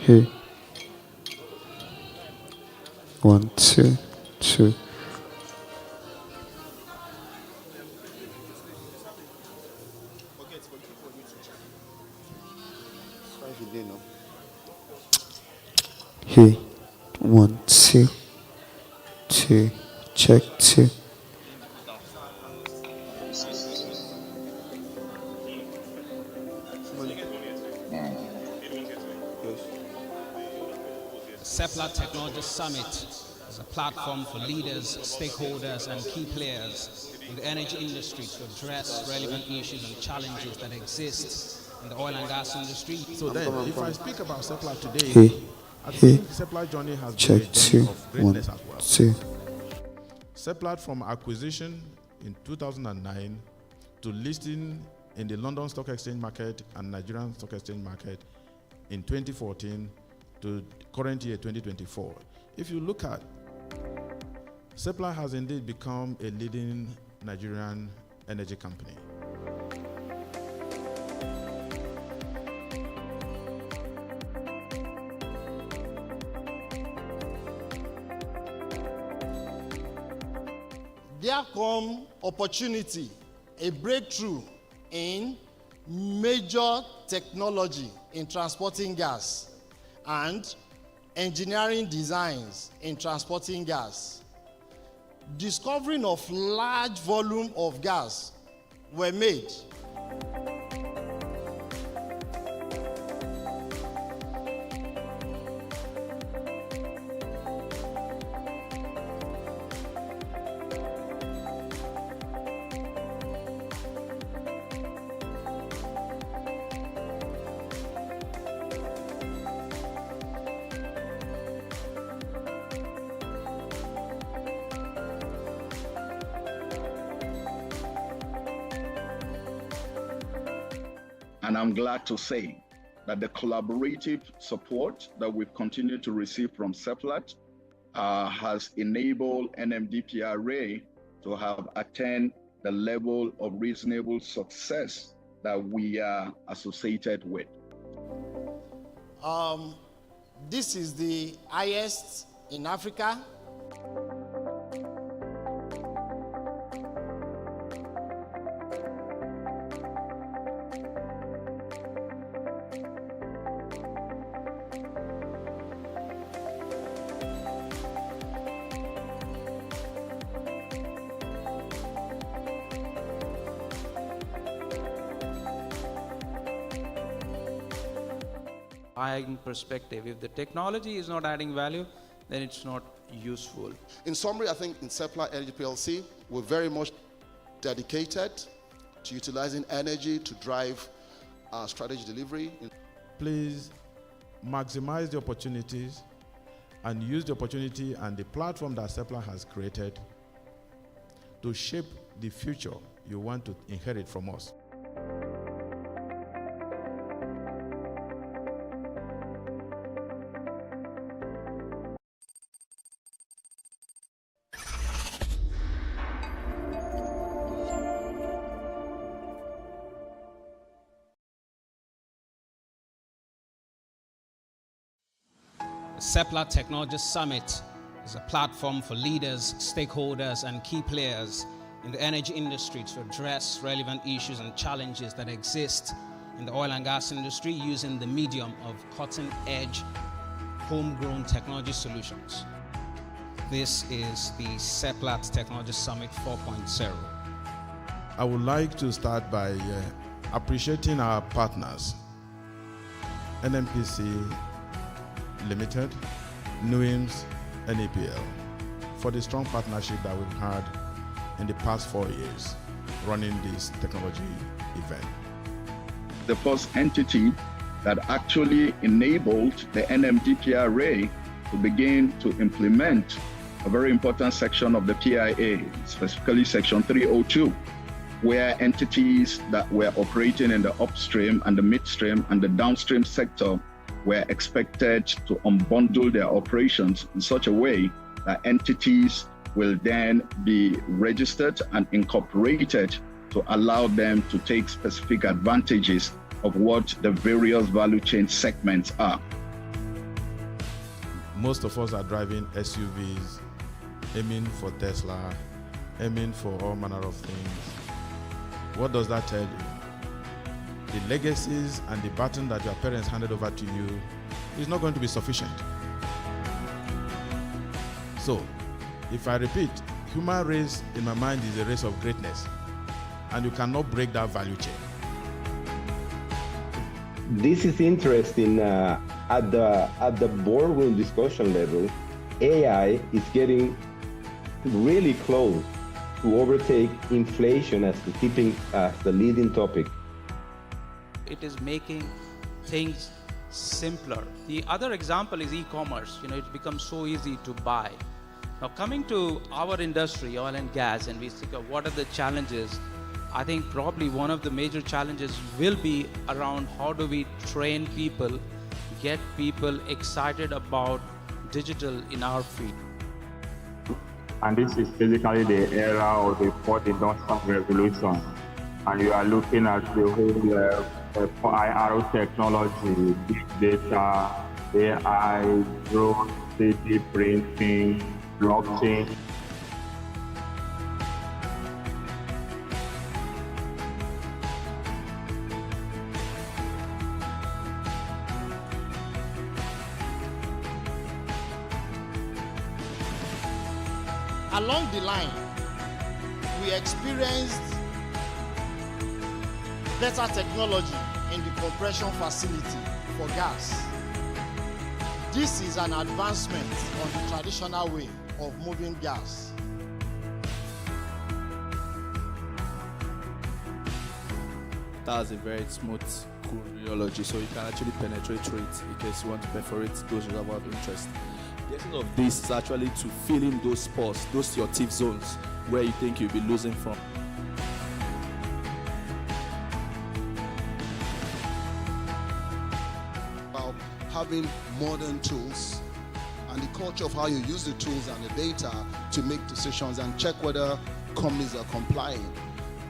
Hey, 1, 2, 2. Hey, 1, 2, 2. Check 2. Seplat Technology Summit is a platform for leaders, stakeholders, and key players in the energy industry to address relevant issues and challenges that exist in the oil and gas industry. So then, if I speak about Seplat today, Hey, I hey. think Seplat journey has been Check a journey 2. of 1, greatness as well. 2. Seplat from acquisition in 2009 to listing in the London Stock Exchange market and Nigerian Stock Exchange market in 2014 to current year 2024. If you look at, Seplat has indeed become a leading Nigerian energy company. There come opportunity, a breakthrough in major technology in transporting gas and engineering designs in transporting gas. Discovering of large volume of gas were made. And I'm glad to say that the collaborative support that we've continued to receive from Seplat has enabled NMDPRA to have attained the level of reasonable success that we are associated with. This is the highest in Africa. Buying perspective, if the technology is not adding value, then it's not useful. In summary, I think in Seplat Energy PLC, we're very much dedicated to utilizing energy to drive our strategy delivery. Please maximize the opportunities and use the opportunity and the platform that Seplat has created to shape the future you want to inherit from us. The Seplat Technology Summit is a platform for leaders, stakeholders, and key players in the energy industry to address relevant issues and challenges that exist in the oil and gas industry using the medium of cutting-edge, homegrown technology solutions. This is the Seplat Technology Summit 4.0. I would like to start by appreciating our partners, NMPC Limited, NUIMS, and EPL, for the strong partnership that we've had in the past 4 years running this technology event. The first entity that actually enabled the NMDPRA to begin to implement a very important section of the PIA, specifically Section 302, where entities that were operating in the upstream and the midstream and the downstream sector were expected to unbundle their operations in such a way that entities will then be registered and incorporated to allow them to take specific advantages of what the various value chain segments are. most of us are driving SUVs, aiming for Tesla, aiming for all manner of things. What does that tell you? The legacies and the baton that your parents handed over to you is not going to be sufficient. So, if I repeat, human race in my mind is a race of greatness, and you cannot break that value chain. This is interesting. At the boardroom discussion level, AI is getting really close to overtake inflation as the leading topic. It is making things simpler. The other example is e-commerce. It's become so easy to buy. Now coming to our industry, oil and gas, and we think of what are the challenges, I think probably one of the major challenges will be around how do we train people, get people excited about digital in our field. And this is basically the era of the fourth industrial revolution. And you are looking at the whole IR technology, big data, AI, drone, 3D printing, blockchain. Along the line, we experienced better technology in the compression facility for gas. This is an advancement on the traditional way of moving gas. That has a very smooth, cool rheology, so you can actually penetrate through it in case you want to perforate those reservoirs of interest. The essence of this is actually to fill in those spots, those your tiff zones where you think you'll be losing from. About having modern tools and the culture of how you use the tools and the data to make decisions and check whether companies are complying.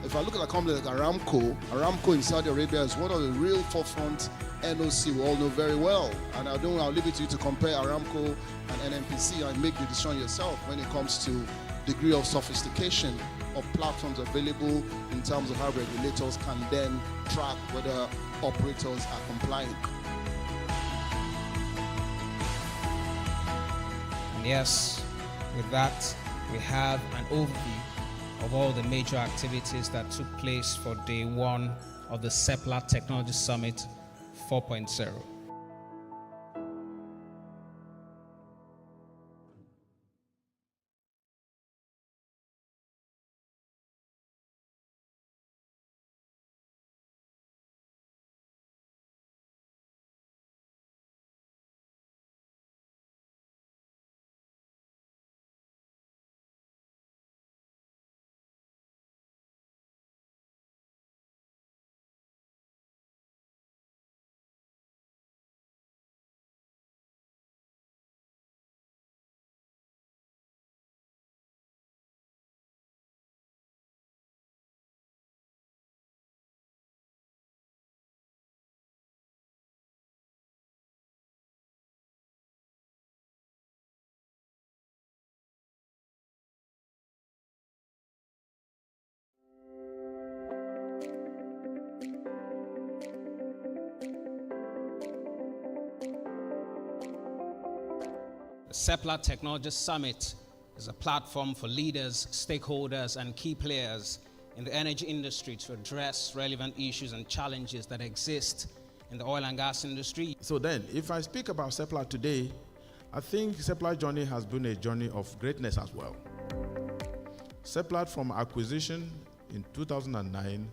If I look at a company like Aramco in Saudi Arabia is one of the real forefront NOC we all know very well. And I'll leave it to you to compare Aramco and NNPC and make the decision yourself when it comes to degree of sophistication of platforms available in terms of how regulators can then track whether operators are complying. And yes, with that, we have an overview of all the major activities that took place for day one of the Seplat Technology Summit 4.0. The Seplat Technology Summit is a platform for leaders, stakeholders, and key players in the energy industry to address relevant issues and challenges that exist in the oil and gas industry. So then, if I speak about Seplat today, I think Seplat journey has been a journey of greatness as well. Seplat, from acquisition in 2009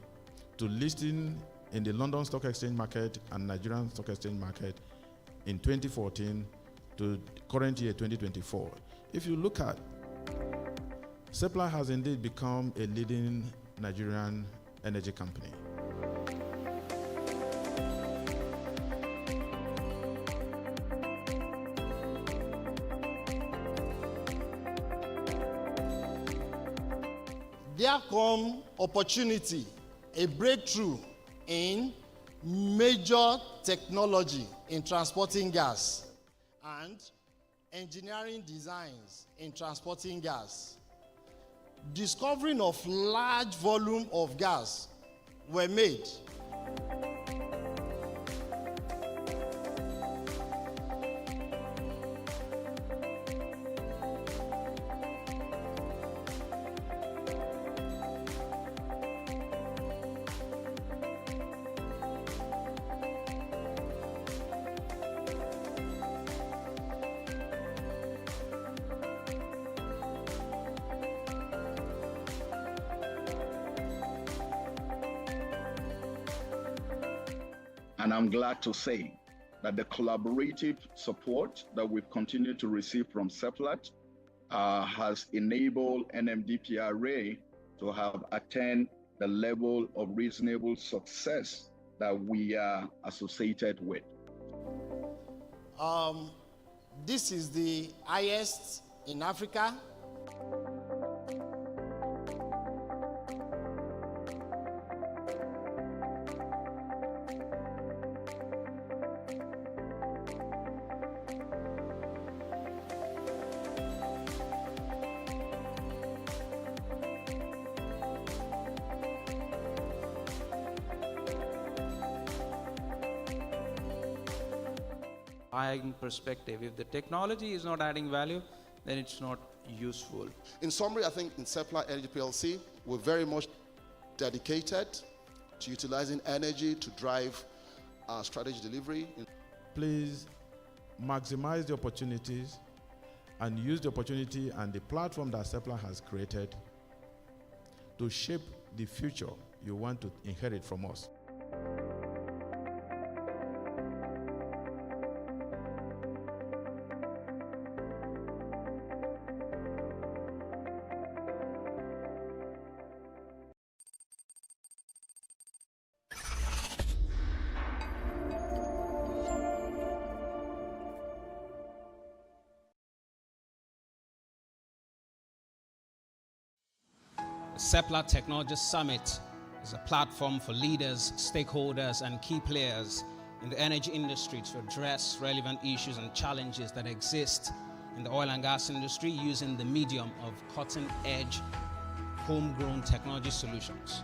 to listing in the London Stock Exchange market and Nigerian Stock Exchange market in 2014 to current year 2024. If you look at, Seplat has indeed become a leading Nigerian energy company. There come opportunity, a breakthrough in major technology in transporting gas. And engineering designs in transporting gas. Discovering of large volume of gas were made. And I'm glad to say that the collaborative support that we've continued to receive from Seplat has enabled NMDPRA to have attained the level of reasonable success that we are associated with. This is the highest in Africa. Buying perspective, if the technology is not adding value, then it's not useful. In summary, I think in Seplat Energy PLC, we're very much dedicated to utilizing energy to drive our strategy delivery. Please maximize the opportunities and use the opportunity and the platform that Seplat has created to shape the future you want to inherit from us. The Seplat Technology Summit is a platform for leaders, stakeholders, and key players in the energy industry to address relevant issues and challenges that exist in the oil and gas industry using the medium of cutting-edge, homegrown technology solutions.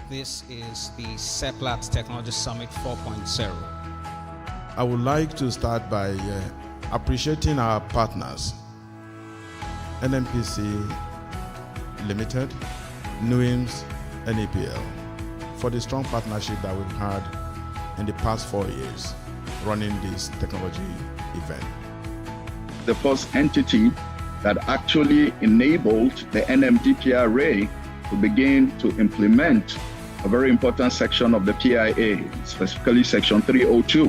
This is the Seplat Technology Summit 4.0. I would like to start by appreciating our partners, NMPC Limited, NUIMS, and EPL, for the strong partnership that we've had in the past 4 years running this technology event. The first entity that actually enabled the NMDPRA to begin to implement a very important section of the PIA, specifically Section 302,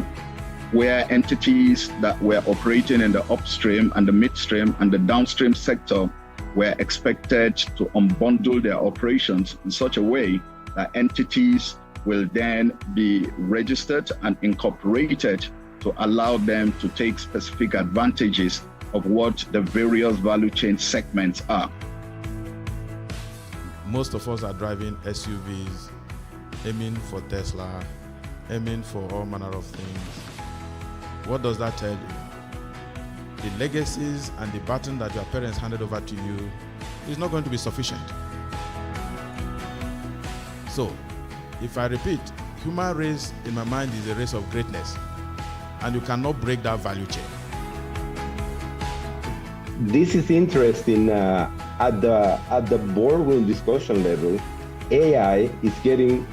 where entities that were operating in the upstream and the midstream and the downstream sector were expected to unbundle their operations in such a way that entities will then be registered and incorporated to allow them to take specific advantages of what the various value chain segments are. Most of us are driving SUVs, aiming for Tesla, aiming for all manner of things. What does that tell you? The legacies and the baton that your parents handed over to you is not going to be sufficient. So, if I repeat, human race in my mind is a race of greatness, and you cannot break that value chain. This is interesting. At the boardroom discussion level, AI is getting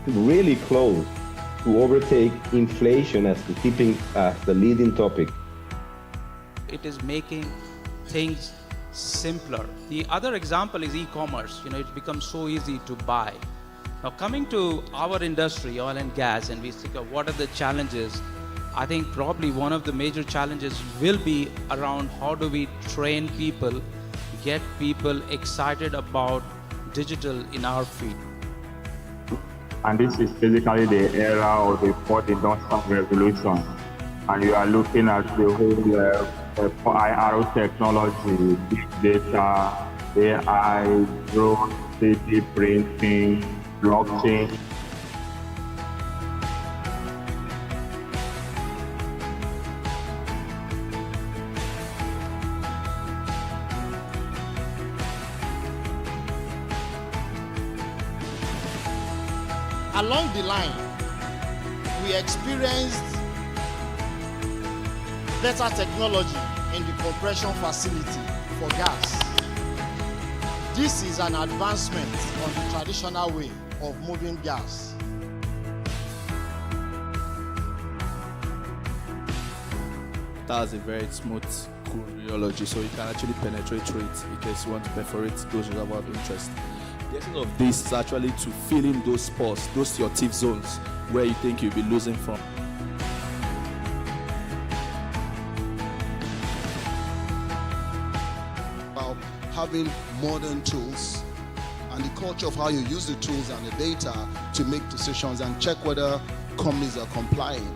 really close to overtake inflation as the leading topic. It is making things simpler. The other example is e-commerce. It's become so easy to buy. Now coming to our industry, oil and gas, and we think of what are the challenges, I think probably one of the major challenges will be around how do we train people, get people excited about digital in our field. And this is basically the era of the fourth industrial revolution. And you are looking at the whole IRO technology, big data, AI, drone, 3D printing, blockchain. Along the line, we experienced better technology in the compression facility for gas. This is an advancement on the traditional way of moving gas. That's a very smooth, cool rheology, so you can actually penetrate through it in case you want to perforate those reservoirs of interest. The essence of this is actually to fill in those spots, those your tiff zones where you think you'll be losing from. About having modern tools and the culture of how you use the tools and the data to make decisions and check whether companies are complying.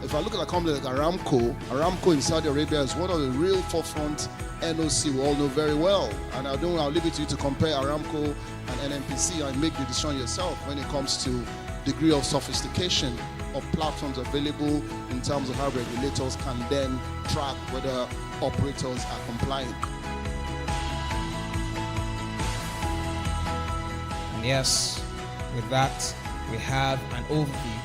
If I look at a company like Aramco in Saudi Arabia is one of the real forefront NOC we all know very well. And I'll leave it to you to compare Aramco and NNPC and make the decision yourself when it comes to degree of sophistication of platforms available in terms of how regulators can then track whether operators are complying. And yes, with that, we have an overview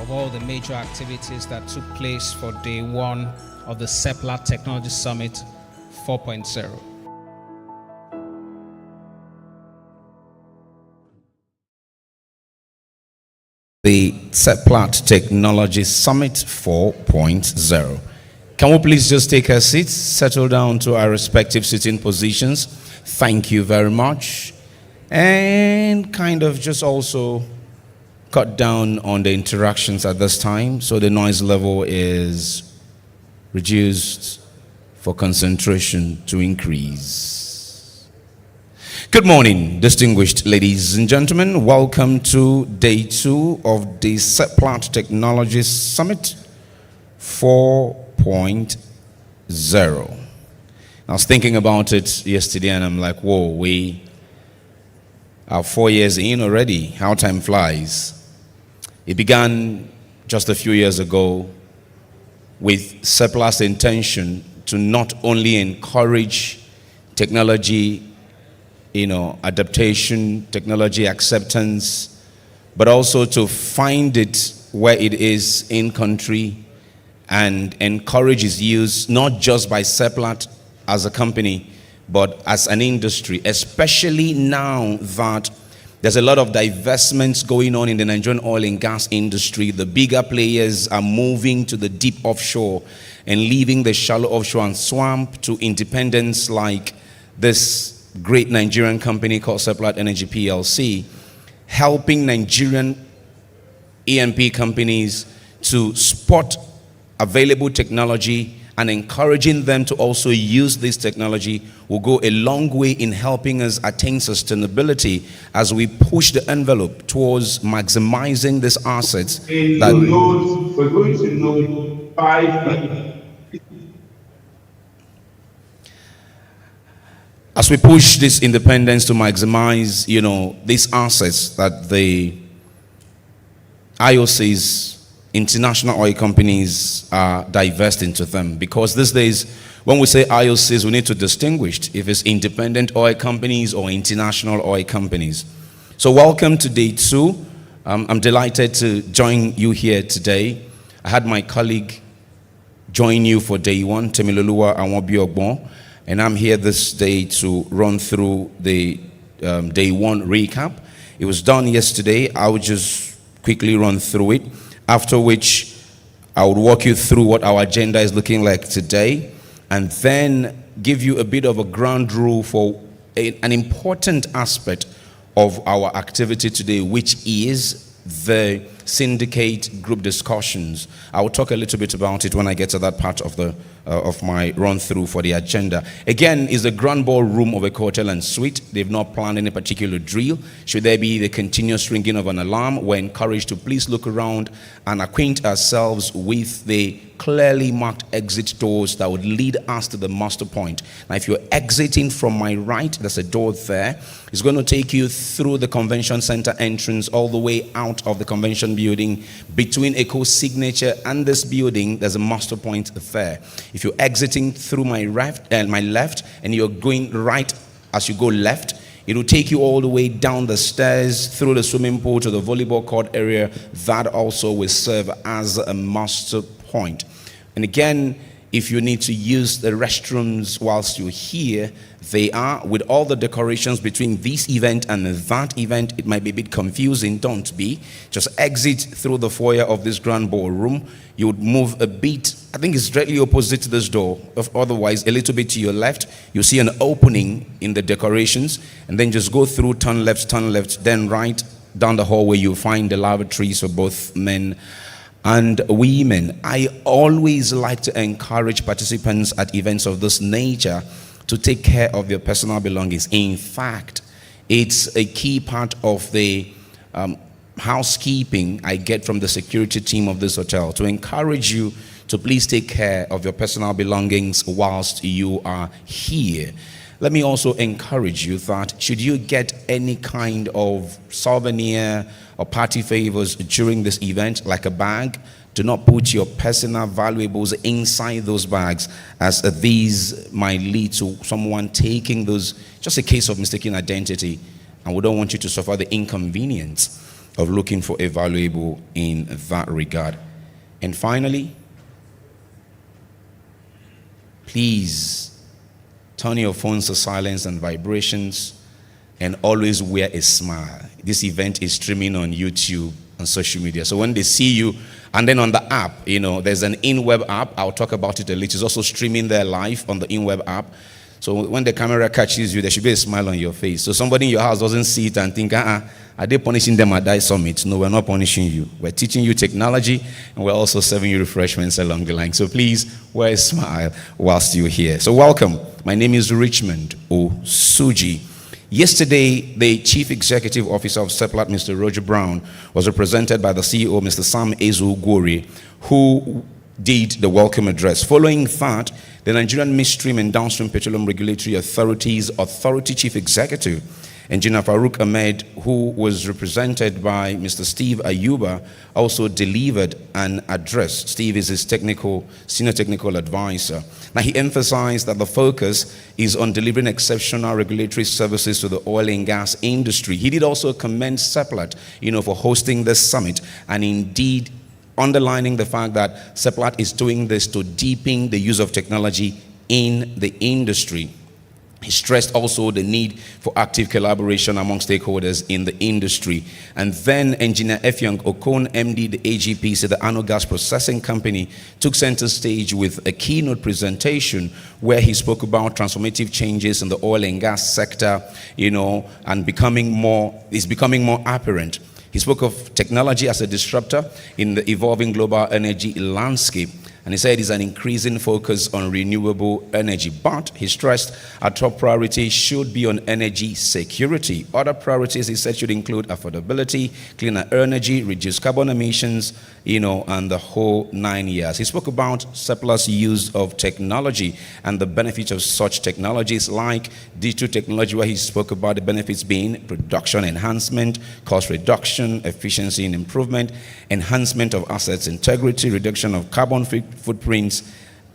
of all the major activities that took place for day one of the Seplat Technology Summit 4.0. The Seplat Technology Summit 4.0. Can we please just take our seats, settle down to our respective sitting positions? Thank you very much. And kind of just also cut down on the interactions at this time, so the noise level is reduced for concentration to increase. Good morning, distinguished ladies and gentlemen. Welcome to day 2 of the Seplat Technology Summit 4.0. I was thinking about it yesterday and I'm like, whoa, we are 4 years in already. How time flies. It began just a few years ago with Seplat's intention to not only encourage technology, adaptation, technology acceptance, but also to find it where it is in country and encourage its use, not just by Seplat as a company, but as an industry, especially now that there's a lot of divestments going on in the Nigerian oil and gas industry. The bigger players are moving to the deep offshore and leaving the shallow offshore and swamp to independents like this great Nigerian company called Seplat Energy PLC, helping Nigerian E&P companies to spot available technology and encouraging them to also use this technology will go a long way in helping us attain sustainability as we push the envelope towards maximizing these assets. We're going to load 5. As we push this independence to maximize, these assets that the IOCs, international oil companies, are divesting to them. Because these days, when we say IOCs, we need to distinguish if it's independent oil companies or international oil companies. So welcome to day 2. I'm delighted to join you here today. I had my colleague join you for day 1, Temiloluwa Anwobi-Ogbon, and I'm here this day to run through the day 1 recap. It was done yesterday. I would just quickly run through it, after which I would walk you through what our agenda is looking like today, and then give you a bit of a ground rule for an important aspect of our activity today, which is the Syndicate group discussions. I will talk a little bit about it when I get to that part of the of my run through for the agenda. Again, is the grand ballroom of a hotel and suite. They've not planned any particular drill. Should there be the continuous ringing of an alarm, we're encouraged to please look around and acquaint ourselves with the clearly marked exit doors that would lead us to the master point. Now, if you're exiting from my right, there's a door there. It's going to take you through the convention center entrance all the way out of the convention building. Between Eco Signature and this building, there's a master point there. If you're exiting through my left and you're going right as you go left, It will take you all the way down the stairs, through the swimming pool to the volleyball court area. That also will serve as a master point. And again, if you need to use the restrooms whilst you're here, they are, with all the decorations between this event and that event. It might be a bit confusing, don't be. Just exit through the foyer of this grand ballroom. You would move a bit, I think it's directly opposite to this door. Otherwise, a little bit to your left, you see an opening in the decorations, and then just go through, turn left, then right. Down the hallway, you'll find the lavatories for both men and women. I always like to encourage participants at events of this nature to take care of your personal belongings. In fact, it's a key part of the housekeeping I get from the security team of this hotel, to encourage you to please take care of your personal belongings whilst you are here. Let me also encourage you that should you get any kind of souvenir or party favors during this event, like a bag, do not put your personal valuables inside those bags, as these might lead to someone taking those, just a case of mistaken identity, and we don't want you to suffer the inconvenience of looking for a valuable in that regard. And finally, please turn your phones to silence and vibrations, and always wear a smile. This event is streaming on YouTube and social media. So when they see you, and then on the app, there's an in-web app. I'll talk about it a little. It's also streaming there live on the in-web app. So when the camera catches you, there should be a smile on your face. So somebody in your house doesn't see it and think, are they punishing them at that summit? No, we're not punishing you. We're teaching you technology, and we're also serving you refreshments along the line. So please wear a smile whilst you're here. So welcome. My name is Richmond Osuji. Yesterday, the Chief Executive Officer of Seplat, Mr. Roger Brown, was represented by the CEO, Mr. Sam Ezugori, who did the welcome address. Following that, the Nigerian Midstream and Downstream Petroleum Regulatory Authority's Authority Chief Executive, Engineer Farouk Ahmed, who was represented by Mr. Steve Ayuba, also delivered an address. Steve is his senior technical advisor. Now, he emphasized that the focus is on delivering exceptional regulatory services to the oil and gas industry. He did also commend Seplat, for hosting this summit, and indeed underlining the fact that Seplat is doing this to deepen the use of technology in the industry. He stressed also the need for active collaboration among stakeholders in the industry. And then Engineer Effiong Okon, MD, the AGP, said the Ano Gas Processing Company took center stage with a keynote presentation where he spoke about transformative changes in the oil and gas sector, and becoming more apparent. He spoke of technology as a disruptor in the evolving global energy landscape. And he said it's an increasing focus on renewable energy. But he stressed our top priority should be on energy security. Other priorities, he said, should include affordability, cleaner energy, reduce carbon emissions, and the whole 9 years. He spoke about Seplat's use of technology and the benefits of such technologies like digital technology, where he spoke about the benefits being production enhancement, cost reduction, efficiency and improvement, enhancement of assets integrity, reduction of carbon footprints,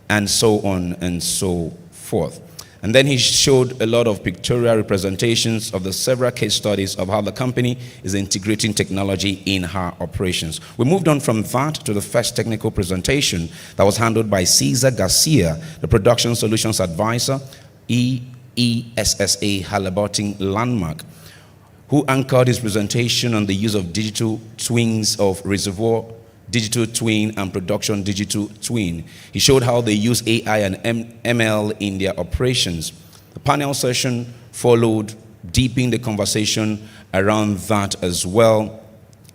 and so on and so forth. And then he showed a lot of pictorial representations of the several case studies of how the company is integrating technology in her operations. We moved on from that to the first technical presentation that was handled by Cesar Garcia, the Production Solutions Advisor, EESSA Halliburton Landmark, who anchored his presentation on the use of digital twins of reservoir digital twin and production digital twin. He showed how they use AI and ML in their operations. The panel session followed, deepening the conversation around that as well,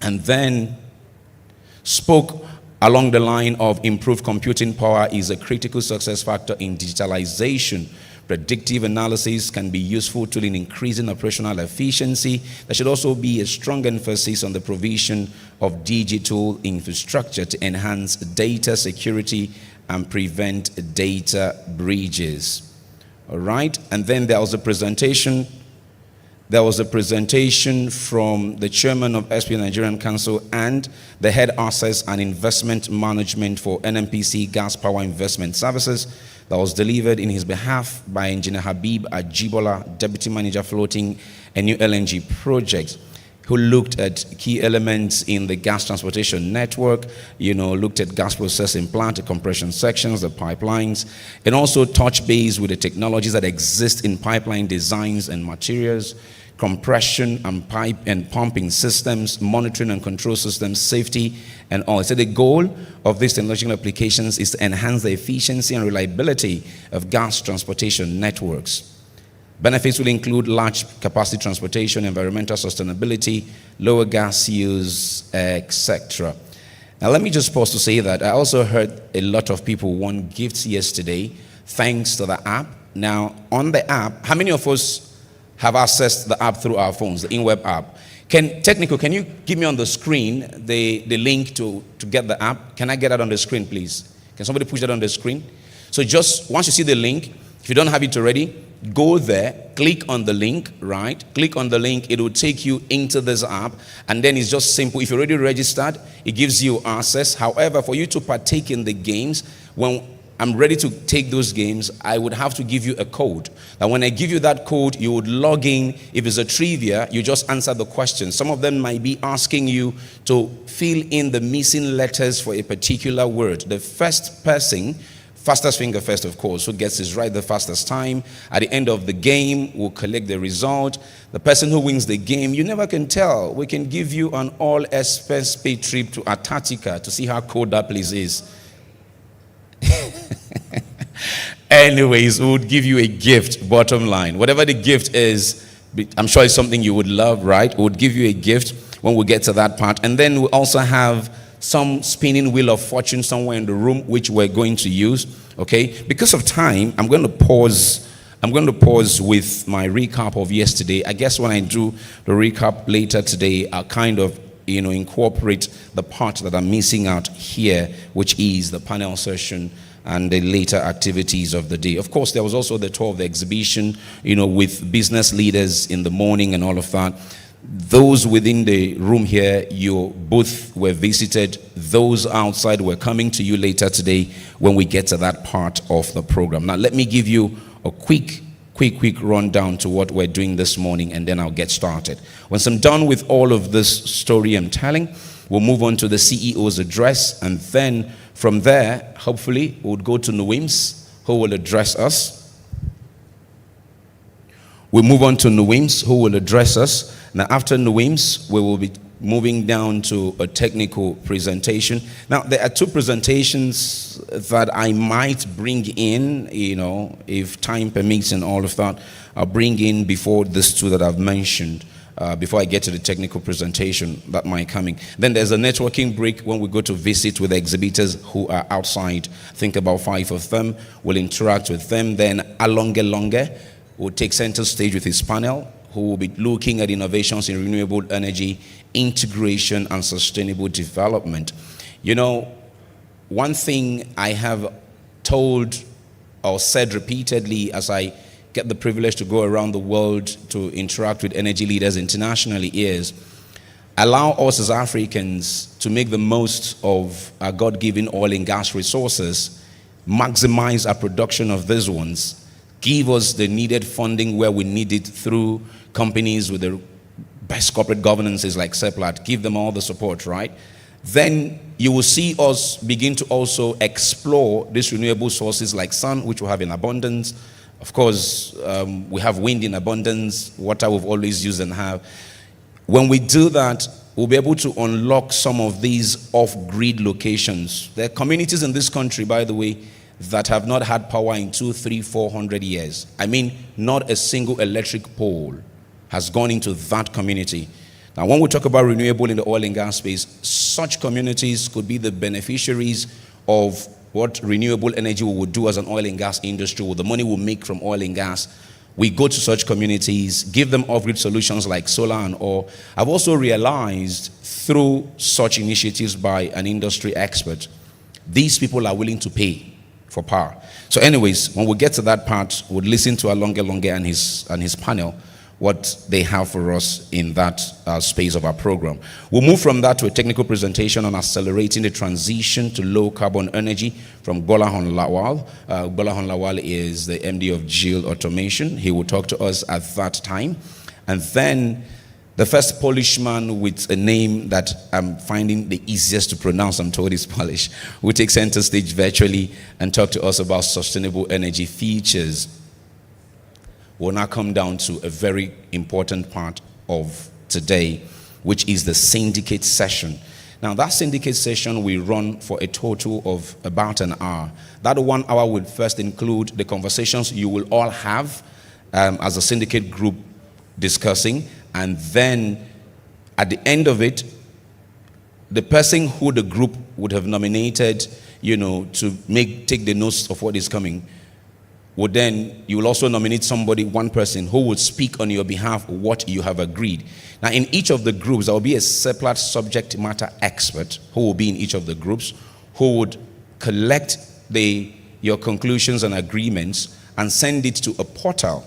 and then spoke along the line of improved computing power is a critical success factor in digitalization. Predictive analysis can be useful tool in increasing operational efficiency. There should also be a strong emphasis on the provision of digital infrastructure to enhance data security and prevent data breaches. All right, and then there was a presentation. There was a presentation from the chairman of SP Nigerian Council and the head assets and investment management for NMPC Gas Power Investment Services, that was delivered in his behalf by Engineer Habib Ajibola, Deputy Manager Floating a New LNG Project, who looked at key elements in the gas transportation network, looked at gas processing plant, the compression sections, the pipelines, and also touched base with the technologies that exist in pipeline designs and materials, compression and pipe and pumping systems, monitoring and control systems, safety, and all. So the goal of these technological applications is to enhance the efficiency and reliability of gas transportation networks. Benefits will include large capacity transportation, environmental sustainability, lower gas use, etc. Now let me just pause to say that I also heard a lot of people want gifts yesterday thanks to the app. Now on the app, how many of us have accessed the app through our phones, the in-web app? Can you give me on the screen the link to get the app? Can I get that on the screen, please? Can somebody push that on the screen? So just once you see the link, if you don't have it already, go there, click on the link, right? Click on the link, it will take you into this app, and then it's just simple. If you're already registered, it gives you access. However, for you to partake in the games, when I'm ready to take those games, I would have to give you a code. Now, when I give you that code, you would log in. If it's a trivia, you just answer the question. Some of them might be asking you to fill in the missing letters for a particular word. The first person, fastest finger first, of course, who gets this right the fastest time, at the end of the game, will collect the result. The person who wins the game, you never can tell. We can give you an all-expense paid trip to Antarctica to see how cold that place is. Anyways, we would give you a gift, bottom line. Whatever the gift is, I'm sure it's something you would love, right? We would give you a gift when we get to that part. And then we also have some spinning wheel of fortune somewhere in the room, which we're going to use, okay? Because of time, I'm going to pause with my recap of yesterday. I guess when I do the recap later today, I'll kind of incorporate the part that I'm missing out here, which is the panel session and the later activities of the day. Of course, there was also the tour of the exhibition, with business leaders in the morning and all of that. Those within the room here, your booth were visited. Those outside were coming to you later today when we get to that part of the program. Now, let me give you a quick rundown to what we're doing this morning, and then I'll get started. Once I'm done with all of this story I'm telling, we'll move on to the CEO's address, and then from there, hopefully, we'll go to Nuims, who will address us. We'll move on to Nuims, who will address us. Now, after Nuims, we will be moving down to a technical presentation. Now, there are two presentations that I might bring in, if time permits and all of that. I'll bring in before these two that I've mentioned, before I get to the technical presentation that might come in. Then there's a networking break when we go to visit with the exhibitors who are outside. I think about 5 of them. We'll interact with them. Then Alonge will take center stage with his panel, who will be looking at innovations in renewable energy, integration, and sustainable development. One thing I have told or said repeatedly as I get the privilege to go around the world to interact with energy leaders internationally is, allow us as Africans to make the most of our God-given oil and gas resources, maximize our production of these ones, give us the needed funding where we need it through companies with the best corporate governances like Seplat, give them all the support, right? Then you will see us begin to also explore these renewable sources like sun, which we have in abundance. Of course, we have wind in abundance, water we've always used and have. When we do that, we'll be able to unlock some of these off-grid locations. There are communities in this country, by the way, that have not had power in 200, 300, 400 years. I mean, not a single electric pole has gone into that community. Now, when we talk about renewable in the oil and gas space, such communities could be the beneficiaries of what renewable energy would do as an oil and gas industry, with the money we'll make from oil and gas. We go to such communities, give them off-grid solutions like solar and oil. I've also realized through such initiatives by an industry expert, these people are willing to pay for power. So anyways, when we get to that part, we'll listen to Alonge and his panel what they have for us in that space of our program. We'll move from that to a technical presentation on accelerating the transition to low carbon energy from Gbolahan Lawal. Gbolahan Lawal is the MD of GIL Automation. He will talk to us at that time. And then the first Polishman with a name that I'm finding the easiest to pronounce, I'm told is Polish, will take center stage virtually and talk to us about sustainable energy features. We'll now come down to a very important part of today, which is the syndicate session. Now, that syndicate session will run for a total of about an hour. That 1 hour will first include the conversations you will all have as a syndicate group discussing, and then at the end of it, the person who the group would have nominated, to take the notes of what is coming, you will also nominate somebody, one person, who would speak on your behalf what you have agreed. Now, in each of the groups, there will be a Seplat subject matter expert who will be in each of the groups, who would collect your conclusions and agreements and send it to a portal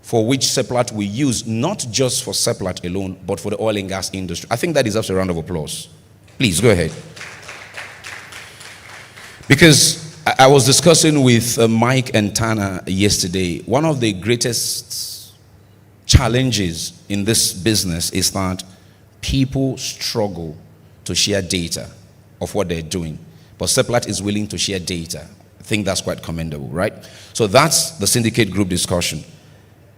for which Seplat will use, not just for Seplat alone, but for the oil and gas industry. I think that deserves a round of applause. Please, go ahead. Because I was discussing with Mike and Tana yesterday. One of the greatest challenges in this business is that people struggle to share data of what they're doing. But Seplat is willing to share data. I think that's quite commendable, right? So that's the syndicate group discussion.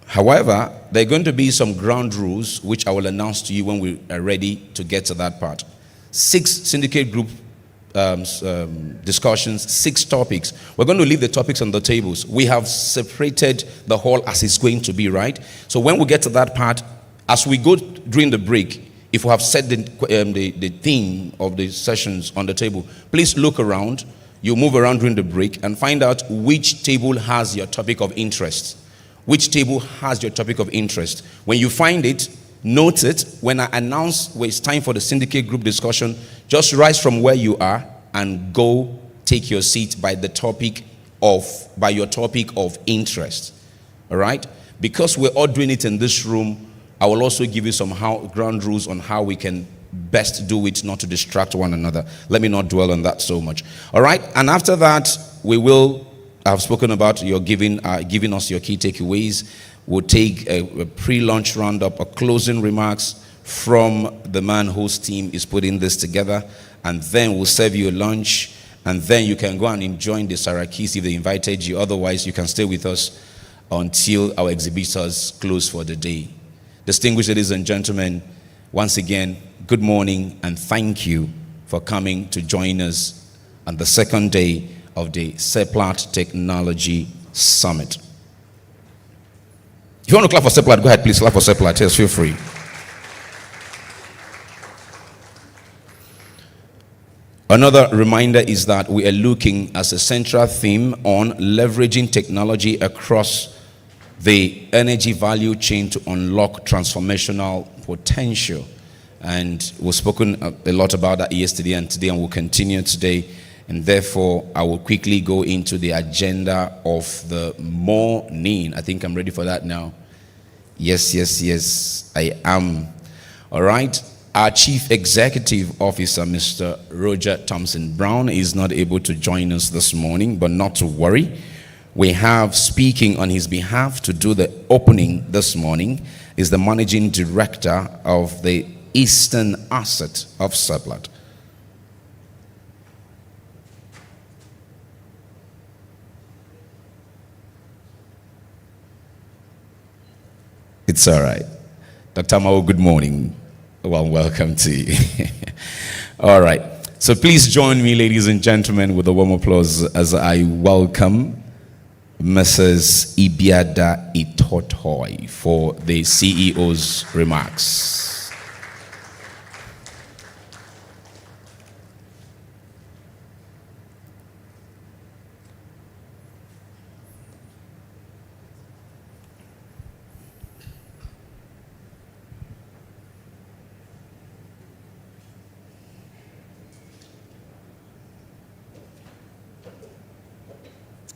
However, there are going to be some ground rules which I will announce to you when we are ready to get to that part. 6 syndicate group discussions, 6 topics. We're going to leave the topics on the tables. We have separated the hall as it's going to be, right? So when we get to that part, as we go during the break, if we have set the theme of the sessions on the table, please look around. You move around during the break and find out which table has your topic of interest. Which table has your topic of interest? When you find it, note it. When I announce it's time for the syndicate group discussion, just rise from where you are and go take your seat by your topic of interest. All right? Because we're all doing it in this room, I will also give you some ground rules on how we can best do it, not to distract one another. Let me not dwell on that so much. All right? And after that, I've spoken about your giving us your key takeaways. We'll take a pre-launch roundup, a closing remarks from the man whose team is putting this together, and then we'll serve you a lunch, and then you can go and enjoy the Sarakis if they invited you. Otherwise, you can stay with us until our exhibitors close for the day. Distinguished ladies and gentlemen, once again, good morning and thank you for coming to join us on the second day of the Seplat Technology Summit. If you want to clap for Seplat, go ahead, please clap for Seplat. Yes, feel free. Another reminder is that we are looking as a central theme on leveraging technology across the energy value chain to unlock transformational potential. And we've spoken a lot about that yesterday and today, and we'll continue today. And therefore, I will quickly go into the agenda of the morning. I think I'm ready for that now. Yes, I am. All right. Our Chief Executive Officer, Mr. Roger Thompson Brown, is not able to join us this morning, but not to worry. We have speaking on his behalf to do the opening this morning is the Managing Director of the Eastern Asset of Seplat. It's all right. Dr. Mao, good morning. Well, welcome to you. All right. So please join me, ladies and gentlemen, with a warm applause as I welcome Mrs. Ibiada Itotoy for the CEO's remarks.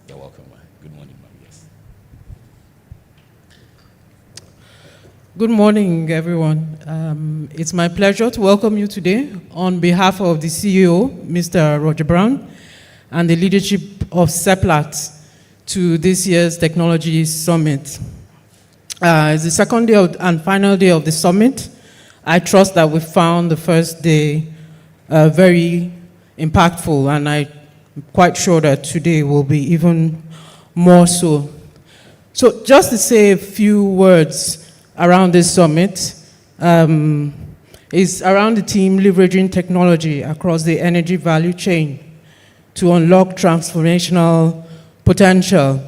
You're welcome. Good morning, ma'am. Yes. Good morning, everyone. It's my pleasure to welcome you today on behalf of the CEO, Mr. Roger Brown, and the leadership of Seplat to this year's Technology Summit. It's the second day and final day of the summit. I trust that we found the first day very impactful, and I'm quite sure that today will be even more so. So just to say a few words around this summit, is around the theme leveraging technology across the energy value chain to unlock transformational potential.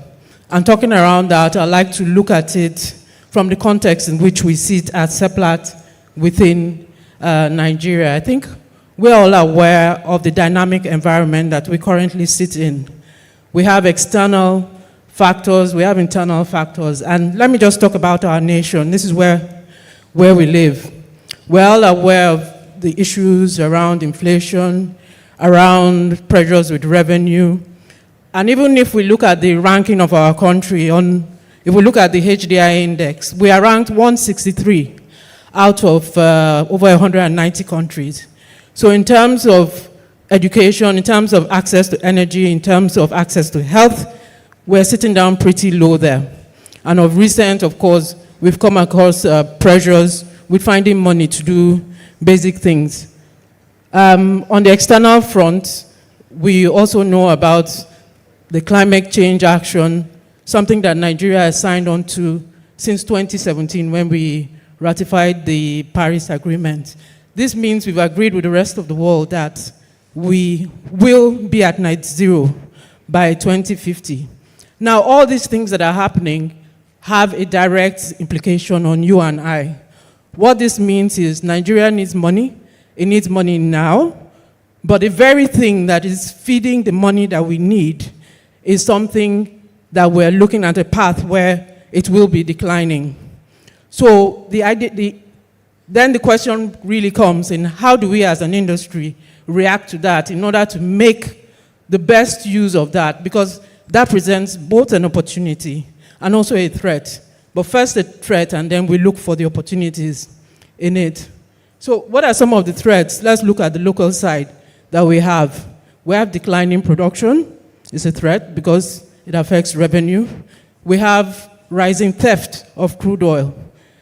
And talking around that, I'd like to look at it from the context in which we sit at Seplat within Nigeria. I think we're all aware of the dynamic environment that we currently sit in. We have external factors, we have internal factors, and let me just talk about our nation. This is where we live. We're all aware of the issues around inflation, around pressures with revenue, and even if we look at the ranking of our country, if we look at the HDI index, we are ranked 163 out of over 190 countries. So in terms of education, in terms of access to energy, in terms of access to health, we're sitting down pretty low there. And of recent, of course, we've come across pressures with finding money to do basic things. On the external front, we also know about the climate change action, something that Nigeria has signed on to since 2017 when we ratified the Paris Agreement. This means we've agreed with the rest of the world that we will be at net zero by 2050. Now, all these things that are happening have a direct implication on you and I. What this means is Nigeria needs money. It needs money now. But the very thing that is feeding the money that we need is something that we're looking at a path where it will be declining. So then the question really comes in how do we as an industry react to that in order to make the best use of that, because that presents both an opportunity and also a threat. But first a threat, and then we look for the opportunities in it. So what are some of the threats? Let's look at the local side that we have. We have declining production. It's a threat because it affects revenue. We have rising theft of crude oil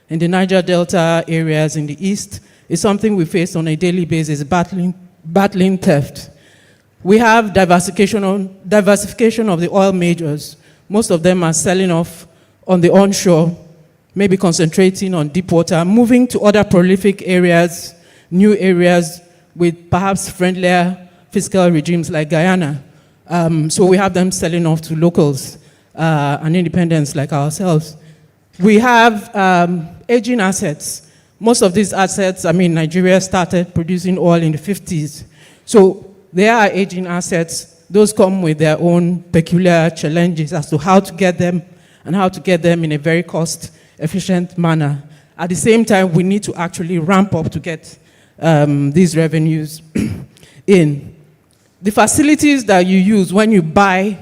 in the Niger Delta areas in the east. It's something we face on a daily basis, battling theft. We have diversification of the oil majors. Most of them are selling off on the onshore, maybe concentrating on deep water, moving to other prolific areas, new areas with perhaps friendlier fiscal regimes like Guyana. So we have them selling off to locals and independents like ourselves. We have aging assets. Most of these assets, Nigeria started producing oil in the 50s. So they are aging assets. Those come with their own peculiar challenges as to how to get them and how to get them in a very cost-efficient manner. At the same time, we need to actually ramp up to get these revenues in. The facilities that you use when you buy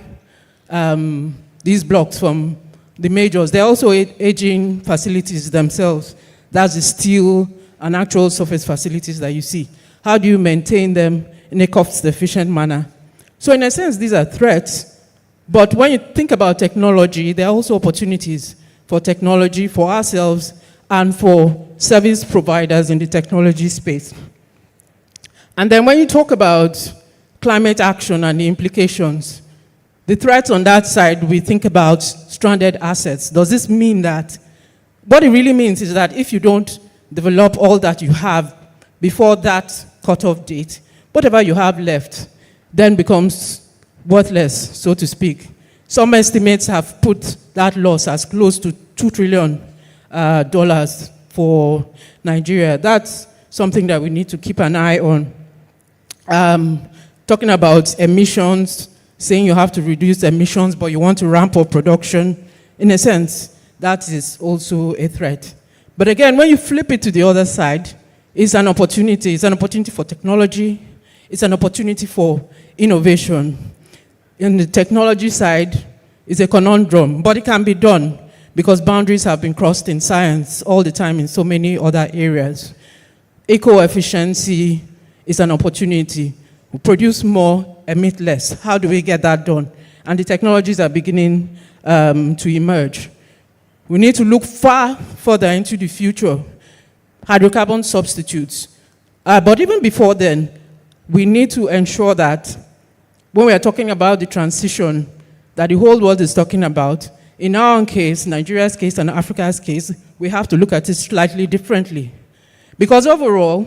these blocks from the majors, they're also aging facilities themselves. That's the steel and actual surface facilities that you see. How do you maintain them in a cost-efficient manner? So in a sense, these are threats. But when you think about technology, there are also opportunities for technology, for ourselves, and for service providers in the technology space. And then when you talk about climate action and the implications, the threats on that side, we think about stranded assets. Does this mean that, what it really means is that if you don't develop all that you have before that cutoff date, whatever you have left then becomes worthless, so to speak. Some estimates have put that loss as close to $2 trillion for Nigeria. That's something that we need to keep an eye on. Talking about emissions, saying you have to reduce emissions, but you want to ramp up production, in a sense, that is also a threat. But again, when you flip it to the other side, it's an opportunity. It's an opportunity for technology. It's an opportunity for innovation. In the technology side, it's a conundrum, but it can be done because boundaries have been crossed in science all the time in so many other areas. Eco-efficiency is an opportunity. We produce more, emit less. How do we get that done? And the technologies are beginning to emerge. We need to look far further into the future. Hydrocarbon substitutes. But even before then, we need to ensure that when we are talking about the transition that the whole world is talking about, in our own case, Nigeria's case and Africa's case, we have to look at it slightly differently. Because overall,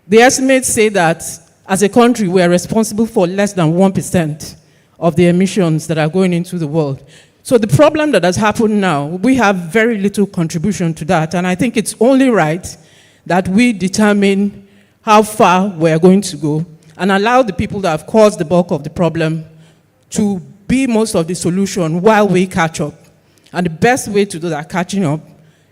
the estimates say that as a country, we are responsible for less than 1% of the emissions that are going into the world. So the problem that has happened now, we have very little contribution to that, and I think it's only right that we determine how far we're going to go and allow the people that have caused the bulk of the problem to be most of the solution while we catch up. And the best way to do that catching up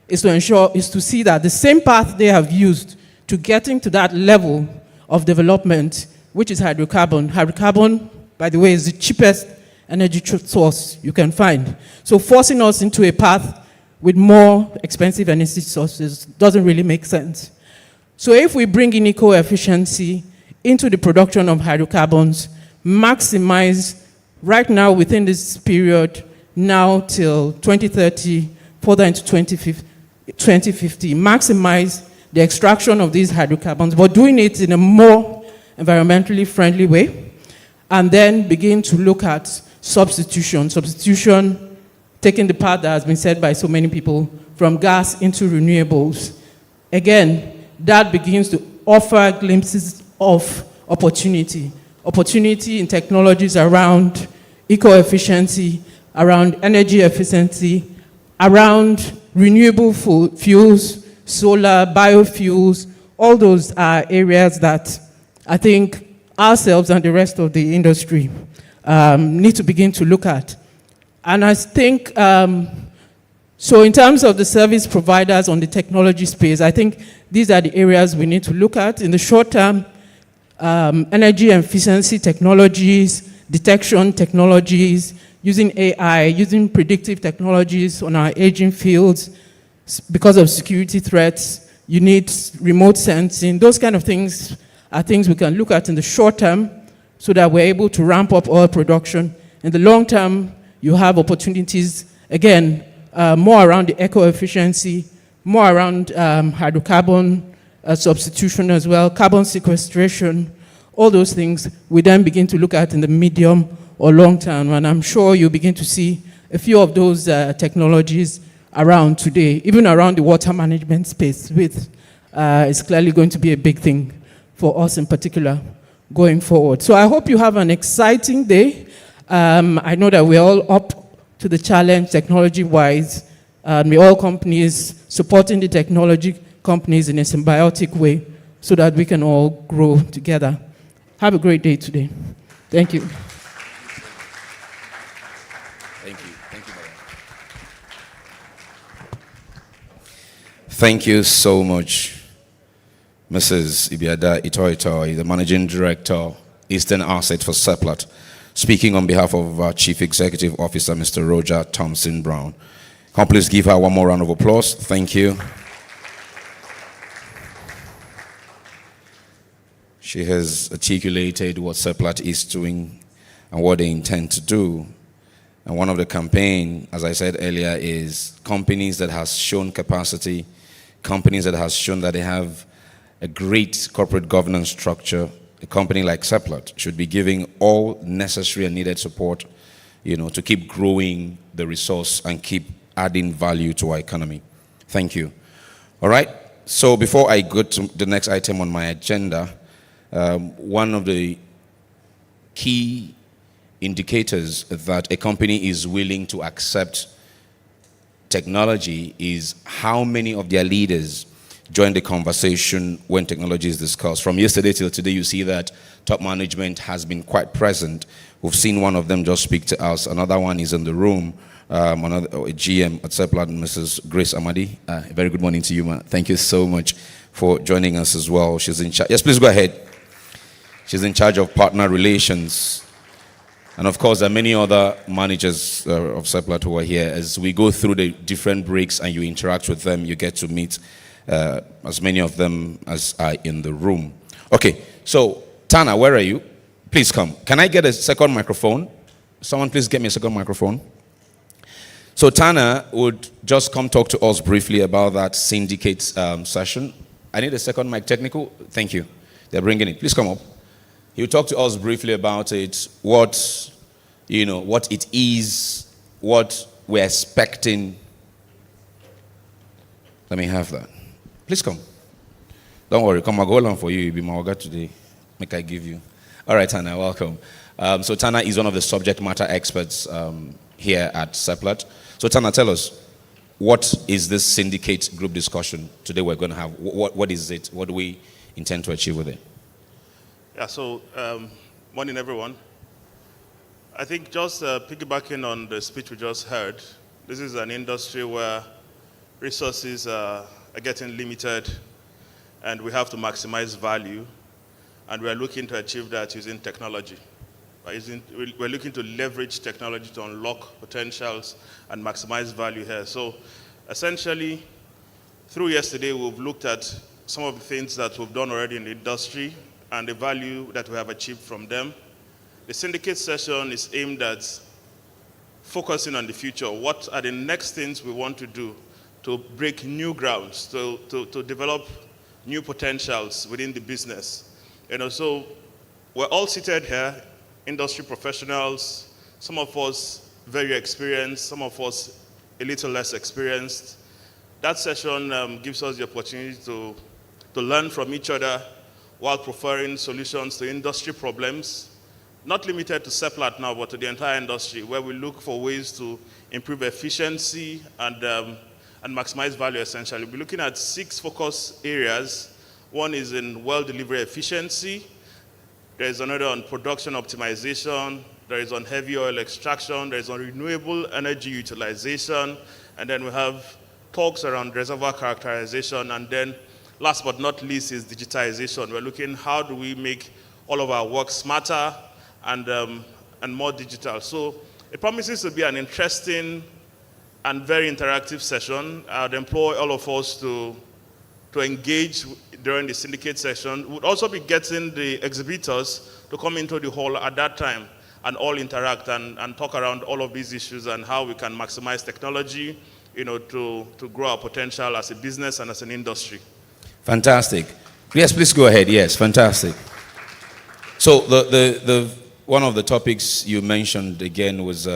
is to see that the same path they have used to getting to that level of development, which is hydrocarbon. Hydrocarbon, by the way, is the cheapest energy source you can find. So forcing us into a path with more expensive energy sources doesn't really make sense. So if we bring in eco-efficiency into the production of hydrocarbons, maximize right now within this period, now till 2030, further into 2050, maximize the extraction of these hydrocarbons, but doing it in a more environmentally friendly way, and then begin to look at substitution. Substitution, taking the path that has been said by so many people, from gas into renewables. Again, that begins to offer glimpses of opportunity. Opportunity in technologies around eco-efficiency, around energy efficiency, around renewable fuels, solar, biofuels. All those are areas that I think ourselves and the rest of the industry need to begin to look at. And I think, so in terms of the service providers on the technology space, I think these are the areas we need to look at. In the short term, energy efficiency technologies, detection technologies, using AI, using predictive technologies on our aging fields. Because of security threats, you need remote sensing. Those kind of things are things we can look at in the short term so that we're able to ramp up oil production. In the long term, you have opportunities, again, more around the eco-efficiency, more around hydrocarbon substitution as well, carbon sequestration, all those things we then begin to look at in the medium or long term. And I'm sure you'll begin to see a few of those technologies around today, even around the water management space, which is clearly going to be a big thing for us in particular going forward. So I hope you have an exciting day. I know that we're all up to the challenge technology-wise, and we're all companies supporting the technology companies in a symbiotic way so that we can all grow together. Have a great day today. Thank you. Thank you. Thank you, Madam. Thank you so much, Mrs. Ibiada Itoitoi, the Managing Director, Eastern Asset for Seplat, speaking on behalf of our Chief Executive Officer, Mr. Roger Thompson Brown. Can please give her one more round of applause? Thank you. She has articulated what Seplat is doing and what they intend to do. And one of the campaign, as I said earlier, is companies that has shown capacity, companies that has shown that they have a great corporate governance structure. A company like Seplat should be giving all necessary and needed support, to keep growing the resource and keep adding value to our economy. Thank you. All right. So before I go to the next item on my agenda, one of the key indicators that a company is willing to accept technology is how many of their leaders join the conversation when technology is discussed. From yesterday till today, you see that top management has been quite present. We've seen one of them just speak to us. Another one is in the room, a GM at Seplat, Mrs. Grace Amadi. A very good morning to you, ma'am. Thank you so much for joining us as well. She's in charge. Yes, please go ahead. She's in charge of partner relations. And of course, there are many other managers of Seplat who are here. As we go through the different breaks and you interact with them, you get to meet as many of them as are in the room. Okay, so Tana, where are you? Please come. Can I get a second microphone? Someone please get me a second microphone. So Tana would just come talk to us briefly about that Syndicate session. I need a second mic, technical. Thank you. They're bringing it. Please come up. He'll talk to us briefly about it, what it is, what we're expecting. Let me have that. Please come. Don't worry, come, I'll go along for you. You'll be my Oga today. Make I give you. All right, Tana, welcome. So Tana is one of the subject matter experts here at Seplat. So Tana, tell us, what is this Syndicate group discussion today we're going to have? What is it? What do we intend to achieve with it? Yeah, so morning everyone. I think just piggybacking on the speech we just heard, this is an industry where resources are getting limited and we have to maximize value, and we're looking to achieve that using technology. We're looking to leverage technology to unlock potentials and maximize value here. So essentially, through yesterday, we've looked at some of the things that we've done already in the industry and the value that we have achieved from them. The Syndicate session is aimed at focusing on the future. What are the next things we want to do to break new grounds, to develop new potentials within the business? So we're all seated here, industry professionals, some of us very experienced, some of us a little less experienced. That session gives us the opportunity to learn from each other while preferring solutions to industry problems, not limited to Seplat now, but to the entire industry, where we look for ways to improve efficiency and maximize value, essentially. We're looking at 6 focus areas. One is in well delivery efficiency. There is another on production optimization. There is on heavy oil extraction. There is on renewable energy utilization. And then we have talks around reservoir characterization. And then last but not least is digitization. We're looking how do we make all of our work smarter and more digital. So it promises to be an interesting and very interactive session. I'd employ all of us to engage during the Syndicate session. We'll also be getting the exhibitors to come into the hall at that time and all interact and talk around all of these issues and how we can maximize technology, to grow our potential as a business and as an industry. Fantastic. Yes, please go ahead. Yes, fantastic. So the one of the topics you mentioned again was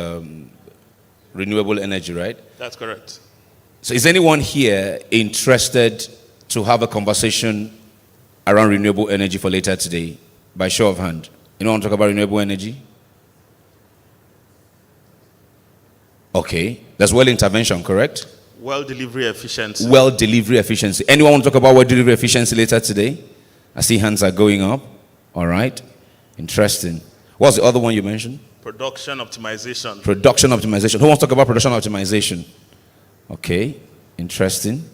renewable energy, right? That's correct. So is anyone here interested to have a conversation around renewable energy for later today? By show of hand. You want to talk about renewable energy? Okay. That's well intervention, correct? Well delivery efficiency. Well delivery efficiency. Anyone want to talk about well delivery efficiency later today? I see hands are going up. All right. Interesting. What's the other one you mentioned? Production optimization. Production optimization. Who wants to talk about production optimization? Okay. Interesting.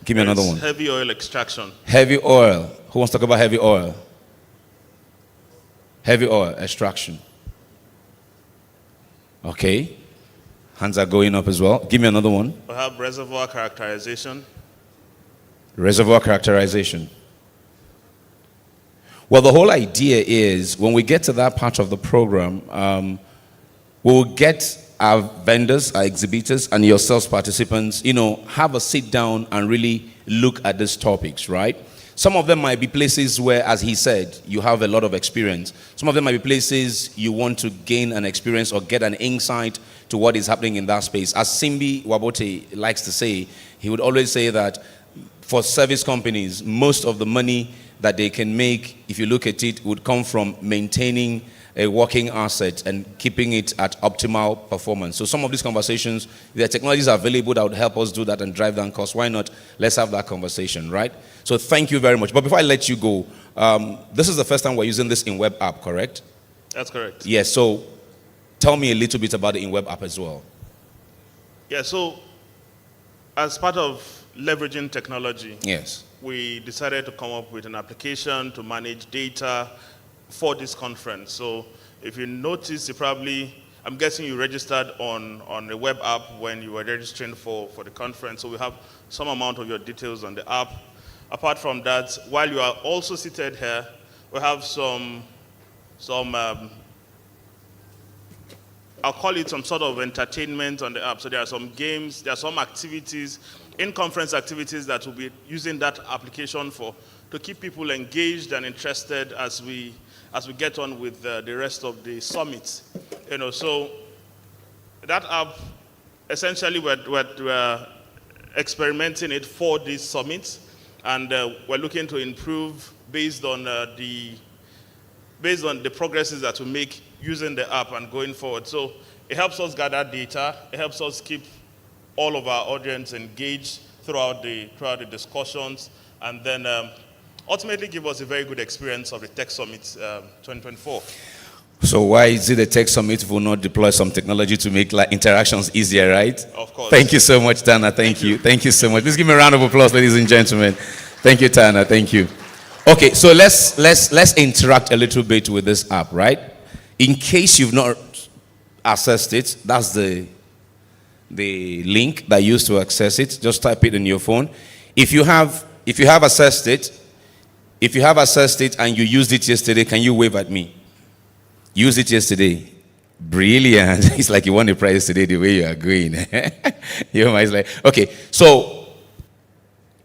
Give me another one. Heavy oil extraction. Heavy oil. Who wants to talk about heavy oil? Heavy oil extraction. Okay. Hands are going up as well. Give me another one. We have reservoir characterization. Reservoir characterization. Well, the whole idea is when we get to that part of the program, we'll get our vendors, our exhibitors, and yourselves participants, have a sit down and really look at these topics, right? Some of them might be places where, as he said, you have a lot of experience. Some of them might be places you want to gain an experience or get an insight to what is happening in that space. As Simbi Wabote likes to say, he would always say that for service companies, most of the money that they can make, if you look at it, would come from maintaining a working asset and keeping it at optimal performance. So some of these conversations, there are technologies available that would help us do that and drive down costs. Why not? Let's have that conversation, right? So thank you very much. But before I let you go, this is the first time we're using this in web app, correct? That's correct. Yes, so tell me a little bit about the in web app as well. Yeah, so as part of leveraging technology, yes, we decided to come up with an application to manage data for this conference. So If you notice, I'm guessing you registered on a web app when you were registering for the conference, so we have some amount of your details on the app. Apart from that, while you are also seated here, we have some I'll call it some sort of entertainment on the app. So there are some games, there are some activities, in-conference activities that we'll be using that application for, to keep people engaged and interested as we get on with the rest of the summit. So that app, essentially we're experimenting it for this summit, and we're looking to improve based on the progresses that we make using the app and going forward. So it helps us gather data, it helps us keep all of our audience engaged throughout the discussions, and then ultimately give us a very good experience of the Tech Summit 2024. So why is it the Tech Summit will not deploy some technology to make interactions easier, right? Of course. Thank you so much, Tana. Thank you. Thank you so much. Please give me a round of applause, ladies and gentlemen. Thank you, Tana. Thank you. Okay, so let's interact a little bit with this app, right? In case you've not accessed it, that's the link that you use to access it. Just type it in your phone. If you have accessed it and you used it yesterday, can you wave at me? Used it yesterday. Brilliant. It's like you won the prize today the way you are going. It's like, okay, so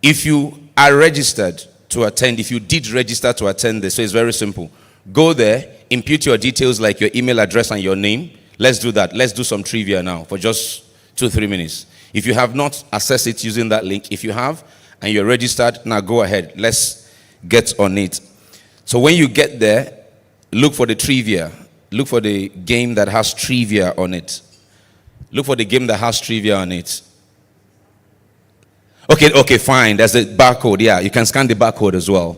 if you are registered to attend, if you did register to attend this, so it's very simple. Go there, input your details like your email address and your name. Let's do that. Let's do some trivia now for just 2-3 minutes. If you have not accessed it using that link, if you have and you're registered, now go ahead. Let's get on it. So when you get there, look for the trivia. Look for the game that has trivia on it. Look for the game that has trivia on it. Okay, fine. There's a barcode. Yeah, you can scan the barcode as well.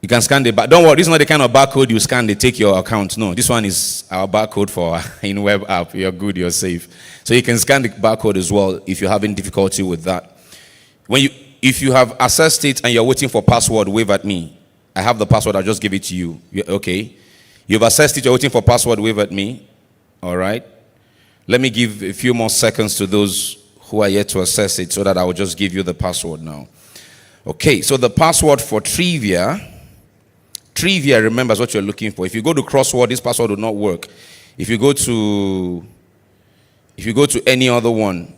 You can scan the barcode. Don't worry, this is not the kind of barcode you scan, they take your account. No, this one is our barcode for in web app. You're good, you're safe. So you can scan the barcode as well if you're having difficulty with that. If you have accessed it and you're waiting for password, wave at me. I have the password, I'll just give it to you. Okay. You've accessed it, you're waiting for password, wave at me. All right. Let me give a few more seconds to those who are yet to access it so that I will just give you the password now. Okay, so the password for trivia remembers what you're looking for. If you go to crossword, this password will not work. If you go to any other one,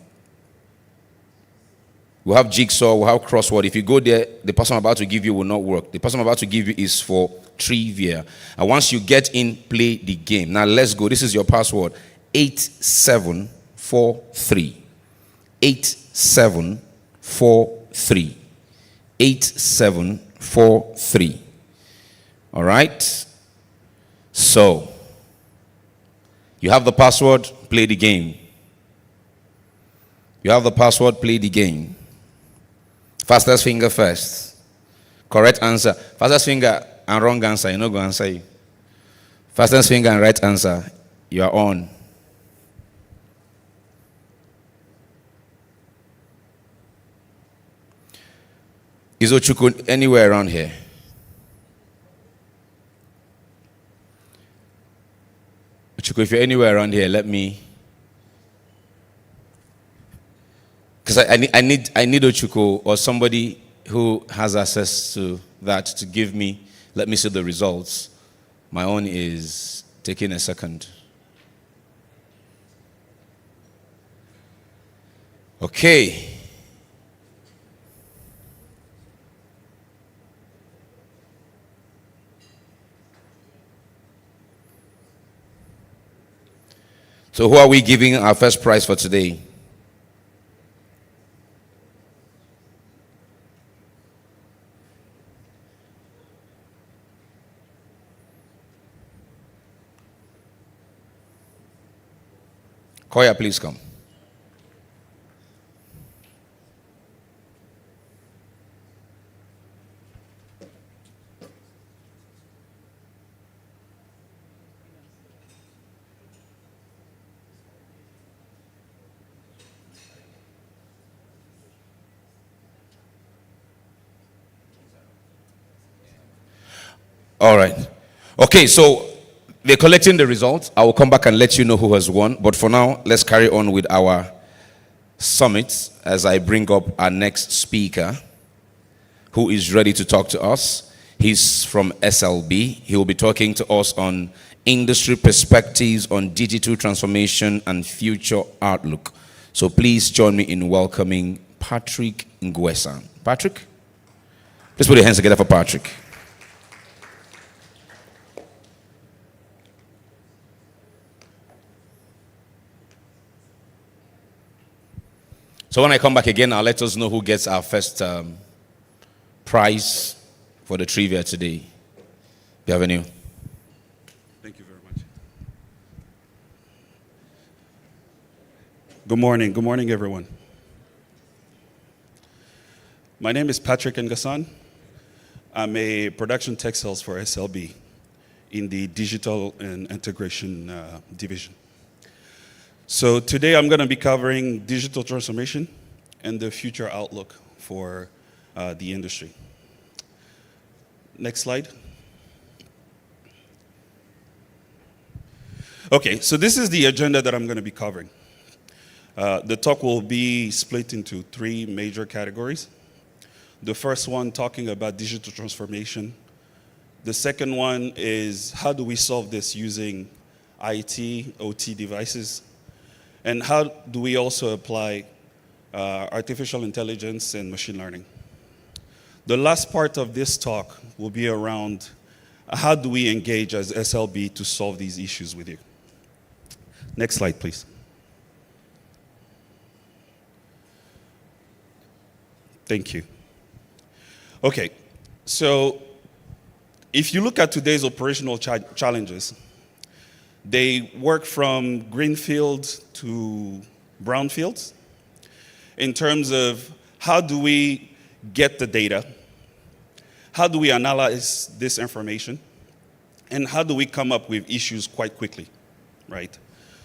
we'll have jigsaw, we'll have crossword. If you go there, the password I'm about to give you will not work. The password I'm about to give you is for trivia. And once you get in, play the game. Now let's go. This is your password. 8743. 8743. 8743. All right. So you have the password, play the game. You have the password, play the game. Fastest finger first. Correct answer. Fastest finger and wrong answer. You're not going to answer you. Fastest finger and right answer. You are on. Is Ochuku anywhere around here? Ochuku, if you're anywhere around here, let me. Because I need Ochuku or somebody who has access to that to give me. Let me see the results. My own is taking a second. Okay. So who are we giving our first prize for today? Koya, please come. All right. Okay, so They're collecting the results. I will come back and let you know who has won. But for now, let's carry on with our summit as I bring up our next speaker who is ready to talk to us. He's from SLB. He will be talking to us on industry perspectives on digital transformation and future outlook. So please join me in welcoming Patrick Ngwesa. Patrick? Let's put your hands together for Patrick. So when I come back again, I'll let us know who gets our first prize for the trivia today. Bienvenue. Thank you very much. Good morning. Good morning, everyone. My name is Patrick Ngasan. I'm a production tech sales for SLB in the digital and integration division. So today I'm going to be covering digital transformation and the future outlook for the industry. Next slide. Okay, so this is the agenda that I'm going to be covering. The talk will be split into 3 major categories. The first one talking about digital transformation. The second one is how do we solve this using IT, OT devices? And how do we also apply artificial intelligence and machine learning? The last part of this talk will be around how do we engage as SLB to solve these issues with you. Next slide, please. Thank you. Okay, so if you look at today's operational challenges, they work from greenfield to brownfields in terms of how do we get the data, how do we analyze this information, and how do we come up with issues quite quickly, right?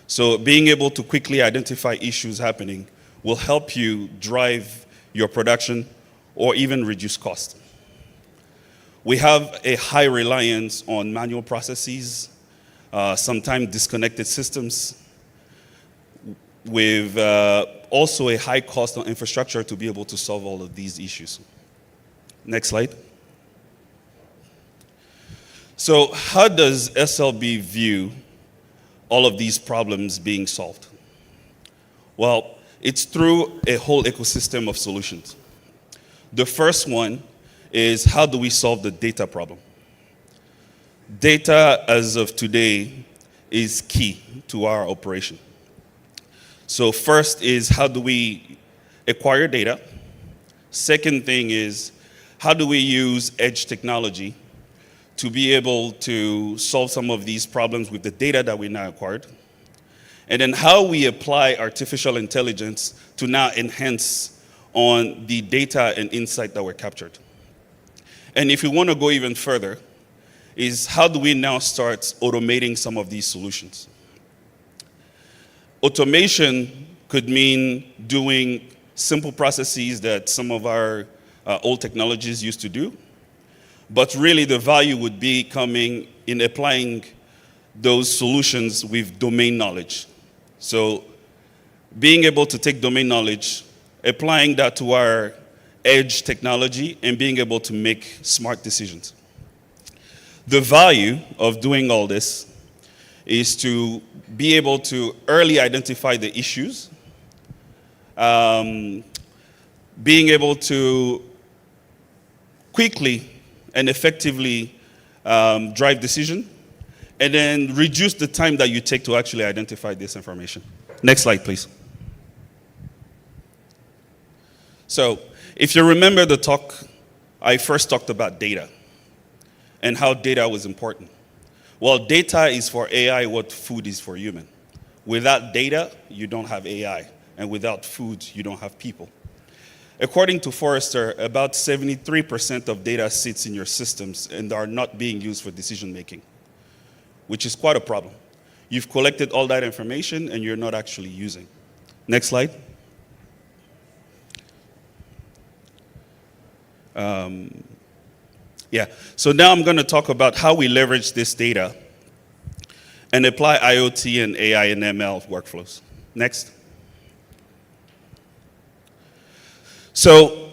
So being able to quickly identify issues happening will help you drive your production or even reduce cost. We have a high reliance on manual processes, sometimes disconnected systems, with also a high cost on infrastructure to be able to solve all of these issues. Next slide. So how does SLB view all of these problems being solved? Well, it's through a whole ecosystem of solutions. The first one is how do we solve the data problem? Data, as of today, is key to our operation. So first is how do we acquire data? Second thing is how do we use edge technology to be able to solve some of these problems with the data that we now acquired? And then how we apply artificial intelligence to now enhance on the data and insight that were captured. And if we want to go even further, is how do we now start automating some of these solutions? Automation could mean doing simple processes that some of our old technologies used to do, but really the value would be coming in applying those solutions with domain knowledge. So being able to take domain knowledge, applying that to our edge technology, and being able to make smart decisions. The value of doing all this is to be able to early identify the issues, being able to quickly and effectively drive decision, and then reduce the time that you take to actually identify this information. Next slide, please. So, if you remember the talk, I first talked about data and how data was important. Well, data is for AI what food is for human. Without data, you don't have AI. And without food, you don't have people. According to Forrester, about 73% of data sits in your systems and are not being used for decision making, which is quite a problem. You've collected all that information and you're not actually using. Next slide. So now I'm going to talk about how we leverage this data and apply IoT and AI and ML workflows. Next. So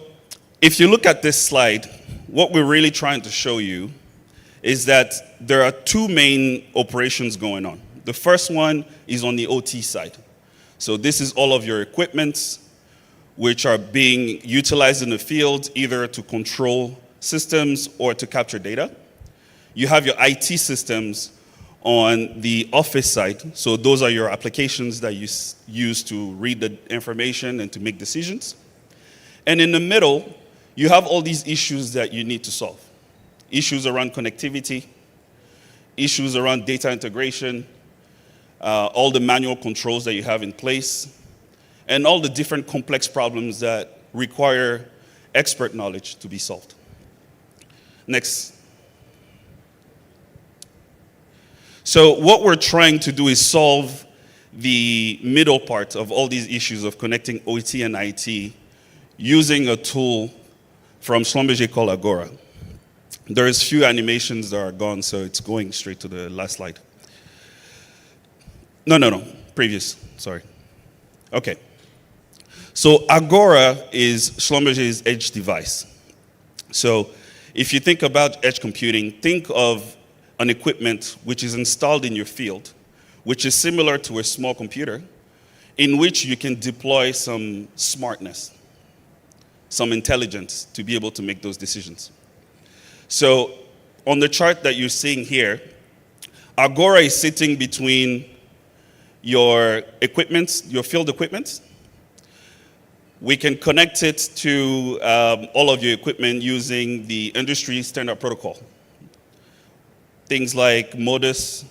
if you look at this slide, what we're really trying to show you is that there are two main operations going on. The first one is on the OT side. So this is all of your equipment which are being utilized in the field either to control systems or to capture data. You have your IT systems on the office side. So those are your applications that you use to read the information and to make decisions. And in the middle, you have all these issues that you need to solve. Issues around connectivity, issues around data integration, all the manual controls that you have in place, and all the different complex problems that require expert knowledge to be solved. Next. So what we're trying to do is solve the middle part of all these issues of connecting OT and IT using a tool from Schlumberger called Agora. There's few animations that are gone, so it's going straight to the last slide. No, previous, sorry. Okay. So Agora is Schlumberger's edge device. So if you think about edge computing, think of an equipment which is installed in your field, which is similar to a small computer, in which you can deploy some smartness, some intelligence to be able to make those decisions. So on the chart that you're seeing here, Agora is sitting between your equipment, your field equipment. We can connect it to all of your equipment using the industry standard protocol. Things like Modus,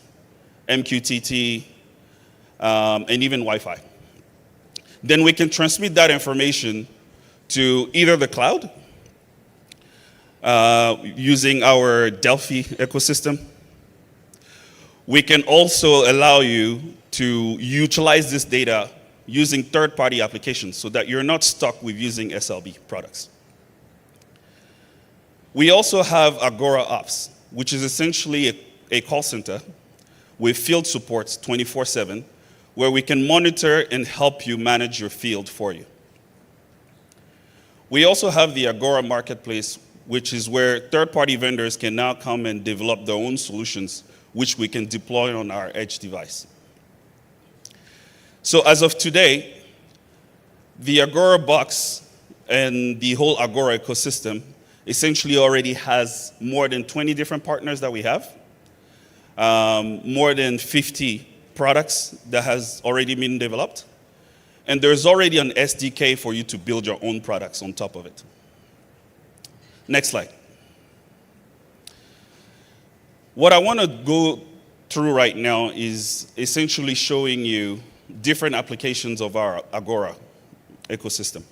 MQTT, and even Wi-Fi. Then we can transmit that information to either the cloud, using our Delphi ecosystem. We can also allow you to utilize this data using third-party applications so that you're not stuck with using SLB products. We also have Agora Ops, which is essentially a call center with field support 24/7, where we can monitor and help you manage your field for you. We also have the Agora Marketplace, which is where third-party vendors can now come and develop their own solutions, which we can deploy on our edge device. So as of today, the Agora box and the whole Agora ecosystem essentially already has more than 20 different partners that we have, more than 50 products that has already been developed, and there's already an SDK for you to build your own products on top of it. Next slide. What I want to go through right now is essentially showing you different applications of our Agora ecosystem.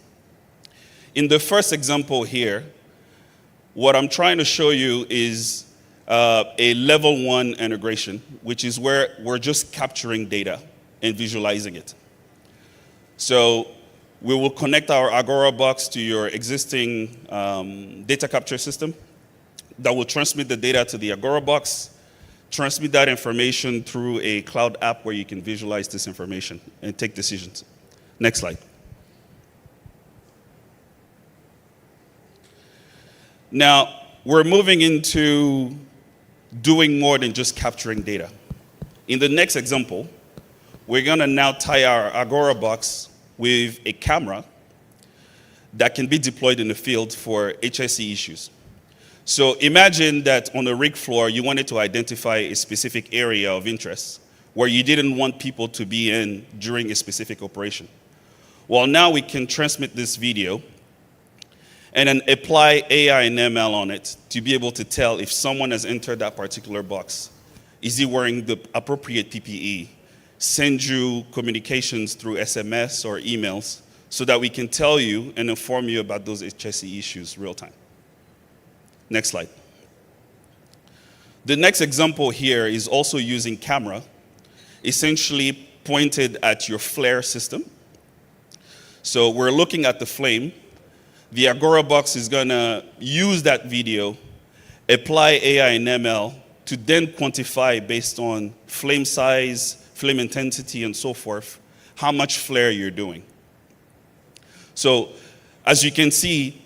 In the first example here, what I'm trying to show you is a level 1 integration, which is where we're just capturing data and visualizing it. So we will connect our Agora box to your existing data capture system that will transmit the data to the Agora box, transmit that information through a cloud app where you can visualize this information and take decisions. Next slide. Now, we're moving into doing more than just capturing data. In the next example, we're going to now tie our Agora box with a camera that can be deployed in the field for HSE issues. So imagine that on the rig floor, you wanted to identify a specific area of interest where you didn't want people to be in during a specific operation. Well, now we can transmit this video and then apply AI and ML on it to be able to tell if someone has entered that particular box. Is he wearing the appropriate PPE? Send you communications through SMS or emails so that we can tell you and inform you about those HSE issues real time. Next slide. The next example here is also using camera, essentially pointed at your flare system. So we're looking at the flame. The Agora box is going to use that video, apply AI and ML to then quantify based on flame size, flame intensity, and so forth, how much flare you're doing. So as you can see,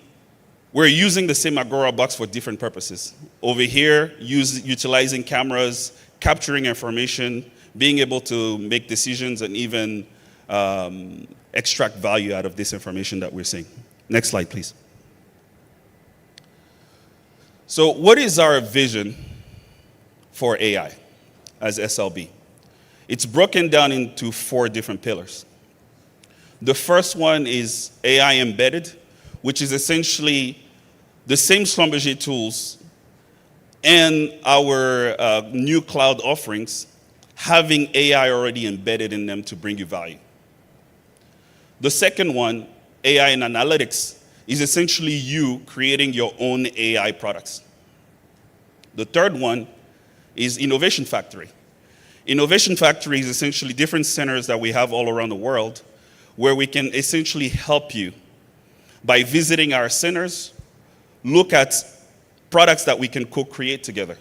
we're using the same Agora box for different purposes. Over here, utilizing cameras, capturing information, being able to make decisions, and even extract value out of this information that we're seeing. Next slide, please. So what is our vision for AI as SLB? It's broken down into 4 different pillars. The first one is AI embedded, which is essentially the same Schlumberger tools and our new cloud offerings having AI already embedded in them to bring you value. The second one, AI and analytics, is essentially you creating your own AI products. The third one is Innovation Factory. Innovation Factory is essentially different centers that we have all around the world where we can essentially help you by visiting our centers, look at products that we can co-create together.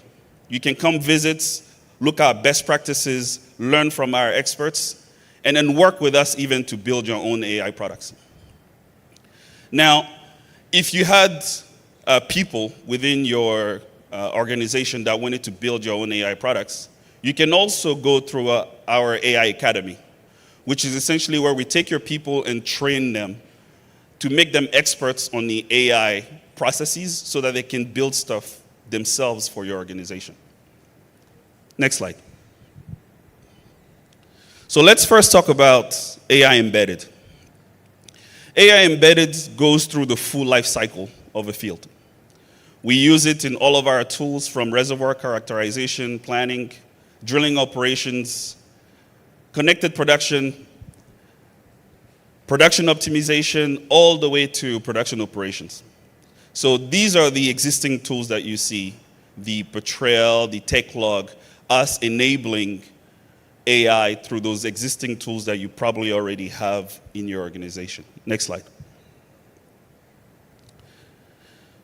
You can come visit, look at best practices, learn from our experts, and then work with us even to build your own AI products. Now, if you had people within your organization that wanted to build your own AI products, you can also go through our AI Academy, which is essentially where we take your people and train them to make them experts on the AI processes so that they can build stuff themselves for your organization. Next slide. So let's first talk about AI embedded. AI embedded goes through the full life cycle of a field. We use it in all of our tools from reservoir characterization, planning, drilling operations, connected production, production optimization, all the way to production operations. So these are the existing tools that you see, the portrayal, the tech log, us enabling AI through those existing tools that you probably already have in your organization. Next slide.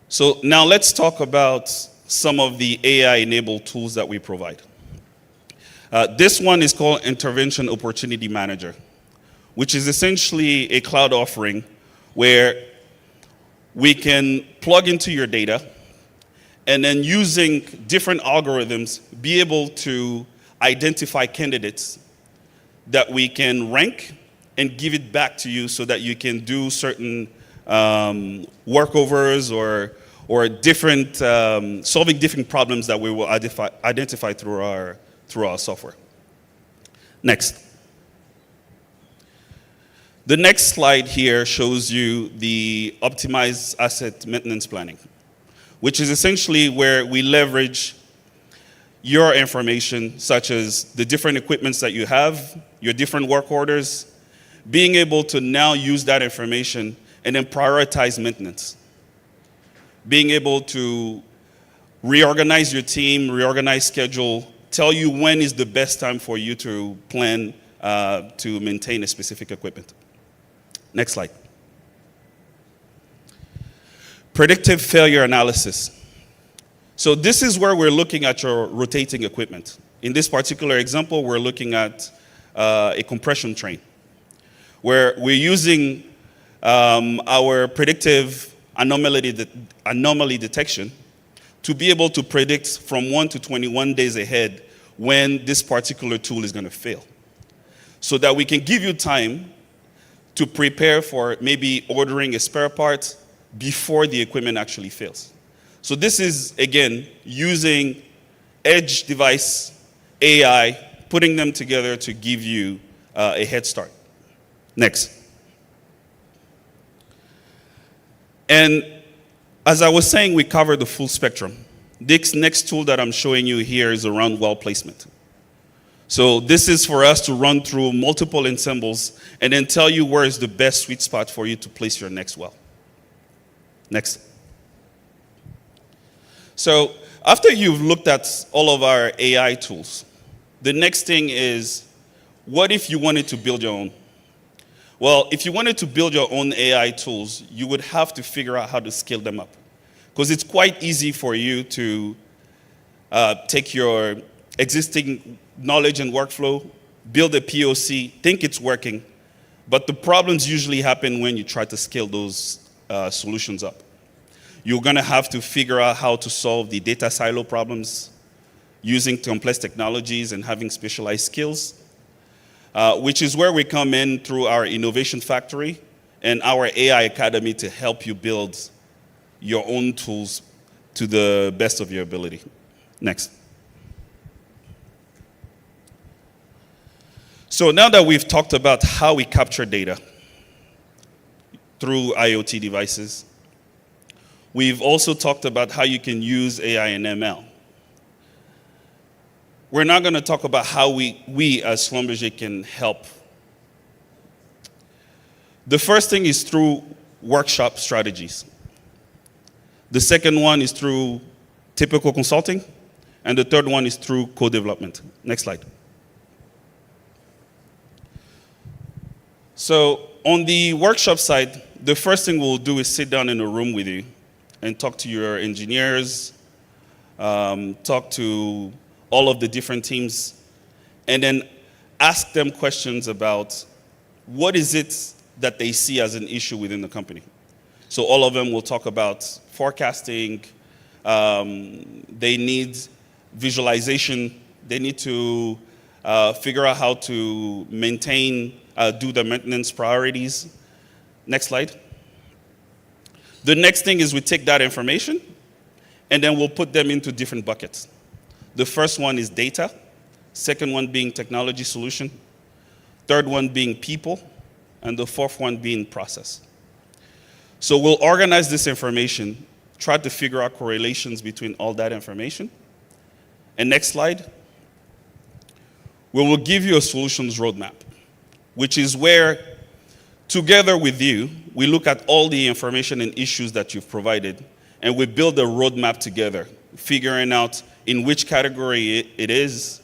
So now let's talk about some of the AI-enabled tools that we provide. This one is called Intervention Opportunity Manager, which is essentially a cloud offering where we can plug into your data and then using different algorithms be able to identify candidates that we can rank and give it back to you so that you can do certain workovers or different solving different problems that we will identify through our software. Next. The next slide here shows you the optimized asset maintenance planning, which is essentially where we leverage your information, such as the different equipments that you have, your different work orders, being able to now use that information and then prioritize maintenance. Being able to reorganize your team, reorganize schedule, tell you when is the best time for you to plan to maintain a specific equipment. Next slide. Predictive failure analysis. So this is where we're looking at your rotating equipment. In this particular example, we're looking at a compression train, where we're using our predictive anomaly detection to be able to predict from 1 to 21 days ahead when this particular tool is going to fail, so that we can give you time to prepare for maybe ordering a spare part before the equipment actually fails. So this is, again, using edge device, AI, putting them together to give you a head start. Next. And as I was saying, we cover the full spectrum. This next tool that I'm showing you here is around well placement. So this is for us to run through multiple ensembles and then tell you where is the best sweet spot for you to place your next well. Next. So after you've looked at all of our AI tools, the next thing is, what if you wanted to build your own? Well, if you wanted to build your own AI tools, you would have to figure out how to scale them up. Because it's quite easy for you to take your existing knowledge and workflow, build a POC, think it's working, but the problems usually happen when you try to scale those solutions up. You're going to have to figure out how to solve the data silo problems using complex technologies and having specialized skills, which is where we come in through our innovation factory and our AI Academy to help you build your own tools to the best of your ability. Next. So now that we've talked about how we capture data through IoT devices, we've also talked about how you can use AI and ML. We're now going to talk about how we as Schlumberger can help. The first thing is through workshop strategies. The second one is through typical consulting. And the third one is through co-development. Next slide. So on the workshop side, the first thing we'll do is sit down in a room with you and talk to your engineers, talk to all of the different teams, and then ask them questions about what is it that they see as an issue within the company. So all of them will talk about forecasting. They need visualization. They need to figure out how to maintain, do the maintenance priorities. Next slide. The next thing is we take that information and then we'll put them into different buckets. The first one is data. Second one being technology solution. Third one being people. And the fourth one being process. So we'll organize this information, try to figure out correlations between all that information. And next slide. We will give you a solutions roadmap, which is where, together with you, we look at all the information and issues that you've provided, and we build a roadmap together, figuring out in which category it is,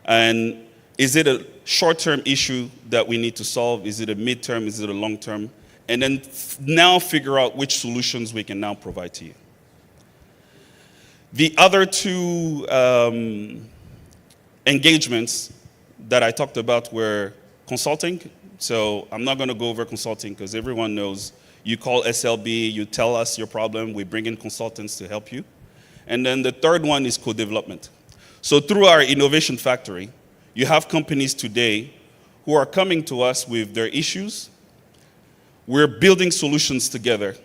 and is it a short-term issue that we need to solve? Is it a mid-term? Is it a long-term? And then now figure out which solutions we can now provide to you. The other two engagements that I talked about were consulting. So I'm not going to go over consulting because everyone knows you call SLB, you tell us your problem, we bring in consultants to help you. And then the third one is co-development. So through our innovation factory, you have companies today who are coming to us with their issues. We're building solutions together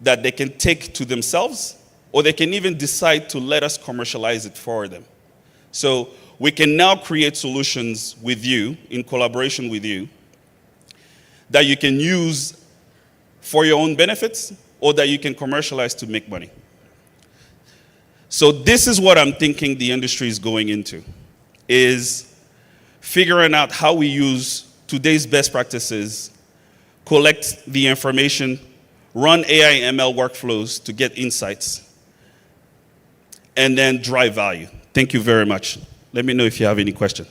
that they can take to themselves, or they can even decide to let us commercialize it for them. So we can now create solutions with you, in collaboration with you, that you can use for your own benefits, or that you can commercialize to make money. So this is what I'm thinking the industry is going into, is figuring out how we use today's best practices, collect the information, run AI ML workflows to get insights, and then drive value. Thank you very much. Let me know if you have any question.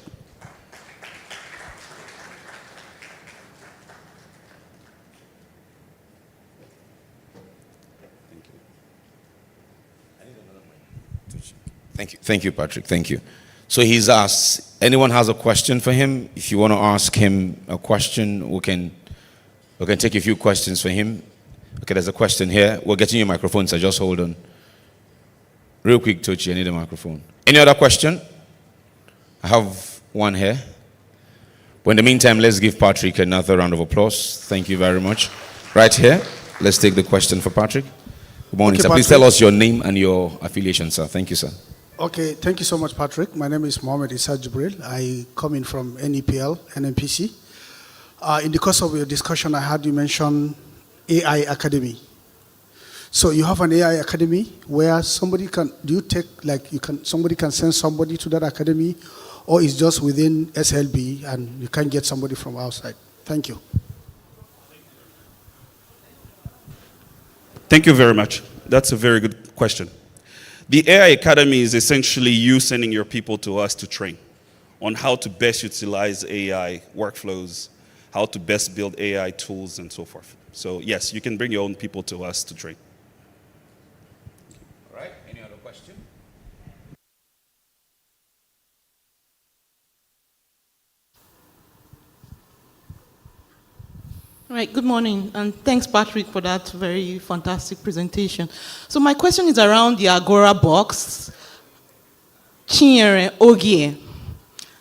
Thank you, Patrick. Thank you. So he's asked, anyone has a question for him? If you want to ask him a question, we can take a few questions for him. Okay, there's a question here. We're getting you a microphone, so just hold on. Real quick, Tochi, I need a microphone. Any other question? I have one here. But in the meantime, let's give Patrick another round of applause. Thank you very much. Right here, let's take the question for Patrick. Good morning, sir. Please tell us your name and your affiliation, sir. Thank you, sir. Okay, thank you so much, Patrick. My name is Mohamed Issa Jibril. I come in from NEPL, NMPC. In the course of your discussion, I heard you mention AI Academy. So you have an AI Academy where somebody can, somebody can send somebody to that academy, or it's just within SLB and you can't get somebody from outside? Thank you. Thank you very much. That's a very good question. The AI Academy is essentially you sending your people to us to train on how to best utilize AI workflows, how to best build AI tools, and so forth. So yes, you can bring your own people to us to train. Right, good morning, and thanks, Patrick, for that very fantastic presentation. So my question is around the Agora box, Chinyere Ogie.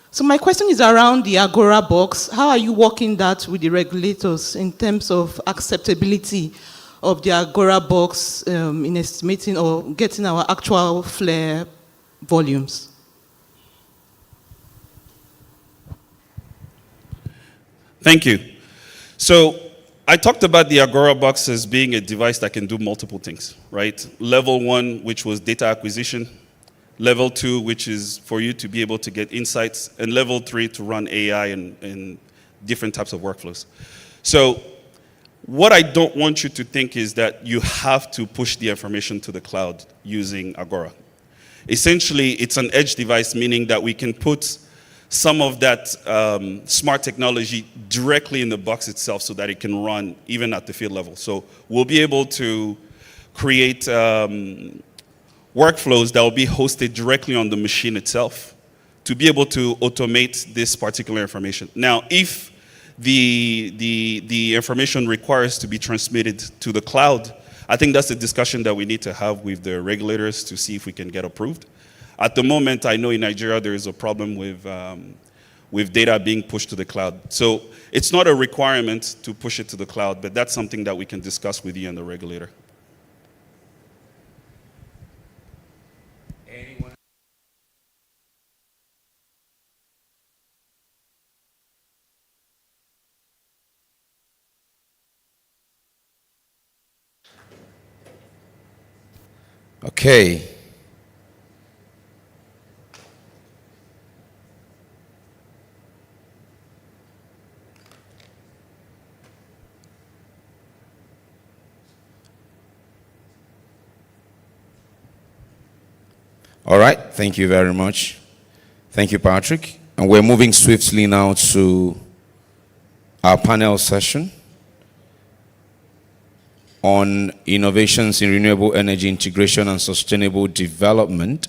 So my question is around the Agora box. How are you working that with the regulators in terms of acceptability of the Agora box in estimating or getting our actual flare volumes? Thank you. So I talked about the Agora box as being a device that can do multiple things, right? Level 1, which was data acquisition. Level 2, which is for you to be able to get insights. And level 3, to run AI and different types of workflows. So what I don't want you to think is that you have to push the information to the cloud using Agora. Essentially, it's an edge device, meaning that we can put some of that smart technology directly in the box itself so that it can run even at the field level. So we'll be able to create workflows that will be hosted directly on the machine itself to be able to automate this particular information. Now, if the information requires to be transmitted to the cloud, I think that's a discussion that we need to have with the regulators to see if we can get approved. At the moment, I know in Nigeria there is a problem with data being pushed to the cloud. So it's not a requirement to push it to the cloud, but that's something that we can discuss with you and the regulator. Anyone? Okay. All right, thank you very much. Thank you, Patrick. And we're moving swiftly now to our panel session on innovations in renewable energy integration and sustainable development.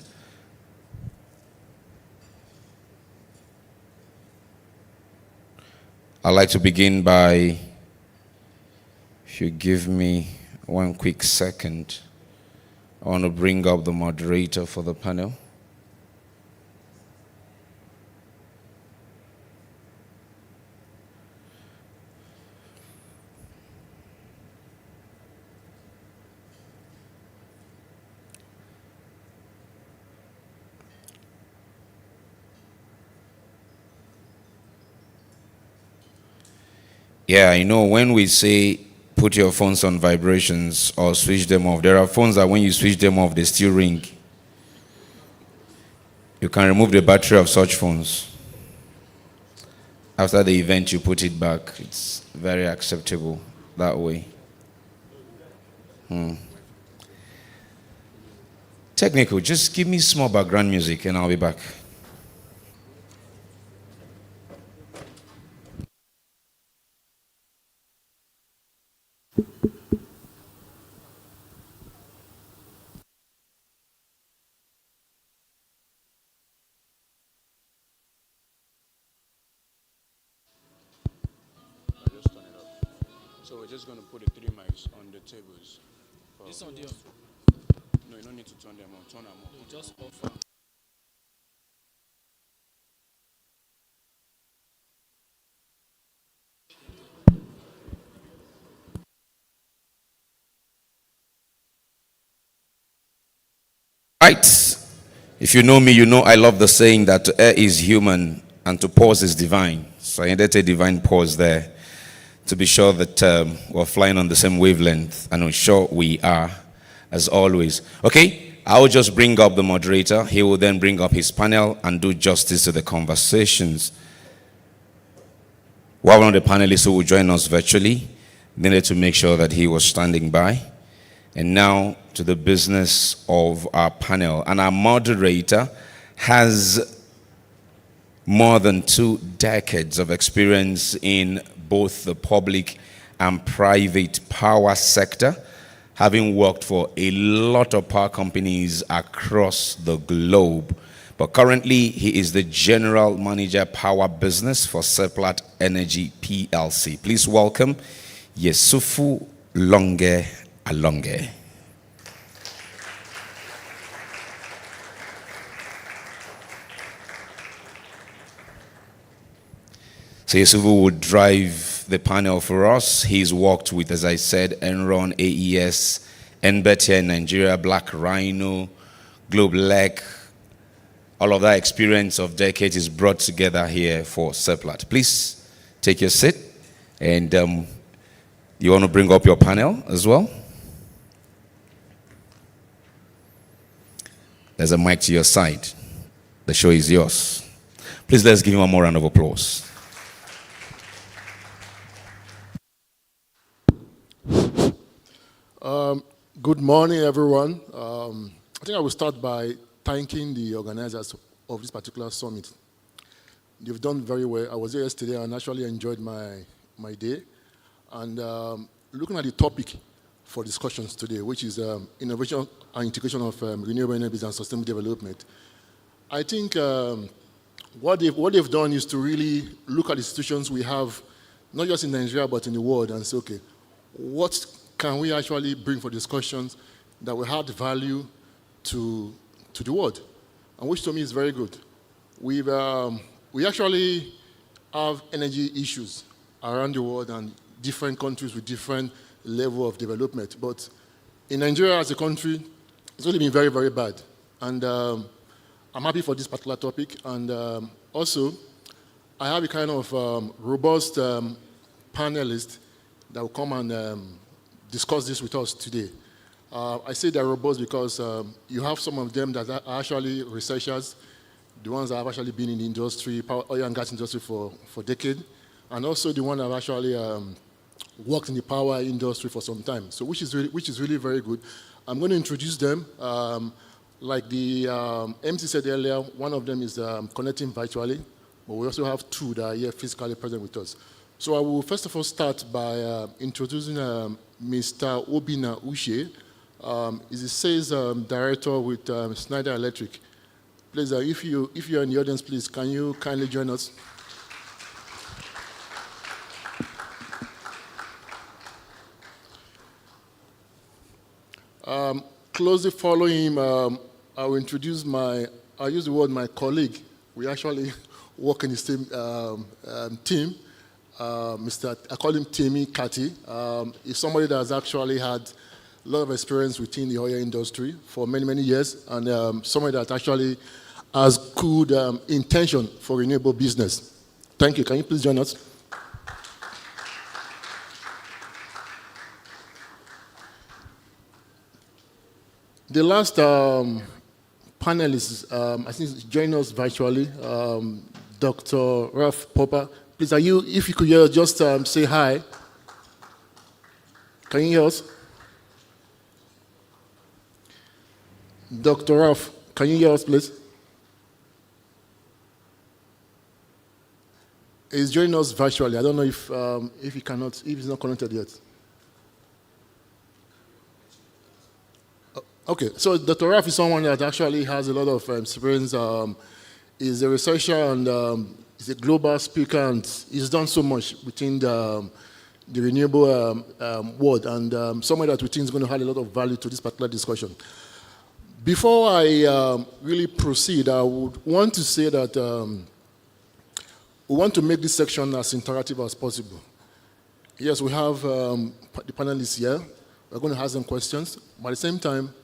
I'd like to begin by, if you give me one quick second, I want to bring up the moderator for the panel. Yeah, I know when we say put your phones on vibrations or switch them off, there are phones that when you switch them off, they still ring. You can remove the battery of such phones. After the event, you put it back. It's very acceptable that way. Technical, just give me small background music and I'll be back. So we're just going to put the 3 mics on the tables. This on the on. No, you don't need to turn them on. Turn them on. Just off. Right. If you know me, you know I love the saying that to err is human and to pause is divine. So I needed a divine pause there to be sure that we're flying on the same wavelength, and I'm sure we are, as always. Okay, I'll just bring up the moderator. He will then bring up his panel and do justice to the conversations. One of the panelists who will join us virtually needed to make sure that he was standing by. And now to the business of our panel. And our moderator has more than 2 decades of experience in both the public and private power sector, having worked for a lot of power companies across the globe. but currently he is the General Manager Power Business for Seplat Energy PLC. Please welcome Yesufu Longe Alonge. So Yesufu would drive the panel for us. He's worked with, as I said, Enron, AES, NBET in Nigeria, Black Rhino, Globelec. All of that experience of decades is brought together here for Seplat. Please take your seat. And you want to bring up your panel as well? There's a mic to your side. The show is yours. Please let's give him one more round of applause. Good morning, everyone. I think I will start by thanking the organizers of this particular summit. You've done very well. I was here yesterday and actually enjoyed my day. And looking at the topic for discussions today, which is innovation and integration of renewable energies and sustainable development, I think what they've done is to really look at the institutions we have, not just in Nigeria, but in the world, and say, okay, what can we actually bring for discussions that will add value to the world? And which to me is very good. We actually have energy issues around the world and different countries with different level of development. But in Nigeria as a country, it's really been very, very bad. And I'm happy for this particular topic. And also, I have a kind of robust panelist that will come and discuss this with us today. I say they're robust because you have some of them that are actually researchers, the ones that have actually been in the industry, oil and gas industry for decades, and also the ones that have actually worked in the power industry for some time. So which is really very good. I'm going to introduce them. Like the MC said earlier, one of them is connecting virtually, but we also have two that are here physically present with us. So I will first of all start by introducing Mr. Obina Uche. He's a sales director with Schneider Electric. Please, if you're in the audience, please, can you kindly join us? Closely following him, I will introduce I'll use the word my colleague. We actually work in the same team. I call him Temi Kati. He's somebody that has actually had a lot of experience within the oil industry for many, many years, and somebody that actually has good intention for renewable business. Thank you. Can you please join us? The last panelist, I think, is joining us virtually, Dr. Ralph Popper. Please, if you could hear, just say hi. Can you hear us? Dr. Ralph, can you hear us, please? He's joining us virtually. I don't know if he's not connected yet. Okay, so Dr. Ralph is someone that actually has a lot of experience. He's a researcher and he's a global speaker, and he's done so much within the renewable world, and someone that we think is going to add a lot of value to this particular discussion. Before I really proceed, I would want to say that we want to make this section as interactive as possible. Yes, we have the panelists here. We're going to ask them questions, but at the same time,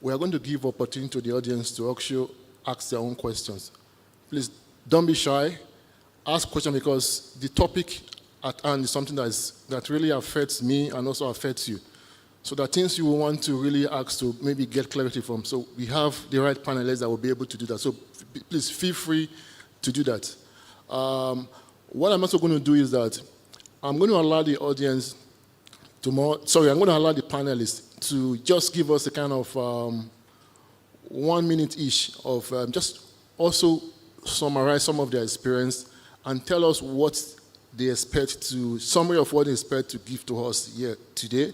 we are going to give opportunity to the audience to actually ask their own questions. Please don't be shy. Ask questions, because the topic at hand is something that really affects me and also affects you. So there are things you will want to really ask to maybe get clarity from. So we have the right panelists that will be able to do that. So please feel free to do that. What I'm also going to do is that I'm going to allow the audience I'm going to allow the panelists to just give us a kind of 1 minute each of just also summarize some of their experience and tell us what they expect summary of what they expect to give to us here today.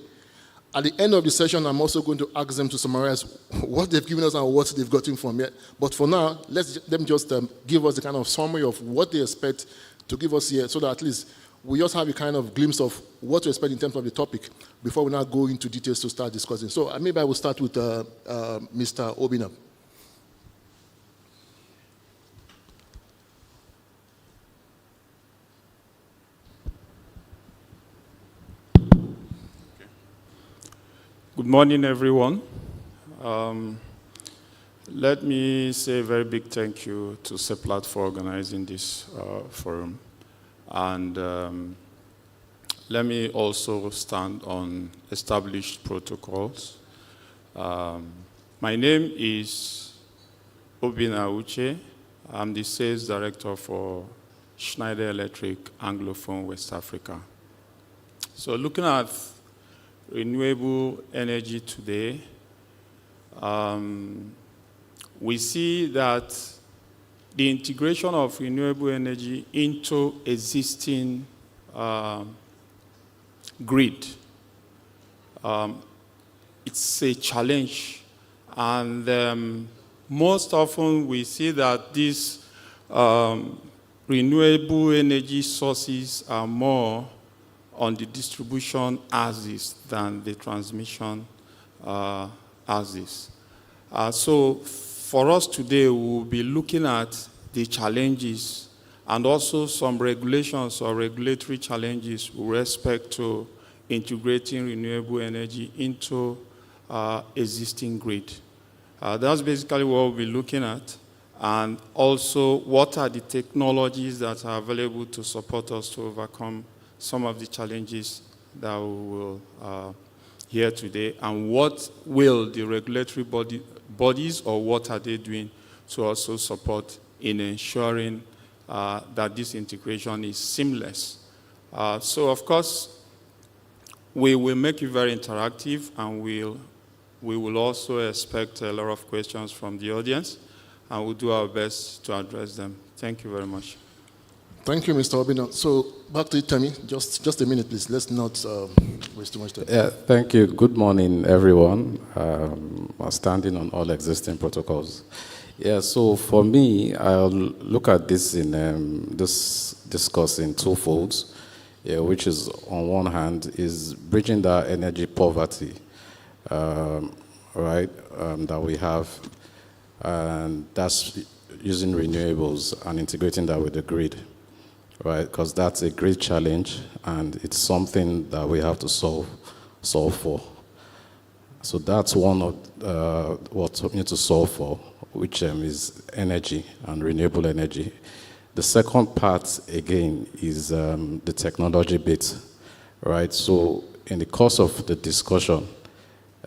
At the end of the session, I'm also going to ask them to summarize what they've given us and what they've gotten from it. But for now, let them just give us the kind of summary of what they expect to give us here, so that at least we just have a kind of glimpse of what to expect in terms of the topic before we now go into details to start discussing. So maybe I will start with Mr. Obina. Good morning, everyone. Let me say a very big thank you to Seplat for organizing this forum. And let me also stand on established protocols. My name is Obina Uche. I'm the sales director for Schneider Electric Anglophone West Africa. So looking at renewable energy today, we see that the integration of renewable energy into existing grid, it's a challenge. And most often we see that these renewable energy sources are more on the distribution axis than the transmission axis. So for us today, we will be looking at the challenges and also some regulations or regulatory challenges with respect to integrating renewable energy into existing grid. That's basically what we'll be looking at. And also, what are the technologies that are available to support us to overcome some of the challenges that we will hear today, and what will the regulatory bodies or what are they doing to also support in ensuring that this integration is seamless. So of course, we will make it very interactive, and we will also expect a lot of questions from the audience, and we'll do our best to address them. Thank you very much. Thank you, Mr. Obina. So back to you, Tammy. Just a minute, please. Let's not waste too much time. Yeah, thank you. Good morning, everyone. Standing on all existing protocols. Yeah, so for me, I'll look at this in this discourse in two folds. Yeah, which is on one hand is bridging the energy poverty, right, that we have, and that's using renewables and integrating that with the grid. Right, because that's a great challenge, and it's something that we have to solve for. So that's one of what we need to solve for, which is energy and renewable energy. The second part, again, is the technology bit, right? So in the course of the discussion,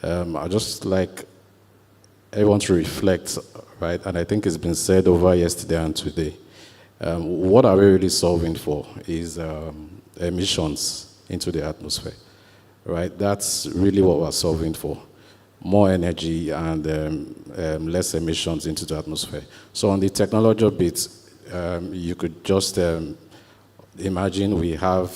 I just like everyone to reflect, right? And I think it's been said over yesterday and today. What are we really solving for is emissions into the atmosphere, right? That's really what we're solving for. More energy and less emissions into the atmosphere. So on the technology bit, you could just imagine we have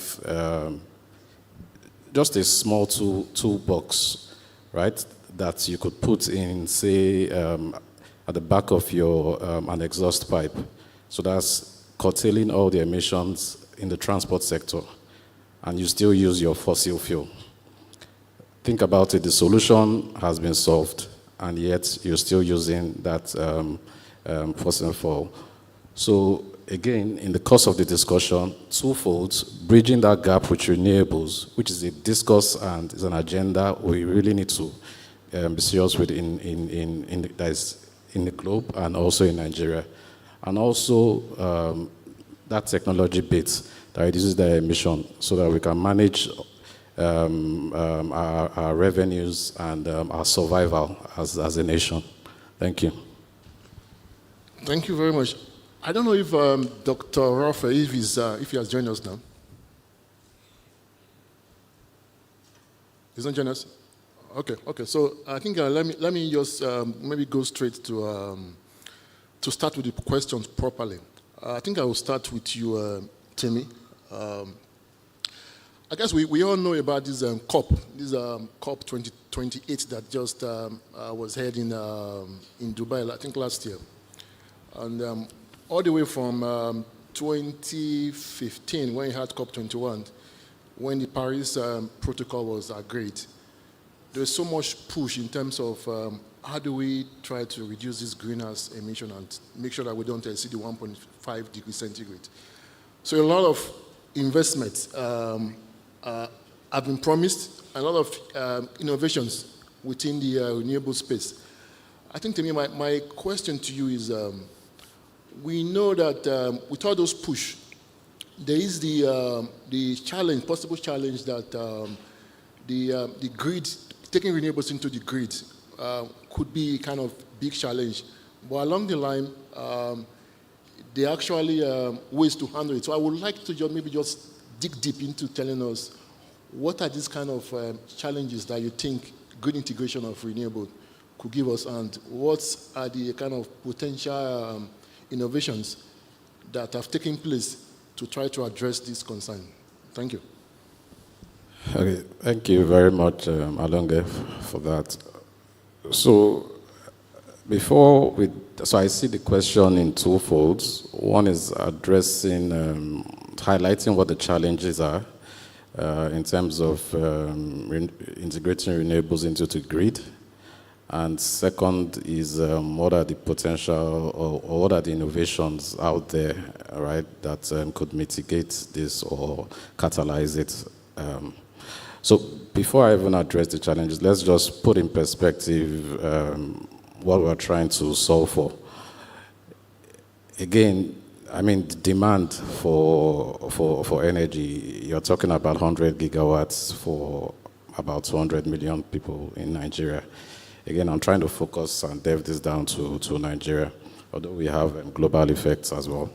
just a small toolbox, right, that you could put in, say, at the back of your an exhaust pipe. So that's curtailing all the emissions in the transport sector, and you still use your fossil fuel. Think about it, the solution has been solved, and yet you're still using that fossil fuel. So again, in the course of the discussion, twofold, bridging that gap with renewables, which is a discourse and is an agenda we really need to be serious with in the globe and also in Nigeria. And also that technology bit that reduces the emission so that we can manage our revenues and our survival as a nation. Thank you. Thank you very much. I don't know if Dr. Rafa, if he has joined us now. He's not joining us? Okay. So I think let me just maybe go straight to start with the questions properly. I think I will start with you, Timmy. I guess we all know about this COP, this COP 2028 that just was held in Dubai, I think last year. And all the way from 2015, when you had COP 21, when the Paris Protocol was agreed, there was so much push in terms of how do we try to reduce this greenhouse emission and make sure that we don't exceed the 1.5 degrees centigrade. So a lot of investments have been promised, a lot of innovations within the renewable space. I think, to me, my question to you is, we know that with all those push, there is the challenge, possible challenge that the grid, taking renewables into the grid, could be kind of big challenge. But along the line, there are actually ways to handle it. So I would like to maybe just dig deep into telling us what are these kind of challenges that you think grid integration of renewable could give us, and what are the kind of potential innovations that have taken place to try to address this concern. Thank you. Okay, thank you very much, Alonge, for that. So, so I see the question in two folds. One is addressing, highlighting what the challenges are in terms of integrating renewables into the grid. And second is what are the potential or what are the innovations out there, right, that could mitigate this or catalyze it. So before I even address the challenges, let's just put in perspective what we're trying to solve for. Again, I mean, the demand for energy, you're talking about 100 gigawatts for about 200 million people in Nigeria. Again, I'm trying to focus and delve this down to Nigeria, although we have global effects as well.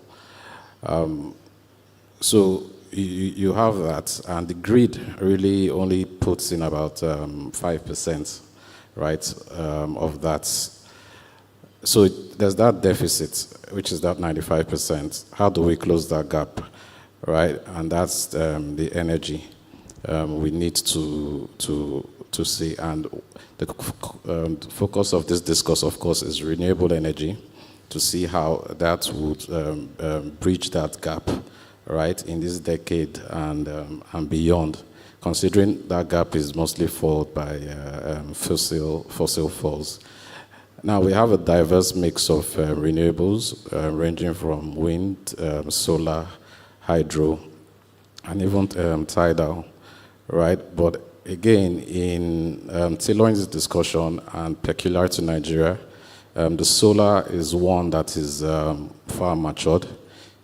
So you have that, and the grid really only puts in about 5%, right, of that. So there's that deficit, which is that 95%. How do we close that gap, right? And that's the energy we need to see. And the focus of this discourse, of course, is renewable energy, to see how that would bridge that gap, right, in this decade and beyond, considering that gap is mostly filled by fossil fuels. Now, we have a diverse mix of renewables, ranging from wind, solar, hydro, and even tidal, right? But again, in tailoring this discussion and peculiar to Nigeria, the solar is one that is far matured,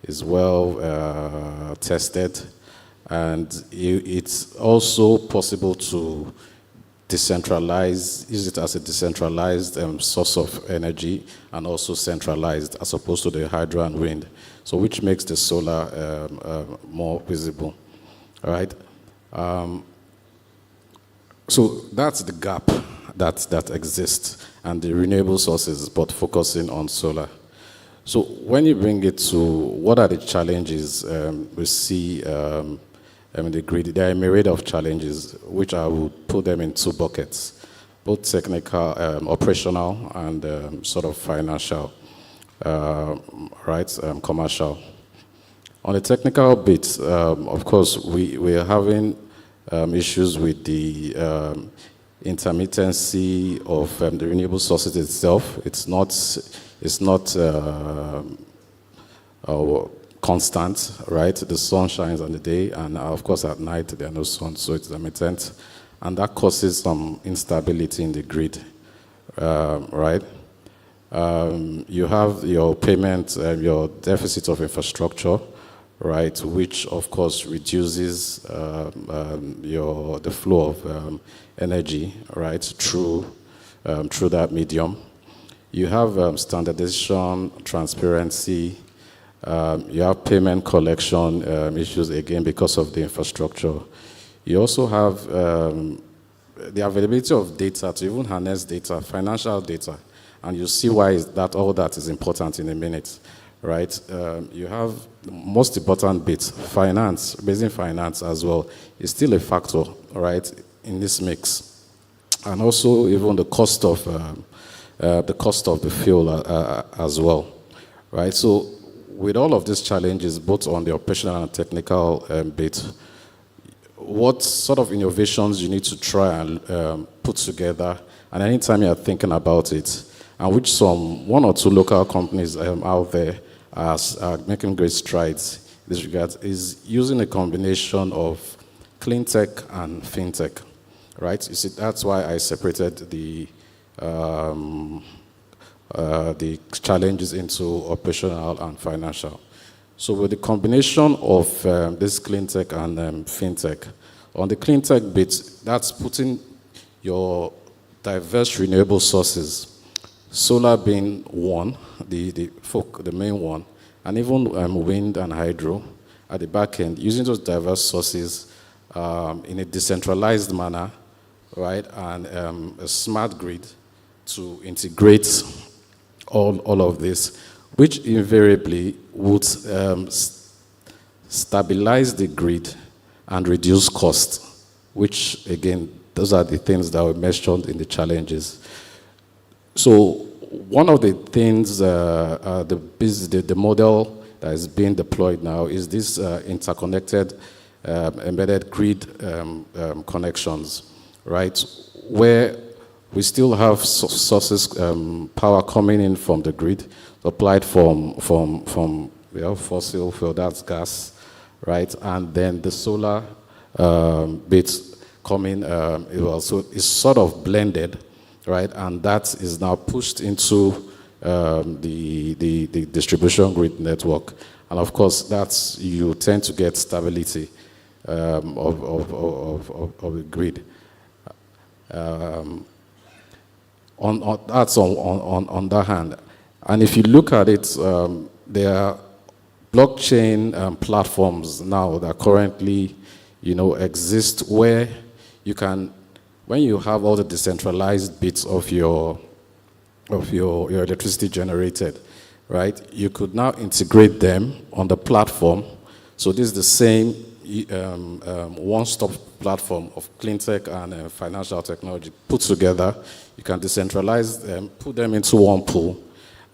is well tested, and it's also possible to use it as a decentralized source of energy, and also centralized as opposed to the hydro and wind. So which makes the solar more visible, all right? So that's the gap that exists, and the renewable sources, but focusing on solar. So when you bring it to what are the challenges we see in the grid, there are a myriad of challenges, which I would put them in two buckets, both technical, operational, and sort of financial, right, commercial. On the technical bit, of course, we are having issues with the intermittency of the renewable sources itself. It's not constant, right? The sun shines on the day, and of course at night there are no sun, so it's intermittent, and that causes some instability in the grid, right? You have your payment, your deficit of infrastructure, right, which of course reduces the flow of energy, right, through that medium. You have standardization, transparency. You have payment collection issues, again, because of the infrastructure. You also have the availability of data to even harness data, financial data, and you see why all that is important in a minute, right? You have the most important bit, finance, basic finance as well, is still a factor, right, in this mix. And also even the cost of the fuel as well, right? So with all of these challenges, both on the operational and technical bit, what sort of innovations you need to try and put together, and anytime you're thinking about it, and which one or two local companies out there are making great strides in this regard, is using a combination of clean tech and fintech, right? You see, that's why I separated the challenges into operational and financial. So with the combination of this clean tech and fintech, on the clean tech bit, that's putting your diverse renewable sources, solar being one, the main one, and even wind and hydro at the back end, using those diverse sources in a decentralized manner, right, and a smart grid to integrate all of this, which invariably would stabilize the grid and reduce cost, which again, those are the things that were mentioned in the challenges. So one of the things, the model that is being deployed now is this interconnected embedded grid connections, right, where we still have sources, power coming in from the grid, applied from fossil fuel, that's gas, right? And then the solar bits coming, so it's sort of blended, right? And that is now pushed into the distribution grid network. And of course, you tend to get stability of the grid. That's on that hand. And if you look at it, there are blockchain platforms now that currently, exist where you can, when you have all the decentralized bits of your electricity generated, right? You could now integrate them on the platform. So this is the same one-stop platform of clean tech and financial technology put together. You can decentralize them, put them into one pool,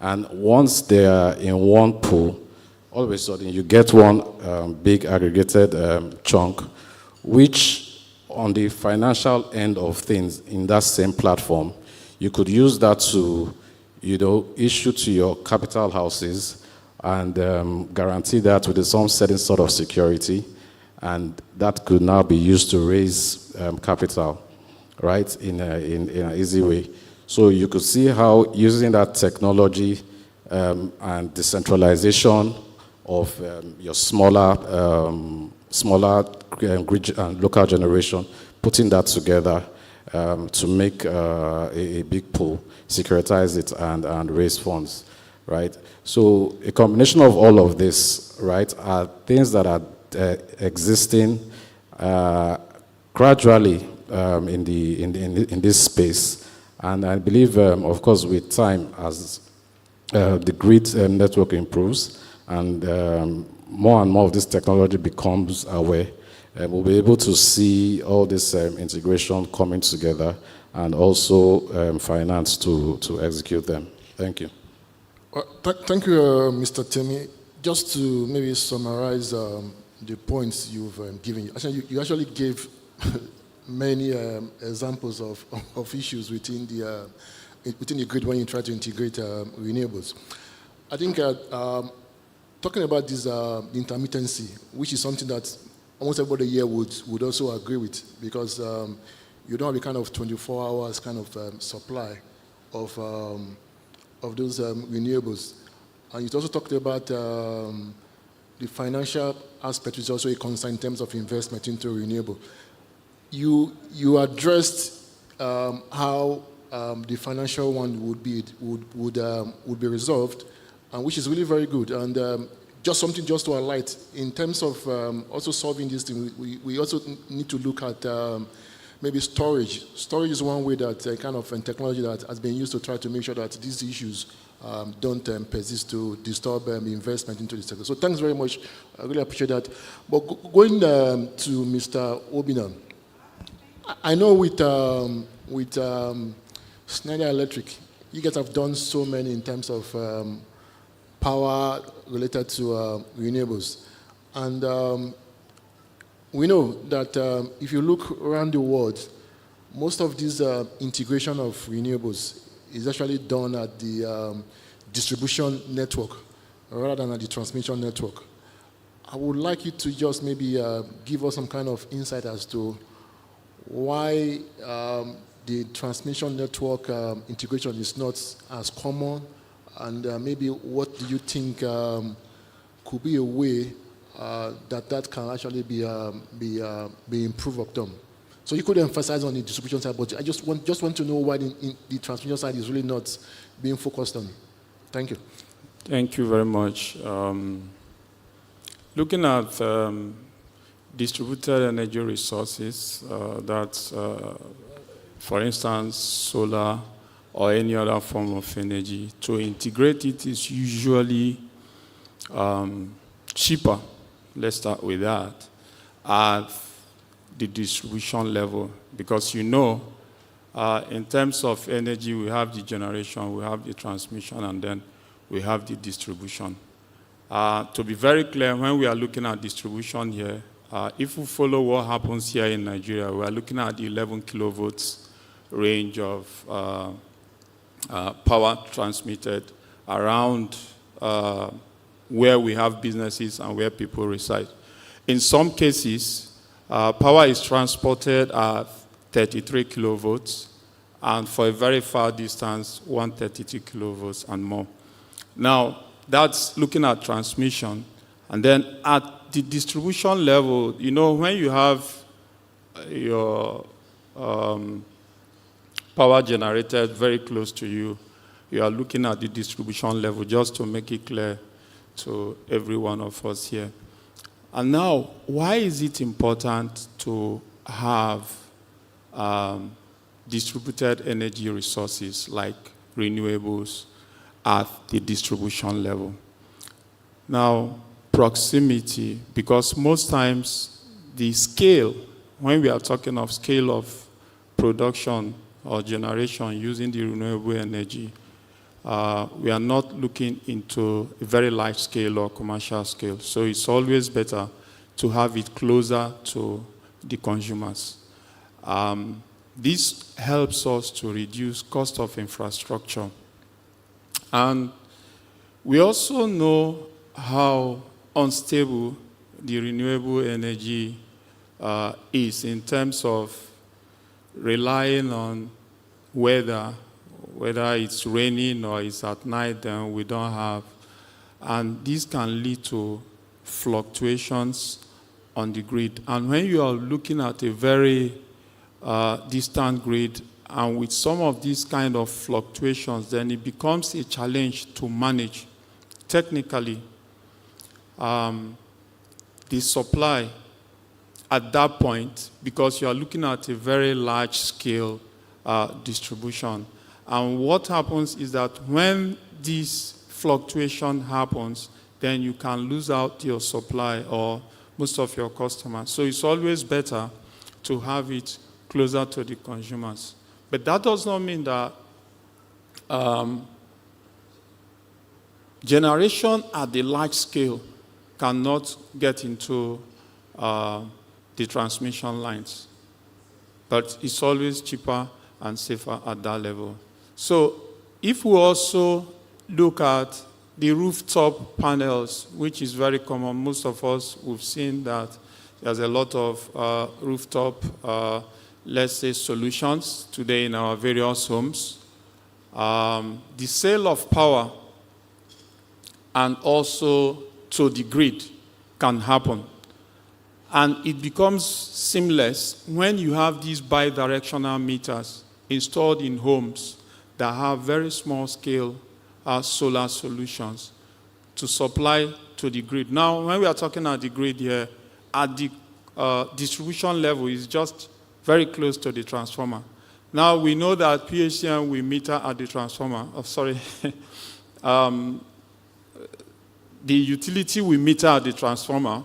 and once they are in one pool, all of a sudden you get one big aggregated chunk, which on the financial end of things in that same platform, you could use that to, issue to your capital houses and guarantee that with some certain sort of security, and that could now be used to raise capital, right, in an easy way. So you could see how using that technology and decentralization of your smaller grid and local generation, putting that together to make a big pool, securitize it, and raise funds, right? So a combination of all of this, right, are things that are existing gradually in this space, and I believe, of course, with time, as the grid network improves and more and more of this technology becomes aware, we'll be able to see all this integration coming together and also finance to execute them. Thank you. Thank you, Mr. Temi. Just to maybe summarize the points you've given. Actually, you actually gave many examples of issues within the grid when you try to integrate renewables. I think talking about this intermittency, which is something that almost everybody here would also agree with, because you don't have a kind of 24 hours kind of supply of those renewables. And you also talked about the financial aspect, which is also a concern in terms of investment into renewable. You addressed how the financial one would be resolved, and which is really very good. And just something just to highlight in terms of also solving this thing, we also need to look at maybe storage. Storage is one way that kind of technology that has been used to try to make sure that these issues don't persist to disturb investment into the sector. So thanks very much. I really appreciate that. But going to Mr. Obina, I know with Schneider Electric, you guys have done so many in terms of power related to renewables. And we know that if you look around the world, most of this integration of renewables is actually done at the distribution network rather than at the transmission network. I would like you to just maybe give us some kind of insight as to why the transmission network integration is not as common, and maybe what do you think could be a way that can actually be improved upon. So you could emphasize on the distribution side, but I just want to know why the transmission side is really not being focused on. Thank you. Thank you very much. Looking at distributed energy resources, for instance, solar or any other form of energy, to integrate it is usually cheaper. Let's start with that, at the distribution level, because in terms of energy, we have the generation, we have the transmission, and then we have the distribution. To be very clear, when we are looking at distribution here, if we follow what happens here in Nigeria, we are looking at the 11 kilovolts range of power transmitted around where we have businesses and where people reside. In some cases, power is transported at 33 kilovolts, and for a very far distance, 132 kilovolts and more. Now, that's looking at transmission. And then at the distribution level, when you have your power generated very close to you, you are looking at the distribution level, just to make it clear to every one of us here. And now, why is it important to have distributed energy resources like renewables at the distribution level? Now, proximity, because most times the scale, when we are talking of scale of production or generation using the renewable energy, we are not looking into a very large scale or commercial scale. So it's always better to have it closer to the consumers. This helps us to reduce cost of infrastructure. And we also know how unstable the renewable energy is in terms of relying on weather, whether it's raining or it's at night, then we don't have. And this can lead to fluctuations on the grid. And when you are looking at a very distant grid, and with some of these kind of fluctuations, then it becomes a challenge to manage technically the supply at that point, because you are looking at a very large scale distribution. And what happens is that when this fluctuation happens, then you can lose out your supply or most of your customers. So it's always better to have it closer to the consumers. But that does not mean that generation at the large scale cannot get into the transmission lines. But it's always cheaper and safer at that level. So if we also look at the rooftop panels, which is very common, most of us, we've seen that there's a lot of rooftop, let's say, solutions today in our various homes. The sale of power and also to the grid can happen. And it becomes seamless when you have these bidirectional meters installed in homes that have very small scale solar solutions to supply to the grid. Now, when we are talking at the grid here, at the distribution level, is just very close to the transformer. Now we know that PHCN will meter at the transformer. Oh, sorry. The utility will meter at the transformer,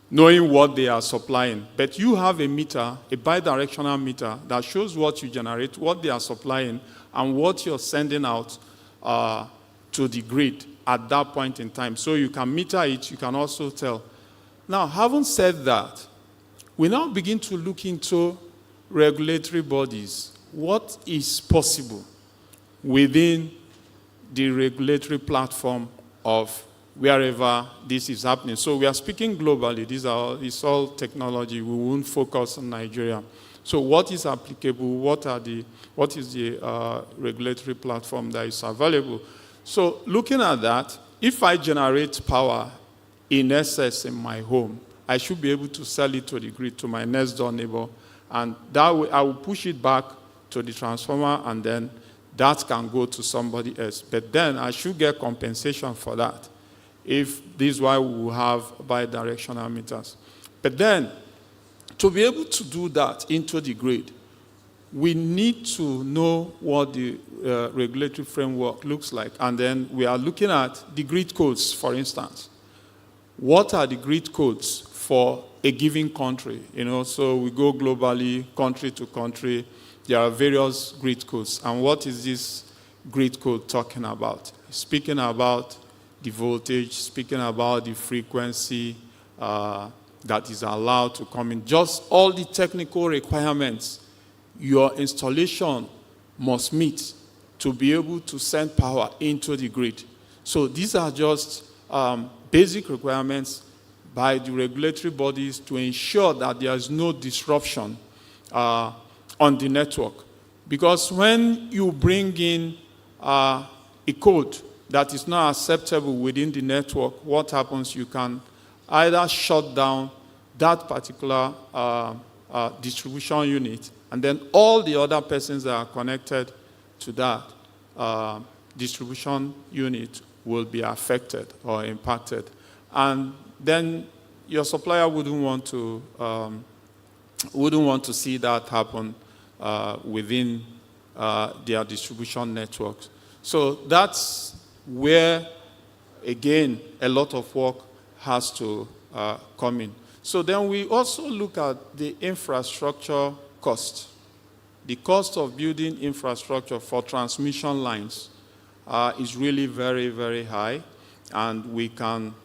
knowing what they are supplying. But you have a meter, a bidirectional meter, that shows what you generate, what they are supplying, and what you're sending out to the grid at that point in time. So you can meter it, you can also tell. Now, having said that, we now begin to look into regulatory bodies. What is possible within the regulatory platform of wherever this is happening? So we are speaking globally. It's all technology. We won't focus on Nigeria. So what is applicable? What is the regulatory platform that is available? So looking at that, if I generate power in excess in my home, I should be able to sell it to the grid, to my next door neighbor, and that way I will push it back to the transformer, and then that can go to somebody else. But then I should get compensation for that, if this is why we will have bidirectional meters. But then, to be able to do that into the grid, we need to know what the regulatory framework looks like. And then we are looking at the grid codes, for instance. What are the grid codes for a given country? So we go globally, country to country. There are various grid codes. And what is this grid code talking about? Speaking about the voltage, speaking about the frequency that is allowed to come in. Just all the technical requirements your installation must meet to be able to send power into the grid. So these are just basic requirements by the regulatory bodies to ensure that there is no disruption on the network. Because when you bring in a code that is not acceptable within the network, what happens? You can either shut down that particular distribution unit, and then all the other persons that are connected to that distribution unit will be affected or impacted. And then your supplier wouldn't want to see that happen within their distribution networks. So that's where, again, a lot of work has to come in. So then we also look at the infrastructure cost. The cost of building infrastructure for transmission lines is really very, very high, and we can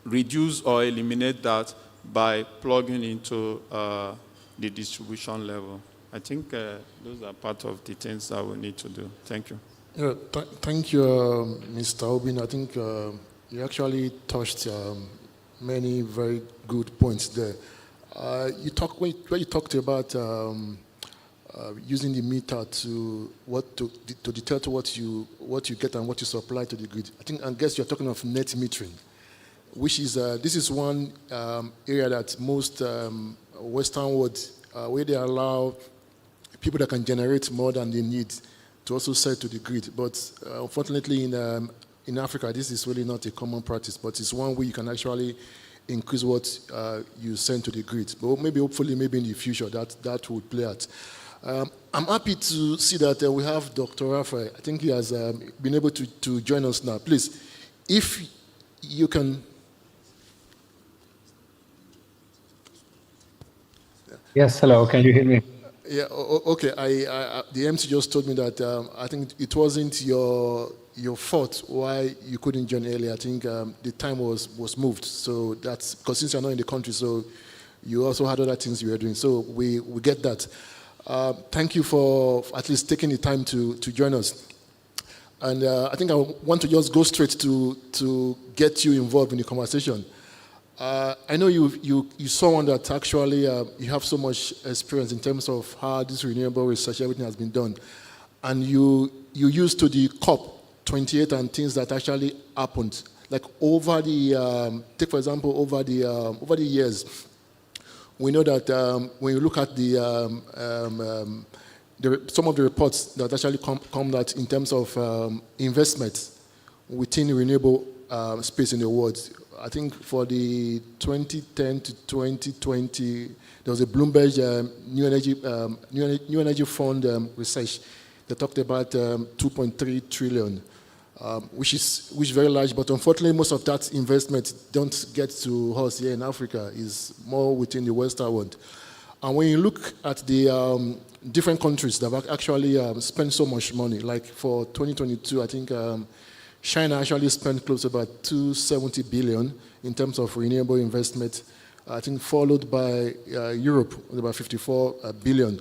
reduce or eliminate that by plugging into the distribution level. I think those are part of the things that we need to do. Thank you. Yeah, thank you, Mr. Obin. I think you actually touched many very good points there. When you talked about using the meter to detect what you get and what you supply to the grid, I guess you're talking of net metering, which is this is one area that most Western world where they allow people that can generate more than they need to also sell to the grid. But unfortunately, in Africa, this is really not a common practice. But it's one way you can actually increase what you send to the grid. But hopefully, in the future, that would play out. I'm happy to see that we have Dr. Raphael. I think he has been able to join us now. Please, if you can. Yes, hello. Can you hear me? Yeah. Okay. The MC just told me that I think it wasn't your fault why you couldn't join earlier. I think the time was moved. So that's because since you're not in the country, so you also had other things you were doing. So we get that. Thank you for at least taking the time to join us. And I think I want to just go straight to get you involved in the conversation. I know you saw one that actually you have so much experience in terms of how this renewable research, everything has been done. And you used to the COP28 and things that actually happened. Like over the, take for example, over the years, we know that when you look at some of the reports that actually come out in terms of investment within the renewable space in the world, I think for the 2010 to 2020, there was a Bloomberg New Energy Fund research that talked about 2.3 trillion, which is very large, but unfortunately most of that investment don't get to us here in Africa, is more within the Western world. And when you look at the different countries that have actually spent so much money, like for 2022, I think China actually spent close to about 270 billion in terms of renewable investment, I think followed by Europe with about 54 billion,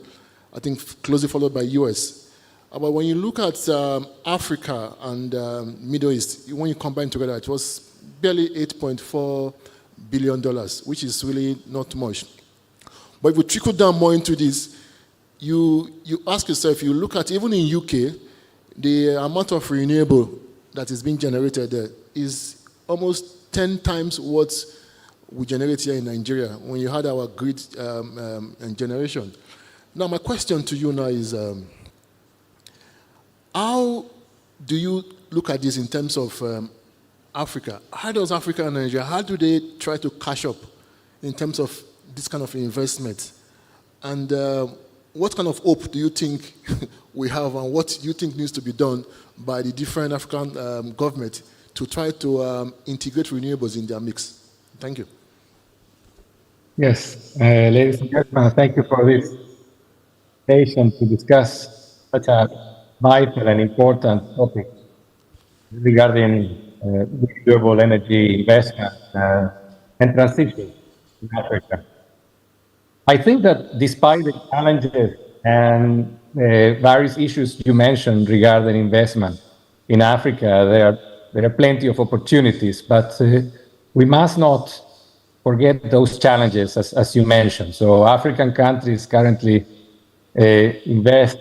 I think closely followed by US. But when you look at Africa and Middle East, when you combine together, it was barely $8.4 billion, which is really not much. But if you trickle down more into this, you ask yourself, you look at, even in UK, the amount of renewable that is being generated there is almost 10 times what we generate here in Nigeria when you had our grid generation. Now, my question to you now is, how do you look at this in terms of Africa? How does Africa and Nigeria, how do they try to catch up in terms of this kind of investment? And what kind of hope do you think we have, and what do you think needs to be done by the different African government to try to integrate renewables in their mix? Thank you. Yes, ladies and gentlemen, thank you for this invitation to discuss such a vital and important topic regarding renewable energy investment and transition in Africa. I think that despite the challenges and various issues you mentioned regarding investment in Africa, there are plenty of opportunities, but we must not forget those challenges, as you mentioned. So African countries currently invest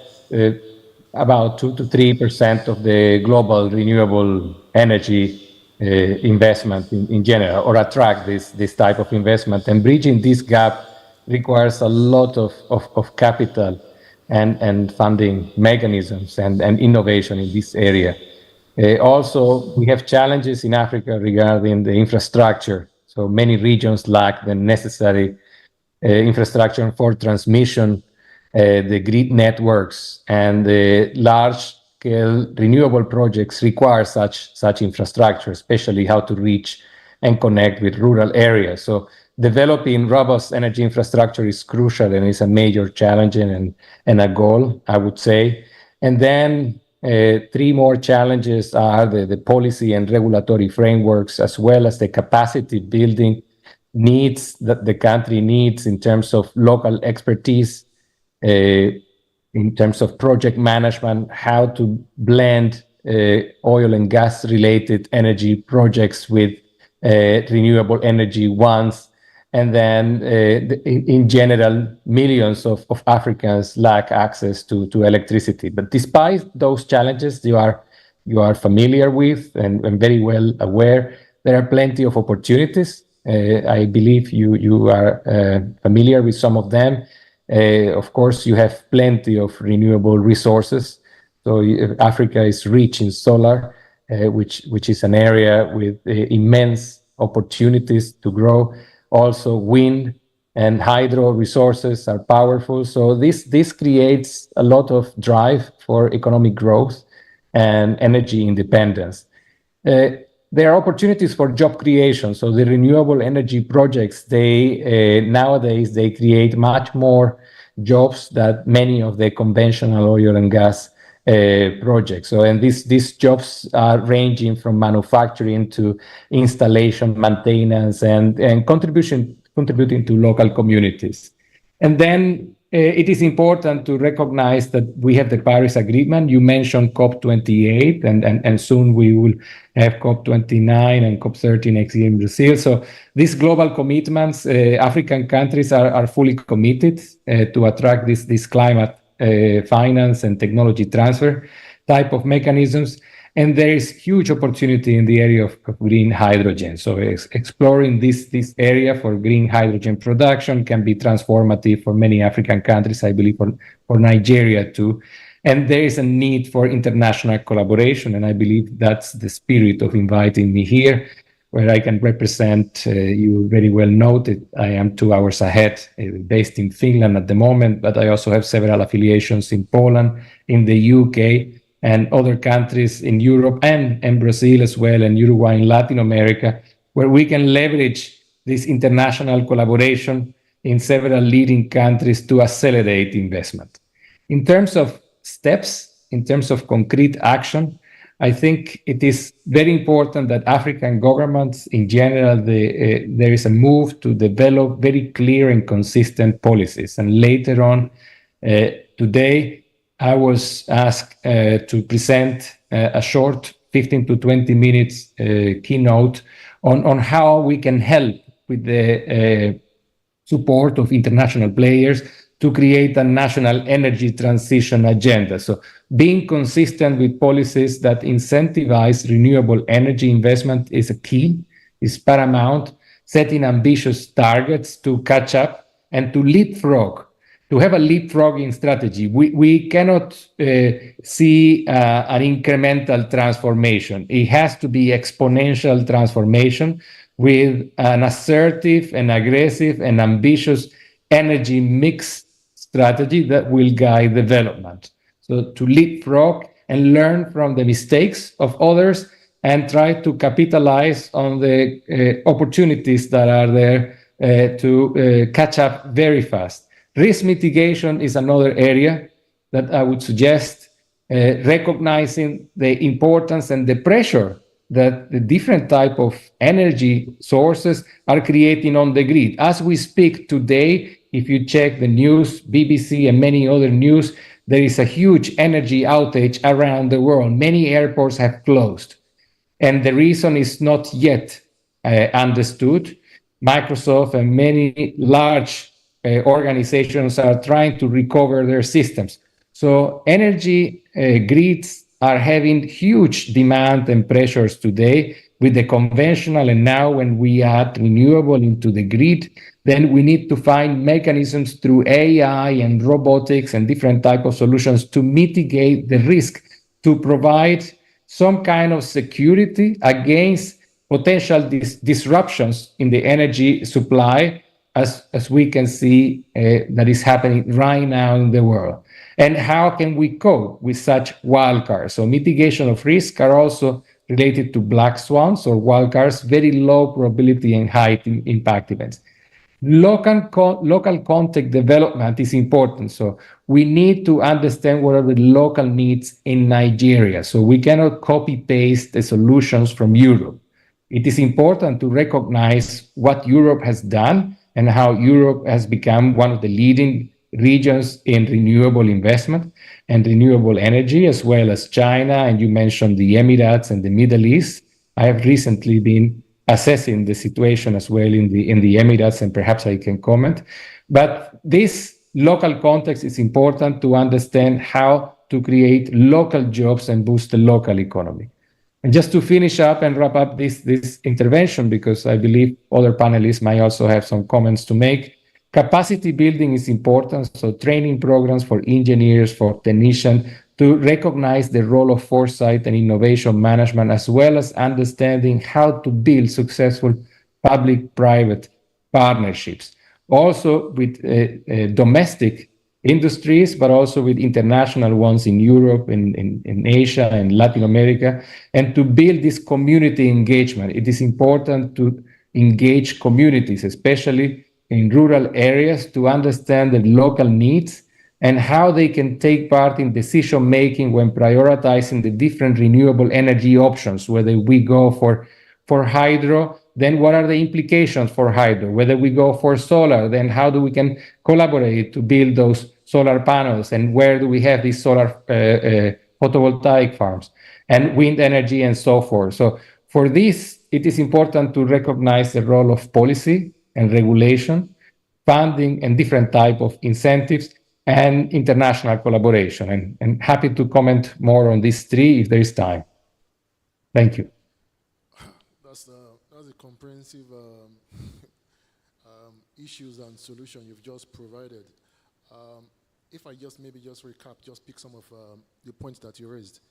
about 2 to 3% of the global renewable energy investment in general, or attract this type of investment. And bridging this gap requires a lot of capital and funding mechanisms and innovation in this area. Also, we have challenges in Africa regarding the infrastructure. So many regions lack the necessary infrastructure for transmission, the grid networks, and the large-scale renewable projects require such infrastructure, especially how to reach and connect with rural areas. So developing robust energy infrastructure is crucial and is a major challenge and a goal, I would say. And then three more challenges are the policy and regulatory frameworks, as well as the capacity building needs that the country needs in terms of local expertise, in terms of project management, how to blend oil and gas related energy projects with renewable energy ones. And then in general, millions of Africans lack access to electricity. But despite those challenges you are familiar with and very well aware, there are plenty of opportunities. I believe you are familiar with some of them. Of course, you have plenty of renewable resources. So Africa is rich in solar, which is an area with immense opportunities to grow. Also, wind and hydro resources are powerful. So this creates a lot of drive for economic growth and energy independence. There are opportunities for job creation. So the renewable energy projects, nowadays they create much more jobs than many of the conventional oil and gas projects. So, and these jobs are ranging from manufacturing to installation, maintenance, and contributing to local communities. And then it is important to recognize that we have the Paris Agreement. You mentioned COP28, and soon we will have COP29 and COP30 next year in Brazil. So these global commitments, African countries are fully committed to attract this climate finance and technology transfer type of mechanisms. And there is huge opportunity in the area of green hydrogen. So exploring this area for green hydrogen production can be transformative for many African countries, I believe for Nigeria too. And there is a need for international collaboration, and I believe that's the spirit of inviting me here. where I can represent. You very well noted, I am 2 hours ahead, based in Finland at the moment, but I also have several affiliations in Poland, in the UK, and other countries in Europe and Brazil as well, and Uruguay in Latin America, where we can leverage this international collaboration in several leading countries to accelerate investment. In terms of steps, in terms of concrete action, I think it is very important that African governments in general, there is a move to develop very clear and consistent policies. And later on today, I was asked to present a short 15 to 20 minutes keynote on how we can help with the support of international players to create a national energy transition agenda. So being consistent with policies that incentivize renewable energy investment is a key, is paramount, setting ambitious targets to catch up and to leapfrog, to have a leapfrogging strategy. We cannot see an incremental transformation. It has to be exponential transformation with an assertive and aggressive and ambitious energy mix strategy that will guide development. So to leapfrog and learn from the mistakes of others and try to capitalize on the opportunities that are there to catch up very fast. Risk mitigation is another area that I would suggest, recognizing the importance and the pressure that the different type of energy sources are creating on the grid. As we speak today, if you check the news, BBC and many other news, there is a huge energy outage around the world. Many airports have closed, and the reason is not yet understood. Microsoft and many large organizations are trying to recover their systems. So energy grids are having huge demand and pressures today with the conventional, and now when we add renewable into the grid, then we need to find mechanisms through AI and robotics and different type of solutions to mitigate the risk, to provide some kind of security against potential disruptions in the energy supply, as we can see that is happening right now in the world. And how can we cope with such wildcards? So mitigation of risk are also related to black swans or wildcards, very low probability and high impact events. Local context development is important. So we need to understand what are the local needs in Nigeria. So we cannot copy paste the solutions from Europe. It is important to recognize what Europe has done and how Europe has become one of the leading regions in renewable investment and renewable energy, as well as China. And you mentioned the Emirates and the Middle East. I have recently been assessing the situation as well in the Emirates, and perhaps I can comment. But this local context is important to understand how to create local jobs and boost the local economy. And just to finish up and wrap up this intervention, because I believe other panelists might also have some comments to make, capacity building is important. So training programs for engineers, for technicians, to recognize the role of foresight and innovation management, as well as understanding how to build successful public-private partnerships. Also with domestic industries, but also with international ones in Europe, in Asia, and Latin America, and to build this community engagement. It is important to engage communities, especially in rural areas, to understand the local needs and how they can take part in decision making when prioritizing the different renewable energy options, whether we go for hydro, then what are the implications for hydro? Whether we go for solar, then how do we can collaborate to build those solar panels, and where do we have these solar photovoltaic farms, and wind energy, and so forth. So for this, it is important to recognize the role of policy and regulation, funding, and different type of incentives, and international collaboration. And happy to comment more on these three if there is time. Thank you. That's a comprehensive issues and solution you've just provided. If I just recap, just pick some of the points that you raised.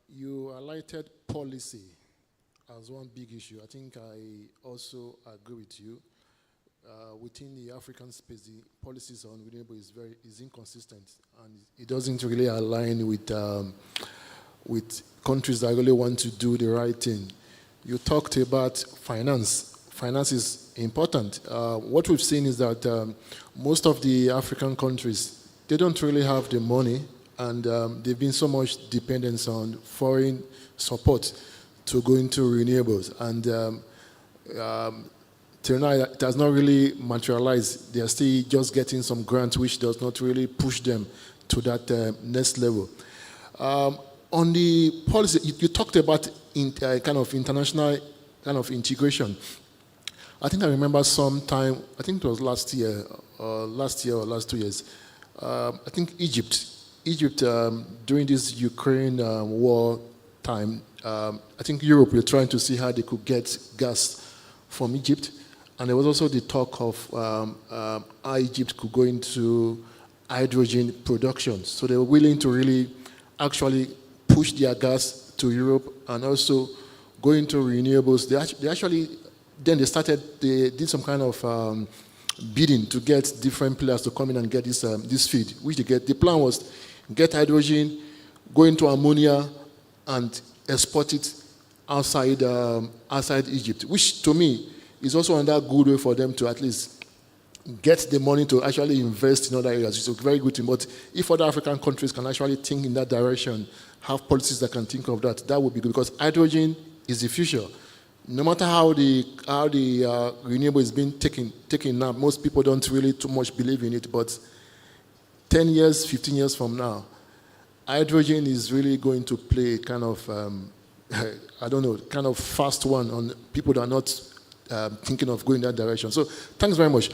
You highlighted policy as one big issue. I think I also agree with you. Within the African space, the policies on renewable is inconsistent, and it doesn't really align with countries that really want to do the right thing. You talked about finance. Finance is important. What we've seen is that most of the African countries, they don't really have the money, and they've been so much dependence on foreign support to go into renewables. And till now, it has not really materialized. They are still just getting some grants, which does not really push them to that next level. On the policy, you talked about kind of international kind of integration. I think I remember sometime, I think it was last year or last 2 years, I think Egypt, during this Ukraine war time, I think Europe were trying to see how they could get gas from Egypt. And there was also the talk of how Egypt could go into hydrogen production. So they were willing to really actually push their gas to Europe and also go into renewables. They did some kind of bidding to get different players to come in and get this feed, which they get. The plan was get hydrogen, go into ammonia, and export it outside Egypt, which to me is also another good way for them to at least get the money to actually invest in other areas. It's a very good thing. But if other African countries can actually think in that direction, have policies that can think of that, that would be good, because hydrogen is the future. No matter how the renewable is being taken now, most people don't really too much believe in it, but 10 years, 15 years from now, hydrogen is really going to play kind of, kind of fast one on people that are not thinking of going that direction. So thanks very much.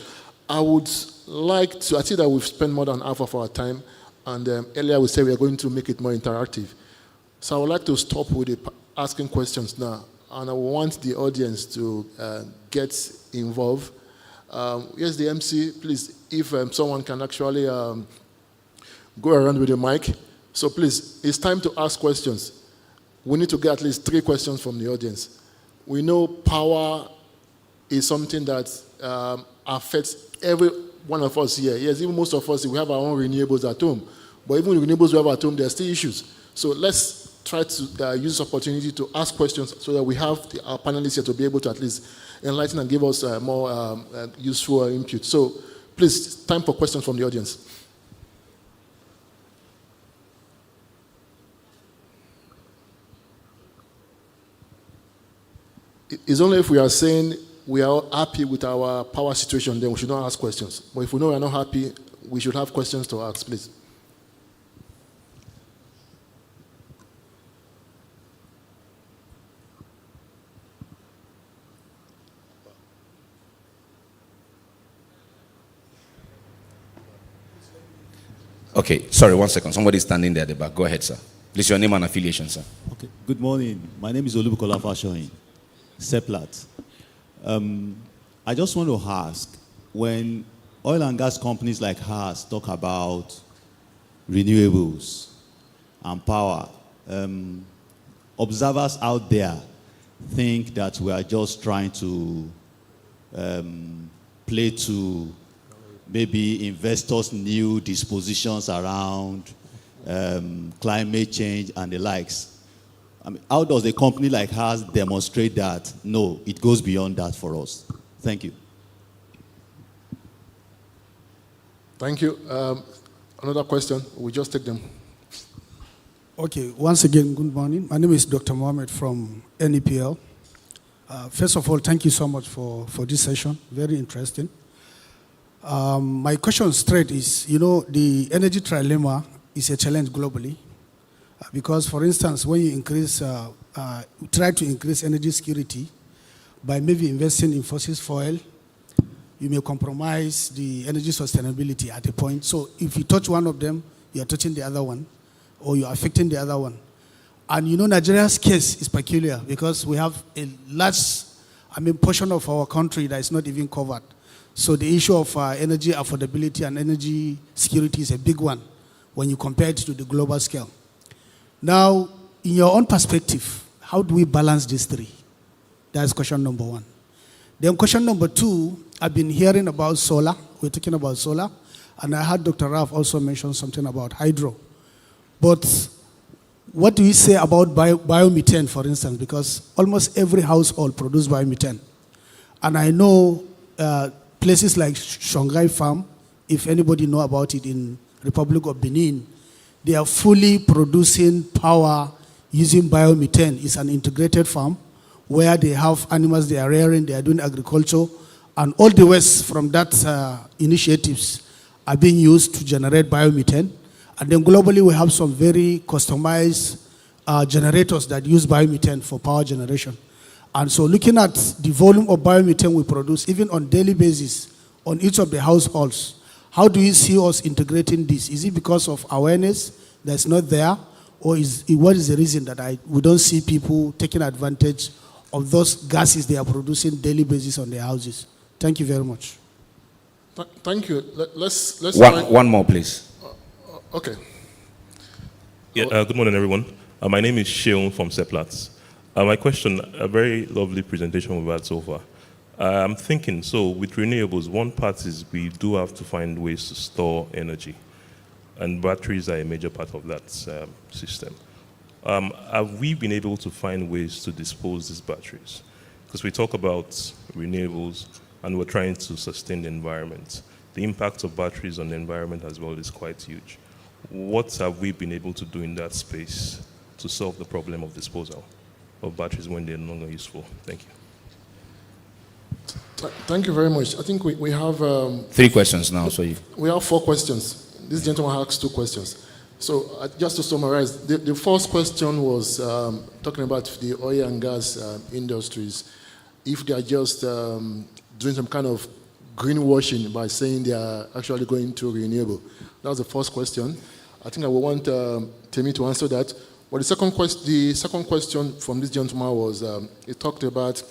I would like to, I see that we've spent more than half of our time, and earlier we said we are going to make it more interactive. So I would like to stop with asking questions now, and I want the audience to get involved. Here's the MC, please, if someone can actually go around with the mic. So please, it's time to ask questions. We need to get at least 3 questions from the audience. We know power is something that affects every one of us here. Yes, even most of us, we have our own renewables at home. But even the renewables we have at home, there are still issues. So let's try to use this opportunity to ask questions so that we have our panelists here to be able to at least enlighten and give us more useful input. So please, time for questions from the audience. It's only if we are saying we are happy with our power situation, then we should not ask questions. But if we know we are not happy, we should have questions to ask, please. Okay, sorry, 1 second. Somebody's standing there at the back. Go ahead, sir. Please, your name and affiliation, sir. Okay. Good morning. My name is Olubukola Fashoyin, Seplat. I just want to ask, when oil and gas companies like ours talk about renewables and power, observers out there think that we are just trying to play to maybe investors' new dispositions around climate change and the likes. I mean, how does a company like ours demonstrate that? No, it goes beyond that for us. Thank you. Thank you. Another question? We just take them. Okay, once again, good morning. My name is Dr. Mohammed from NEPL. First of all, thank you so much for this session. Very interesting. My question straight is, the energy trilemma is a challenge globally. Because, for instance, when you try to increase energy security by maybe investing in fossil fuel, you may compromise the energy sustainability at a point. So if you touch one of them, you are touching the other one, or you are affecting the other one. And Nigeria's case is peculiar because we have a large, portion of our country that is not even covered. So the issue of energy affordability and energy security is a big one when you compare it to the global scale. Now, in your own perspective, how do we balance these three? That's question number one. Then question number two, I've been hearing about solar. We're talking about solar. And I heard Dr. Raf also mention something about hydro. But what do you say about biomethane, for instance? Because almost every household produces biomethane. And I know places like Shongai Farm, if anybody know about it in Republic of Benin, they are fully producing power using biomethane. It's an integrated farm where they have animals they are rearing, they are doing agriculture, and all the waste from that initiatives are being used to generate biomethane. And then globally, we have some very customized generators that use biomethane for power generation. And so looking at the volume of biomethane we produce, even on daily basis, on each of the households, how do you see us integrating this? Is it because of awareness that's not there? Or what is the reason that we don't see people taking advantage of those gases they are producing daily basis on their houses? Thank you very much. Thank you. Let's one more, please. Okay. Yeah, good morning, everyone. My name is Sheon from Seplat. My question, a very lovely presentation we've had so far. I'm thinking, so with renewables, one part is we do have to find ways to store energy, and batteries are a major part of that system. Have we been able to find ways to dispose these batteries? Because we talk about renewables, and we're trying to sustain the environment. The impact of batteries on the environment as well is quite huge. What have we been able to do in that space to solve the problem of disposal of batteries when they're no longer useful? Thank you. Thank you very much. I think we have... 3 questions now, so you... We have 4 questions. This gentleman asked 2 questions. So just to summarize, the first question was talking about the oil and gas industries. If they are just doing some kind of greenwashing by saying they are actually going to renewable. That was the first question. I think I would want Temi to answer that. But the second question from this gentleman was, he talked about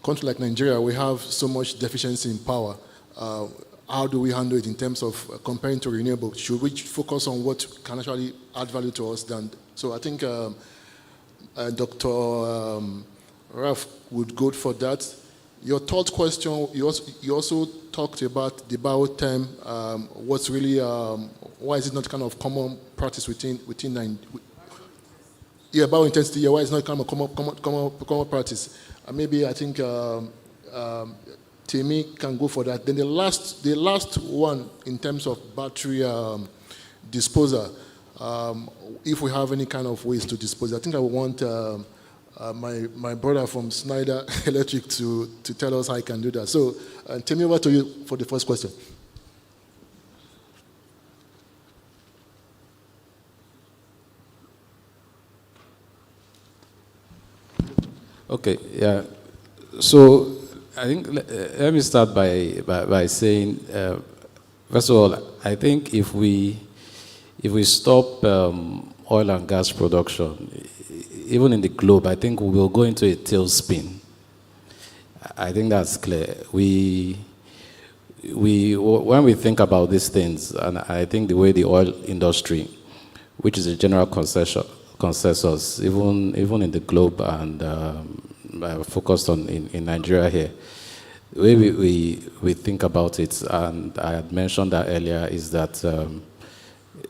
country like Nigeria, we have so much deficiency in power. How do we handle it in terms of comparing to renewable? Should we focus on what can actually add value to us? So I think Dr. Raf would go for that. Your third question, you also talked about the bio-term. What's really, why is it not kind of common practice within yeah, bio-intensity, yeah, why is it not kind of common practice? Maybe I think Temi can go for that. Then the last one in terms of battery disposal, if we have any kind of ways to dispose, I think I would want my brother from Schneider Electric to tell us how he can do that. So Temi, over to you for the first question. Okay, yeah. So I think let me start by saying, first of all, I think if we stop oil and gas production, even in the globe, I think we will go into a tailspin. I think that's clear. When we think about these things, and I think the way the oil industry, which is a general consensus, even in the globe and focused on in Nigeria here, the way we think about it, and I had mentioned that earlier, is that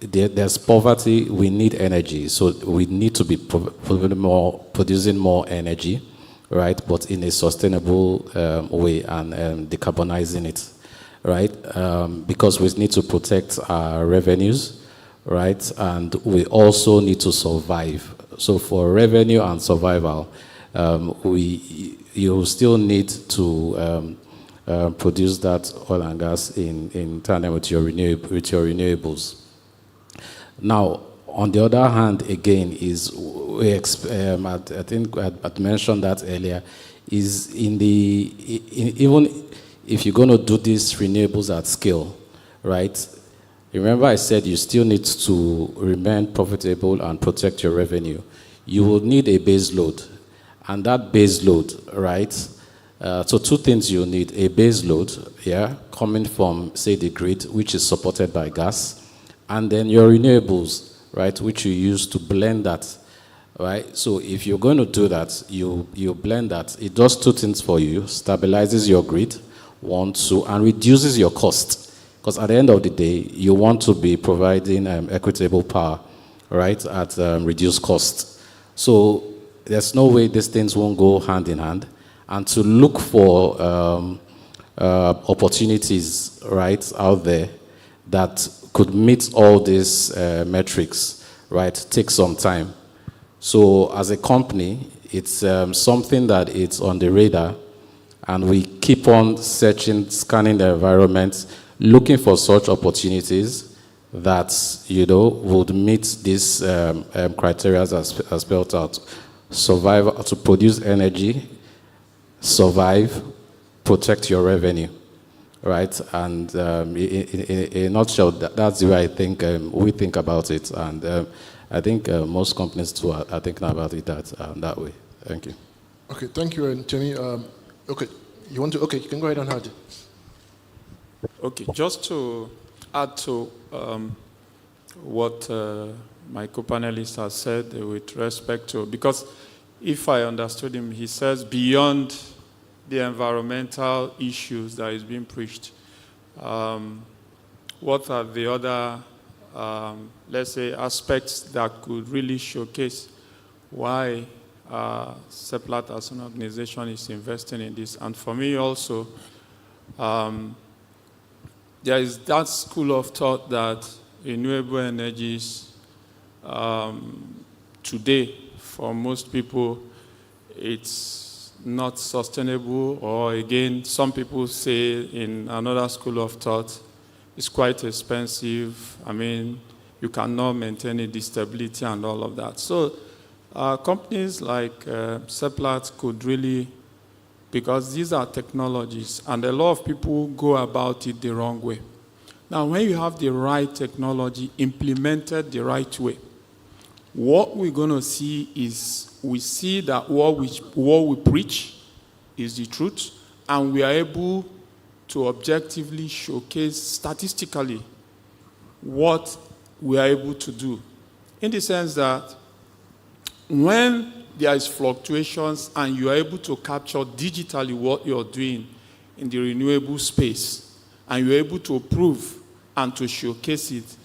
there's poverty, we need energy, so we need to be producing more energy, right, but in a sustainable way and decarbonizing it, right, because we need to protect our revenues, right, and we also need to survive. So for revenue and survival, you still need to produce that oil and gas in tandem with your renewables. Now, on the other hand, again, is I think I had mentioned that earlier, is even if you're going to do these renewables at scale, right? Remember I said you still need to remain profitable and protect your revenue. You will need a base load, and that base load, right? So 2 things you need: a base load, yeah, coming from, say, the grid, which is supported by gas, and then your renewables, right, which you use to blend that right? So if you're going to do that, you blend that. It does two things for you: stabilizes your grid, one, two, and reduces your cost. Because at the end of the day, you want to be providing equitable power, right, at reduced cost. So there's no way these things won't go hand in hand. And to look for opportunities, right, out there that could meet all these metrics, right, takes some time. So as a company, it's something that it's on the radar, and we keep on searching, scanning the environment, looking for such opportunities that, you know, would meet these criteria as spelled out. Survive, to produce energy, survive, protect your revenue, right? And in a nutshell, that's the way I think we think about it. And I think most companies too are thinking about it that way. Thank you. Okay, thank you, Anthony. Okay, you want to? Okay, you can go ahead and add. Okay, just to add to what my co-panelist has said with respect to, because if I understood him, he says beyond the environmental issues that is being preached, what are the other, let's say, aspects that could really showcase why Seplat as an organization is investing in this? And for me also, there is that school of thought that renewable energies today, for most people, it's not sustainable, or again, some people say in another school of thought, it's quite expensive. I mean, you cannot maintain the stability and all of that. So companies like Seplat could really, because these are technologies, and a lot of people go about it the wrong way. Now, when you have the right technology implemented the right way, what we're going to see is, we see that what we preach is the truth, and we are able to objectively showcase statistically what we are able to do. In the sense that when there is fluctuations and you are able to capture digitally what you're doing in the renewable space, and you're able to prove and to showcase it,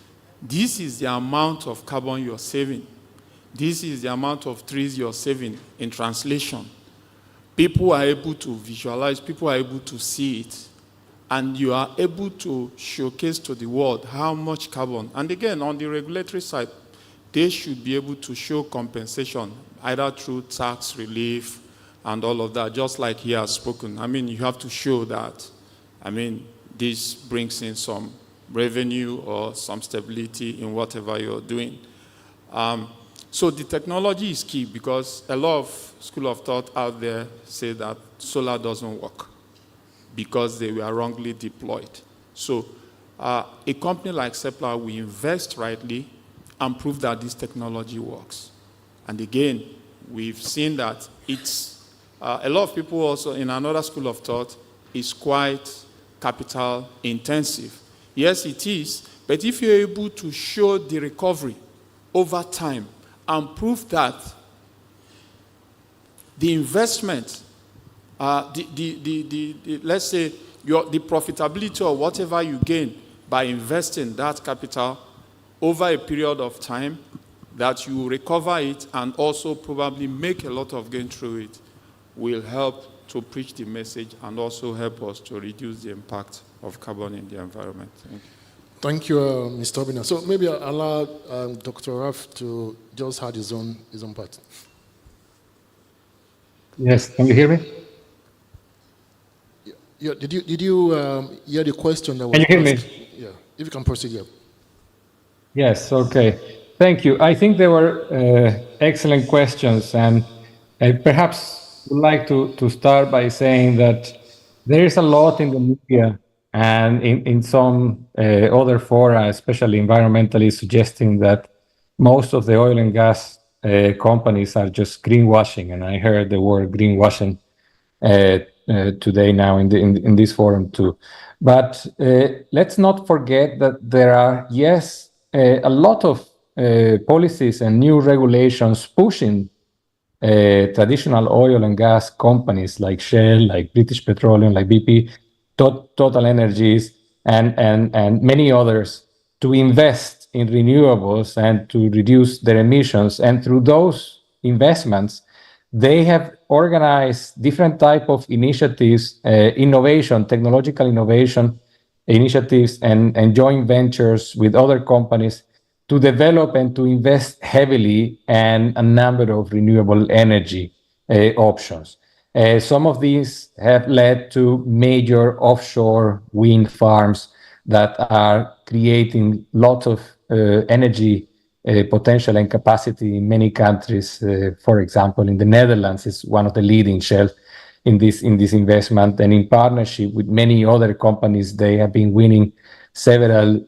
this is the amount of carbon you're saving. This is the amount of trees you're saving. In translation, people are able to visualize, people are able to see it, and you are able to showcase to the world how much carbon. And again, on the regulatory side, they should be able to show compensation, either through tax relief and all of that, just like he has spoken. I mean, you have to show that, I mean, this brings in some revenue or some stability in whatever you're doing. So the technology is key, because a lot of school of thought out there say that solar doesn't work because they were wrongly deployed. So a company like Seplat will invest rightly and prove that this technology works. And again, we've seen that it's, a lot of people also in another school of thought is quite capital intensive. Yes, it is, but if you're able to show the recovery over time and prove that the investment, let's say the profitability or whatever you gain by investing that capital over a period of time, that you recover it and also probably make a lot of gain through it, will help to preach the message and also help us to reduce the impact of carbon in the environment. Thank you. Thank you, Mr. Obina. So maybe I'll allow Dr. Raf to just add his own part. Yes, can you hear me? Yeah, did you hear the question that was asked? Can you hear me? Yeah, if you can proceed, yeah. Yes, okay. Thank you. I think they were excellent questions, and I perhaps would like to start by saying that there is a lot in the media and in some other fora, especially environmentally, suggesting that most of the oil and gas companies are just greenwashing, and I heard the word greenwashing today now in this forum too. But let's not forget that there are, yes, a lot of policies and new regulations pushing traditional oil and gas companies like Shell, like British Petroleum, like BP, Total Energies, and many others to invest in renewables and to reduce their emissions. And through those investments, they have organized different type of initiatives, innovation, technological innovation initiatives, and joint ventures with other companies to develop and to invest heavily in a number of renewable energy options. Some of these have led to major offshore wind farms that are creating lots of energy potential and capacity in many countries. For example, in the Netherlands is one of the leading shells in this investment, and in partnership with many other companies, they have been winning several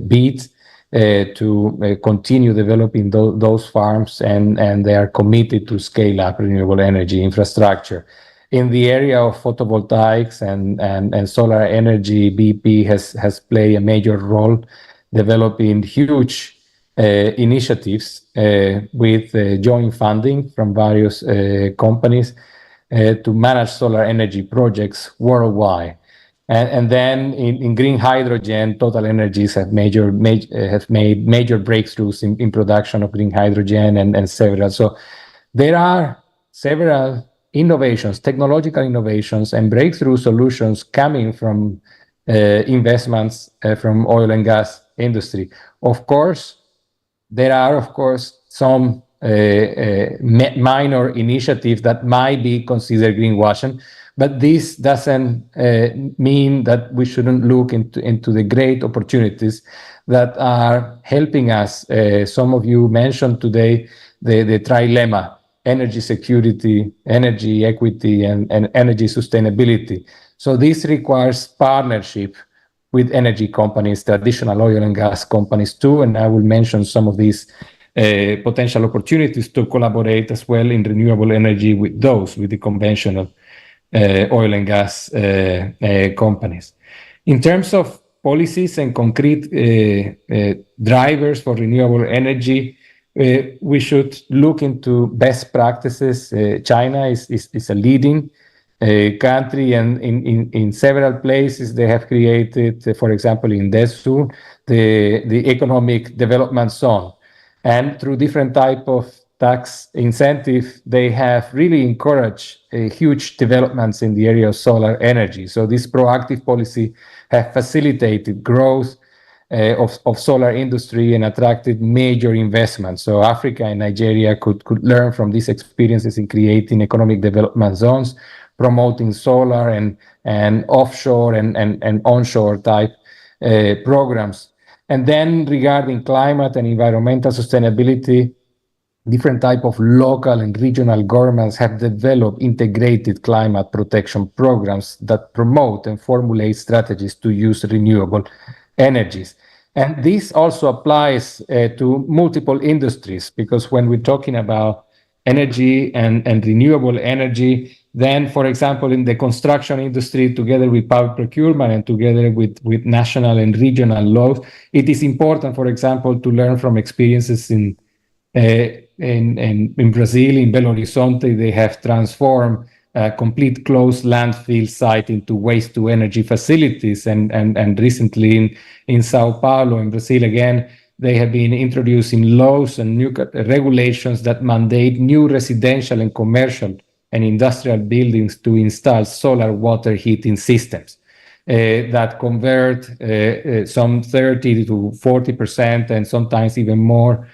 bids to continue developing those farms, and they are committed to scale up renewable energy infrastructure. In the area of photovoltaics and solar energy, BP has played a major role developing huge initiatives with joint funding from various companies to manage solar energy projects worldwide. And then in green hydrogen, Total Energies have made major breakthroughs in production of green hydrogen and several. So there are several innovations, technological innovations, and breakthrough solutions coming from investments from oil and gas industry. Of course, there are, of course, some minor initiatives that might be considered greenwashing, but this doesn't mean that we shouldn't look into the great opportunities that are helping us. Some of you mentioned today the trilemma: energy security, energy equity, and energy sustainability. So this requires partnership with energy companies, traditional oil and gas companies too, and I will mention some of these potential opportunities to collaborate as well in renewable energy with the conventional oil and gas companies. In terms of policies and concrete drivers for renewable energy, we should look into best practices. China is a leading country, and in several places they have created, for example, in Desu, the economic development zone. And through different type of tax incentive, they have really encouraged huge developments in the area of solar energy. So this proactive policy have facilitated growth of solar industry and attracted major investments. So Africa and Nigeria could learn from these experiences in creating economic development zones, promoting solar and offshore and onshore type programs. And then regarding climate and environmental sustainability, different type of local and regional governments have developed integrated climate protection programs that promote and formulate strategies to use renewable energies. And this also applies to multiple industries, because when we're talking about energy and renewable energy, then, for example, in the construction industry, together with public procurement and together with national and regional laws, it is important, for example, to learn from experiences in Brazil, in Belo Horizonte. They have transformed a complete closed landfill site into waste-to-energy facilities. And recently in Sao Paulo, in Brazil, again, they have been introducing laws and new regulations that mandate new residential and commercial and industrial buildings to install solar water heating systems that convert some 30 to 40% and sometimes even more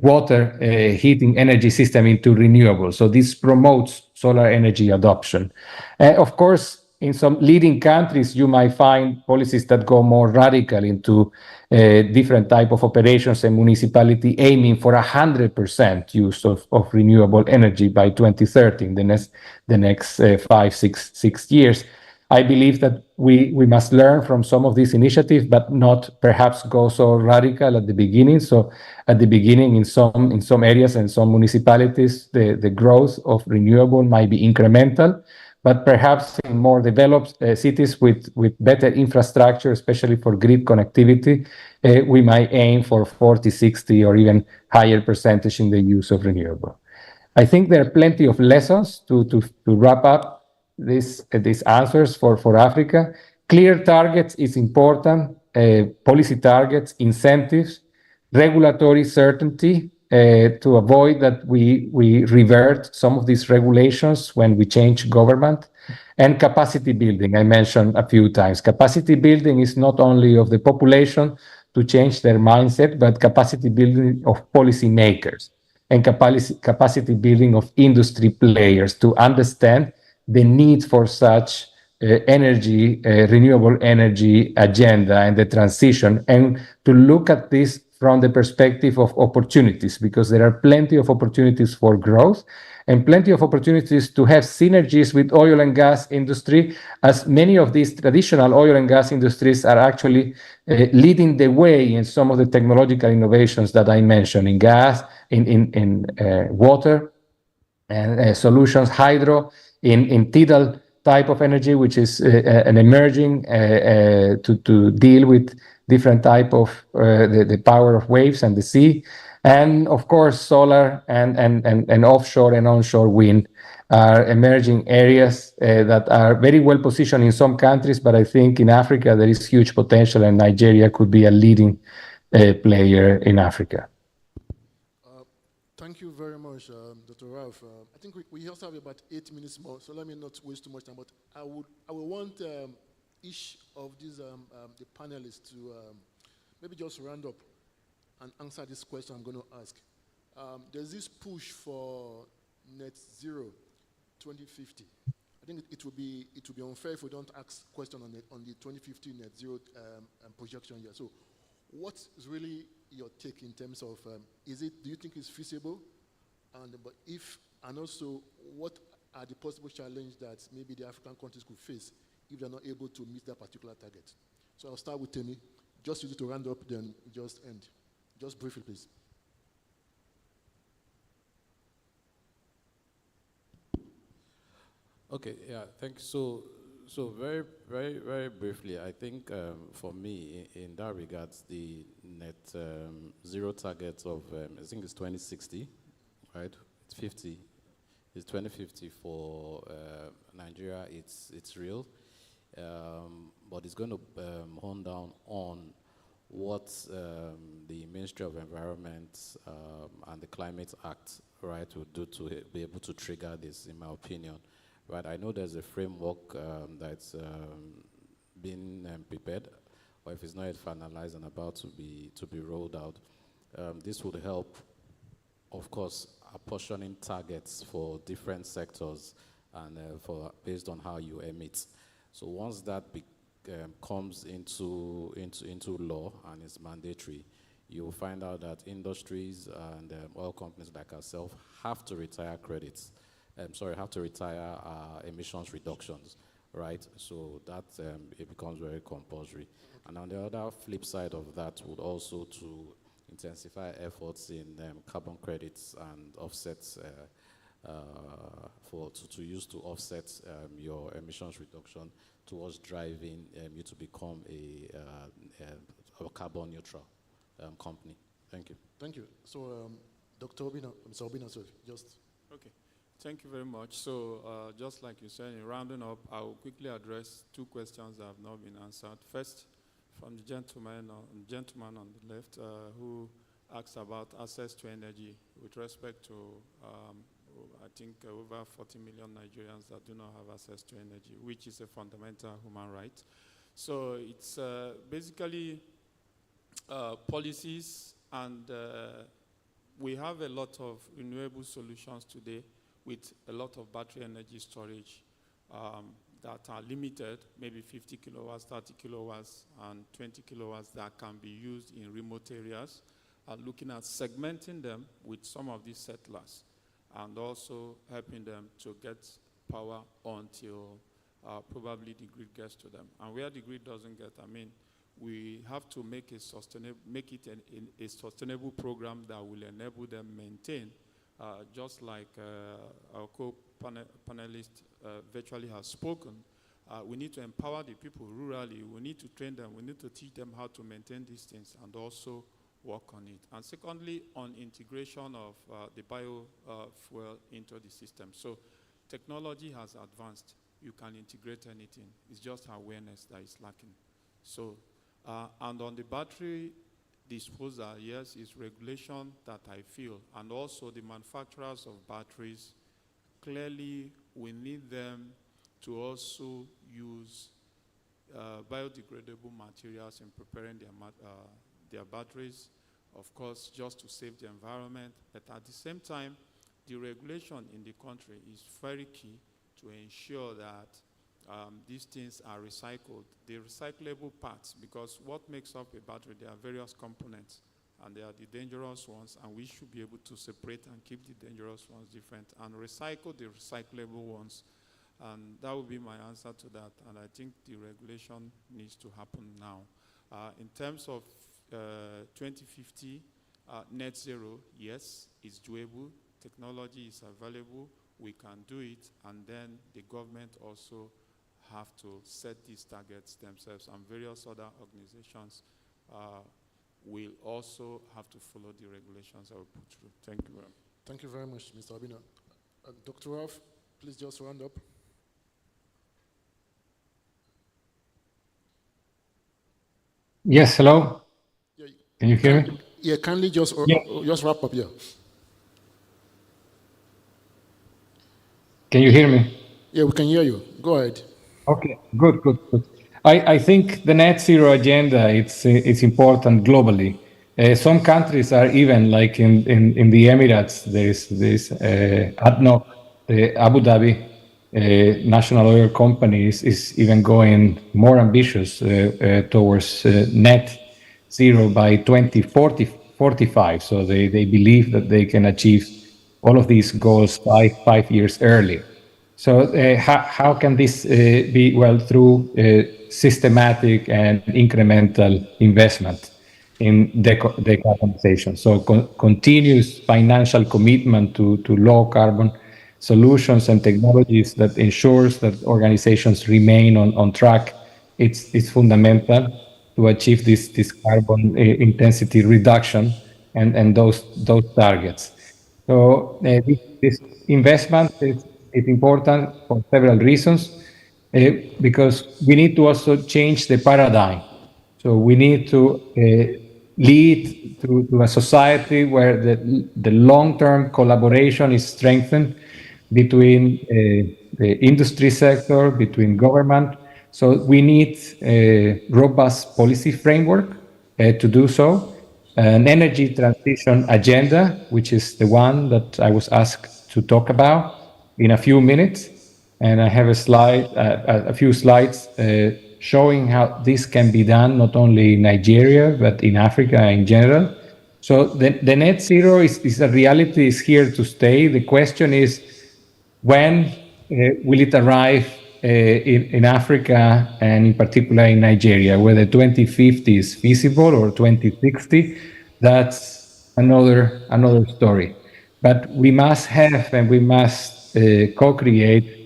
water heating energy system into renewables. So this promotes solar energy adoption. Of course, in some leading countries, you might find policies that go more radical into different type of operations and municipality aiming for 100% use of renewable energy by 2030, in the next 5-6 years. I believe that we must learn from some of these initiatives, but not perhaps go so radical at the beginning. So at the beginning, in some areas and some municipalities, the growth of renewable might be incremental, but perhaps in more developed cities with better infrastructure, especially for grid connectivity, we might aim for 40, 60, or even higher percentage in the use of renewable. I think there are plenty of lessons to wrap up these answers for Africa. Clear targets is important, policy targets, incentives, regulatory certainty to avoid that we revert some of these regulations when we change government, and capacity building. I mentioned a few times. Capacity building is not only of the population to change their mindset, but capacity building of policymakers and capacity building of industry players to understand the need for such renewable energy agenda and the transition, and to look at this from the perspective of opportunities, because there are plenty of opportunities for growth and plenty of opportunities to have synergies with oil and gas industry, as many of these traditional oil and gas industries are actually leading the way in some of the technological innovations that I mentioned in gas, in water, and solutions, hydro, in tidal type of energy, which is an emerging to deal with different type of the power of waves and the sea. And of course, solar and offshore and onshore wind are emerging areas that are very well positioned in some countries, but I think in Africa there is huge potential, and Nigeria could be a leading player in Africa. Thank you very much, Dr. Ralph. I think we also have about 8 minutes more, so let me not waste too much time. But I would want each of these the panelists to maybe just round up and answer this question I'm going to ask. There's this push for net zero 2050. I think it would be unfair if we don't ask question on the 2050 net zero projection here. So, what is really your take in terms of do you think it's feasible, and also what are the possible challenges that maybe the African countries could face if they're not able to meet that particular target? So I'll start with Temi. Just use it to round up, then just end. Just briefly, please. Okay, yeah, thanks. So very, very, very briefly, I think for me, in that regards, the net zero target of, I think it's 2060, right? It's 50. It's 2050 for Nigeria. It's real, but it's going to hone down on what the Ministry of Environment and the Climate Act, right, will do to be able to trigger this, in my opinion. Right, I know there's a framework that's been prepared, or if it's not yet finalized and about to be rolled out, this would help, of course, apportioning targets for different sectors and based on how you emit. So once that comes into law and is mandatory, you'll find out that industries and oil companies like ourselves have to retire credits. Have to retire emissions reductions, right? So that it becomes very compulsory. And on the other flip side of that would also to intensify efforts in carbon credits and offsets to use to offset your emissions reduction towards driving you to become a carbon neutral company. Thank you. Thank you. So, Dr. Obina, Mr. Obina, sorry, just. Okay. Thank you very much. So just like you said, in rounding up, I will quickly address 2 questions that have not been answered. First, from the gentleman on the left who asked about access to energy with respect to, I think, over 40 million Nigerians that do not have access to energy, which is a fundamental human right. So it's basically policies, and we have a lot of renewable solutions today with a lot of battery energy storage that are limited, maybe 50 kilowatts, 30 kilowatts, and 20 kilowatts that can be used in remote areas, and looking at segmenting them with some of these settlers, and also helping them to get power until probably the grid gets to them. And where the grid doesn't get, we have to make it a sustainable program that will enable them maintain just like our co-panelist virtually has spoken, we need to empower the people rurally. We need to train them. We need to teach them how to maintain these things and also work on it. And secondly, on integration of the biofuel into the system. So technology has advanced. You can integrate anything. It's just awareness that is lacking. So, and on the battery disposal, yes, it's regulation that I feel. And also the manufacturers of batteries, clearly we need them to also use biodegradable materials in preparing their batteries, of course, just to save the environment. But at the same time, the regulation in the country is very key to ensure that these things are recycled. The recyclable parts, because what makes up a battery, there are various components, and there are the dangerous ones, and we should be able to separate and keep the dangerous ones different and recycle the recyclable ones. And that would be my answer to that, and I think the regulation needs to happen now. In terms of 2050, net zero, yes, it's doable. Technology is available. We can do it, and then the government also have to set these targets themselves, and various other organizations will also have to follow the regulations that we put through. Thank you very much. Thank you very much, Mr. Abina. Dr. Ralph, please just round up. Yes, hello? Can you hear me? Yeah, kindly just wrap up, yeah. Can you hear me? Yeah, we can hear you. Go ahead. Okay, good. I think the net zero agenda, it's important globally. Some countries are even, like in the Emirates, there is this ADNOC, the Abu Dhabi national oil company is even going more ambitious towards net zero by 2045. So they believe that they can achieve all of these goals five years earlier. So how can this be? Well, through systematic and incremental investment in decarbonization. So continuous financial commitment to low carbon solutions and technologies that ensures that organizations remain on track. It's fundamental to achieve this carbon intensity reduction and those targets. So this investment is important for several reasons, because we need to also change the paradigm. So we need to lead to a society where the long-term collaboration is strengthened between the industry sector, between government. So we need a robust policy framework to do so. An energy transition agenda, which is the one that I was asked to talk about in a few minutes. And I have a few slides showing how this can be done, not only in Nigeria, but in Africa in general. So the net zero is a reality, is here to stay. The question is, when will it arrive in Africa, and in particular in Nigeria? Whether 2050 is feasible or 2060, that's another story. But we must have, and we must co-create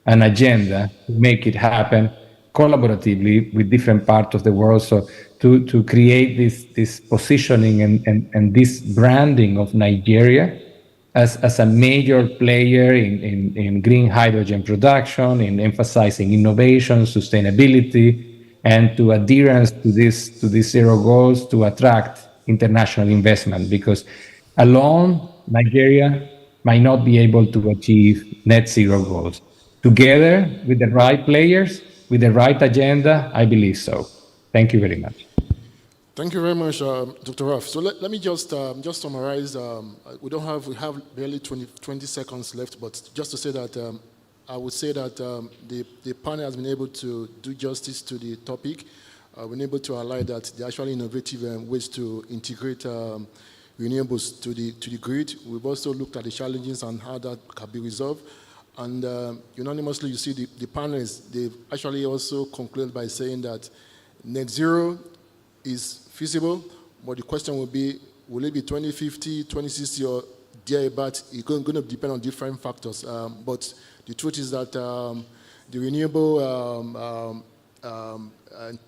an agenda to make it happen collaboratively with different parts of the world. So to create this positioning and this branding of Nigeria as a major player in green hydrogen production, in emphasizing innovation, sustainability, and to adherence to these zero goals, to attract international investment, because alone Nigeria might not be able to achieve net zero goals. Together with the right players, with the right agenda, I believe so. Thank you very much. Thank you very much, Dr. Ralph. So let me just summarize. We have barely 20 seconds left, but just to say that I would say that the panel has been able to do justice to the topic. We've been able to highlight that there are actually innovative ways to integrate renewables to the grid. We've also looked at the challenges and how that can be resolved. And unanimously, you see the panelists, they've actually also concluded by saying that net zero is feasible, but the question will be, will it be 2050, 2060, or thereabout. It's going to depend on different factors. But the truth is that the renewable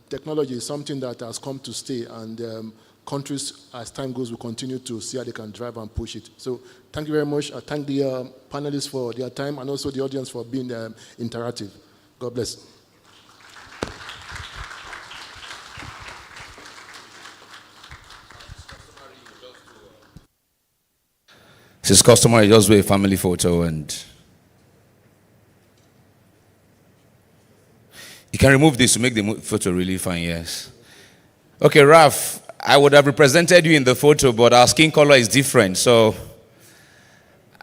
technology is something that has come to stay, and countries, as time goes, will continue to see how they can drive and push it. So thank you very much. I thank the panelists for their time, and also the audience for being interactive. God bless. It's customary, just do a family photo, and you can remove this to make the photo really fine, yes. Okay, Raf, I would have represented you in the photo, but our skin color is different, so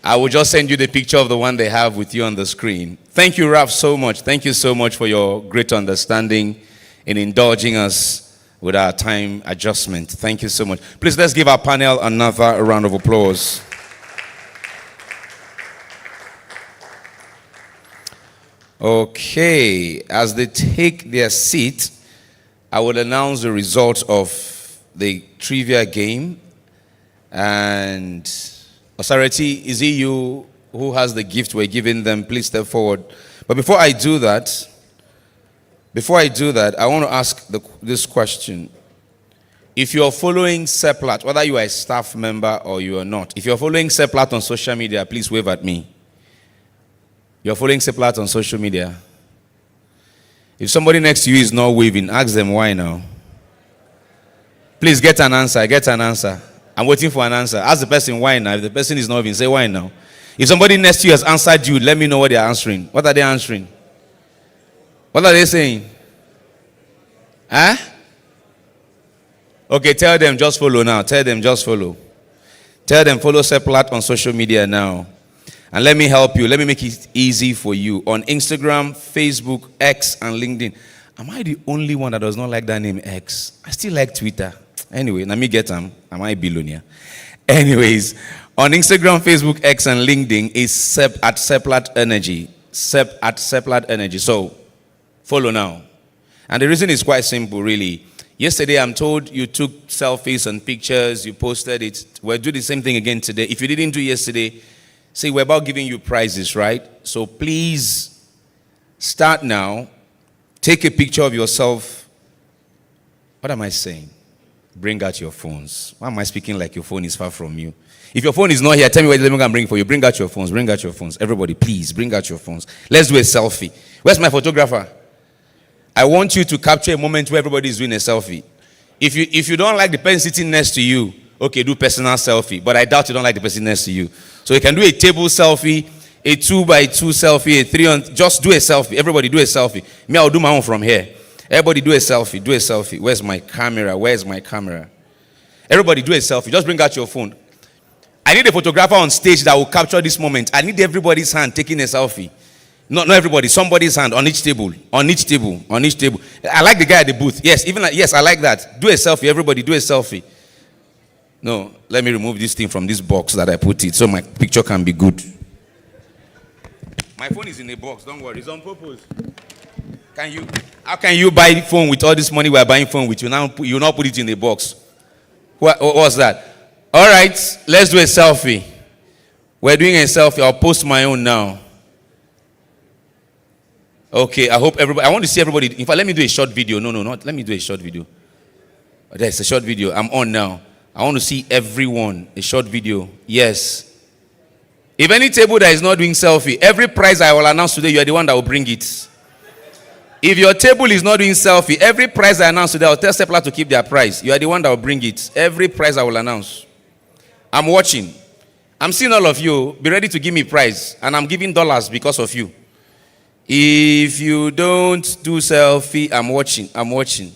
I will just send you the picture of the one they have with you on the screen. Thank you, Raf, so much. Thank you so much for your great understanding in indulging us with our time adjustment. Thank you so much. Please, let's give our panel another round of applause. Okay, as they take their seat, I will announce the results of the trivia game. And Authority, is it you who has the gift we're giving them? Please step forward. But before I do that, I want to ask this question. If you're following Seplat, whether you are a staff member or you are not, if you're following Seplat on social media, please wave at me. You're following Seplat on social media. If somebody next to you is not waving, ask them why now. Please get an answer. Get an answer. I'm waiting for an answer. Ask the person why now. If the person is not waving, say why now. If somebody next to you has answered you, let me know what they are answering. What are they answering? What are they saying? Huh? Okay, tell them just follow now. Tell them just follow. Tell them follow Seplat on social media now. And let me help you. Let me make it easy for you. On Instagram, Facebook, X, and LinkedIn. Am I the only one that does not like that name X? I still like Twitter. Anyway, let me get them. Am I a billionaire? Anyways, on Instagram, Facebook, X, and LinkedIn is at Seplat Energy. At Seplat Energy. So, follow now. And the reason is quite simple, really. Yesterday, I'm told you took selfies and pictures. You posted it. We'll do the same thing again today. If you didn't do yesterday, say we're about giving you prizes, right? So please start now. Take a picture of yourself. What am I saying? Bring out your phones. Why am I speaking like your phone is far from you? If your phone is not here, tell me what I'm going to bring for you. Bring out your phones. Bring out your phones. Everybody, please, bring out your phones. Let's do a selfie. Where's my photographer? I want you to capture a moment where everybody is doing a selfie. If you don't like the person sitting next to you, okay, do personal selfie. But I doubt you don't like the person next to you. So you can do a table selfie, a 2x2 selfie, a 3 just do a selfie. Everybody do a selfie. Me, I'll do my own from here. Everybody do a selfie. Do a selfie. Where's my camera? Where's my camera? Everybody do a selfie. Just bring out your phone. I need a photographer on stage that will capture this moment. I need everybody's hand taking a selfie. Not everybody. Somebody's hand on each table. On each table. On each table. I like the guy at the booth. Yes, yes, I like that. Do a selfie. Everybody do a selfie. No, let me remove this thing from this box that I put it so my picture can be good. My phone is in a box, don't worry, it's on purpose. How can you buy phone with all this money we're buying phone with? You now put it in a box. What was that? All right, let's do a selfie. We're doing a selfie. I'll post my own now. Okay, I hope everybody, I want to see everybody. In fact, let me do a short video. No, not, let me do a short video. There's a short video. I'm on now. I want to see everyone. A short video. Yes. If any table that is not doing selfie, every prize I will announce today, you are the one that will bring it. If your table is not doing selfie, every prize I announce today, I'll tell Seplat to keep their prize. You are the one that will bring it. Every prize I will announce. I'm watching. I'm seeing all of you. Be ready to give me prize. And I'm giving dollars because of you. If you don't do selfie, I'm watching. I'm watching.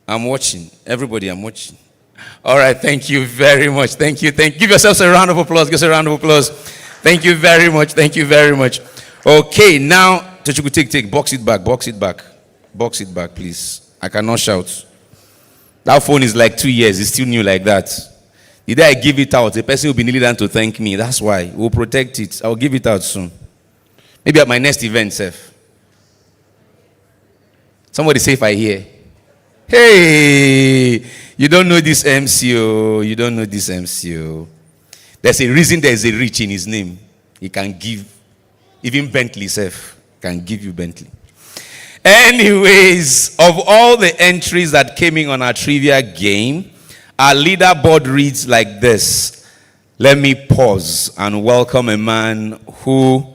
I'm watching. Everybody, I'm watching. All right, thank you very much. Thank you. Give yourselves a round of applause. Give us a round of applause. Thank you very much. Thank you very much. Okay, now, Techuku, take. Box it back. Box it back. Box it back, please. I cannot shout. That phone is like 2 years. It's still new like that. The day I give it out, the person will be kneeling down to thank me. That's why. We'll protect it. I'll give it out soon. Maybe at my next event, Seth. Somebody say if I hear. Hey, you don't know this MCO. You don't know this MCO. There's a reason there's a rich in his name. He can give, even Bentley self can give you Bentley. Anyways, of all the entries that came in on our trivia game, our leaderboard reads like this. Let me pause and welcome a man who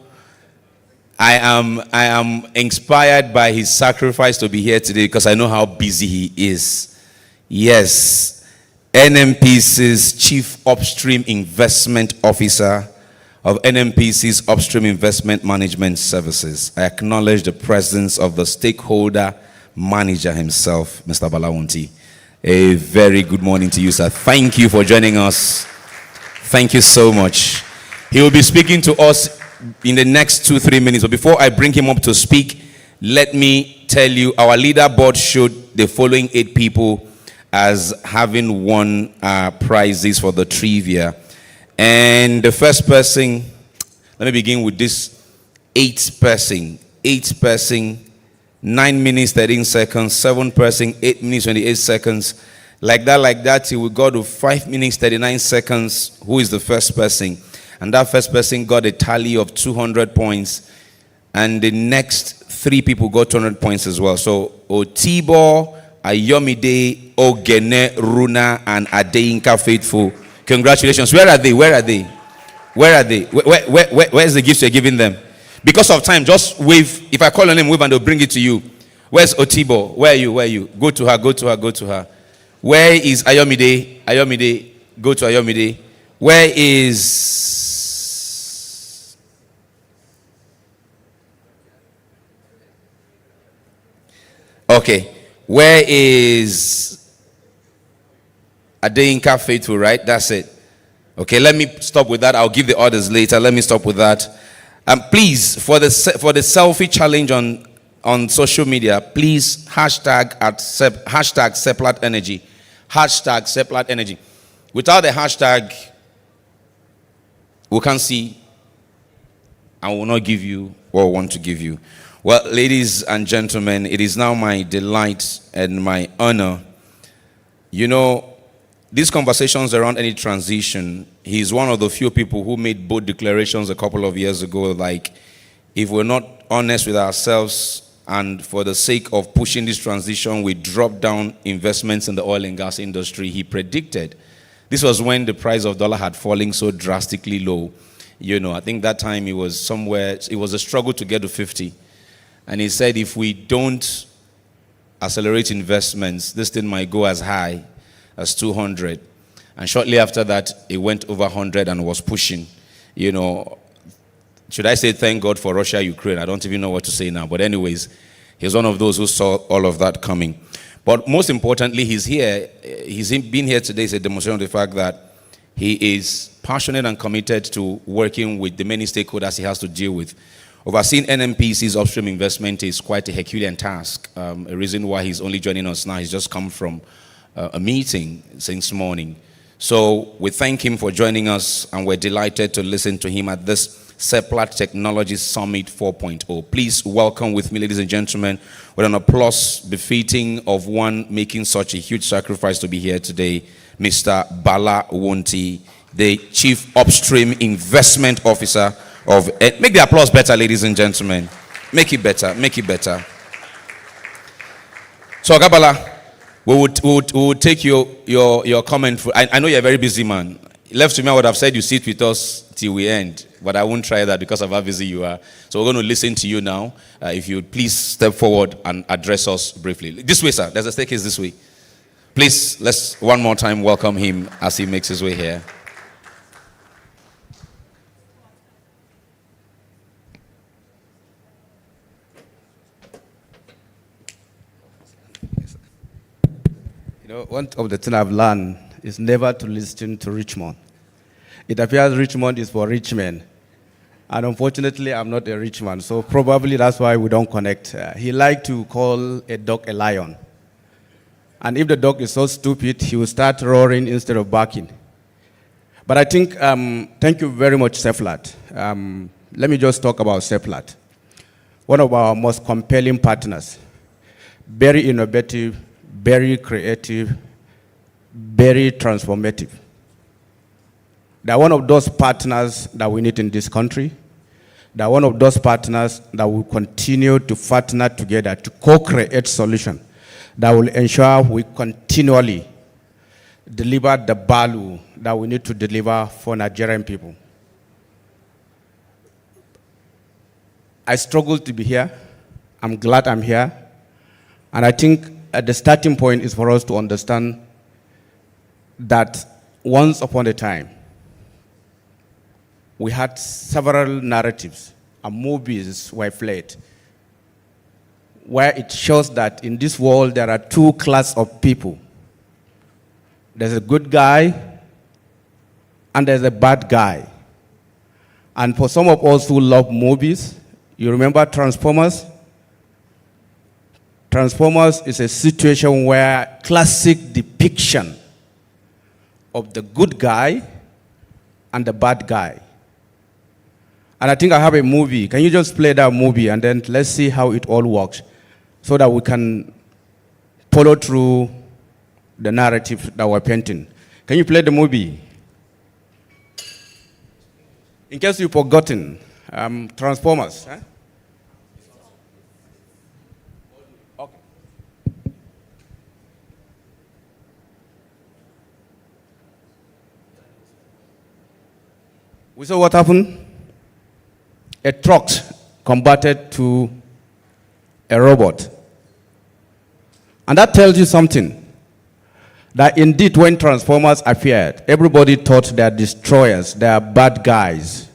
I am inspired by his sacrifice to be here today because I know how busy he is. Yes, NMPC's Chief Upstream Investment Officer of NMPC's Upstream Investment Management Services. I acknowledge the presence of the stakeholder manager himself, Mr. Balawunti. A very good morning to you, sir. Thank you for joining us. Thank you so much. He will be speaking to us in the next 2-3 minutes. But before I bring him up to speak, let me tell you our leaderboard showed the following 8 people as having won prizes for the trivia. And the first person, let me begin with this 8th person. 8th person, 9 minutes, 13 seconds. 7th person, 8 minutes, 28 seconds. Like that, till we go to 5 minutes, 39 seconds. Who is the first person? And that first person got a tally of 200 points. And the next 3 people got 200 points as well. So, Otibo, Ayomide, Ogene, Runa, and Adeyinka Faithful. Congratulations. Where are they? Where are they? Where are they? Where's the gifts you're giving them? Because of time, just wave. If I call your name, wave and they'll bring it to you. Where's Otibo? Where are you? Where are you? Go to her, go to her, go to her. Where is Ayomide? Ayomide, go to Ayomide. Where is... Okay. Where is Adeyinka Faithful, right? That's it. Okay, let me stop with that. I'll give the orders later. Let me stop with that. Please, for the selfie challenge on social media, please hashtag Seplat Energy. Hashtag Seplat Energy. Without the hashtag, we can't see and will not give you what we want to give you. Well, ladies and gentlemen, it is now my delight and my honor. You know, these conversations around any transition, he's one of the few people who made bold declarations a couple of years ago, like, if we're not honest with ourselves and for the sake of pushing this transition, we drop down investments in the oil and gas industry, he predicted. This was when the price of dollar had fallen so drastically low. You know, I think that time it was somewhere, it was a struggle to get to 50. And he said, if we don't accelerate investments, this thing might go as high as 200. And shortly after that, it went over 100 and was pushing. You know, should I say thank God for Russia, Ukraine? I don't even know what to say now. But anyways, he's one of those who saw all of that coming. But most importantly, he's here. He's been here today is a demonstration of the fact that he is passionate and committed to working with the many stakeholders he has to deal with. Overseeing NMPC's upstream investment is quite a Herculean task. A reason why he's only joining us now, he's just come from a meeting since morning. So we thank him for joining us, and we're delighted to listen to him at this Seplat Technology Summit 4.0. Please welcome with me, ladies and gentlemen, with an applause befitting of one making such a huge sacrifice to be here today, Mr. Balawunti, the Chief Upstream Investment Officer of... Make the applause better, ladies and gentlemen. Make it better, make it better. So, Gabala, we would take your comment. I know you're a very busy man. Left to me, I would have said you sit with us till we end, but I won't try that because of how busy you are. So we're going to listen to you now. If you would please step forward and address us briefly. This way, sir. There's a staircase this way. Please, let's one more time welcome him as he makes his way here. You know, one of the things I've learned is never to listen to Richmond. It appears Richmond is for rich men. And unfortunately, I'm not a rich man, so probably that's why we don't connect. He liked to call a dog a lion. And if the dog is so stupid, he will start roaring instead of barking. But I think, thank you very much, Seplat. Let me just talk about Seplat. One of our most compelling partners. Very innovative, very creative, very transformative. They are one of those partners that we need in this country. They are one of those partners that will continue to partner together to co-create solutions that will ensure we continually deliver the value that we need to deliver for Nigerian people. I struggle to be here. I'm glad I'm here. And I think the starting point is for us to understand that once upon a time, we had several narratives and movies were played where it shows that in this world there are two classes of people. There's a good guy and there's a bad guy. And for some of us who love movies, you remember Transformers? Transformers is a situation where classic depiction of the good guy and the bad guy. And I think I have a movie. Can you just play that movie and then let's see how it all works so that we can follow through the narrative that we're painting. Can you play the movie? In case you've forgotten, Transformers. Huh? Okay. We saw what happened? A truck converted to a robot. And that tells you something. That indeed when Transformers appeared, everybody thought they are destroyers, they are bad guys.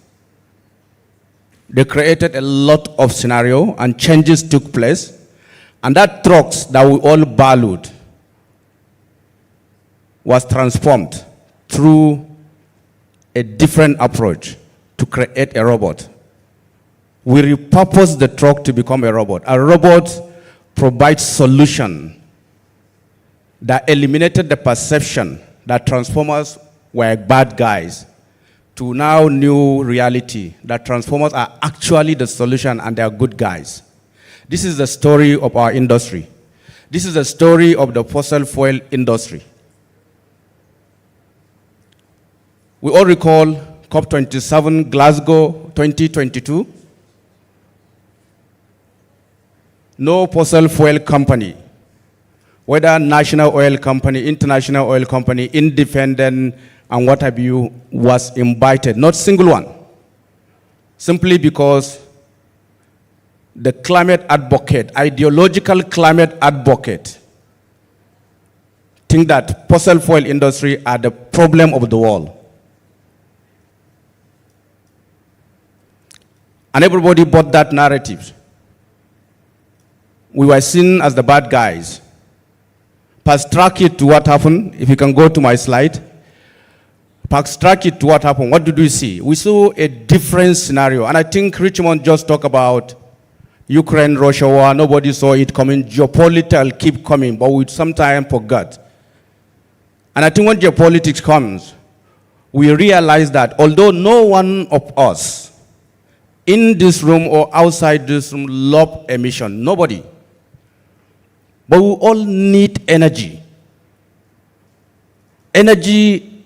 They created a lot of scenario and changes took place. And that trucks that we all valued was transformed through a different approach to create a robot. We repurposed the truck to become a robot. A robot provides solution that eliminated the perception that Transformers were bad guys to now new reality that Transformers are actually the solution and they are good guys. This is the story of our industry. This is the story of the fossil fuel industry. We all recall COP27 Glasgow 2022. No fossil fuel company, whether national oil company, international oil company, independent, and what have you, was invited. Not single one. Simply because the climate advocate, ideological climate advocate, think that fossil fuel industry are the problem of the world. And everybody bought that narrative. We were seen as the bad guys. Fast track it to what happened. If you can go to my slide. Fast track it to what happened. What did we see? We saw a different scenario. And I think Richmond just talked about Ukraine-Russia war. Nobody saw it coming. Geopolitics keep coming, but we sometimes forgot. And I think when geopolitics comes, we realize that although no one of us in this room or outside this room love emission, nobody. But we all need energy. Energy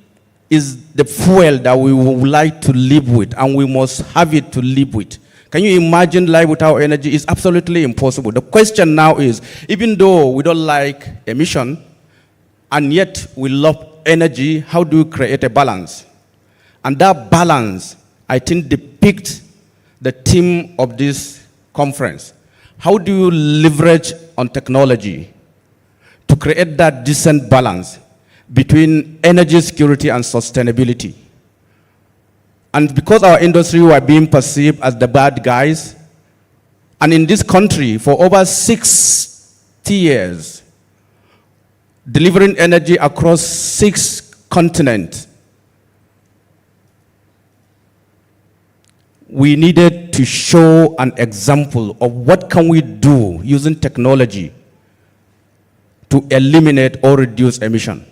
is the fuel that we would like to live with, and we must have it to live with. Can you imagine life without energy? It's absolutely impossible. The question now is, even though we don't like emission, and yet we love energy, how do we create a balance? And that balance, I think, depicts the theme of this conference. How do you leverage on technology to create that decent balance between energy security and sustainability? And because our industry were being perceived as the bad guys, and in this country for over 60 years, delivering energy across 6 continents, we needed to show an example of what can we do using technology to eliminate or reduce emission.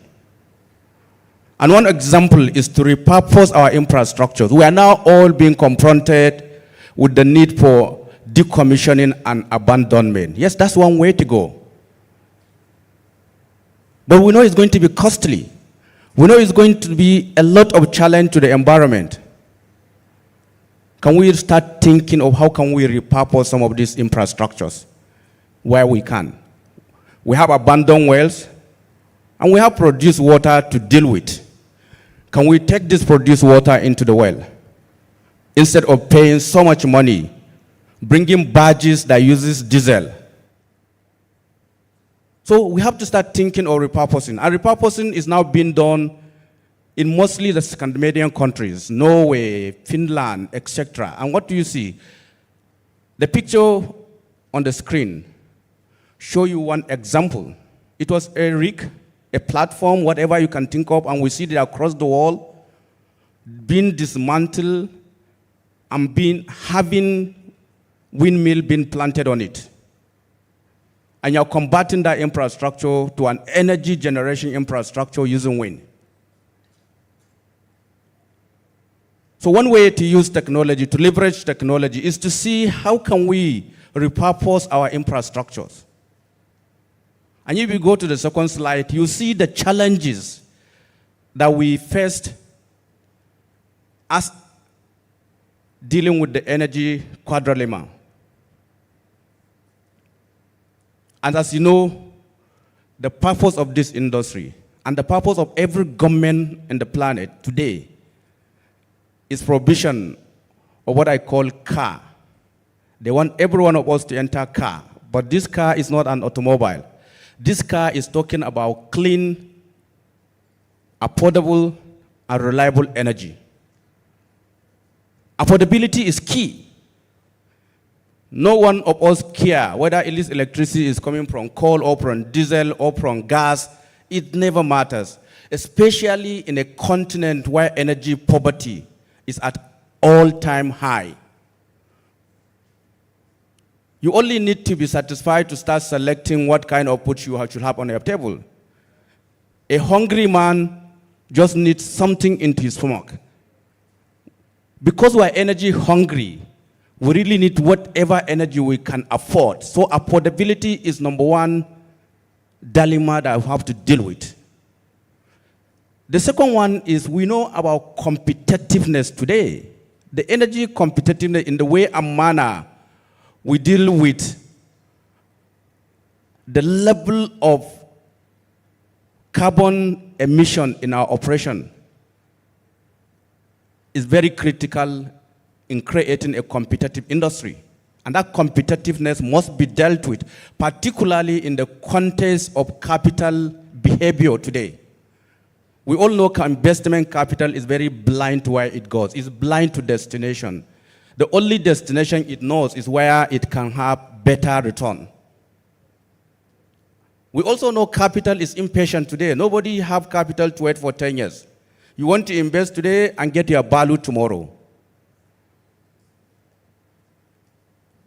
And one example is to repurpose our infrastructures. We are now all being confronted with the need for decommissioning and abandonment. Yes, that's one way to go. But we know it's going to be costly. We know it's going to be a lot of challenge to the environment. Can we start thinking of how can we repurpose some of these infrastructures where we can? We have abandoned wells, and we have produced water to deal with. Can we take this produced water into the well? Instead of paying so much money, bringing barges that uses diesel. So we have to start thinking of repurposing. And repurposing is now being done in mostly the Scandinavian countries, Norway, Finland, etc. And what do you see? The picture on the screen show you one example. It was a rig, a platform, whatever you can think of, and we see that across the world, being dismantled and having windmill being planted on it. And you're converting that infrastructure to an energy generation infrastructure using wind. So one way to use technology, to leverage technology, is to see how can we repurpose our infrastructures. And if you go to the second slide, you see the challenges that we faced as dealing with the energy quadrilemma. And as you know, the purpose of this industry and the purpose of every government in the planet today is provision of what I call car. They want every one of us to enter car, but this car is not an automobile. This car is talking about clean, affordable, and reliable energy. Affordability is key. No one of us care whether this electricity is coming from coal or from diesel or from gas. It never matters, especially in a continent where energy poverty is at all-time high. You only need to be satisfied to start selecting what kind of food you should have on your table. A hungry man just needs something into his stomach. Because we are energy hungry, we really need whatever energy we can afford. So affordability is number one dilemma that we have to deal with. The second one is we know about competitiveness today. The energy competitiveness in the way and manner we deal with the level of carbon emission in our operation is very critical in creating a competitive industry. And that competitiveness must be dealt with, particularly in the context of capital behavior today. We all know investment capital is very blind to where it goes. It's blind to destination. The only destination it knows is where it can have better return. We also know capital is impatient today. Nobody have capital to wait for 10 years. You want to invest today and get your value tomorrow.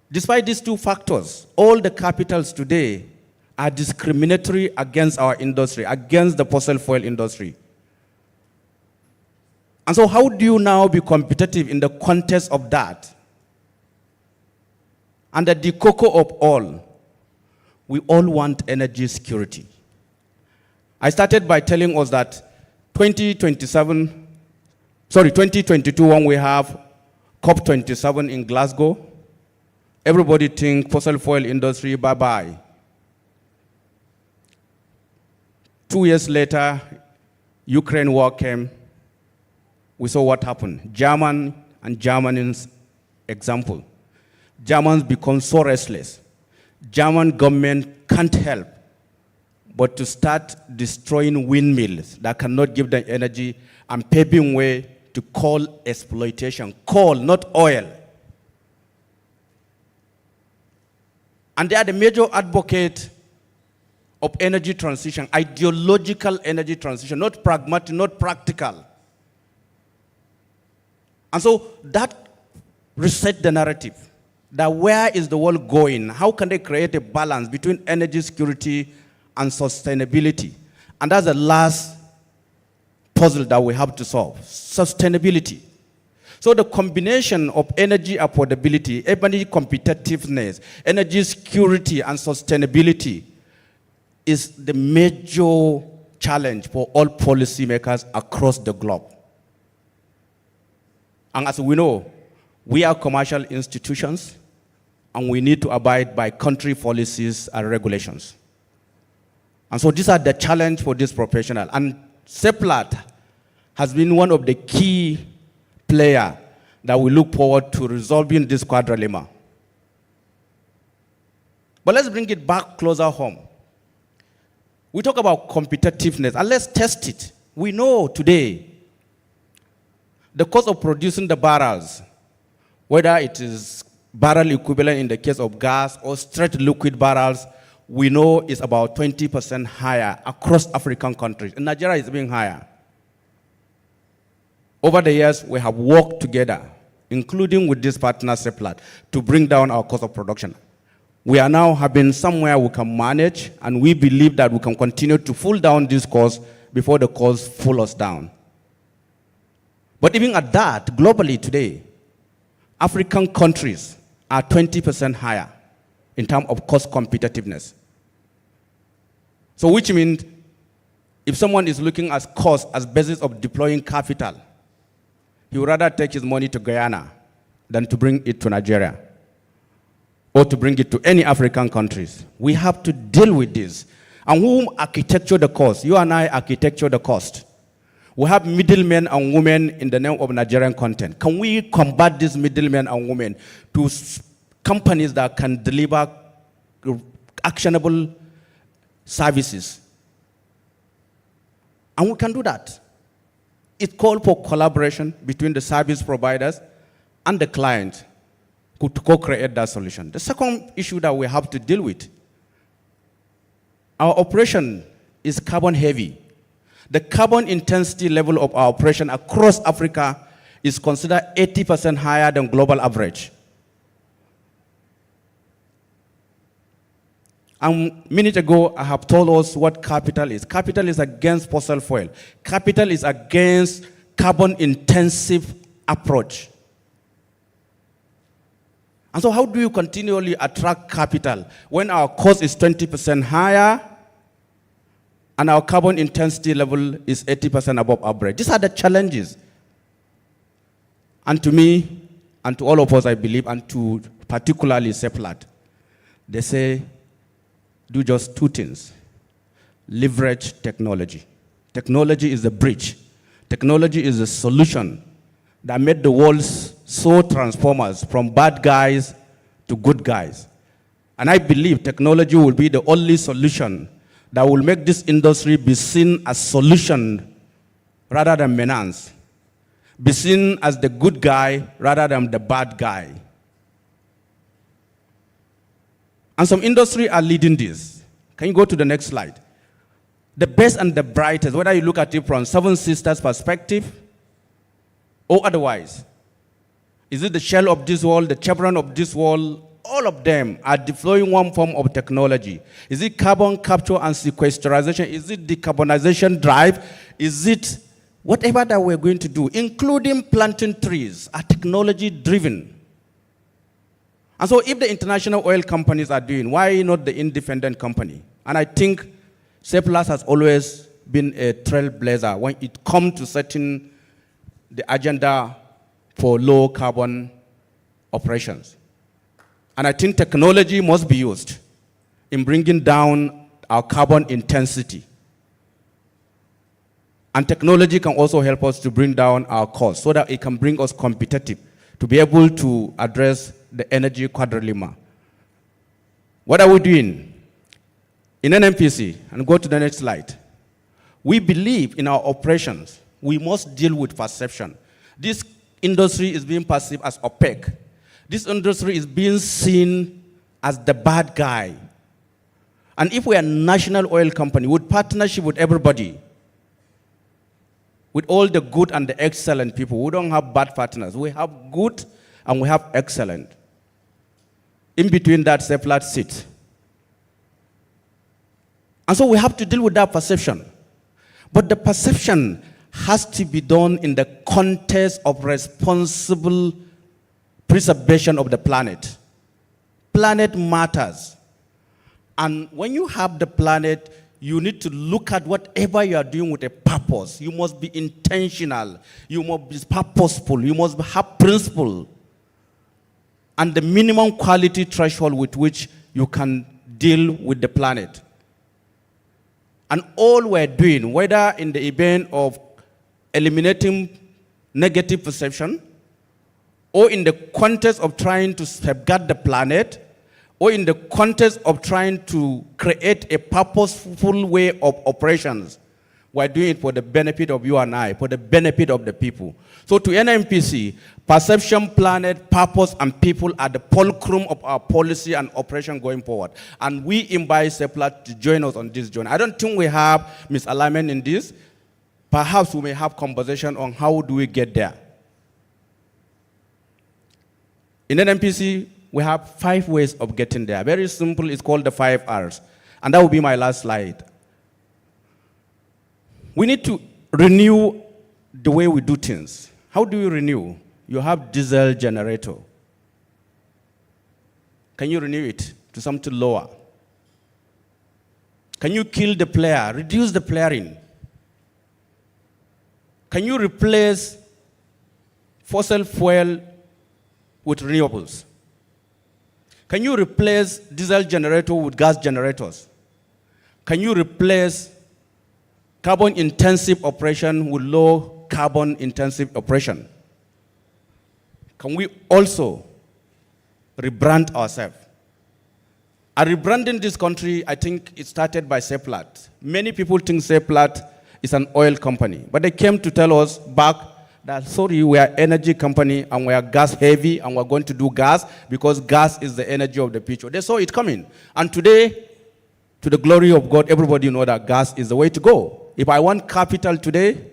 Despite these two factors, all the capitals today are discriminatory against our industry, against the fossil fuel industry. And so how do you now be competitive in the context of that? And at the core of all, we all want energy security. I started by telling us that 2022, when we have COP27 in Glasgow, everybody think fossil fuel industry, bye-bye. 2 years later, Ukraine war came. We saw what happened. Germany's example. Germans become so restless. German government can't help but to start destroying windmills that cannot give them energy and paving way to coal exploitation. Coal, not oil. And they are the major advocate of energy transition, ideological energy transition, not pragmatic, not practical. And so that reset the narrative, that where is the world going? How can they create a balance between energy security and sustainability? And that's the last puzzle that we have to solve, sustainability. So the combination of energy affordability, energy competitiveness, energy security, and sustainability is the major challenge for all policymakers across the globe. And as we know, we are commercial institutions, and we need to abide by country policies and regulations. And so these are the challenge for this professional. And Seplat has been one of the key players that we look forward to resolving this quadrilemma. But let's bring it back closer home. We talk about competitiveness, and let's test it. We know today the cost of producing the barrels, whether it is barrel equivalent in the case of gas or straight liquid barrels, we know is about 20% higher across African countries. In Nigeria, it's being higher. Over the years, we have worked together, including with this partner, Seplat, to bring down our cost of production. We are now having somewhere we can manage, and we believe that we can continue to pull down this cost before the cost pull us down. But even at that, globally today, African countries are 20% higher in terms of cost competitiveness. So which means if someone is looking at cost as basis of deploying capital, he would rather take his money to Guyana than to bring it to Nigeria or to bring it to any African countries. We have to deal with this. And whom architecture the cost? You and I architecture the cost. We have middlemen and women in the name of Nigerian content. Can we combat these middlemen and women to companies that can deliver actionable services? And we can do that. It calls for collaboration between the service providers and the client to co-create that solution. The second issue that we have to deal with, our operation is carbon heavy. The carbon intensity level of our operation across Africa is considered 80% higher than global average. A minute ago, I have told us what capital is. Capital is against fossil fuel. Capital is against carbon-intensive approach. And so how do you continually attract capital when our cost is 20% higher and our carbon intensity level is 80% above average? These are the challenges. And to me, and to all of us, I believe, and to particularly Seplat, they say, do just two things. Leverage technology. Technology is the bridge. Technology is the solution that made the world so transformers from bad guys to good guys. And I believe technology will be the only solution that will make this industry be seen as solution rather than menace. Be seen as the good guy rather than the bad guy. And some industry are leading this. Can you go to the next slide? The best and the brightest, whether you look at it from Seven Sisters perspective or otherwise, is it the Shell of this world, the Chevron of this world? All of them are deploying one form of technology. Is it carbon capture and sequestration? Is it decarbonization drive? Is it whatever that we're going to do, including planting trees, are technology driven? And so if the international oil companies are doing, why not the independent company? And I think Seplat has always been a trailblazer when it comes to setting the agenda for low carbon operations. And I think technology must be used in bringing down our carbon intensity. And technology can also help us to bring down our costs so that it can bring us competitive to be able to address the energy quadrilemma. What are we doing? In NMPC, and go to the next slide, we believe in our operations, we must deal with perception. This industry is being perceived as opaque. This industry is being seen as the bad guy. And if we are a national oil company with partnership with everybody, with all the good and the excellent people, we don't have bad partners. We have good and we have excellent. In between that, Seplat sits. And so we have to deal with that perception. But the perception has to be done in the context of responsible preservation of the planet. Planet matters. And when you have the planet, you need to look at whatever you are doing with a purpose. You must be intentional. You must be purposeful. You must have principle. And the minimum quality threshold with which you can deal with the planet. And all we're doing, whether in the event of eliminating negative perception, or in the context of trying to safeguard the planet, or in the context of trying to create a purposeful way of operations, we're doing it for the benefit of you and I, for the benefit of the people. So to NMPC, perception, planet, purpose, and people are the fulcrum of our policy and operation going forward. And we invite Seplat to join us on this journey. I don't think we have misalignment in this. Perhaps we may have conversation on how do we get there. In NMPC, we have 5 ways of getting there. Very simple, it's called the 5 R's. And that will be my last slide. We need to renew the way we do things. How do you renew? You have diesel generator. Can you renew it to something lower? Can you kill the player, reduce the flaring? Can you replace fossil fuel with renewables? Can you replace diesel generator with gas generators? Can you replace carbon-intensive operation with low carbon-intensive operation? Can we also rebrand ourselves? A rebranding this country, I think it started by Seplat. Many people think Seplat is an oil company, but they came to tell us back that, sorry, we are energy company and we are gas heavy and we're going to do gas because gas is the energy of the future. They saw it coming. And today, to the glory of God, everybody knows that gas is the way to go. If I want capital today,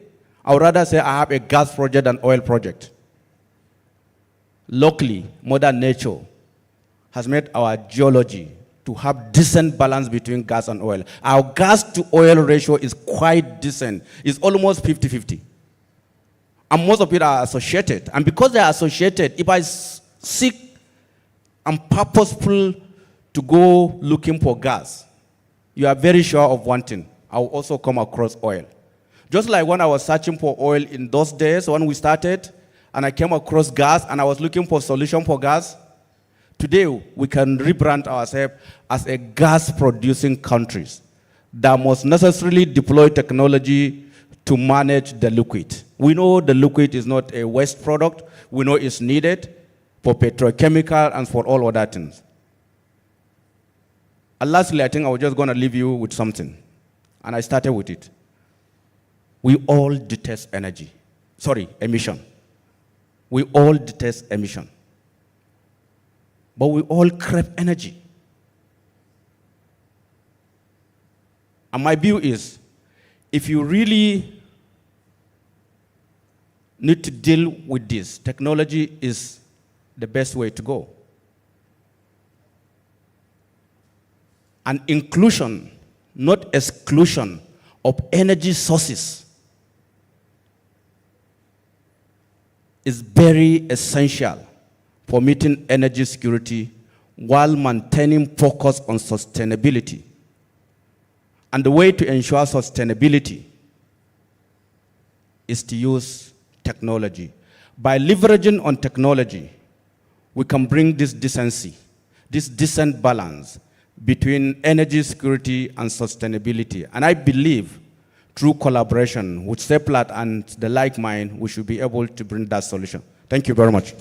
I would rather say I have a gas project than oil project. Locally, Mother Nature has made our geology to have decent balance between gas and oil. Our gas to oil ratio is quite decent. It's almost 50-50. And most of it are associated. And because they are associated, if I seek and purposeful to go looking for gas, you are very sure of one thing. I will also come across oil. Just like when I was searching for oil in those days when we started, and I came across gas, and I was looking for a solution for gas, today we can rebrand ourselves as a gas-producing countries that must necessarily deploy technology to manage the liquid. We know the liquid is not a waste product. We know it's needed for petrochemical and for all other things. And lastly, I think I was just going to leave you with something. And I started with it. We all detest emission. We all detest emission. But we all crave energy. And my view is, if you really need to deal with this, technology is the best way to go. And inclusion, not exclusion, of energy sources is very essential for meeting energy security while maintaining focus on sustainability. And the way to ensure sustainability is to use technology. By leveraging on technology, we can bring this decency, this decent balance between energy security and sustainability. And I believe through collaboration with Seplat and the like mind, we should be able to bring that solution. Thank you very much.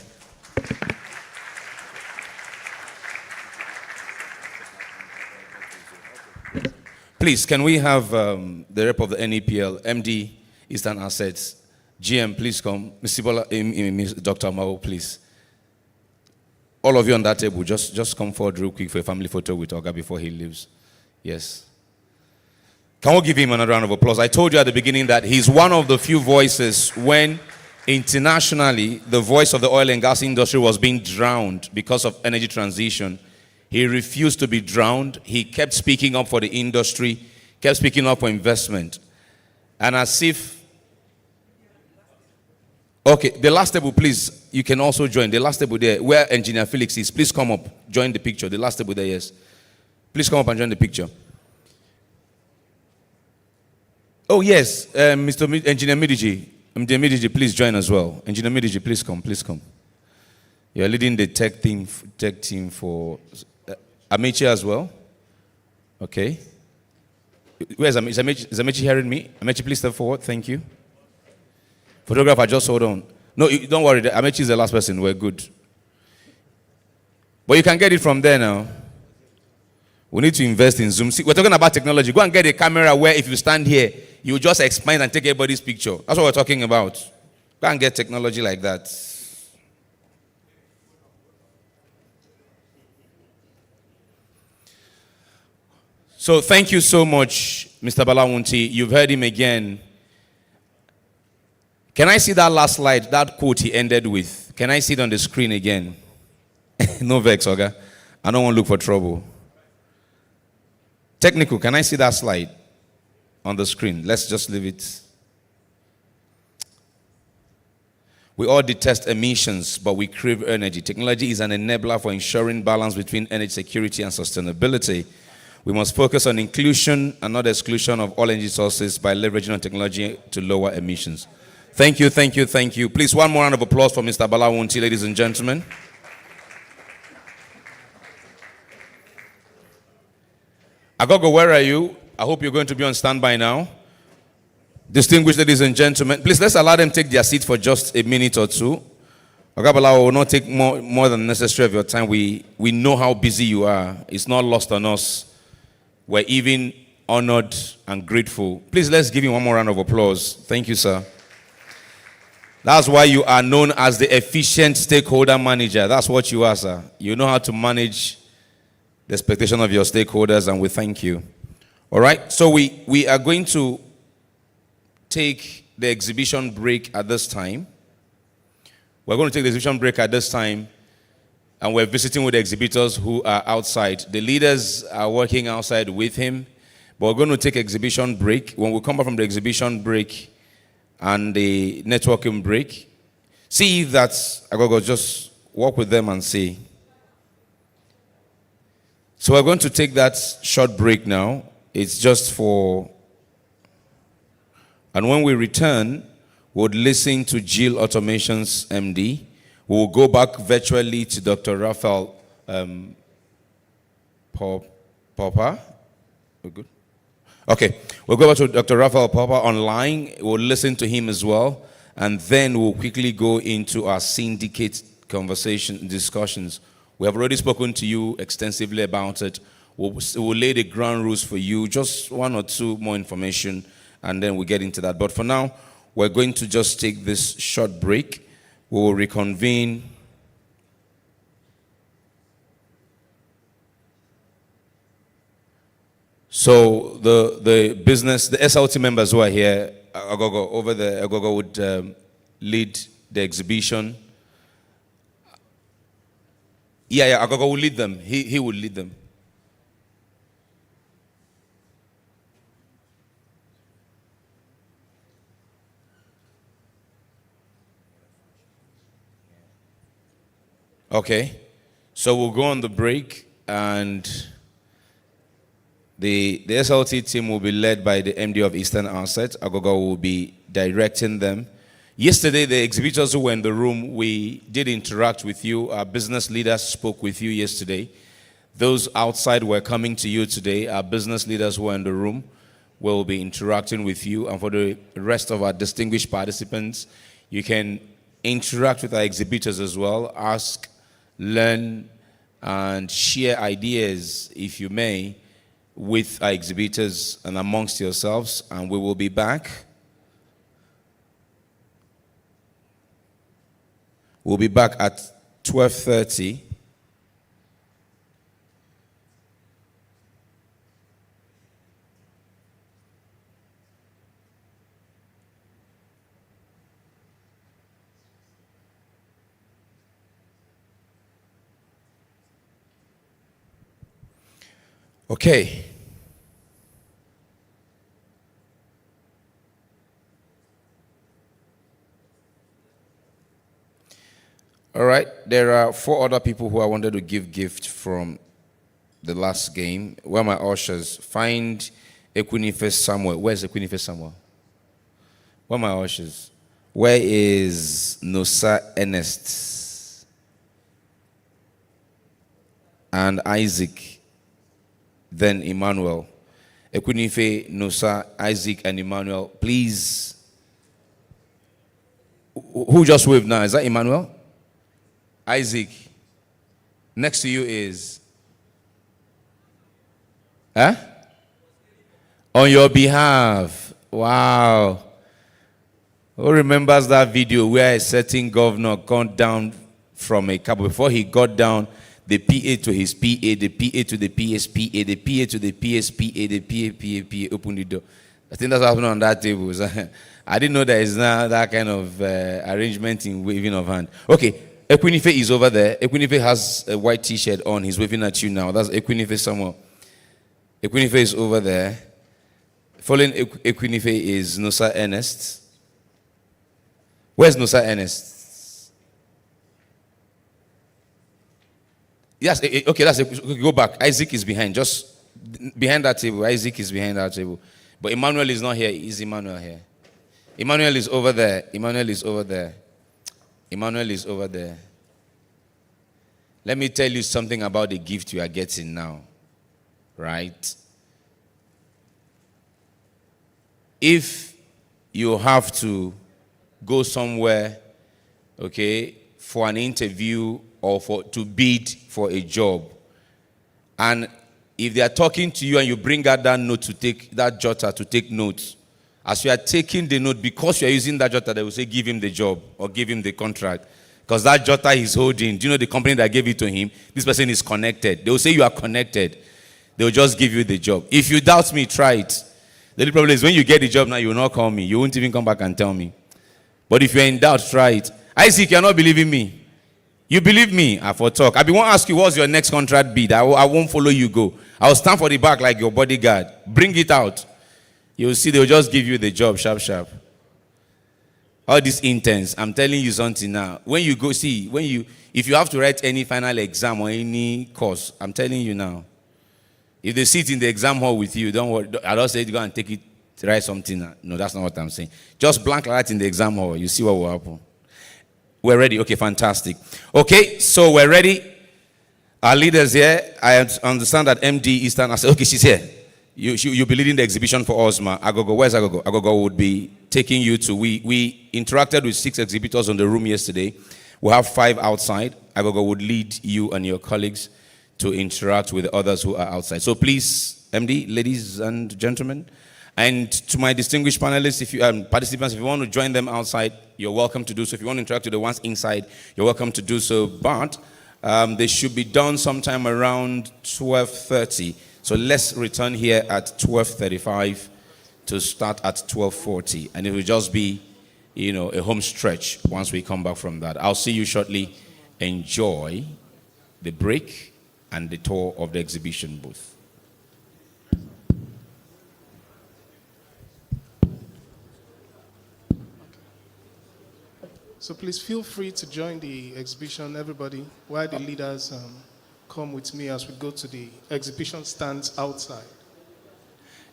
Please, can we have the rep of the NEPL, MD, Eastern Assets, GM, please come. Mr. Bola, Dr. Mao, please. All of you on that table, just come forward real quick for a family photo with Oga before he leaves. Yes. Can we give him another round of applause? I told you at the beginning that he's one of the few voices when internationally the voice of the oil and gas industry was being drowned because of energy transition. He refused to be drowned. He kept speaking up for the industry, kept speaking up for investment. And as if... Okay, the last table, please. You can also join. The last table there, where Engineer Felix is. Please come up. Join the picture. The last table there, yes. Please come up and join the picture. Oh, yes, Engineer Midiji. Engineer Midiji, please join as well. Engineer Midiji, please come, please come. You're leading the tech team for Amechi as well. Okay. Where's Amechi? Is Amechi hearing me? Amechi, please step forward. Thank you. Photographer, just hold on. No, don't worry. Amechi is the last person. We're good. But you can get it from there now. We need to invest in Zoom. See, we're talking about technology. Go and get a camera where if you stand here, you just expand and take everybody's picture. That's what we're talking about. Go and get technology like that. So thank you so much, Mr. Balawunti. You've heard him again. Can I see that last slide, that quote he ended with? Can I see it on the screen again? No vex, Oga. I don't want to look for trouble. Technical, can I see that slide on the screen? Let's just leave it. We all detest emissions, but we crave energy. Technology is an enabler for ensuring balance between energy security and sustainability. We must focus on inclusion and not exclusion of all energy sources by leveraging on technology to lower emissions. Thank you, thank you, thank you. Please, one more round of applause for Mr. Balawunti, ladies and gentlemen. Agogo, where are you? I hope you're going to be on standby now. Distinguished ladies and gentlemen, please let's allow them take their seat for just a minute or two. Ogabala will not take more than necessary of your time. We know how busy you are. It's not lost on us. We're even honored and grateful. Please let's give him one more round of applause. Thank you, sir. That's why you are known as the efficient stakeholder manager. That's what you are, sir. You know how to manage the expectation of your stakeholders, and we thank you. All right, so we are going to take the exhibition break at this time. We're going to take the exhibition break at this time, and we're visiting with the exhibitors who are outside. The leaders are working outside with him, but we're going to take exhibition break. When we come back from the exhibition break and the networking break, see if that's, I gotta just walk with them and see. So we're going to take that short break now. It's just for, and when we return, we'll listen to Jill Automation's MD. We'll go back virtually to Dr. Raphael Popper. We're good? Okay, we'll go back to Dr. Raphael Popper online. We'll listen to him as well. And then we'll quickly go into our syndicate discussions. We have already spoken to you extensively about it. We'll lay the ground rules for you, just one or two more information, and then we'll get into that. But for now, we're going to just take this short break. We will reconvene. So the business, the SLT members who are here, Agogo over there, Agogo would lead the exhibition. Yeah, Agogo will lead them. He will lead them. Okay, so we'll go on the break, and the SLT team will be led by the MD of Eastern Asset. Agogo will be directing them. Yesterday, the exhibitors who were in the room, we did interact with you. Our business leaders spoke with you yesterday. Those outside were coming to you today. Our business leaders who were in the room will be interacting with you. And for the rest of our distinguished participants, you can interact with our exhibitors as well. Ask, learn, and share ideas, if you may, with our exhibitors and amongst yourselves. And we will be back. We'll be back at 12:30. Okay. All right, there are 4 other people who I wanted to give gift from the last game. Where are my ushers? Find Equinife Samuel. Where's Equinife Samuel? Where are my ushers? Where is Nosa Ernest? And Isaac. Then Emmanuel. Equinife, Nosa, Isaac, and Emmanuel. Please. Who just waved now? Is that Emmanuel? Isaac. Next to you is? Huh? On your behalf. Wow. Who remembers that video where a certain governor got down from a car? Before he got down, the PA to his PA, the PA to the PSPA, the PA to the PSPA, the PA opened the door. I think that's what happened on that table. I didn't know there is now that kind of arrangement in waving of hand. Okay, Equinife is over there. Equinife has a white t-shirt on. He's waving at you now. That's Equinife somewhere. Equinife is over there. Following Equinife is Nosa Ernest. Where's Nosa Ernest? Yes, okay, that's it. Go back. Isaac is behind, just behind that table. Isaac is behind that table. But Emmanuel is not here. Is Emmanuel here? Emmanuel is over there. Emmanuel is over there. Emmanuel is over there. Let me tell you something about the gift you are getting now. Right? If you have to go somewhere, okay, for an interview or to bid for a job, and if they are talking to you and you bring out that note to take, that jotter to take notes, as you are taking the note, because you are using that jotter, they will say, give him the job or give him the contract. Because that jotter he's holding, do you know the company that gave it to him? This person is connected. They will say you are connected. They will just give you the job. If you doubt me, try it. The only problem is when you get the job now, you will not call me. You won't even come back and tell me. But if you're in doubt, try it. Isaac, you're not believing me. You believe me, I for talk. I be want to ask you what's your next contract bid. I won't follow you go. I'll stand for the back like your bodyguard. Bring it out. You'll see they'll just give you the job sharp, sharp. All this intense. I'm telling you something now. When you go, see, if you have to write any final exam or any course, I'm telling you now. If they sit in the exam hall with you, don't worry. I don't say go and take it, write something. No, that's not what I'm saying. Just blank like that in the exam hall. You see what will happen. We're ready. Okay, fantastic. Okay, so we're ready. Our leaders here, I understand that MD Eastern, I said, okay, she's here. You'll be leading the exhibition for us, ma. Agogo, where's Agogo? Agogo would be taking you to, we interacted with 6 exhibitors on the room yesterday. We have 5 outside. Agogo would lead you and your colleagues to interact with others who are outside. So please, MD, ladies and gentlemen, and to my distinguished panelists, if you participants, if you want to join them outside, you're welcome to do so. If you want to interact with the ones inside, you're welcome to do so. But they should be done sometime around 12:30. So let's return here at 12:35 to start at 12:40, and it will just be, a home stretch once we come back from that. I'll see you shortly. Enjoy the break and the tour of the exhibition booth. So please feel free to join the exhibition, everybody, while the leaders come with me as we go to the exhibition stands outside.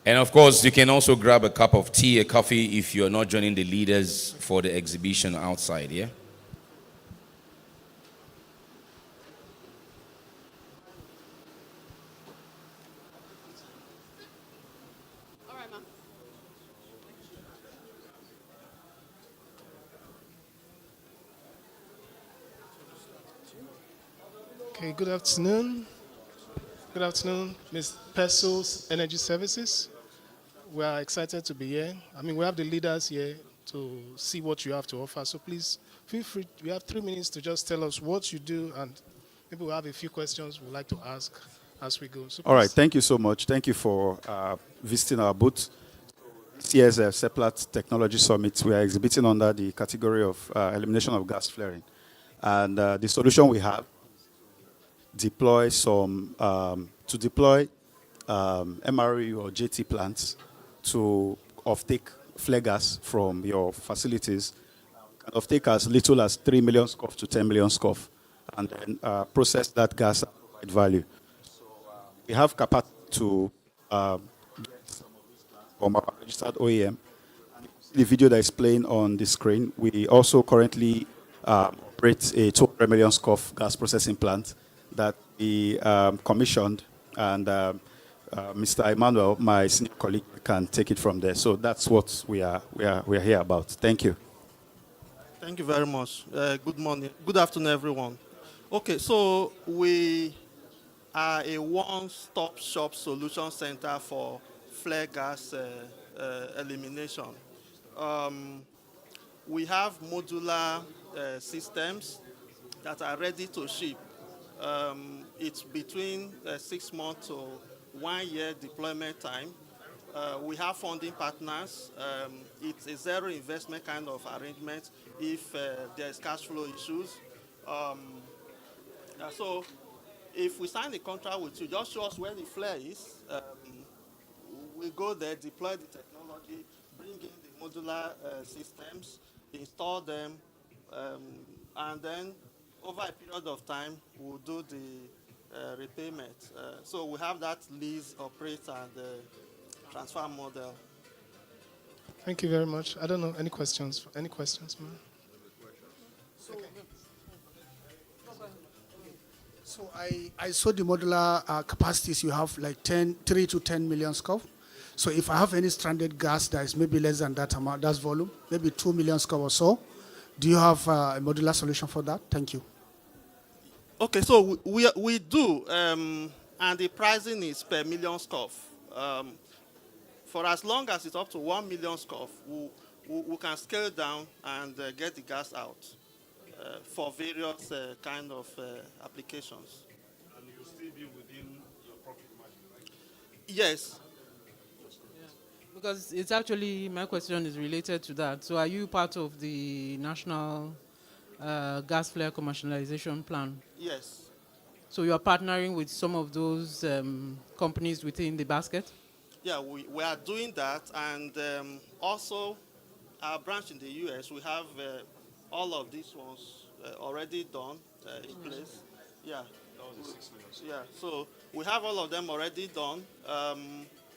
And of course, you can also grab a cup of tea, a coffee, if you're not joining the leaders for the exhibition outside, yeah? Okay, good afternoon. Good afternoon, Ms. Pesos Energy Services. We are excited to be here. We have the leaders here to see what you have to offer. So please feel free. We have 3 minutes to just tell us what you do, and maybe we'll have a few questions we'd like to ask as we go. So all right, thank you so much. Thank you for visiting our booth. This year's Seplat Technology Summit, we are exhibiting under the category of elimination of gas flaring. And the solution we have, deploy MRE or JT plants to offtake flare gas from your facilities, can offtake as little as 3 million scoff to 10 million scoff, and then process that gas and provide value. So we have capacity to get some of these from our registered OEM. The video that is playing on the screen, we also currently operate a 200 million scoff gas processing plant that we commissioned, and Mr. Emmanuel, my senior colleague, can take it from there. So that's what we are here about. Thank you. Thank you very much. Good morning. Good afternoon, everyone. Okay, so we are a one-stop shop solution center for flare gas elimination. We have modular systems that are ready to ship. It's between 6 months to 1 year deployment time. We have funding partners. It's a zero investment kind of arrangement if there's cash flow issues. So if we sign a contract with you, just show us where the flare is. We go there, deploy the technology, bring in the modular systems, install them, and then over a period of time, we'll do the repayment. So we have that lease, operate, and transfer model. Thank you very much. I don't know, any questions? Any questions, man? So I saw the modular capacities you have, like 3 to 10 million scope. So if I have any stranded gas that is maybe less than that amount, that's volume, maybe 2 million scope or so, do you have a modular solution for that? Thank you. Okay, so we do, and the pricing is per million scoff. For as long as it's up to 1 million scoff, we can scale down and get the gas out for various kind of applications. And you'll still be within your profit margin, right? Yes. Because it's actually, my question is related to that. So are you part of the national gas flare commercialization plan? Yes. So you are partnering with some of those companies within the basket? Yeah, we are doing that, and also our branch in the US, we have all of these ones already done in place. Yeah. Yeah, so we have all of them already done.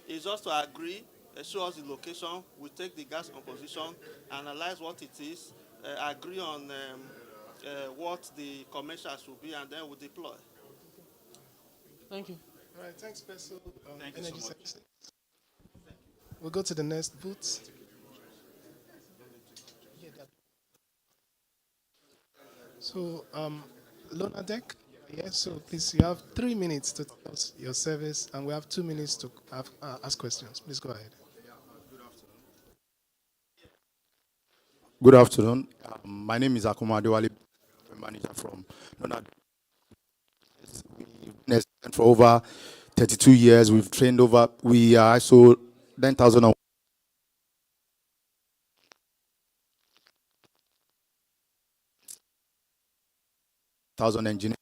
It's just to agree, show us the location, we take the gas composition, analyze what it is, agree on what the commercials will be, and then we'll deploy. Thank you. All right, thanks, Peso. Thank you Energy so much. Services. We'll go to the next booth. So, Lonadec, yes, so please, you have 3 minutes to tell us your service, and we have 2 minutes to ask questions. Please go ahead. Good afternoon. My name is Akuma Adewale, manager from Lonadec. We've been existing for over 32 years. We've trained over, we are ISO 9001. Engineers.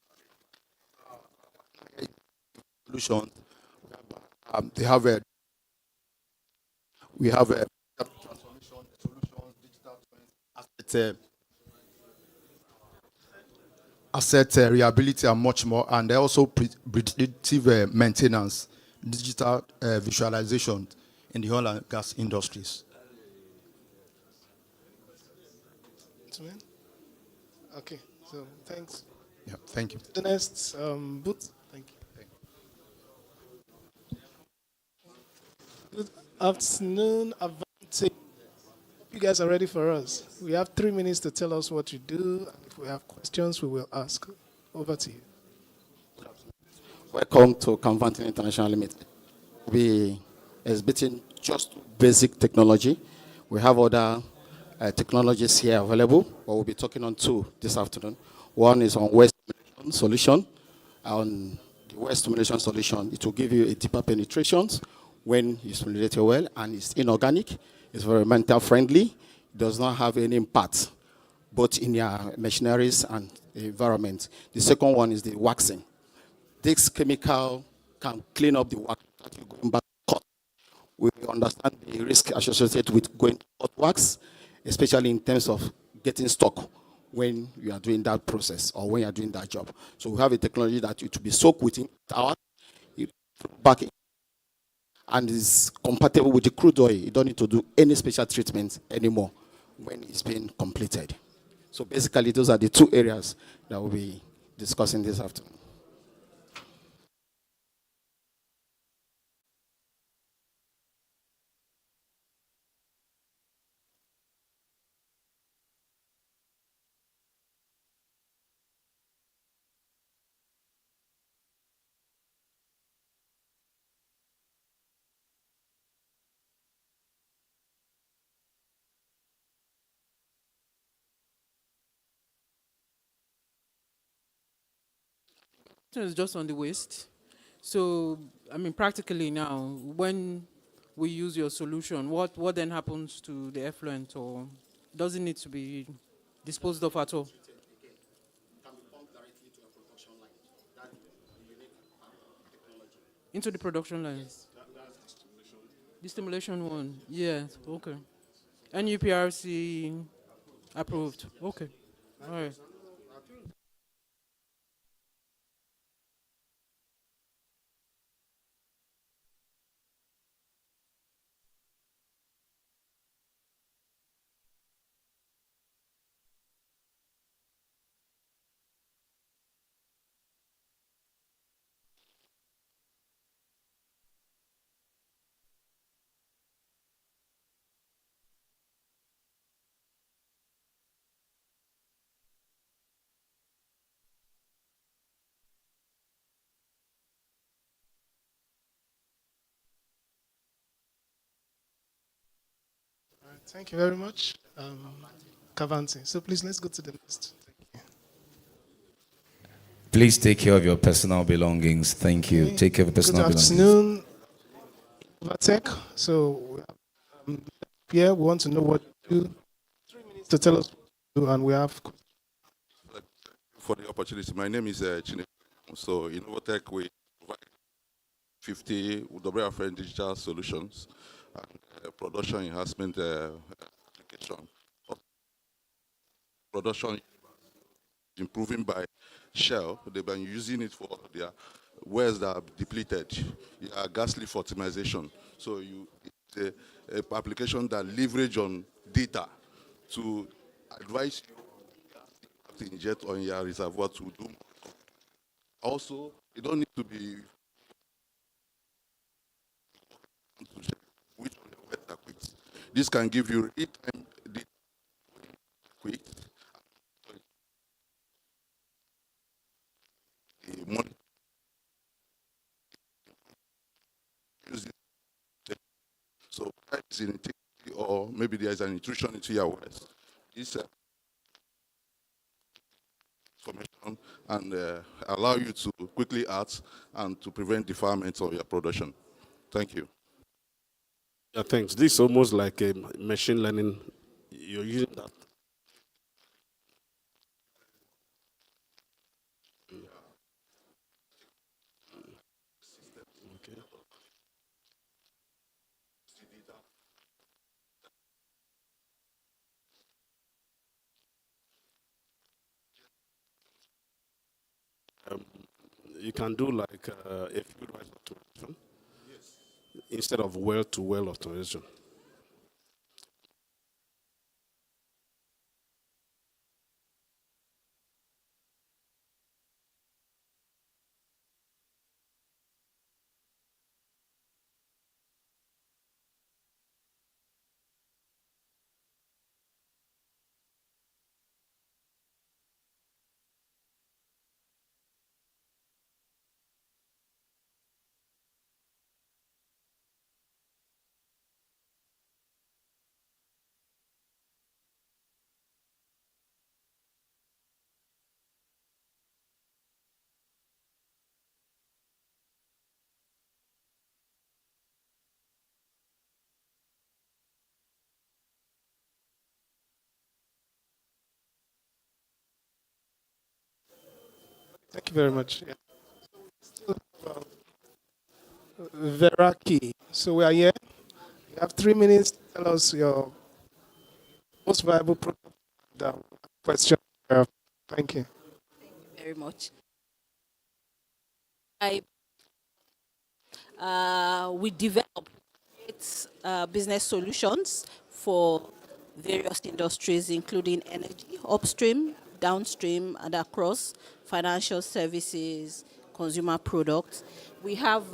Solutions. They have a. We have a transformation solutions, digital twins, asset reliability, and much more, and they also predictive maintenance, digital visualization in the oil and gas industries. Okay, so thanks. Yeah, thank you. The next booth. Thank you. Good afternoon, Avante. You guys are ready for us. We have 3 minutes to tell us what you do. If we have questions, we will ask. Over to you. Welcome to Convantin International Limited. We exhibiting just basic technology. We have other technologies here available, but we'll be talking on 2 this afternoon. One is on waste stimulation solution. On the waste stimulation solution, it will give you a deeper penetrations when you stimulate your well, and it's inorganic, it's environmental friendly, it does not have any impact, both in your machineries and the environment. The second one is the waxing. This chemical can clean up the wax that you're going back to cut. We understand the risk associated with going to cut wax, especially in terms of getting stuck when you are doing that process or when you are doing that job. So we have a technology that it will be soaked within hours, back in, and is compatible with the crude oil. You don't need to do any special treatment anymore when it's being completed. So basically, those are the two areas that we'll be discussing this afternoon. It's just on the waste. So, I mean, practically now, when we use your solution, what then happens to the effluent, or does it need to be disposed of at all? Into the production lines. The stimulation one, yeah, okay. NUPRC approved, okay. All right. All right, thank you very much, Kavanti. So please, let's go to the next. Please take care of your personal belongings. Thank you. Okay. Take care of your Good personal belongings. afternoon, Vatek. So Pierre, we want to know what you do. 3 minutes to tell us what you do, and we have. For the opportunity. My name is Chine. So in Overtech, we provide 50 WFN digital solutions and production enhancement application. Production improving by Shell. They've been using it for their wells that are depleted. Gas leaf optimization. So it's a application that leverage on data to advise you to inject on your reservoir to do. Also, you don't need to be which one the wells are quick. This can give you real-time data quick. So it's in or maybe there's an intrusion into your wells. This information and allow you to quickly act and to prevent defilement of your production. Thank you. Yeah, thanks. This is almost like a machine learning. You're using that. Okay. You can do like a field wise automation instead of well to well automation. Thank you very much. Yeah. Still have, Vera Key. So we are here. You have 3 minutes to tell us your most viable product. The question. Thank you. Very much. I We develop business solutions for various industries, including energy, upstream, downstream, and across financial services, consumer products. We have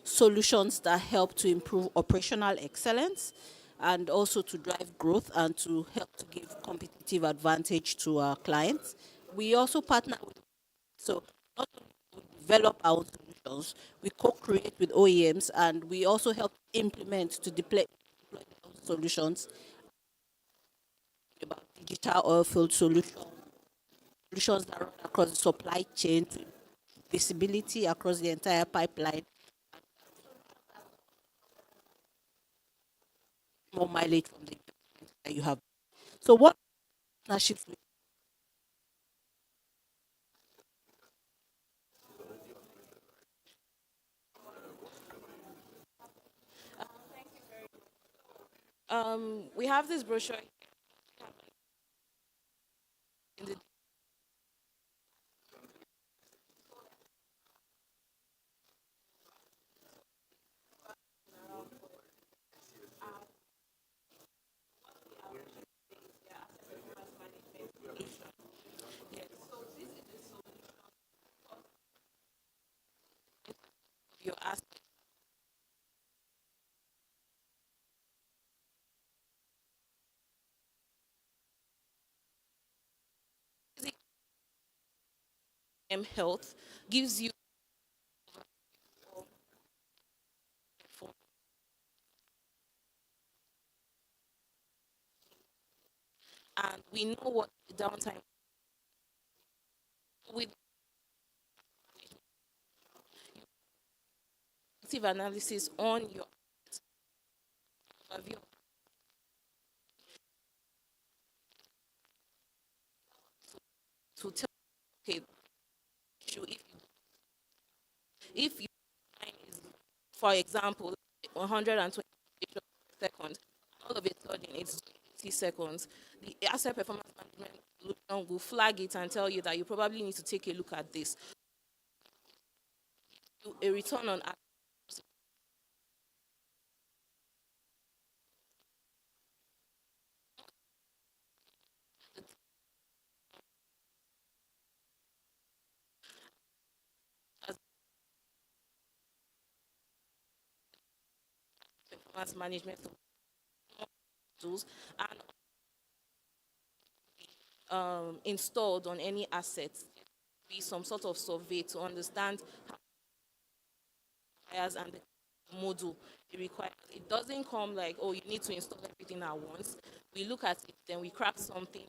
solutions that help to improve operational excellence and also to drive growth and to help to give competitive advantage to our clients. We also partner with, so not only do we develop our own solutions, we co-create with OEMs, and we also help implement to deploy their own solutions about digital oil field solutions that run across the supply chain to visibility across the entire pipeline, more mileage from the investment that you have. So what partnerships we We have this brochure in the your assets. Health gives you and we know what the downtime with active analysis on your overview to tell okay issue if you time is, for example, 120 seconds, all of a sudden it's 80 seconds, the asset performance management solution will flag it and tell you that you probably need to take a look at this. A return on performance management tools and installed on any assets. Be some sort of survey to understand how requires and the module it requires. It doesn't come like, oh, you need to install everything at once. We look at it, then we craft something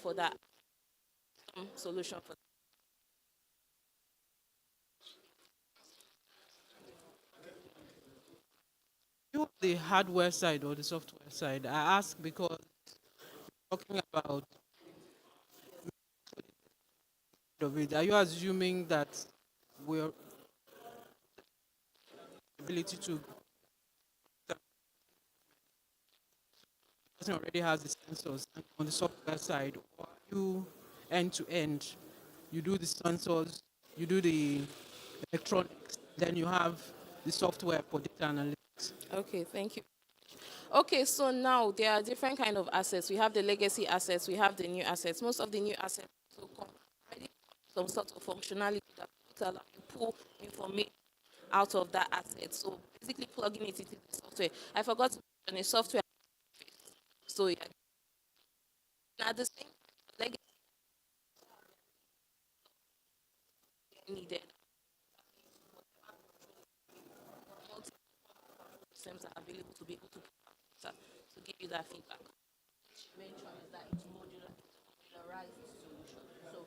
for that solution for You the hardware side or the software side? I ask because talking about of it, are you assuming that we're ability to person already has the sensors and on the software side, or are you end to end? You do the sensors, you do the electronics, then you have the software for data analytics. Okay, thank you. Okay, so now there are different kind of assets. We have the legacy assets, we have the new assets. Most of the new assets also come already some sort of functionality that will allow you pull information out of that asset. So basically plugging it into the software. I forgot to mention a software. So yeah, at the same time, legacy needed. Systems are available to be able to give you that feedback. mentioned is that it's modular, it's a modularized solution. So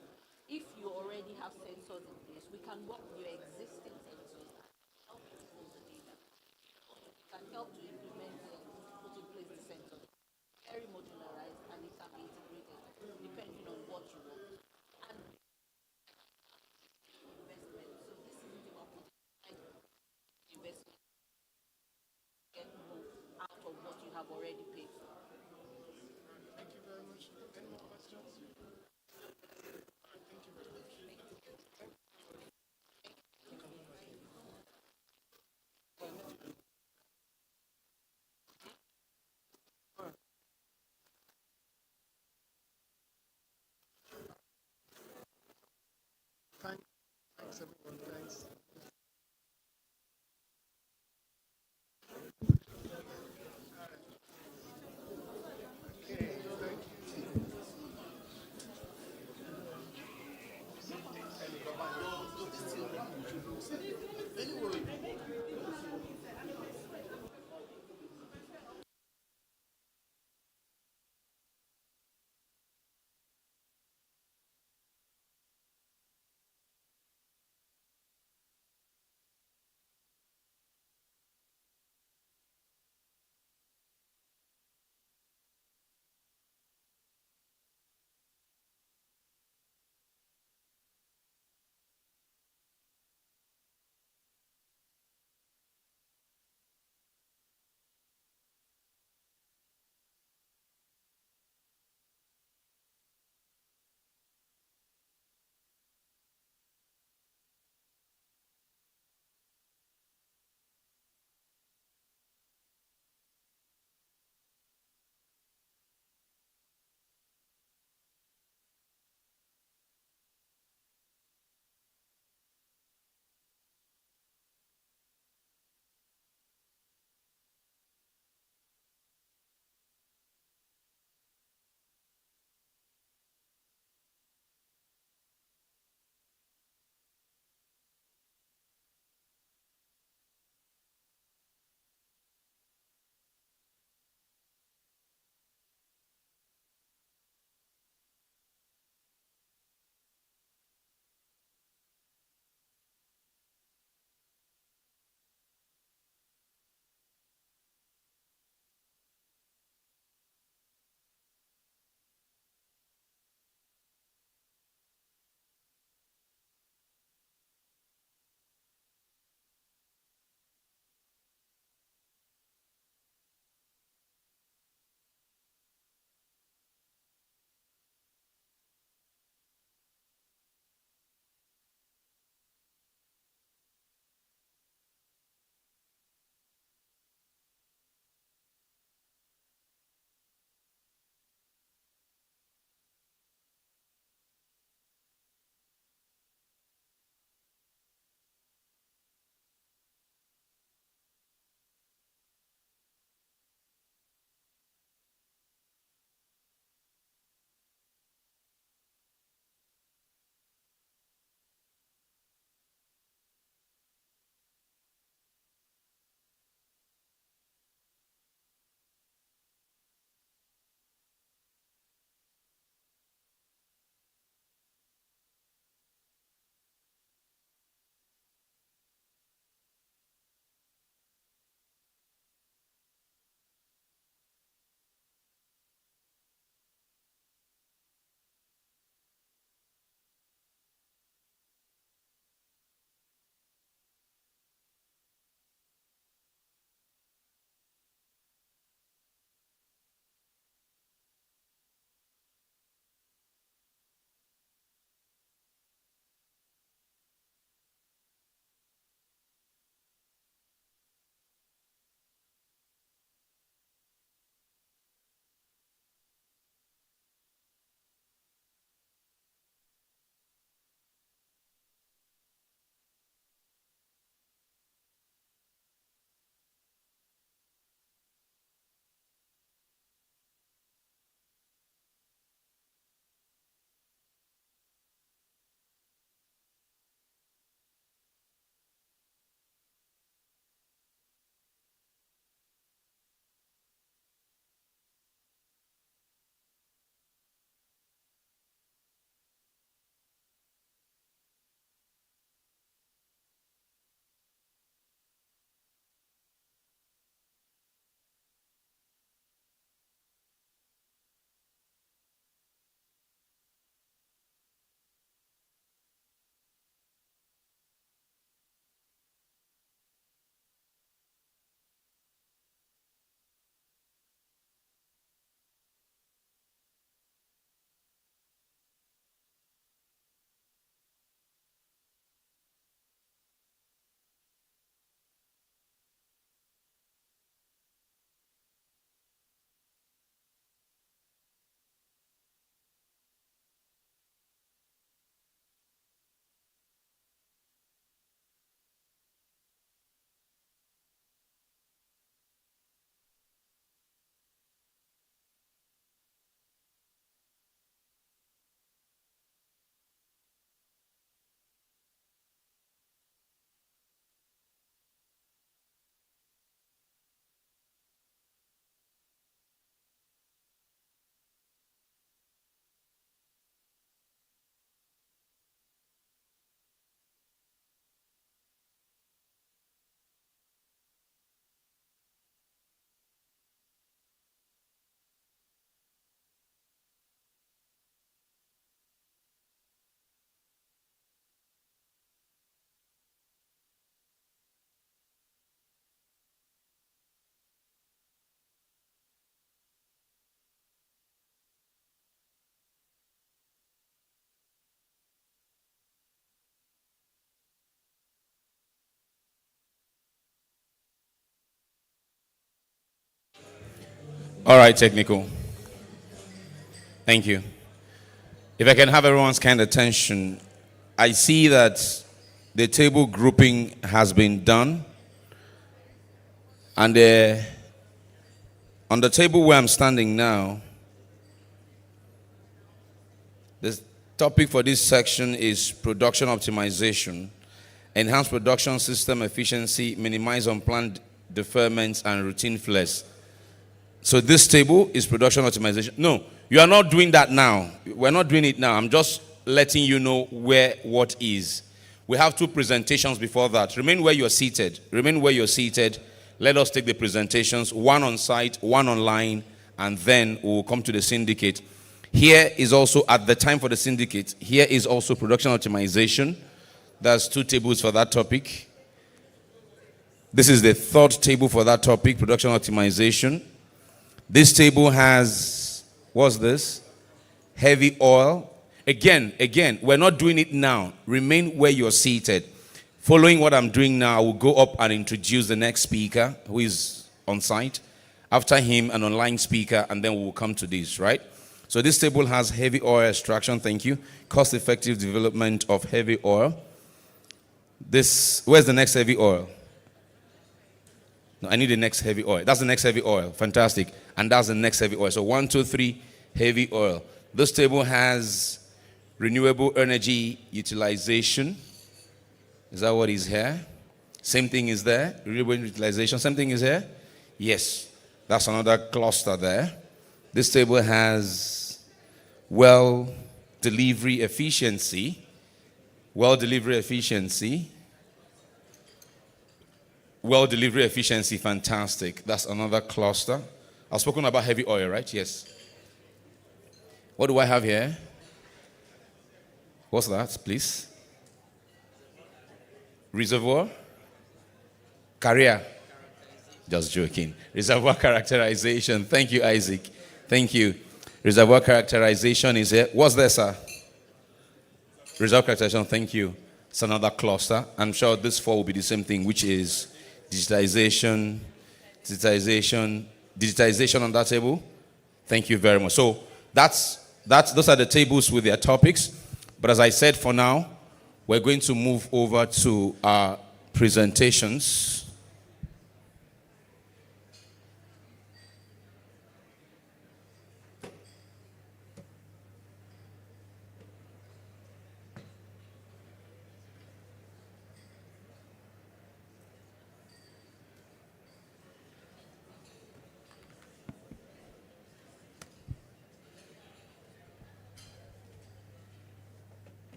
if you already have sensors in place, we can work with your existing sensors and help you pull the data. We can help to implement and put in place the sensors. Very modularized and it can be integrated depending on what you want. And investment. So this isn't about putting investment, get more out of what you have already paid for. Thank you very much. Any more questions? Thank you very much. All right, technical. Thank you. If I can have everyone's kind attention, I see that the table grouping has been done. And on the table where I'm standing now, the topic for this section is production optimization, enhance production system efficiency, minimize unplanned deferments, and routine flares. So this table is production optimization. No, you are not doing that now. We're not doing it now. I'm just letting you know where what is. We have two presentations before that. Remain where you're seated. Remain where you're seated. Let us take the presentations, one on site, one online, and then we'll come to the syndicate. Here is also, at the time for the syndicate, here is also production optimization. That's two tables for that topic. This is the third table for that topic, production optimization. This table has, what's this? Heavy oil. Again, we're not doing it now. Remain where you're seated. Following what I'm doing now, I will go up and introduce the next speaker who is on site. After him, an online speaker, and then we will come to this, right? So this table has heavy oil extraction, thank you. Cost-effective development of heavy oil. Where's the next heavy oil? No, I need the next heavy oil. That's the next heavy oil. Fantastic. And that's the next heavy oil. So 1, 2, 3, heavy oil. This table has renewable energy utilization. Is that what is here? Same thing is there. Renewable utilization. Same thing is here? Yes. That's another cluster there. This table has well delivery efficiency. Well delivery efficiency. Well delivery efficiency, fantastic. That's another cluster. I've spoken about heavy oil, right? Yes. What do I have here? What's that, please? Reservoir? Career? Just joking. Reservoir characterization. Thank you, Isaac. Thank you. Reservoir characterization is here. What's there, sir? Reservoir characterization, thank you. It's another cluster. I'm sure this four will be the same thing, which is digitalization on that table. Thank you very much. So those are the tables with their topics. But as I said, for now, we're going to move over to our presentations.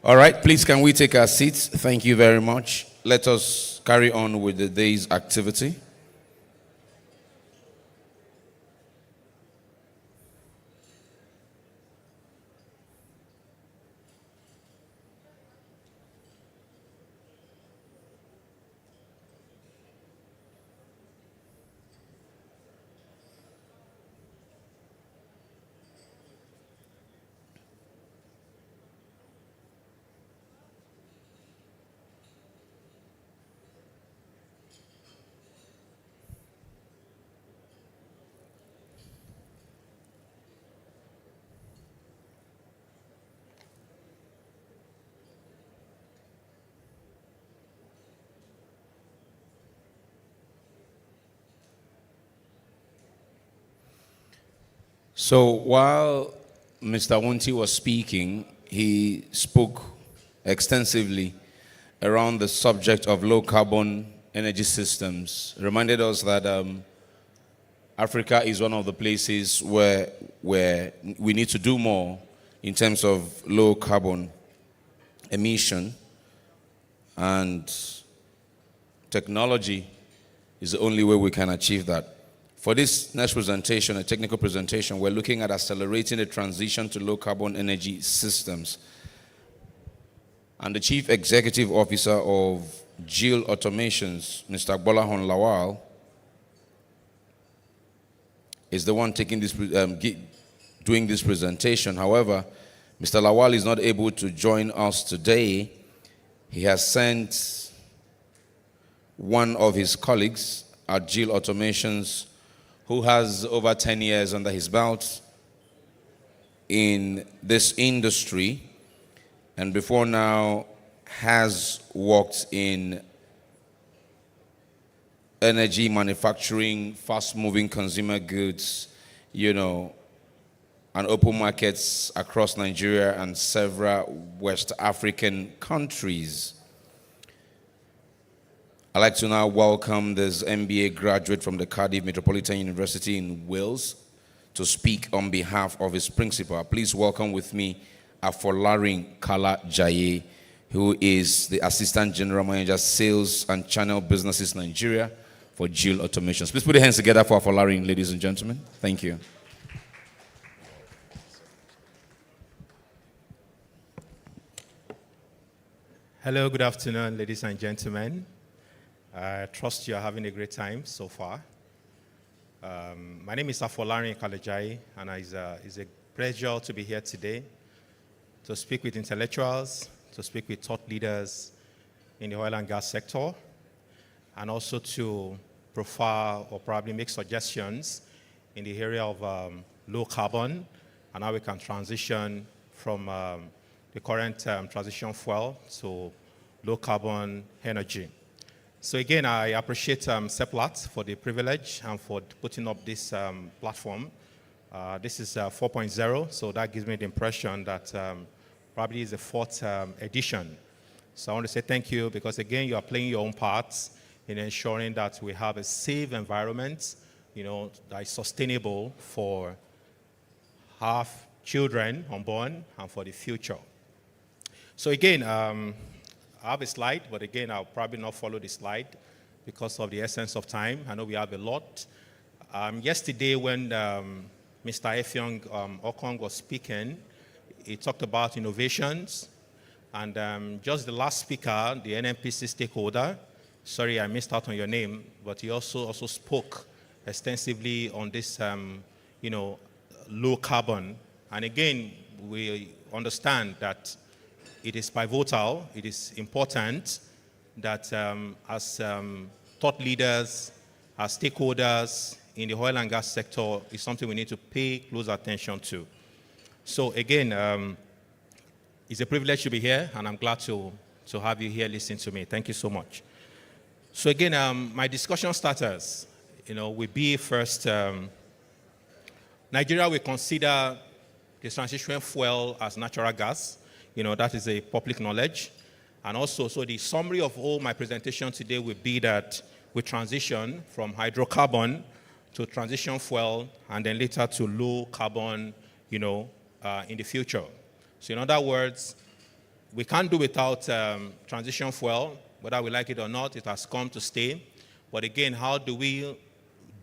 All right, please can we take our seats? Thank you very much. Let us carry on with the day's activity. So while Mr. Wunti was speaking, he spoke extensively around the subject of low carbon energy systems, reminded us that Africa is one of the places where we need to do more in terms of low carbon emission, and technology is the only way we can achieve that. For this next presentation, a technical presentation, we're looking at accelerating the transition to low carbon energy systems. And the Chief Executive Officer of GIL Automations, Mr. Bolahon Lawal, is the one taking this, doing this presentation. However, Mr. Lawal is not able to join us today. He has sent one of his colleagues at GIL Automations, who has over 10 years under his belt in this industry, and before now has worked in energy manufacturing, fast-moving consumer goods, and open markets across Nigeria and several West African countries. I'd like to now welcome this MBA graduate from the Cardiff Metropolitan University in Wales to speak on behalf of his principal. Please welcome with me Afolarin Kala Jaye, who is the Assistant General Manager, Sales and Channel Businesses Nigeria for GIL Automations. Please put your hands together for Afolarin, ladies and gentlemen. Thank you. Hello, good afternoon, ladies and gentlemen. I trust you are having a great time so far. My name is Afolarin Kalejai, and it's a pleasure to be here today to speak with intellectuals, to speak with thought leaders in the oil and gas sector, and also to profile or probably make suggestions in the area of low carbon and how we can transition from the current transition fuel to low carbon energy. So again, I appreciate Seplat for the privilege and for putting up this platform. This is 4.0, so that gives me the impression that probably is the fourth edition. So I want to say thank you, because again, you are playing your own parts in ensuring that we have a safe environment, that is sustainable for our children unborn and for the future. So again, I have a slide, but again, I'll probably not follow the slide because of the essence of time. I know we have a lot. Yesterday, when Mr. Effiong Okong was speaking, he talked about innovations. And just the last speaker, the NNPC stakeholder, sorry, I missed out on your name, but he also spoke extensively on this, low carbon. And again, we understand that it is pivotal, it is important that as thought leaders, as stakeholders in the oil and gas sector, is something we need to pay close attention to. So again, it's a privilege to be here, and I'm glad to have you here listening to me. Thank you so much. So again, my discussion starters, will be first, Nigeria will consider the transition fuel as natural gas. That is a public knowledge. And also, so the summary of all my presentation today will be that we transition from hydrocarbon to transition fuel, and then later to low carbon, in the future. So in other words, we can't do without transition fuel, whether we like it or not. It has come to stay. But again, how do we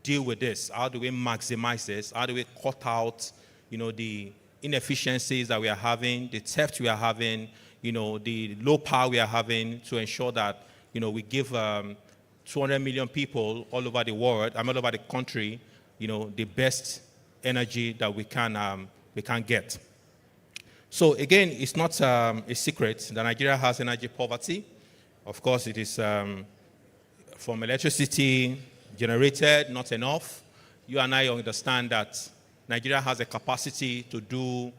deal with this? How do we maximize this? How do we cut out, the inefficiencies that we are having, the theft we are having, the low power we are having, to ensure that, we give 200 million people all over the world, all over the country, the best energy that we can get. So again, it's not a secret that Nigeria has energy poverty. Of course, it is from electricity generated, not enough. You and I understand that Nigeria has a capacity to do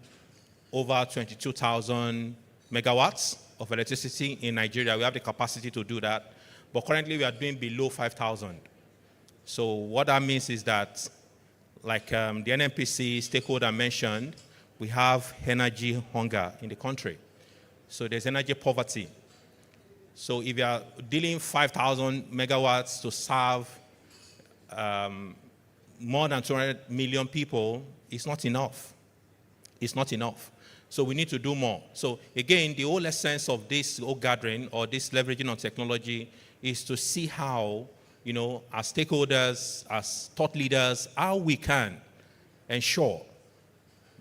over 22,000 megawatts of electricity in Nigeria. We have the capacity to do that. But currently, we are doing below 5,000. So what that means is that like the NNPC stakeholder mentioned, we have energy hunger in the country. So there's energy poverty. So if you are dealing 5,000 megawatts to serve more than 200 million people, it's not enough. It's not enough. So we need to do more. So again, the whole essence of this whole gathering or this leveraging on technology is to see how, as stakeholders, as thought leaders, how we can ensure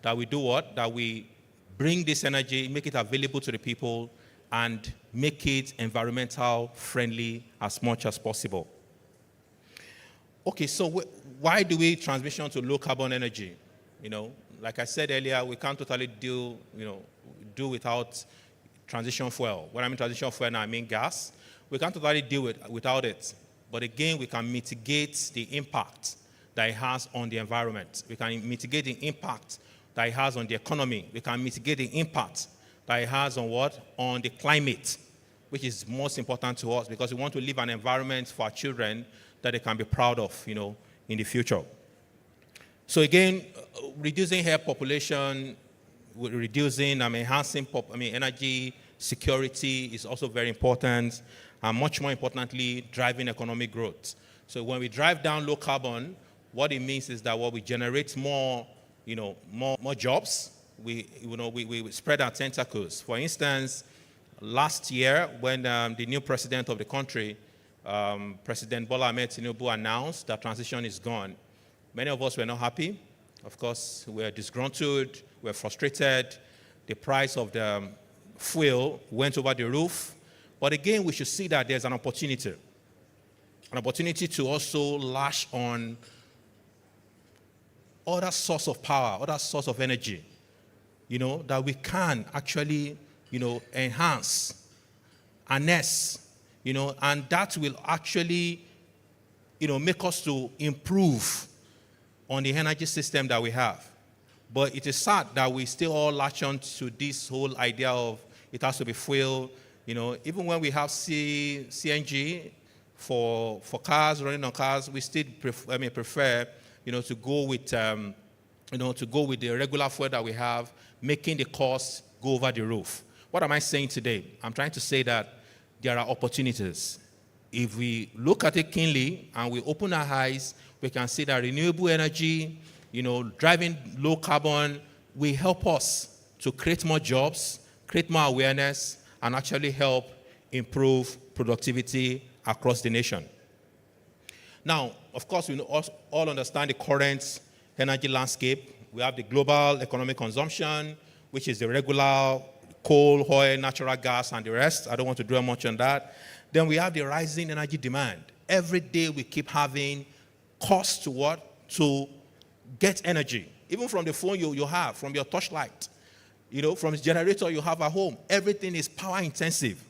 that we do what? That we bring this energy, make it available to the people, and make it environmental friendly as much as possible. Okay, so why do we transition to low carbon energy? Like I said earlier, we can't totally do without transition fuel. When I mean transition fuel, now I mean gas. We can't totally do it without it. But again, we can mitigate the impact that it has on the environment. We can mitigate the impact that it has on the economy. We can mitigate the impact that it has on what? On the climate, which is most important to us because we want to leave an environment for our children that they can be proud of, in the future. So again, reducing air population, reducing, enhancing energy security is also very important, and much more importantly, driving economic growth. So when we drive down low carbon, what it means is that we generate more, more jobs. We spread our tentacles. For instance, last year when the new president of the country, President Bola Ahmed Tinubu, announced that transition is gone, many of us were not happy. Of course, we were disgruntled, we were frustrated. The price of the fuel went over the roof. But again, we should see that there's an opportunity to also lash on other source of power, other source of energy, that we can actually, enhance, harness, and that will actually, make us to improve on the energy system that we have. But it is sad that we still all latch on to this whole idea of it has to be fuel. Even when we have CNG for cars, running on cars, we still prefer, to go with, the regular fuel that we have, making the cost go over the roof. What am I saying today? I'm trying to say that there are opportunities. If we look at it keenly and we open our eyes, we can see that renewable energy, driving low carbon will help us to create more jobs, create more awareness, and actually help improve productivity across the nation. Now, of course, we all understand the current energy landscape. We have the global economic consumption, which is the regular coal, oil, natural gas, and the rest. I don't want to dwell much on that. Then we have the rising energy demand. Every day we keep having costs to what? To get energy. Even from the phone you have, from your torchlight, from the generator you have at home. Everything is power intensive.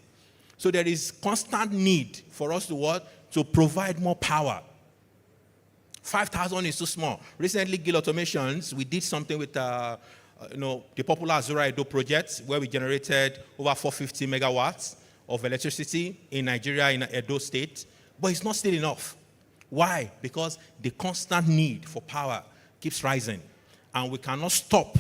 So there is constant need for us to what? To provide more power. 5,000 is too small. Recently, Gill Automations, we did something with the popular Azura Edo project where we generated over 450 megawatts of electricity in Nigeria, in Edo State. But it's not still enough. Why? Because the constant need for power keeps rising. And we cannot stop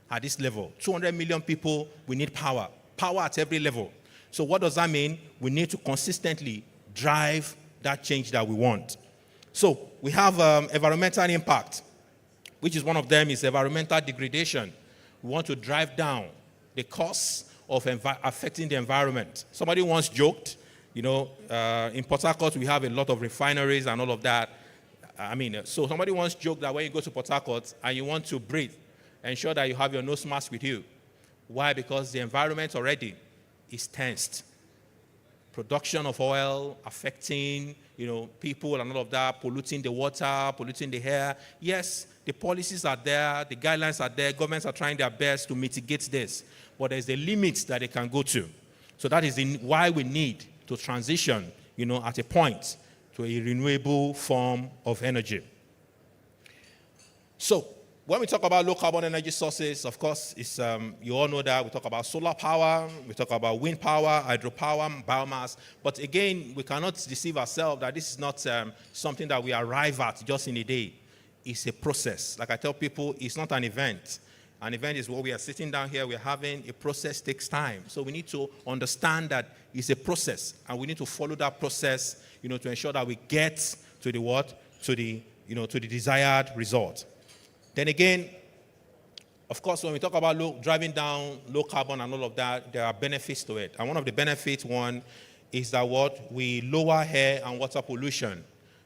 at this level. 200 million people, we need power. Power at every level. So what does that mean? We need to consistently drive that change that we want. So we have environmental impact, which is one of them is environmental degradation. We want to drive down the costs of affecting the environment. Somebody once joked, in Port Harcourt we have a lot of refineries and all of that. So somebody once joked that when you go to Port Harcourt and you want to breathe, ensure that you have your nose mask with you. Why? Because the environment already is tensed. Production of oil affecting, people and all of that, polluting the water, polluting the air. Yes, the policies are there, the guidelines are there, governments are trying their best to mitigate this, but there's a limit that they can go to. So that is why we need to transition, at a point to a renewable form of energy. So when we talk about low carbon energy sources, of course, it's, you all know that we talk about solar power, we talk about wind power, hydropower, biomass. But again, we cannot deceive ourselves that this is not something that we arrive at just in a day. is a process. Like I tell people, it's not an event. An event is what we are sitting down here, we're having. A process takes time. So we need to understand that it's a process, and we need to follow that process, to ensure that we get to the what? To the, to the desired result. Then again, of course, when we talk about driving down low carbon and all of that, there are benefits to it. And one of the benefits, one, is that what? We lower air and water pollution,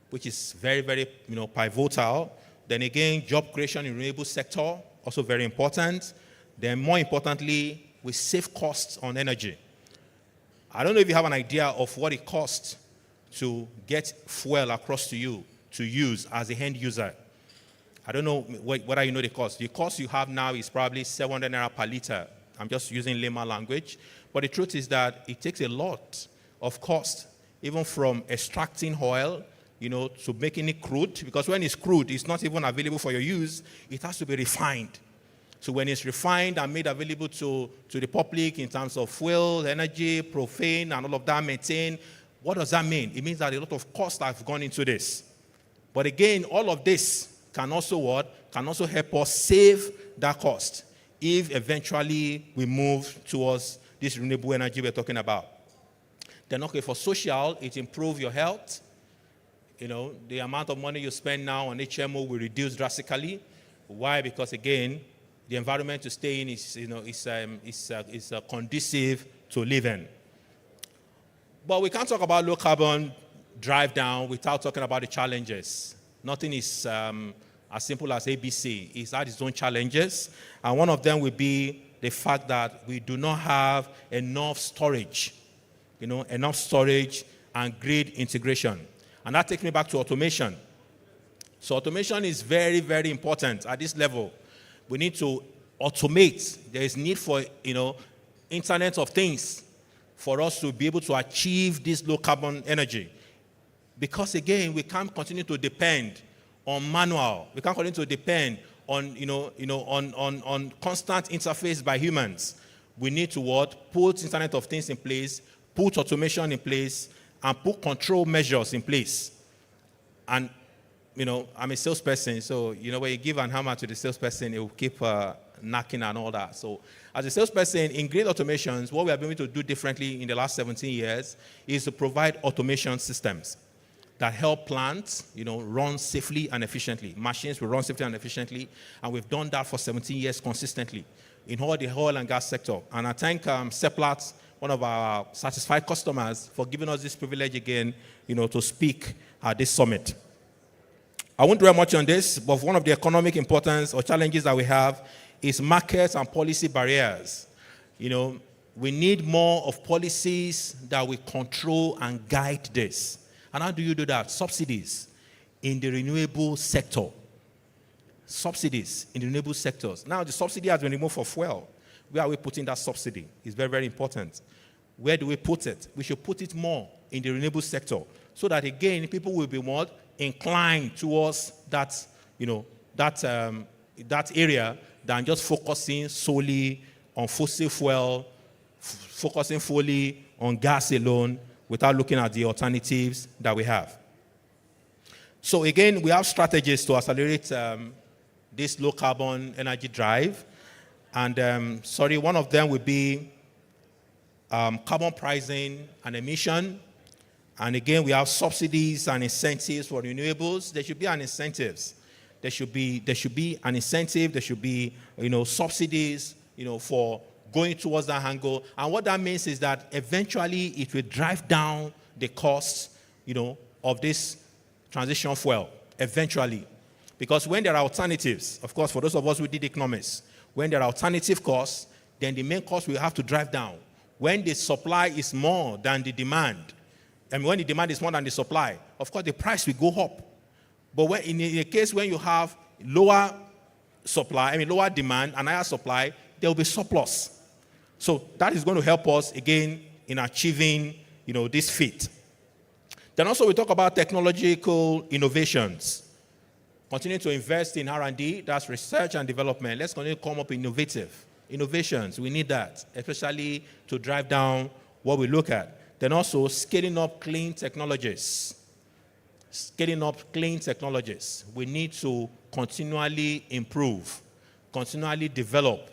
which is very, very, pivotal. Then again, job creation in the renewable sector, also very important. Then more importantly, we save costs on energy. I don't know if you have an idea of what it costs to get fuel across to you to use as a end user. I don't know whether you know the cost. The cost you have now is probably 700 naira per liter. I'm just using layman language. But the truth is that it takes a lot of cost, even from extracting oil, to making it crude. Because when it's crude, it's not even available for your use. It has to be refined. So when it's refined and made available to the public in terms of fuel, energy, propane, and all of that, methane, what does that mean? It means that a lot of costs have gone into this. But again, all of this can also what? Can also help us save that cost if eventually we move towards this renewable energy we're talking about. Then okay, for social, it improves your health. The amount of money you spend now on HMO will reduce drastically. Why? Because again, the environment to stay in is conducive to living. But we can't talk about low carbon drive down without talking about the challenges. Nothing is as simple as ABC. It has its own challenges. And one of them will be the fact that we do not have enough storage, enough storage and grid integration. And that takes me back to automation. So automation is very, very important at this level. We need to automate. There is need for, Internet of Things for us to be able to achieve this low carbon energy. Because again, we can't continue to depend on manual. We can't continue to depend on, on constant interface by humans. We need to what? Put Internet of Things in place, put automation in place, and put control measures in place. And, I'm a salesperson, so, when you give an hammer to the salesperson, it will keep knocking and all that. So as a salesperson, in grid automations, what we have been able to do differently in the last 17 years is to provide automation systems that help plants, run safely and efficiently. Machines will run safely and efficiently, and we've done that for 17 years consistently in all the oil and gas sector. And I thank Seplat, one of our satisfied customers, for giving us this privilege again, to speak at this summit. I won't dwell much on this, but one of the economic importance or challenges that we have is markets and policy barriers. We need more of policies that will control and guide this. And how do you do that? Subsidies in the renewable sector. Subsidies in the renewable sectors. Now, the subsidy has been removed for fuel. Where are we putting that subsidy? It's very, very important. Where do we put it? We should put it more in the renewable sector so that, again, people will be more inclined towards that, that area than just focusing solely on fossil fuel, focusing fully on gas alone, without looking at the alternatives that we have. So again, we have strategies to accelerate this low carbon energy drive. And one of them would be carbon pricing and emission. And again, we have subsidies and incentives for renewables. There should be an incentives. There should be an incentive. There should be, subsidies, for going towards that angle. And what that means is that eventually it will drive down the costs, of this transition fuel, eventually. Because when there are alternatives, of course, for those of us who did economics, when there are alternative costs, then the main cost will have to drive down. When the supply is more than the demand, and when the demand is more than the supply, of course, the price will go up. But when, in a case when you have lower demand and higher supply, there will be surplus. So that is going to help us, again, in achieving, this feat. Then also we talk about technological innovations. Continue to invest in R&D, that's research and development. Let's continue to come up innovations. We need that, especially to drive down what we look at. Then also scaling up clean technologies. Scaling up clean technologies. We need to continually improve, continually develop,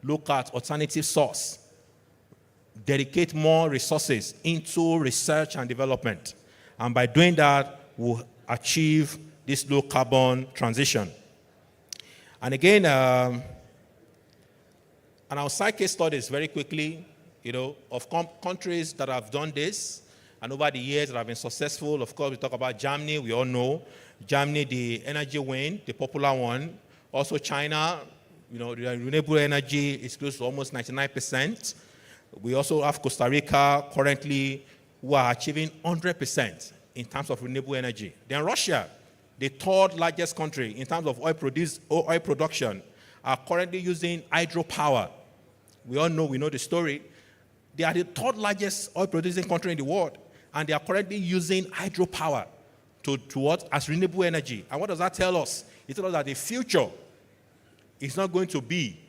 look at alternative source, dedicate more resources into research and development. And by doing that, we'll achieve this low carbon transition. And again, and I'll cite case studies very quickly, of countries that have done this, and over the years that have been successful. Of course, we talk about Germany, we all know. Germany, the energy wind, the popular one. Also China, the renewable energy is close to almost 99%. We also have Costa Rica currently who are achieving 100% in terms of renewable energy. Then Russia, the third largest country in terms of oil production, are currently using hydropower. We all know, we know the story. They are the third largest oil producing country in the world, and they are currently using hydropower to what? As renewable energy. And what does that tell us? It tells us that the future is not going to be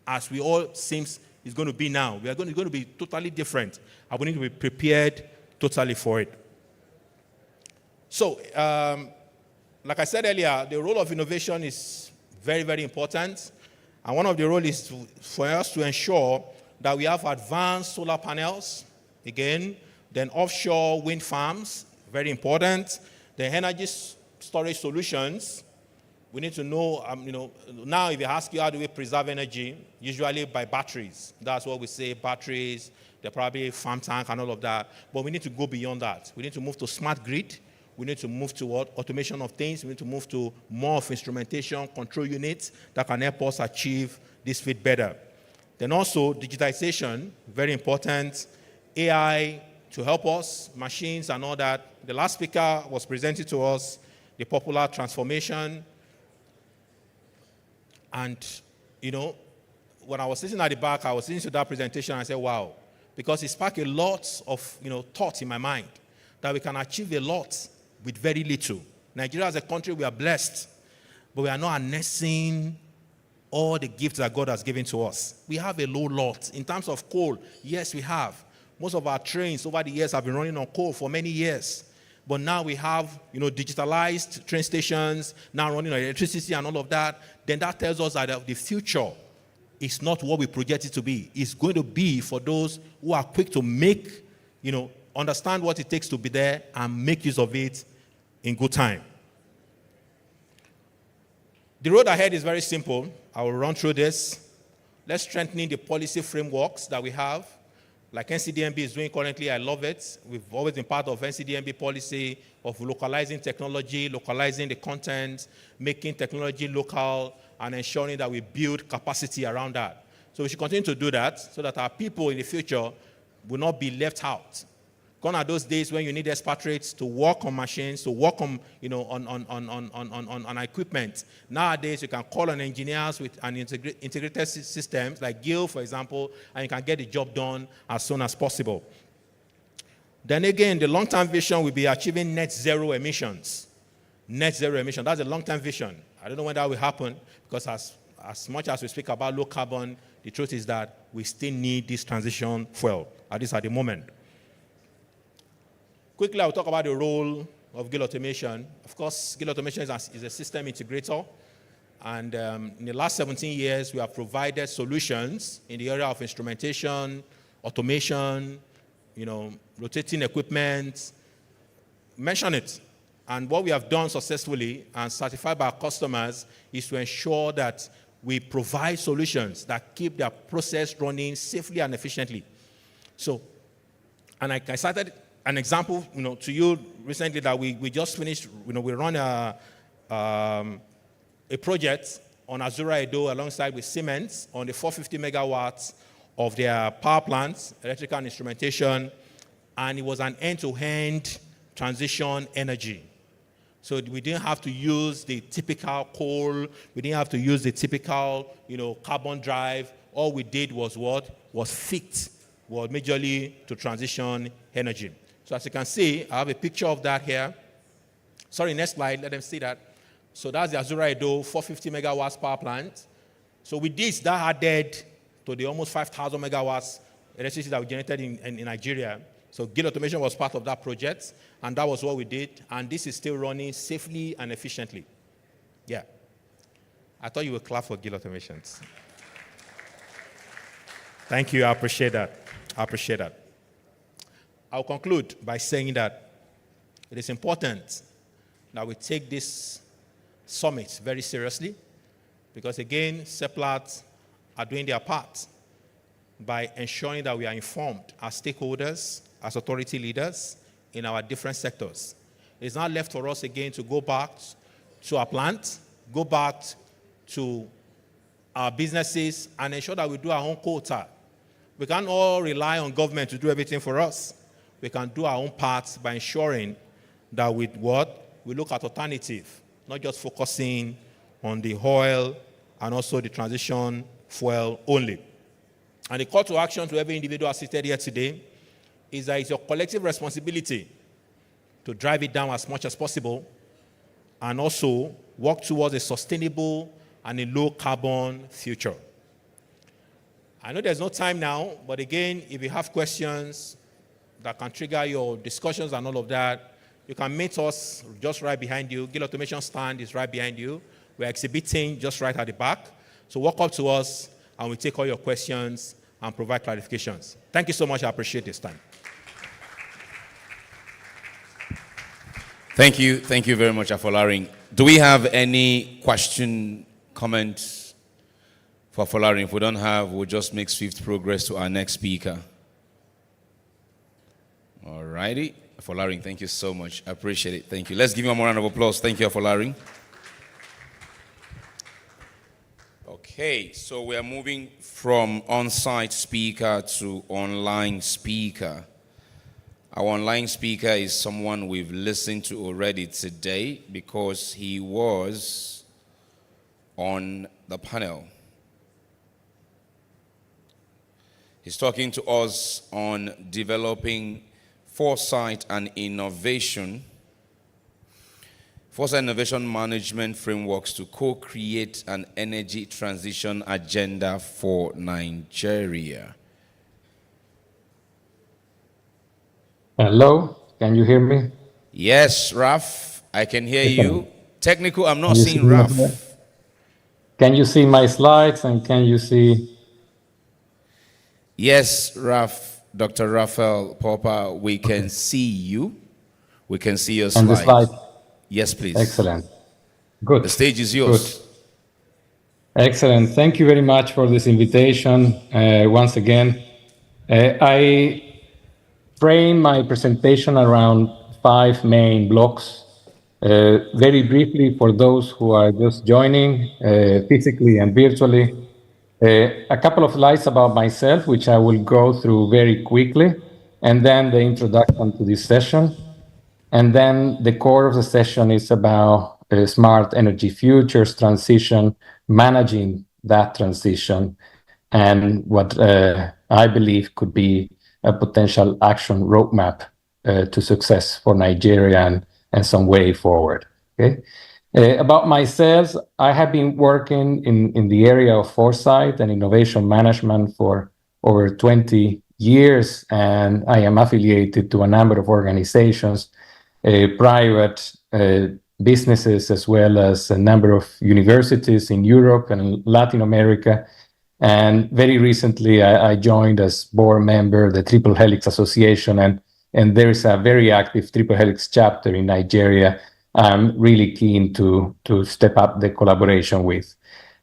as we all seems it's going to be now. It's going to be totally different, and we need to be prepared totally for it. So, like I said earlier, the role of innovation is very, very important. And one of the roles is for us to ensure that we have advanced solar panels, again, then offshore wind farms, very important. The energy storage solutions. We need to know, now if you ask you how do we preserve energy, usually by batteries. That's what we say, batteries, they're probably farm tank and all of that. But we need to go beyond that. We need to move to smart grid. We need to move to automation of things. We need to move to more of instrumentation, control units that can help us achieve this fit better. Then also digitization, very important. AI to help us, machines and all that. The last speaker was presenting to us the popular transformation. And, when I was sitting at the back, I was listening to that presentation and I said, wow, because it sparked a lot of, thought in my mind that we can achieve a lot with very little. Nigeria as a country, we are blessed, but we are not harnessing all the gifts that God has given to us. We have a low lot. In terms of coal, yes, we have. Most of our trains over the years have been running on coal for many years. But now we have, digitalized train stations, now running on electricity and all of that. Then that tells us that the future is not what we project it to be. It's going to be for those who are quick to make, understand what it takes to be there and make use of it in good time. The road ahead is very simple. I will run through this. Let's strengthen the policy frameworks that we have. Like NCDMB is doing currently, I love it. We've always been part of NCDMB policy of localizing technology, localizing the content, making technology local, and ensuring that we build capacity around that. So we should continue to do that so that our people in the future will not be left out. Gone are those days when you need expatriates to work on machines, to work on, on equipment. Nowadays, you can call on engineers with an integrated systems like GIL, for example, and you can get the job done as soon as possible. Then again, the long-term vision will be achieving net zero emissions. Net zero emission, that's a long-term vision. I don't know when that will happen, because as much as we speak about low carbon, the truth is that we still need this transition fuel, at least at the moment. Quickly, I'll talk about the role of GIL Automation. Of course, GIL Automation is a system integrator. And in the last 17 years, we have provided solutions in the area of instrumentation, automation, rotating equipment, mention it. And what we have done successfully and certified by our customers is to ensure that we provide solutions that keep their process running safely and efficiently. So, and I cited an example, to you recently that we just finished. We run a project on Azura Edo alongside with Siemens on the 450 megawatts of their power plants, electrical and instrumentation, and it was an end-to-end transition energy. So we didn't have to use the typical coal. We didn't have to use the typical, carbon drive. All we did was what? Was fit, was majorly to transition energy. So as you can see, I have a picture of that here. Sorry, next slide, let them see that. So that's the Azura Edo 450 megawatts power plant. So with this, that added to the almost 5,000 megawatts electricity that we generated in Nigeria. So GIL Automation was part of that project, and that was what we did. And this is still running safely and efficiently. Yeah. I thought you would clap for Gill Automations. Thank you. I appreciate that. I appreciate that. I'll conclude by saying that it is important that we take this summit very seriously because, again, Seplat are doing their part by ensuring that we are informed as stakeholders, as authority leaders in our different sectors. It's not left for us again to go back to our plant, go back to our businesses and ensure that we do our own quota. We can't all rely on government to do everything for us. We can do our own part by ensuring that with what? We look at alternative, not just focusing on the oil and also the transition fuel only. And the call to action to every individual assisted here today is that it's your collective responsibility to drive it down as much as possible and also work towards a sustainable and a low carbon future. I know there's no time now, but again, if you have questions that can trigger your discussions and all of that, you can meet us just right behind you. Gill Automation stand is right behind you. We're exhibiting just right at the back. So walk up to us and we'll take all your questions and provide clarifications. Thank you so much. I appreciate this time. Thank you. Thank you very much, Afolarin. Do we have any question, comments for Afolarin? If we don't have, we'll just make swift progress to our next speaker. All righty. Afolarin, thank you so much. I appreciate it. Thank you. Let's give him a round of applause. Thank you, Afolarin. Okay, so we are moving from on-site speaker to online speaker. Our online speaker is someone we've listened to already today because he was on the panel. He's talking to us on developing foresight and innovation management frameworks to co-create an energy transition agenda for Nigeria. Hello, can you hear me? Yes, Raf, I can hear you. Technical, I'm not Can you seeing see me Raf. here? Can you see my slides and can you see? Yes, Raf, Dr. Raphael Popper, we can see you. We can see your And the slides. slide? Yes, please. Excellent. Good. The stage is yours. Good. Excellent. Thank you very much for this invitation. Once again, I frame my presentation around 5 main blocks. Very briefly, for those who are just joining physically and virtually, a couple of slides about myself, which I will go through very quickly, and then the introduction to this session. And then the core of the session is about smart energy futures transition, managing that transition, and what I believe could be a potential action roadmap to success for Nigeria and some way forward. Okay. About myself, I have been working in the area of foresight and innovation management for over 20 years, and I am affiliated to a number of organizations, private businesses, as well as a number of universities in Europe and Latin America. And very recently, I joined as board member of the Triple Helix Association, and there is a very active Triple Helix chapter in Nigeria I'm really keen to step up the collaboration with.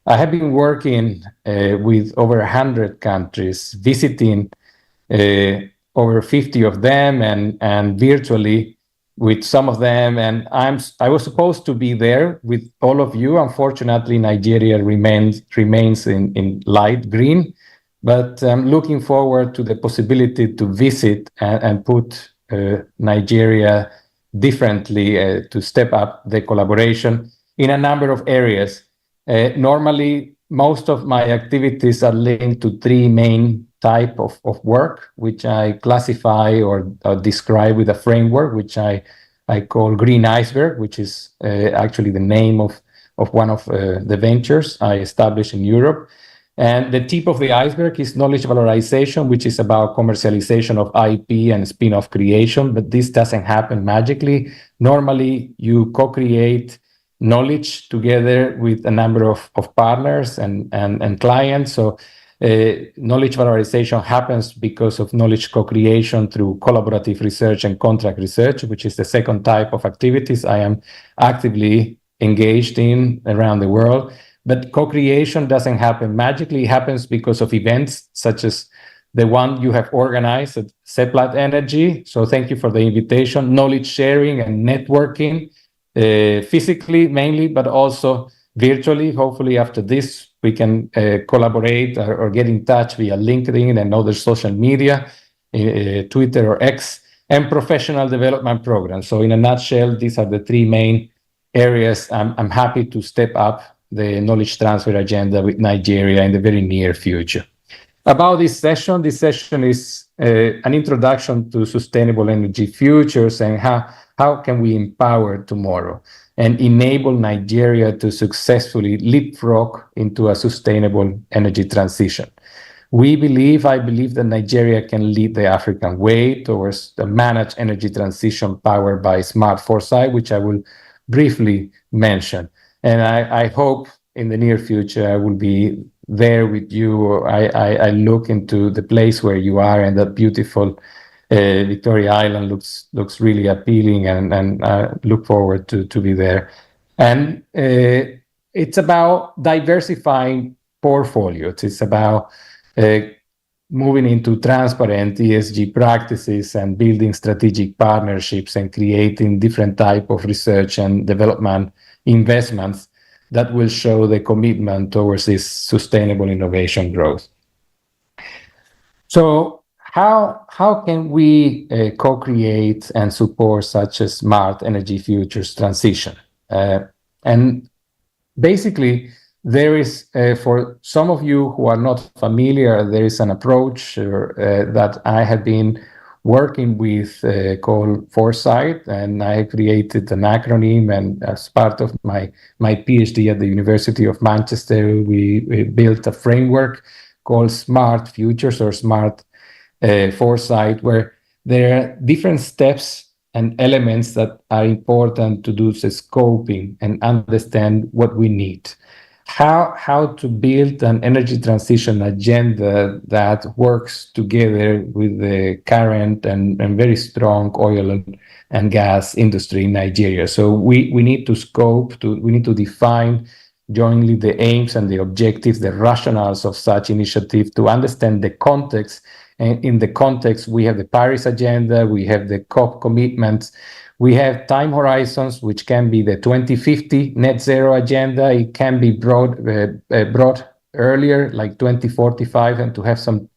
I have been working with over 100 countries, visiting over 50 of them and virtually with some of them. And I was supposed to be there with all of you. Unfortunately, Nigeria remains in light green, but I'm looking forward to the possibility to visit and put Nigeria differently to step up the collaboration in a number of areas. Normally, most of my activities are linked to 3 main type of work, which I classify or describe with a framework, which I call Green Iceberg, which is actually the name of one of the ventures I established in Europe. And the tip of the iceberg is knowledge valorization, which is about commercialization of IP and spin-off creation, but this doesn't happen magically. Normally, you co-create knowledge together with a number of partners and clients. So knowledge valorization happens because of knowledge co-creation through collaborative research and contract research, which is the second type of activities I am actively engaged in around the world. But co-creation doesn't happen magically. It happens because of events such as the one you have organized at Seplat Energy. So thank you for the invitation. Knowledge sharing and networking, physically mainly, but also virtually. Hopefully after this, we can collaborate or get in touch via LinkedIn and other social media, Twitter or X, and professional development programs. So in a nutshell, these are the three main areas I'm happy to step up the knowledge transfer agenda with Nigeria in the very near future. About this session is an introduction to sustainable energy futures and how can we empower tomorrow and enable Nigeria to successfully leapfrog into a sustainable energy transition. I believe that Nigeria can lead the African way towards the managed energy transition powered by smart foresight, which I will briefly mention. And I hope in the near future I will be there with you. I look into the place where you are, and that beautiful Victoria Island looks really appealing, and look forward to be there. And it's about diversifying portfolios. It's about moving into transparent ESG practices and building strategic partnerships and creating different type of research and development investments that will show the commitment towards this sustainable innovation growth. So how can we co-create and support such a smart energy futures transition? And basically, there is, for some of you who are not familiar, there is an approach that I have been working with called Foresight, and I created an acronym, and as part of my PhD at the University of Manchester, we built a framework called Smart Futures or Smart Foresight, where there are different steps and elements that are important to do the scoping and understand what we need. How to build an energy transition agenda that works together with the current and very strong oil and gas industry in Nigeria. So we need to we need to define jointly the aims and the objectives, the rationales of such initiative, to understand the context. And in the context, we have the Paris Agenda, we have the COP commitments, we have time horizons, which can be the 2050 net zero agenda. It can be brought earlier, like 2045, and to have some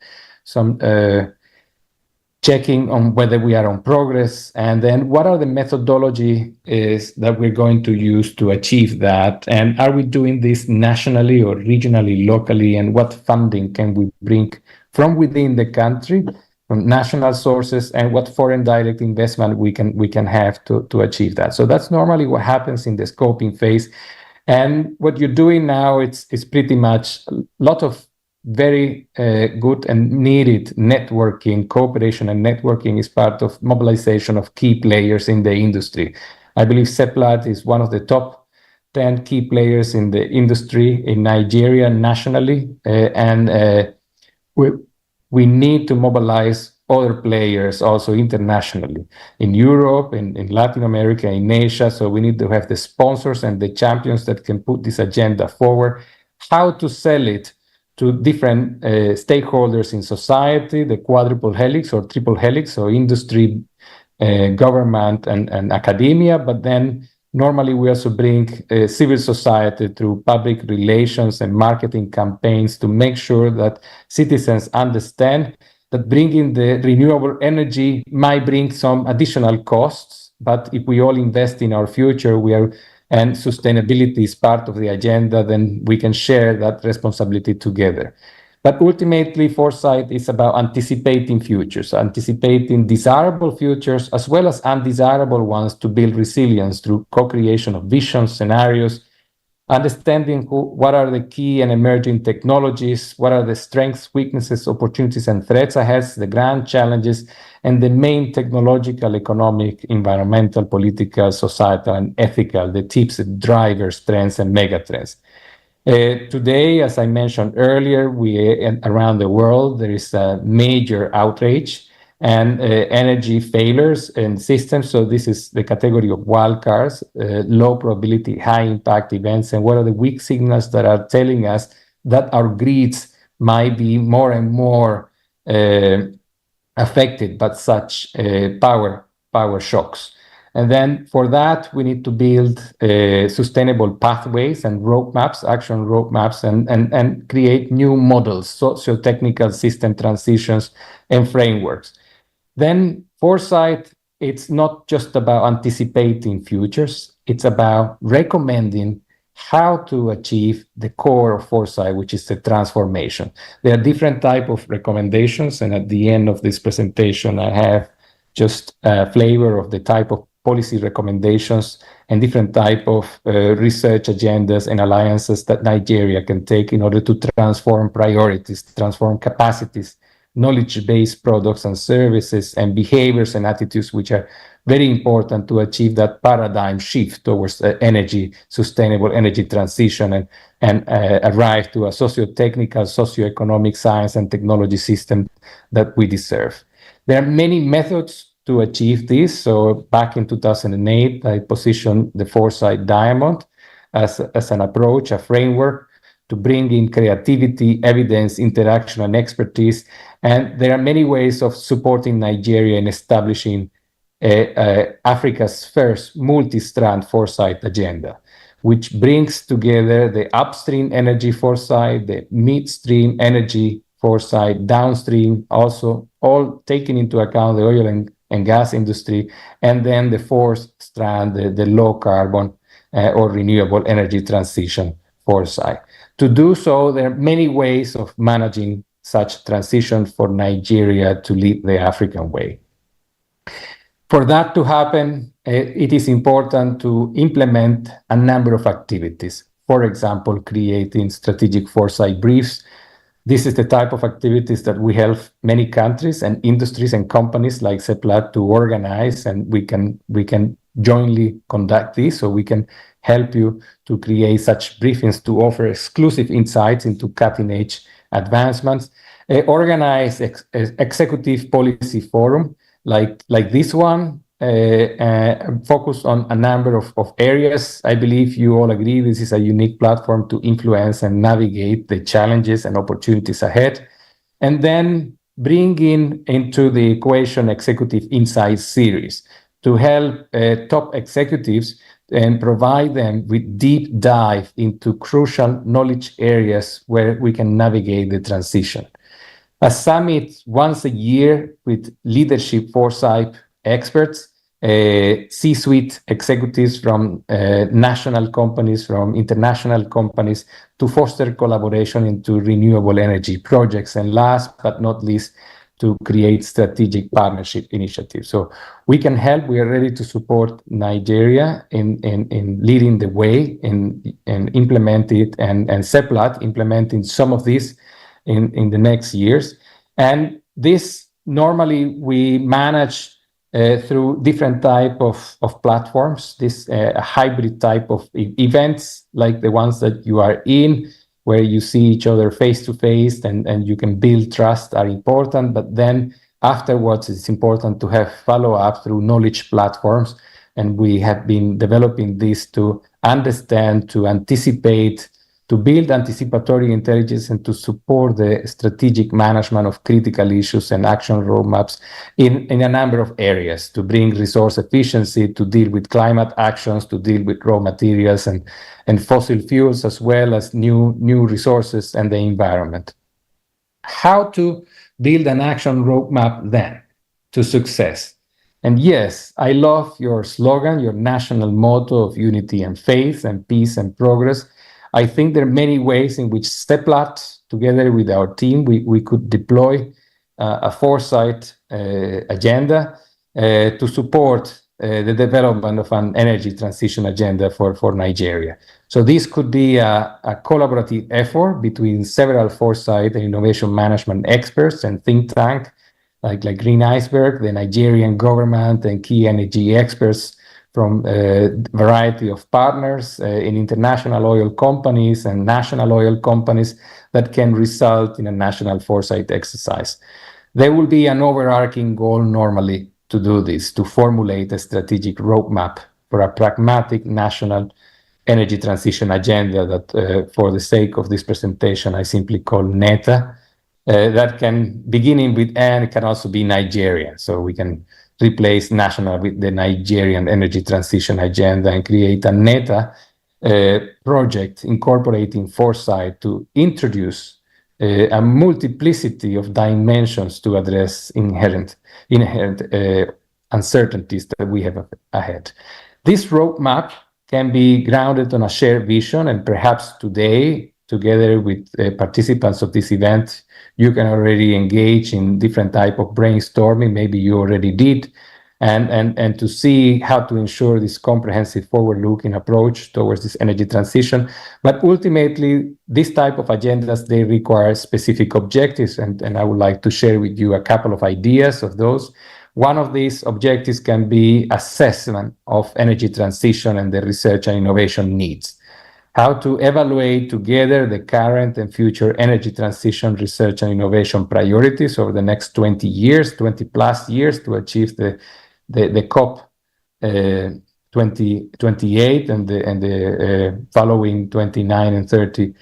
checking on whether we are on progress, and then what are the methodology is that we're going to use to achieve that, and are we doing this nationally or regionally, locally, and what funding can we bring from within the country, from national sources, and what foreign direct investment we can have to achieve that. So that's normally what happens in the scoping phase. And what you're doing now, it's pretty much a lot of very good and needed networking, cooperation and networking is part of mobilization of key players in the industry. I believe Seplat is one of the top 10 key players in the industry in Nigeria nationally, and we need to mobilize other players also internationally, in Europe, in Latin America, in Asia. So we need to have the sponsors and the champions that can put this agenda forward. How to sell it to different stakeholders in society, the quadruple helix or triple helix, so industry, government, and academia. But then normally we also bring civil society through public relations and marketing campaigns to make sure that citizens understand that bringing the renewable energy might bring some additional costs, but if we all invest in our future, and sustainability is part of the agenda, then we can share that responsibility together. But ultimately, foresight is about anticipating futures, anticipating desirable futures as well as undesirable ones, to build resilience through co-creation of visions, scenarios, understanding what are the key and emerging technologies, what are the strengths, weaknesses, opportunities, and threats ahead, the grand challenges, and the main technological, economic, environmental, political, societal, and ethical, the tips, drivers, trends, and megatrends. Today, as I mentioned earlier, around the world, there is a major outrage and energy failures in systems. So this is the category of wildcards, low probability, high impact events, and what are the weak signals that are telling us that our grids might be more and more affected by such power shocks. And then for that, we need to build sustainable pathways and roadmaps, action roadmaps, and create new models, socio-technical system transitions and frameworks. Then foresight, it's not just about anticipating futures, it's about recommending how to achieve the core of foresight, which is the transformation. There are different types of recommendations, and at the end of this presentation, I have just a flavor of the type of policy recommendations and different type of research agendas and alliances that Nigeria can take in order to transform priorities, transform capacities, knowledge-based products and services, and behaviors and attitudes, which are very important to achieve that paradigm shift towards sustainable energy transition and arrive to a socio-technical, socio-economic science and technology system that we deserve. There are many methods to achieve this. So back in 2008, I positioned the Foresight Diamond as an approach, a framework to bring in creativity, evidence, interaction, and expertise. And there are many ways of supporting Nigeria in establishing Africa's first multi-strand foresight agenda, which brings together the upstream energy foresight, the midstream energy foresight, downstream also, all taking into account the oil and gas industry, and then the fourth strand, the low carbon or renewable energy transition foresight. To do so, there are many ways of managing such transition for Nigeria to lead the African way. For that to happen, it is important to implement a number of activities. For example, creating strategic foresight briefs. This is the type of activities that we help many countries and industries and companies like Seplat to organize, and we can jointly conduct this, so we can help you to create such briefings to offer exclusive insights into cutting-edge advancements. Organize executive policy forum like this one, focus on a number of areas. I believe you all agree this is a unique platform to influence and navigate the challenges and opportunities ahead. And then bring into the equation Executive Insights series to help top executives and provide them with deep dive into crucial knowledge areas where we can navigate the transition. A summit once a year with leadership foresight experts, C-suite executives from national companies, from international companies, to foster collaboration into renewable energy projects. And last but not least, to create strategic partnership initiatives. So we can help. We are ready to support Nigeria in leading the way and implement it, and Seplat implementing some of this in the next years. And this normally we manage through different type of platforms, this hybrid type of events like the ones that you are in, where you see each other face to face and you can build trust, are important. But then afterwards, it's important to have follow-up through knowledge platforms. And we have been developing this to understand, to anticipate, to build anticipatory intelligence, and to support the strategic management of critical issues and action roadmaps in a number of areas, to bring resource efficiency, to deal with climate actions, to deal with raw materials and fossil fuels, as well as new resources and the environment. How to build an action roadmap then to success? And yes, I love your slogan, your national motto of unity and faith and peace and progress. I think there are many ways in which Seplat, together with our team, we could deploy a foresight agenda to support the development of an energy transition agenda for Nigeria. So this could be a collaborative effort between several foresight and innovation management experts and think tank like Green Iceberg, the Nigerian government, and key energy experts from a variety of partners in international oil companies and national oil companies that can result in a national foresight exercise. There will be an overarching goal normally to do this, to formulate a strategic roadmap for a pragmatic national energy transition agenda that, for the sake of this presentation, I simply call NETA. That can, beginning with N, can also be Nigerian. So we can replace national with the Nigerian energy transition agenda and create a NETA project incorporating foresight to introduce a multiplicity of dimensions to address inherent uncertainties that we have ahead. This roadmap can be grounded on a shared vision, and perhaps today, together with participants of this event, you can already engage in different type of brainstorming, maybe you already did, and to see how to ensure this comprehensive forward-looking approach towards this energy transition. But ultimately, this type of agendas, they require specific objectives, and I would like to share with you a couple of ideas of those. One of these objectives can be assessment of energy transition and the research and innovation needs. How to evaluate together the current and future energy transition research and innovation priorities over the next 20 years, 20 plus years to achieve the COP 2028 and the following 29 and 30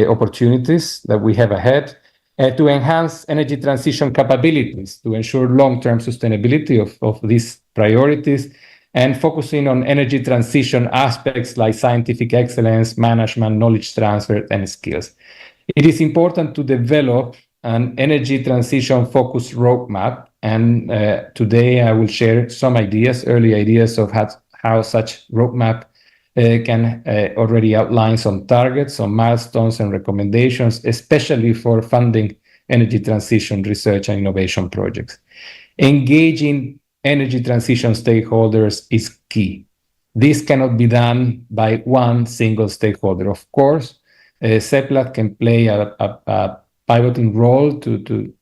opportunities that we have ahead. To enhance energy transition capabilities to ensure long-term sustainability of these priorities, and focusing on energy transition aspects like scientific excellence, management, knowledge transfer, and skills. It is important to develop an energy transition focused roadmap, and today I will share some ideas, early ideas of how such roadmap can already outline some targets, some milestones and recommendations, especially for funding energy transition research and innovation projects. Engaging energy transition stakeholders is key. This cannot be done by one single stakeholder. Of course, Seplat can play a pivoting role to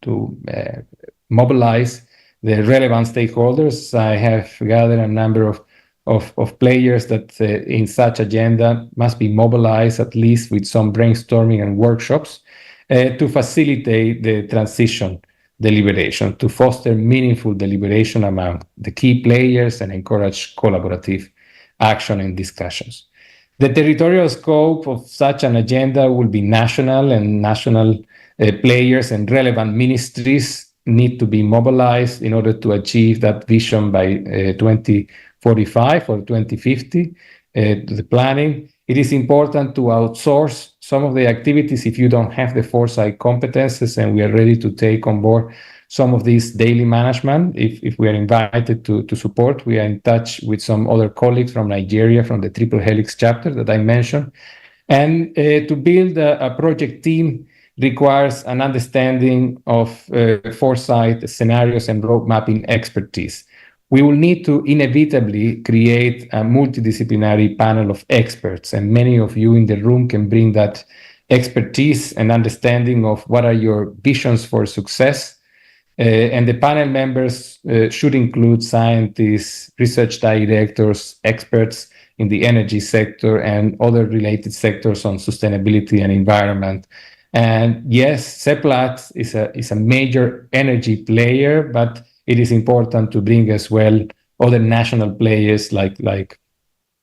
mobilize the relevant stakeholders. I have gathered a number of players that in such agenda must be mobilized, at least with some brainstorming and workshops, to facilitate the transition deliberation, to foster meaningful deliberation among the key players and encourage collaborative action and discussions. The territorial scope of such an agenda will be national, and national players and relevant ministries need to be mobilized in order to achieve that vision by 2045 or 2050, the planning. It is important to outsource some of the activities if you don't have the foresight competences, and we are ready to take on board some of these daily management. If we are invited to support, we are in touch with some other colleagues from Nigeria, from the Triple Helix chapter that I mentioned. And to build a project team requires an understanding of foresight, scenarios, and road mapping expertise. We will need to inevitably create a multidisciplinary panel of experts, and many of you in the room can bring that expertise and understanding of what are your visions for success. And the panel members should include scientists, research directors, experts in the energy sector, and other related sectors on sustainability and environment. And yes, Seplat is a major energy player, but it is important to bring as well other national players like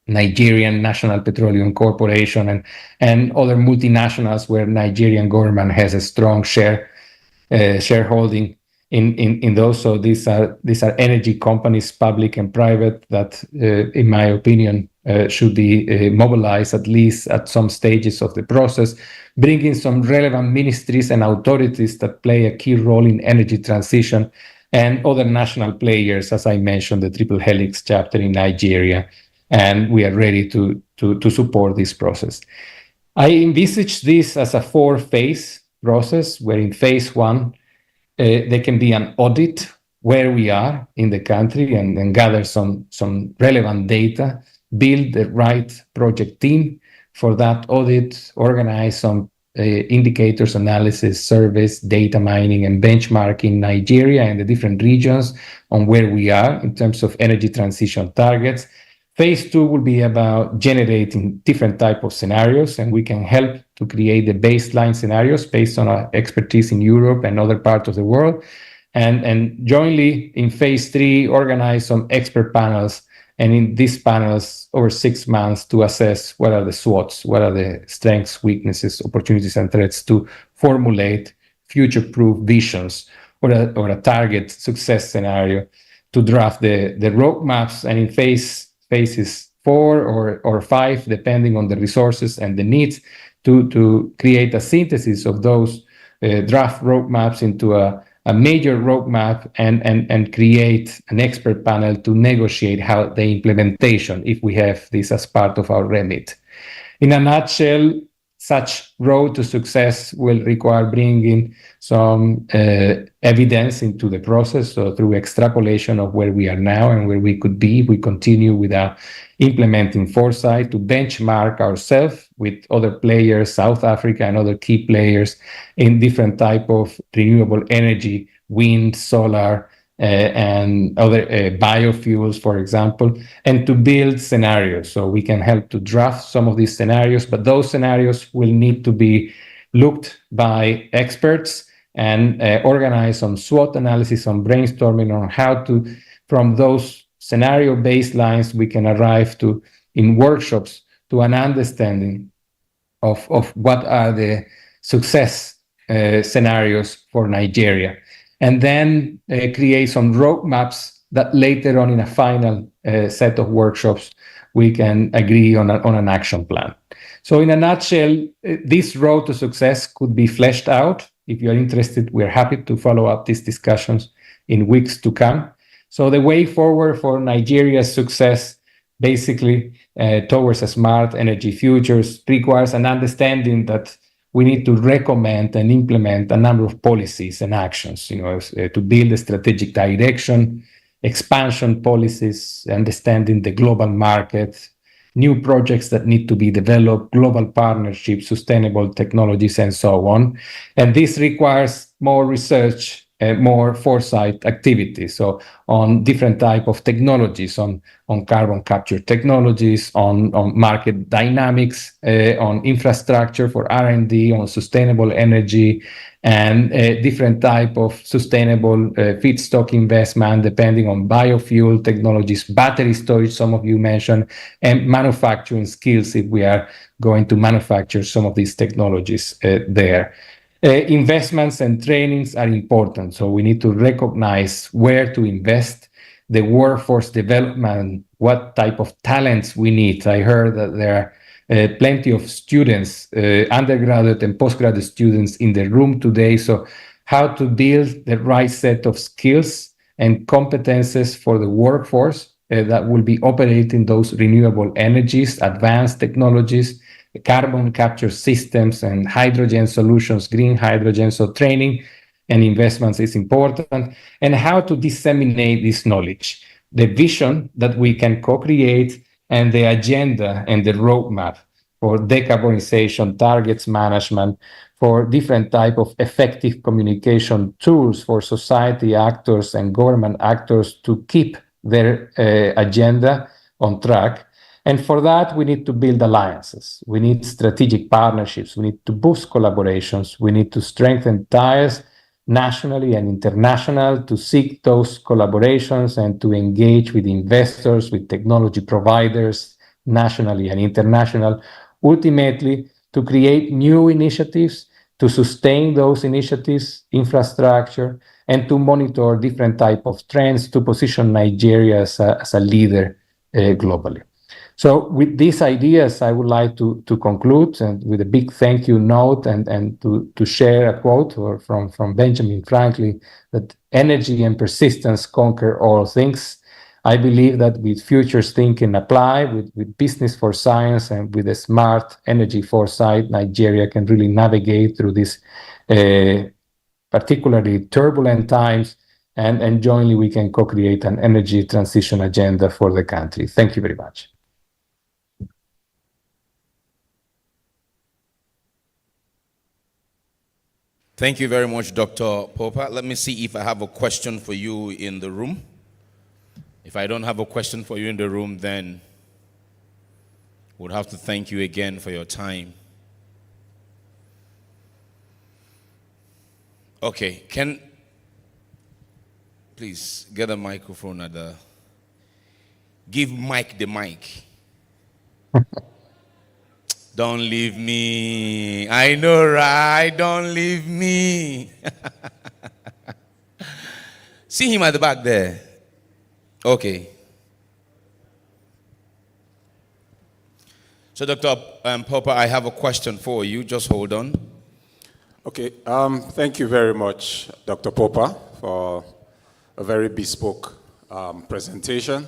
Nigerian National Petroleum Corporation and other multinationals where Nigerian government has a strong shareholding in those. So these are energy companies, public and private, that in my opinion should be mobilized at least at some stages of the process, bringing some relevant ministries and authorities that play a key role in energy transition, and other national players, as I mentioned, the Triple Helix chapter in Nigeria, and we are ready to support this process. I envisage this as a 4-phase process, where in phase 1, there can be an audit where we are in the country and gather some relevant data, build the right project team for that audit, organize some indicators, analysis, surveys, data mining, and benchmarking Nigeria and the different regions on where we are in terms of energy transition targets. Phase 2 will be about generating different type of scenarios, and we can help to create the baseline scenarios based on our expertise in Europe and other parts of the world. And jointly in phase 3, organize some expert panels, and in these panels over 6 months to assess what are the SWOTs, what are the strengths, weaknesses, opportunities, and threats to formulate future-proof visions or a target success scenario to draft the roadmaps, and in phases 4 or 5, depending on the resources and the needs, to create a synthesis of those draft roadmaps into a major roadmap and create an expert panel to negotiate how the implementation, if we have this as part of our remit. In a nutshell, such road to success will require bringing some evidence into the process, so through extrapolation of where we are now and where we could be if we continue with our implementing foresight, to benchmark ourselves with other players, South Africa and other key players in different type of renewable energy, wind, solar, and other biofuels, for example, and to build scenarios. So we can help to draft some of these scenarios, but those scenarios will need to be looked by experts and organize some SWOT analysis, some brainstorming on how to, from those scenario baselines, we can arrive to, in workshops, to an understanding of what are the success scenarios for Nigeria. And then create some roadmaps that later on in a final set of workshops, we can agree on an action plan. So in a nutshell, this road to success could be fleshed out. If you're interested, we're happy to follow up these discussions in weeks to come. So the way forward for Nigeria's success, basically towards a smart energy futures, requires an understanding that we need to recommend and implement a number of policies and actions, to build a strategic direction, expansion policies, understanding the global market, new projects that need to be developed, global partnerships, sustainable technologies, and so on. And this requires more research, more foresight activities. So on different type of technologies, on carbon capture technologies, on market dynamics, on infrastructure for R&D, on sustainable energy, and different type of sustainable feedstock investment, depending on biofuel technologies, battery storage, some of you mentioned, and manufacturing skills if we are going to manufacture some of these technologies there. Investments and trainings are important, so we need to recognize where to invest, the workforce development, what type of talents we need. I heard that there are plenty of students, undergraduate and postgraduate students in the room today, so how to build the right set of skills and competences for the workforce that will be operating those renewable energies, advanced technologies, carbon capture systems and hydrogen solutions, green hydrogen. So training and investments is important, and how to disseminate this knowledge, the vision that we can co-create, and the agenda and the roadmap for decarbonization, targets management, for different type of effective communication tools for society actors and government actors to keep their agenda on track. And for that, we need to build alliances. We need strategic partnerships. We need to boost collaborations. We need to strengthen ties nationally and international to seek those collaborations and to engage with investors, with technology providers, nationally and international, ultimately to create new initiatives, to sustain those initiatives, infrastructure, and to monitor different type of trends to position Nigeria as a leader globally. So with these ideas, I would like to conclude, and with a big thank you note, and to share a quote from Benjamin Franklin, that energy and persistence conquer all things. I believe that with futures thinking applied, with business for science, and with a smart energy foresight, Nigeria can really navigate through these particularly turbulent times and jointly we can co-create an energy transition agenda for the country. Thank you very much. Thank you very much, Dr. Popper. Let me see if I have a question for you in the room. If I don't have a question for you in the room, then we'll have to thank you again for your time. Okay, please get a microphone at the, give Mike the mic. Don't leave me. I know, right? Don't leave me. See him at the back there. Okay. So, Dr. Popper, I have a question for you. Just hold on. Okay. Thank you very much, Dr. Popper, for a very bespoke presentation.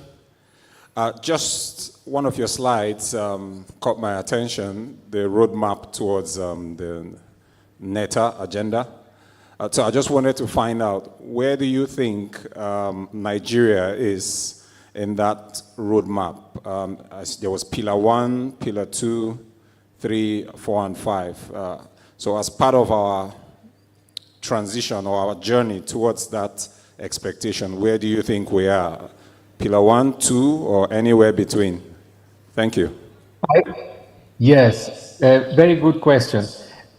Just one of your slides caught my attention, the roadmap towards the NETA agenda. So I just wanted to find out, where do you think Nigeria is in that roadmap? There was Pillar 1, Pillar 2, 3, 4, and 5. So as part of our transition or our journey towards that expectation, where do you think we are? Pillar 1, 2, or anywhere between? Thank you. Yes, very good question.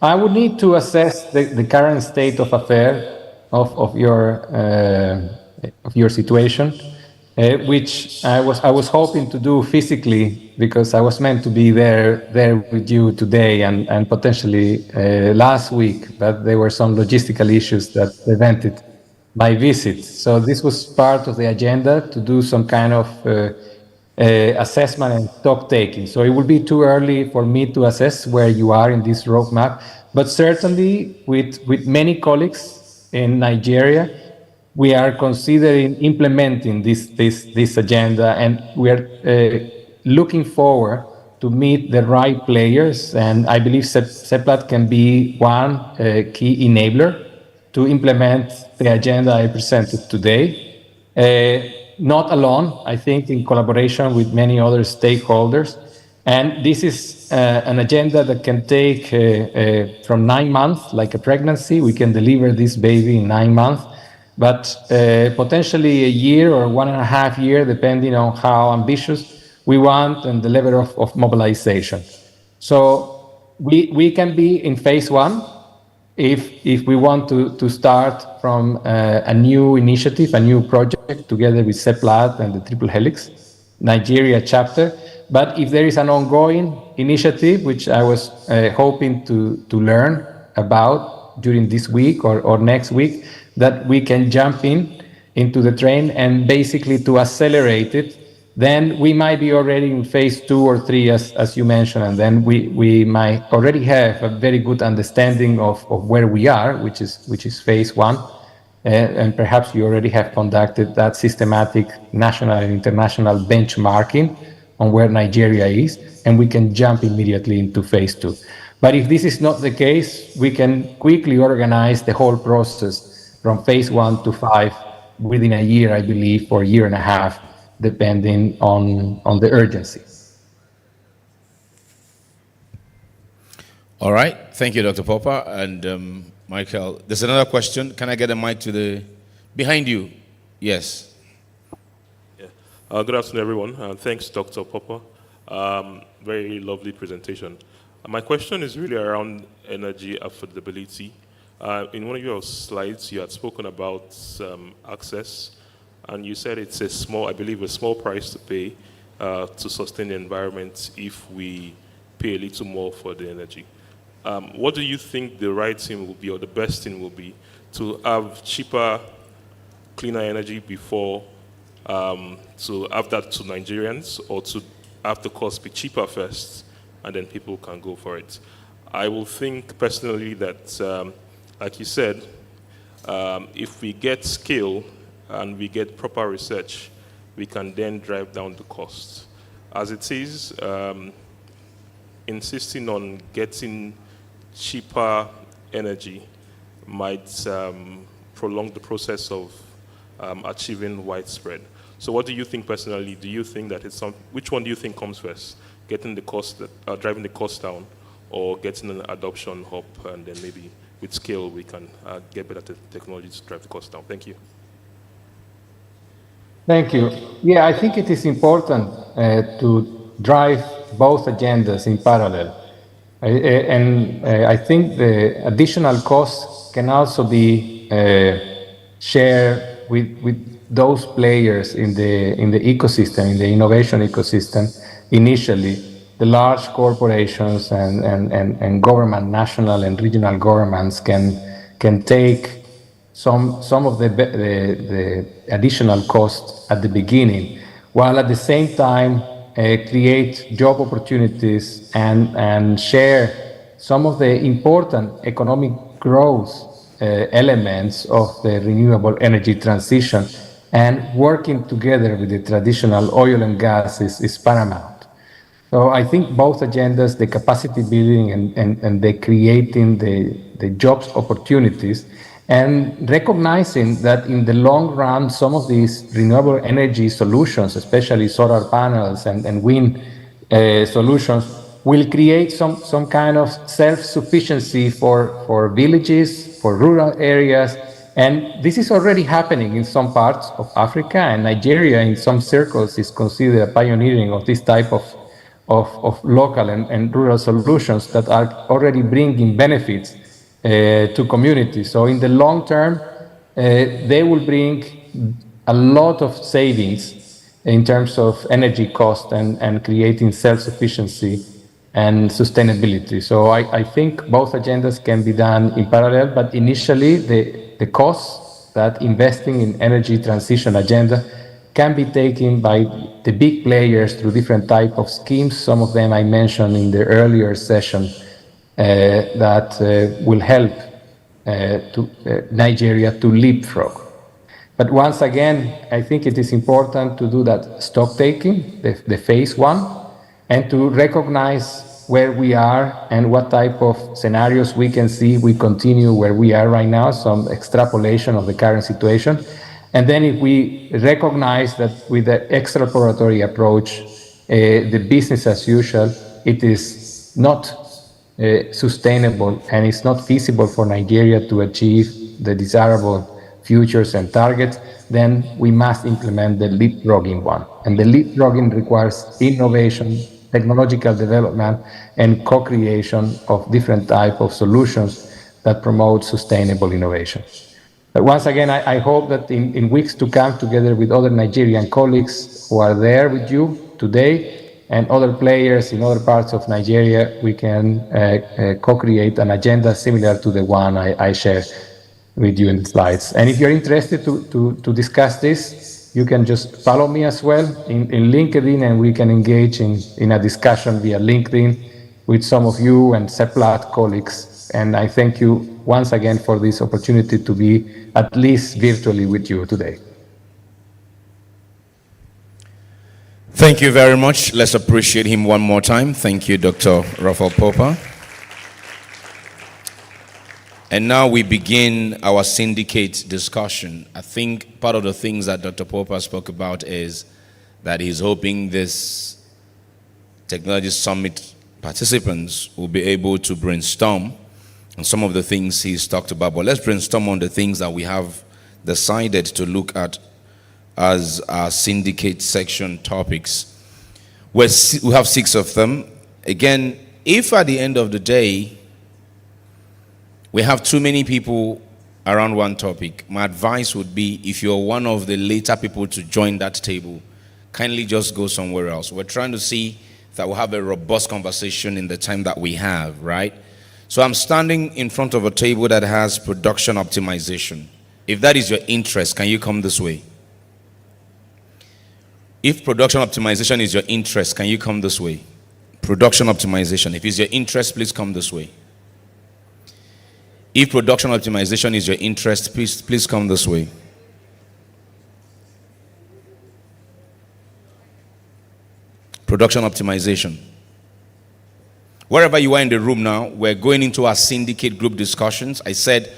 I would need to assess the current state of affairs of your situation, which I was hoping to do physically, because I was meant to be there with you today and potentially last week, but there were some logistical issues that prevented my visit. So this was part of the agenda, to do some kind of assessment and stock taking. So it would be too early for me to assess where you are in this roadmap, but certainly with many colleagues in Nigeria, we are considering implementing this agenda, and we are looking forward to meet the right players. And I believe Seplat can be one key enabler to implement the agenda I presented today. Not alone, I think in collaboration with many other stakeholders. And this is an agenda that can take from 9 months, like a pregnancy. We can deliver this baby in 9 months, but potentially a year or 1.5 years, depending on how ambitious we want and the level of mobilization. So we can be in phase 1, if we want to start from a new initiative, a new project, together with Seplat and the Triple Helix Nigeria chapter. But if there is an ongoing initiative, which I was hoping to learn about during this week or next week, that we can jump into the train and basically to accelerate it, then we might be already in phase 2 or 3, as you mentioned, and then we might already have a very good understanding of where we are, which is phase 1, and perhaps you already have conducted that systematic national and international benchmarking on where Nigeria is, and we can jump immediately into phase 2. But if this is not the case, we can quickly organize the whole process from phase 1 to 5 within a year, I believe, or a year and a half, depending on the urgency. All right. Thank you, Dr. Popper. And Michael, there's another question. Can I get a mic to the behind you? Yes. Yeah. Good afternoon, everyone. Thanks, Dr. Popper. Very lovely presentation. My question is really around energy affordability. In one of your slides, you had spoken about access, and you said it's a small, I believe, a small price to pay to sustain the environment if we pay a little more for the energy. What do you think the right thing will be, or the best thing will be, to have cheaper, cleaner energy before, to have that to Nigerians, or to have the cost be cheaper first, and then people can go for it? I will think personally that, like you said, if we get scale and we get proper research, we can then drive down the cost. As it is, insisting on getting cheaper energy might prolong the process of achieving widespread. So what do you think personally? Do you think that which one do you think comes first? Getting the cost, driving the cost down, or getting an adoption up, and then maybe with scale we can get better technology to drive the cost down? Thank you. Thank you. Yeah, I think it is important to drive both agendas in parallel. I think the additional costs can also be shared with those players in the ecosystem, in the innovation ecosystem, initially, the large corporations and government, national and regional governments can take some of the additional costs at the beginning, while at the same time create job opportunities and share some of the important economic growth elements of the renewable energy transition. And working together with the traditional oil and gas is paramount. So I think both agendas, the capacity building and the creating the jobs opportunities, and recognizing that in the long run, some of these renewable energy solutions, especially solar panels and wind solutions, will create some kind of self-sufficiency for villages, for rural areas. And this is already happening in some parts of Africa, and Nigeria in some circles is considered a pioneering of this type of local and rural solutions that are already bringing benefits to communities. So in the long term, they will bring a lot of savings in terms of energy cost and creating self-sufficiency and sustainability. So I think both agendas can be done in parallel, but initially the costs that investing in energy transition agenda can be taken by the big players through different type of schemes. Some of them I mentioned in the earlier session that will help Nigeria to leapfrog. But once again, I think it is important to do that stock taking, the phase one, and to recognize where we are and what type of scenarios we can see we continue where we are right now, some extrapolation of the current situation. And then if we recognize that with the extrapolatory approach, the business as usual, it is not sustainable and it's not feasible for Nigeria to achieve the desirable futures and targets, then we must implement the leapfrogging one. And the leapfrogging requires innovation, technological development, and co-creation of different type of solutions that promote sustainable innovation. But once again, I hope that in weeks to come, together with other Nigerian colleagues who are there with you today and other players in other parts of Nigeria, we can co-create an agenda similar to the one I shared with you in the slides. And if you're interested to discuss this, you can just follow me as well in LinkedIn, and we can engage in a discussion via LinkedIn with some of you and Seplat colleagues. And I thank you once again for this opportunity to be at least virtually with you today. Thank you very much. Let's appreciate him one more time. Thank you, Dr. Raphael Popper. And now we begin our syndicate discussion. I think part of the things that Dr. Popper spoke about is that he's hoping this technology summit participants will be able to brainstorm on some of the things he's talked about. But let's brainstorm on the things that we have decided to look at as our syndicate section topics. We have 6 of them. Again, if at the end of the day we have too many people around one topic, my advice would be, if you're one of the later people to join that table, kindly just go somewhere else. We're trying to see that we'll have a robust conversation in the time that we have, right? So I'm standing in front of a table that has production optimization. If that is your interest, can you come this way? If production optimization is your interest, can you come this way? Production optimization. If it's your interest, please come this way. If production optimization is your interest, please come this way. Production optimization. Wherever you are in the room now, we're going into our syndicate group discussions. I said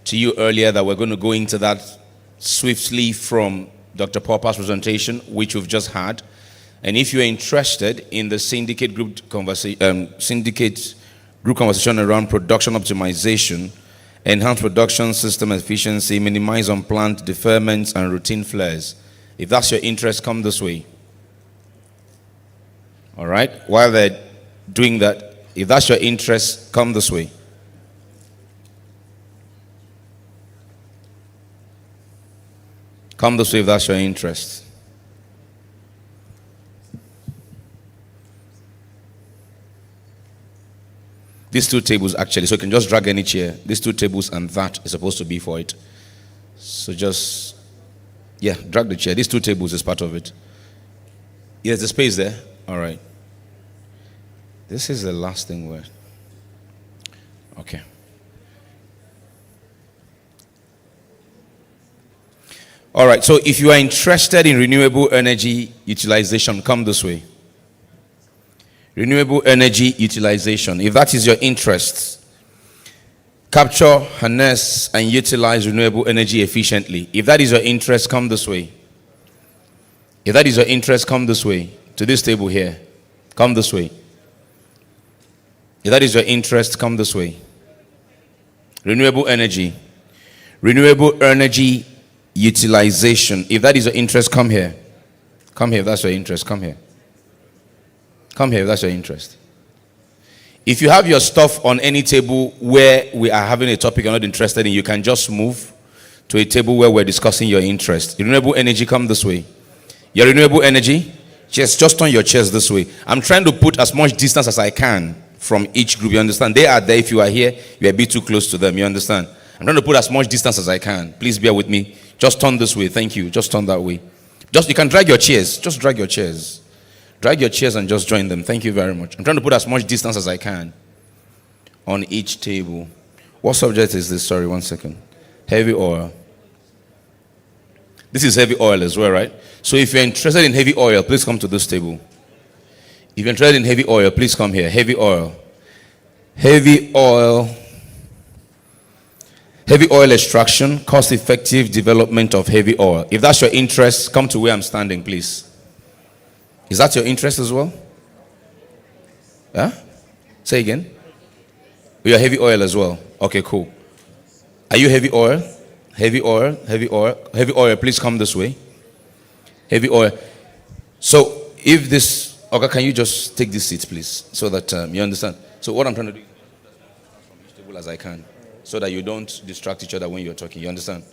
to you earlier that we're going to go into that swiftly from Dr. Popper's presentation, which we've just had. And if you're interested in the syndicate group conversation around production optimization, enhance production system efficiency, minimize unplanned deferments and routine flares, if that's your interest, come this way. All right? While they're doing that, if that's your interest, come this way. Come this way if that's your interest. These two tables actually, so you can just drag any chair. These two tables and that is supposed to be for it. So just, yeah, drag the chair. These two tables is part of it. There's a space there. All right. This is the last thing where, okay. All right, so if you are interested in renewable energy utilization, come this way. Renewable energy utilization, if that is your interest, capture, harness, and utilize renewable energy efficiently. If that is your interest, come this way. If that is your interest, come this way, to this table here. Come this way. If that is your interest, come this way. Renewable energy. Renewable energy utilization. If that is your interest, come here. Come here if that's your interest. Come here. Come here if that's your interest. If you have your stuff on any table where we are having a topic you're not interested in, you can just move to a table where we're discussing your interest. Renewable energy, come this way. Your renewable energy, just turn your chairs this way. I'm trying to put as much distance as I can from each group. You understand? They are there. If you are here, you're a bit too close to them. You understand? I'm trying to put as much distance as I can. Please bear with me. Just turn this way. Thank you. Just turn that way. You can drag your chairs. Just drag your chairs. Drag your chairs and just join them. Thank you very much. I'm trying to put as much distance as I can on each table. What subject is this? Sorry, 1 second. Heavy oil. This is heavy oil as well, right? So if you're interested in heavy oil, please come to this table. If you're interested in heavy oil, please come here. Heavy oil. Heavy oil. Heavy oil extraction, cost-effective development of heavy oil. If that's your interest, come to where I'm standing, please. Is that your interest as well? Yeah? Say again. You're heavy oil as well. Okay, cool. Are you heavy oil? Heavy oil, heavy oil. Heavy oil, please come this way. Heavy oil. So, if this... Okay, can you just take this seat, please? So that you understand. So, what I'm trying to do is from each table as I can. So that you don't distract each other when you're talking. You understand?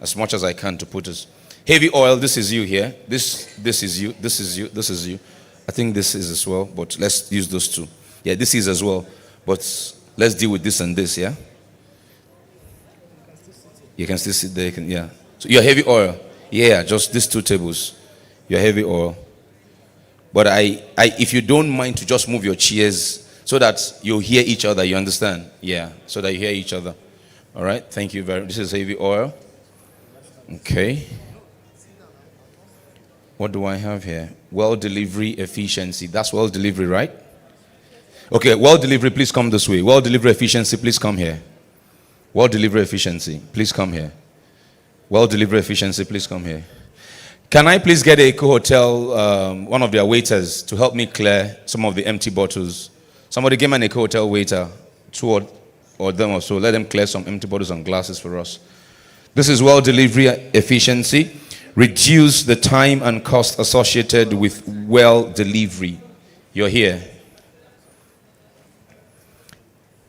As much as I can to put us. Heavy oil, this is you here. This is you. This is you. This is you. I think this is as well. But let's use those two. Yeah, this is as well. But let's deal with this and this, yeah? You can still sit there. Yeah. So you're heavy oil. Yeah, just these two tables. You're heavy oil. But if you don't mind to just move your chairs so that you hear each other, you understand? Yeah, so that you hear each other. All right, thank you very much. This is heavy oil. Okay. What do I have here? Well delivery efficiency. That's well delivery, right? Okay, well delivery, please come this way. Well delivery efficiency, please come here. Well delivery efficiency, please come here. Well delivery efficiency, please come here. Can I please get a hotel, one of their waiters, to help me clear some of the empty bottles? Somebody give me an hotel waiter, two or them or so. Let them clear some empty bottles and glasses for us. This is well delivery efficiency. Reduce the time and cost associated with well delivery. You're here.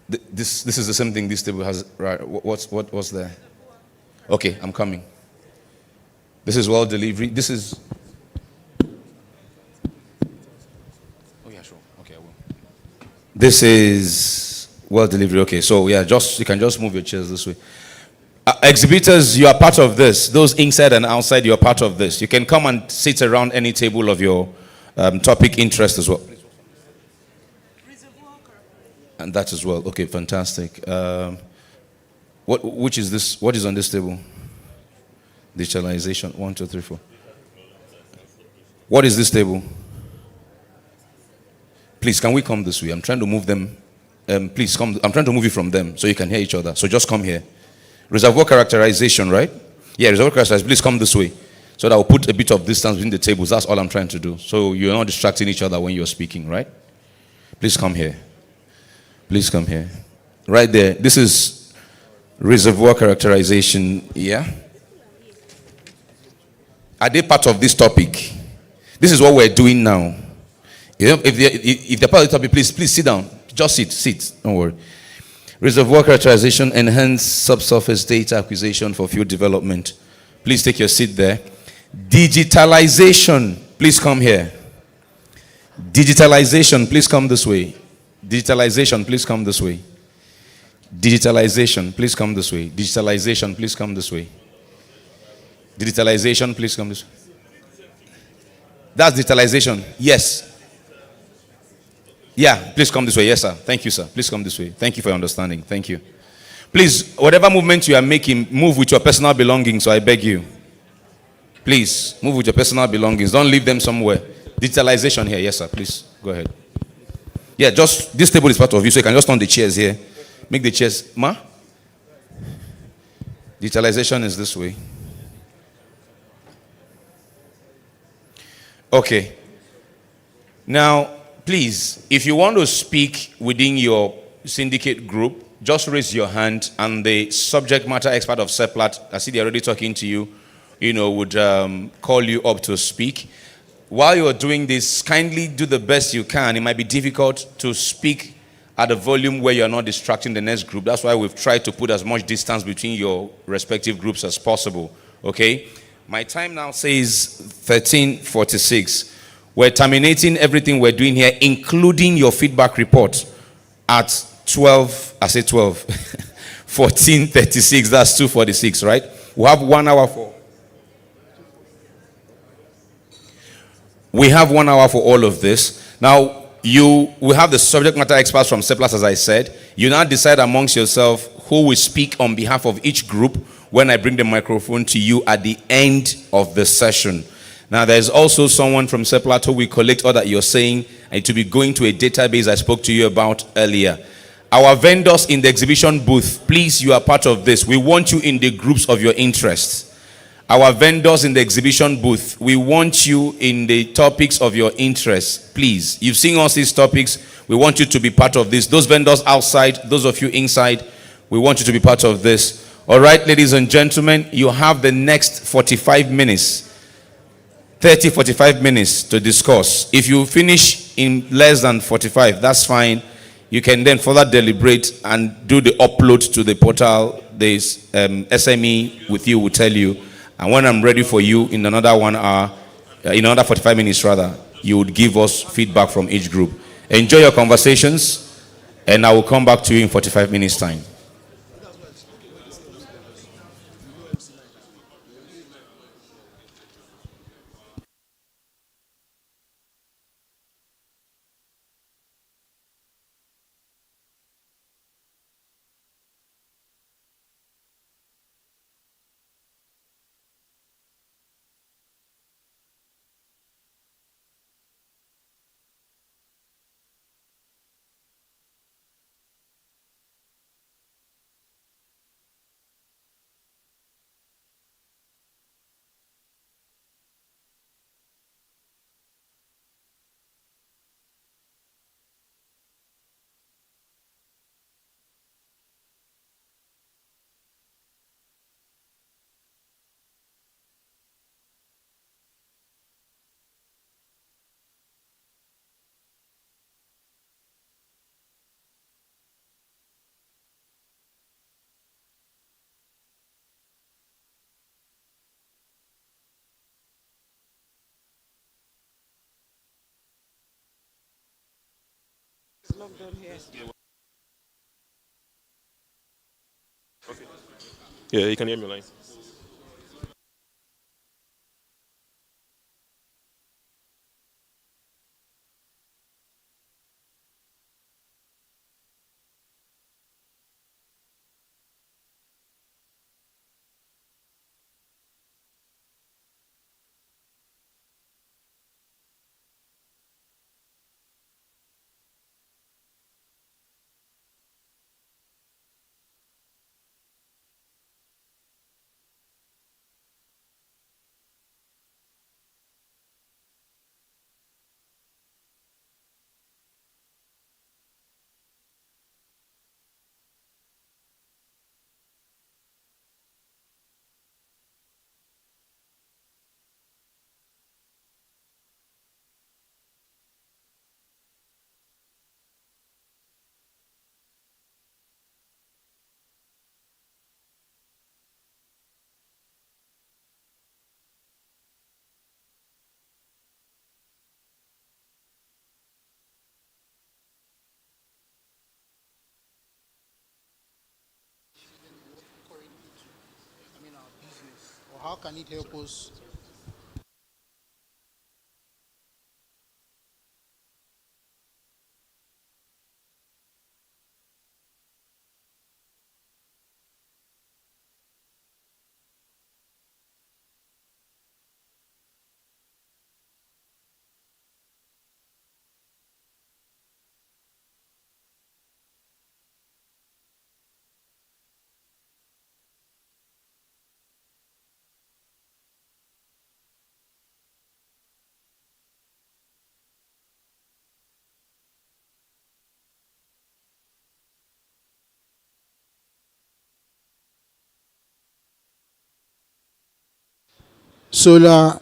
This is the same thing this table has. Right? What's there? Okay, I'm coming. This is well delivery. This is. This is well delivery. Okay, so yeah, you can just move your chairs this way. Exhibitors, you are part of this. Those inside and outside, you are part of this. You can come and sit around any table of your topic interest as well. And that as well. Okay, fantastic. Which is this? What is on this table? Digitalization. 1, 2, 3, 4. What is this table? Please, can we come this way? I'm trying to move them. Please come. I'm trying to move you from them so you can hear each other. So just come here. Reservoir characterization, right? Yeah, reservoir characterization. Please come this way. So that I'll put a bit of distance between the tables. That's all I'm trying to do. So you're not distracting each other when you're speaking, right? Please come here. Please come here. Right there. This is reservoir characterization. Yeah. Are they part of this topic? This is what we're doing now. If they're part of the topic, please sit down. Just sit. Don't worry. Reservoir characterization, enhanced subsurface data acquisition for field development. Please take your seat there. Digitalization, please come here. Digitalization, please come this way. Digitalization, please come this way. Digitalization, please come this way. Digitalization, please come this way. Digitalization, please come this way. That's digitalization. Yes. Yeah, please come this way. Yes, sir. Thank you, sir. Please come this way. Thank you for your understanding. Thank you. Please, whatever movement you are making, move with your personal belongings, so I beg you. Please, move with your personal belongings. Don't leave them somewhere. Digitalization here. Yes, sir. Please, go ahead. Yeah, just, this table is part of you, so you can just turn the chairs here. Make the chairs. Ma? Digitalization is this way. Okay. Now, please, if you want to speak within your syndicate group, just raise your hand, and the subject matter expert of Seplat, I see they're already talking to you, would call you up to speak. While you're doing this, kindly do the best you can. It might be difficult to speak at a volume where you're not distracting the next group. That's why we've tried to put as much distance between your respective groups as possible. Okay? My time now says 13:46. We're terminating everything we're doing here, including your feedback report, at 12, I say 12, 14:36, that's 2:46, right? We have 1 hour for... We have 1 hour for all of this. Now, we have the subject matter experts from Seplat, as I said. You now decide amongst yourself who will speak on behalf of each group when I bring the microphone to you at the end of the session. Now, there's also someone from Seplat who will collect all that you're saying, and to be going to a database I spoke to you about earlier. Our vendors in the exhibition booth, please, you are part of this. We want you in the groups of your interests. Our vendors in the exhibition booth, we want you in the topics of your interest. Please, you've seen all these topics. We want you to be part of this. Those vendors outside, those of you inside, we want you to be part of this. All right, ladies and gentlemen, you have the next 45 minutes, 30, 45 minutes to discuss. If you finish in less than 45, that's fine. You can then further deliberate and do the upload to the portal. This SME with you will tell you. And when I'm ready for you in another 1 hour, in another 45 minutes rather, you would give us feedback from each group. Enjoy your conversations, and I will come back to you in 45 minutes time. Okay. Yeah, you can hear me line. can it help us? Solar.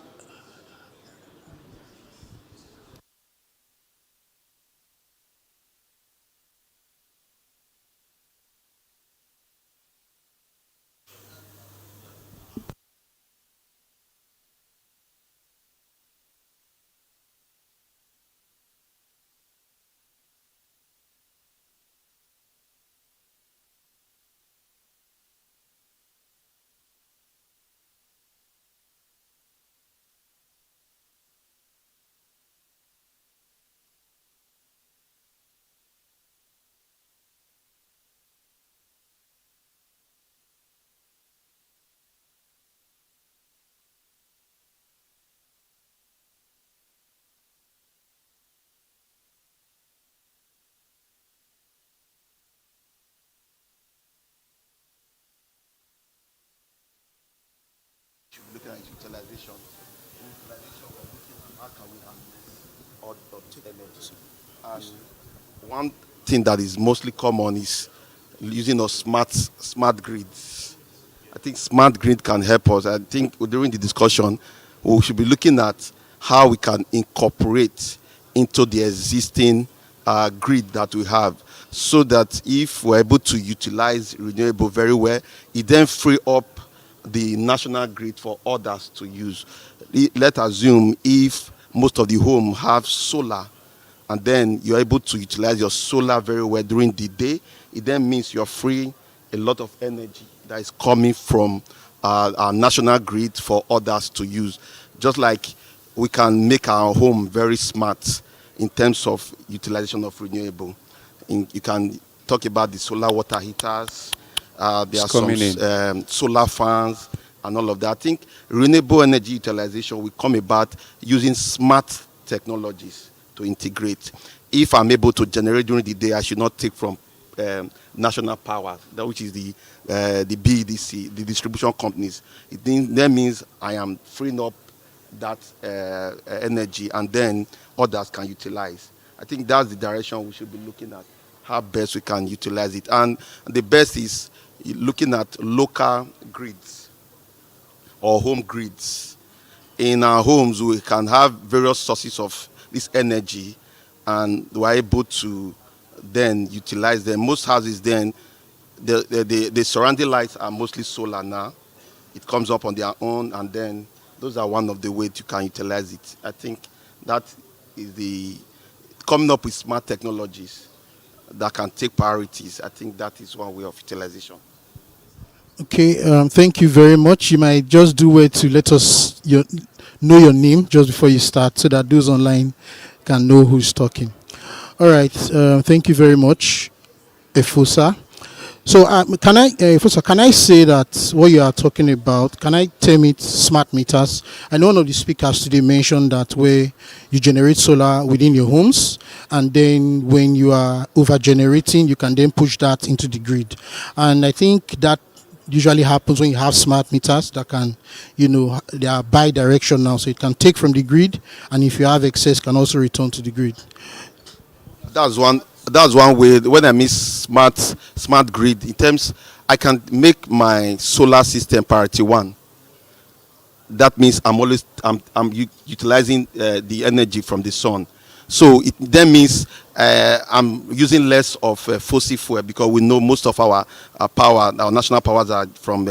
Looking at utilization, we're looking at how can we harness all the energy. And one thing that is mostly common is using of smart grids. I think smart grid can help us. I think during the discussion, we should be looking at how we can incorporate into the existing grid that we have, so that if we're able to utilize renewable very well, it then free up the national grid for others to use. Let's assume if most of the home have solar, and then you're able to utilize your solar very well during the day, it then means you're freeing a lot of energy that is coming from our national grid for others to use. Just like we can make our home very smart in terms of utilization of renewable. You can talk about the solar water heaters, there are some solar fans and all of that. I think renewable energy utilization will come about using smart technologies to integrate. If I'm able to generate during the day, I should not take from national power, which is the BEDC, the distribution companies. That means I am freeing up that energy, and then others can utilize. I think that's the direction we should be looking at, how best we can utilize it. And the best is looking at local grids or home grids. In our homes, we can have various sources of this energy, and we're able to then utilize them. Most houses then, the surrounding lights are mostly solar now. It comes up on their own, and then those are one of the ways you can utilize it. I think that is the coming up with smart technologies that can take priorities. I think that is one way of utilization. Okay, thank you very much. You might just do well to let us know your name just before you start, so that those online can know who's talking. All right, thank you very much, Efosa. So Efosa, can I say that what you are talking about, can I term it smart meters? I know one of the speakers today mentioned that where you generate solar within your homes, and then when you are over generating, you can then push that into the grid. And I think that usually happens when you have smart meters that can, they are bi-directional, so it can take from the grid, and if you have excess, can also return to the grid. That's one way. When I mean smart grid, in terms, I can make my solar system priority one. That means I'm utilizing the energy from the sun. So it then means I'm using less of fossil fuel, because we know most of our power, our national powers, are from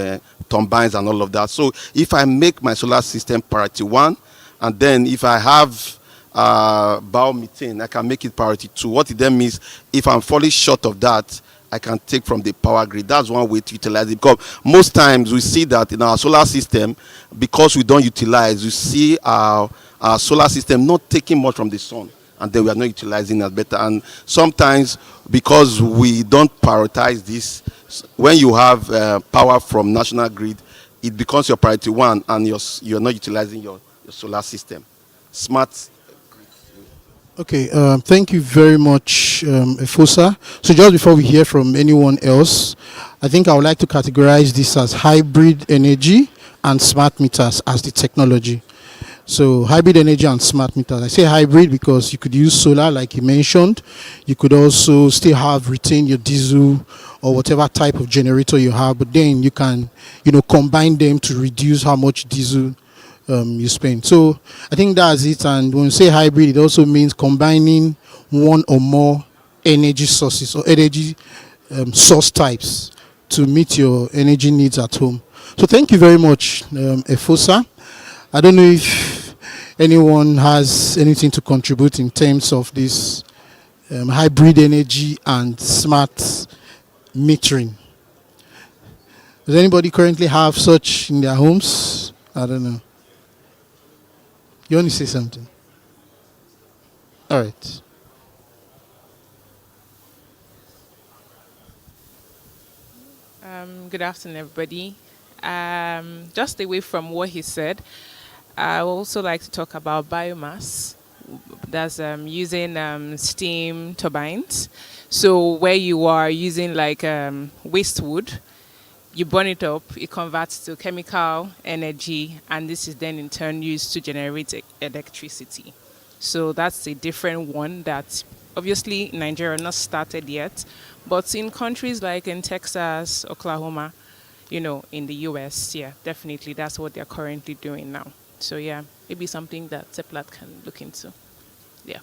turbines and all of that. So if I make my solar system priority one, and then if I have biomethane, I can make it priority two. What it then means, if I'm falling short of that, I can take from the power grid. That's one way to utilize it. Because most times we see that in our solar system, because we don't utilize, you see our solar system not taking much from the sun, and then we are not utilizing it better. And sometimes because we don't prioritize this, when you have power from national grid, it becomes your priority one, and you're not utilizing your solar system. Smart. Okay, thank you very much, Efosa. So just before we hear from anyone else, I think I would like to categorize this as hybrid energy and smart meters as the technology. So hybrid energy and smart meters. I say hybrid because you could use solar like you mentioned. You could also still retain your diesel or whatever type of generator you have, but then you can, combine them to reduce how much diesel you spend. So I think that's it. And when we say hybrid, it also means combining one or more energy sources or energy source types to meet your energy needs at home. So thank you very much, Efosa. I don't know if anyone has anything to contribute in terms of this hybrid energy and smart metering. Does anybody currently have such in their homes? I don't know. You want to say something? All right. Good afternoon, everybody. Just away from what he said, I would also like to talk about biomass. That's using steam turbines. So where you are using like waste wood, you burn it up, it converts to chemical energy, and this is then in turn used to generate electricity. So that's a different one that obviously Nigeria not started yet, but in countries like in Texas, Oklahoma, in the US, yeah, definitely that's what they're currently doing now. So yeah, maybe something that Seplat can look into. Yeah.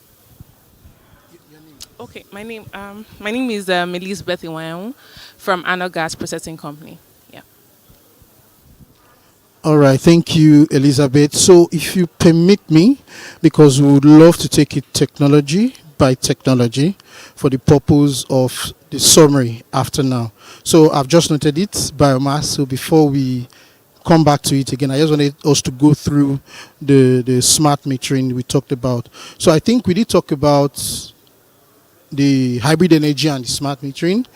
Okay, my name is Elizabeth Iwayan from Ano Gas Processing Company. Yeah. All right, thank you, Elizabeth. So if you permit me, because we would love to take it technology by technology for the purpose of the summary after now. So I've just noted it, biomass. So before we come back to it again, I just wanted us to go through the smart metering we talked about. So I think we did talk about the hybrid energy and the smart metering.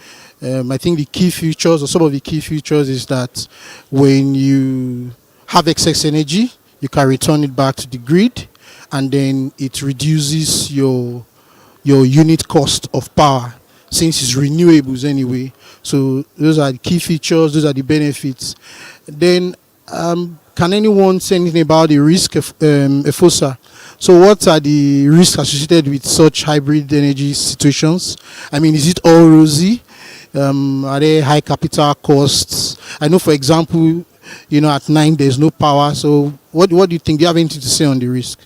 I think the key features, or some of the key features, is that when you have excess energy, you can return it back to the grid, and then it reduces your unit cost of power, since it's renewables anyway. So those are the key features, those are the benefits. Then can anyone say anything about the risk of EFOSA? So what are the risks associated with such hybrid energy situations? I mean, is it all rosy? Are there high capital costs? I know, for example, at night there's no power. So what do you think? Do you have anything to say on the risk?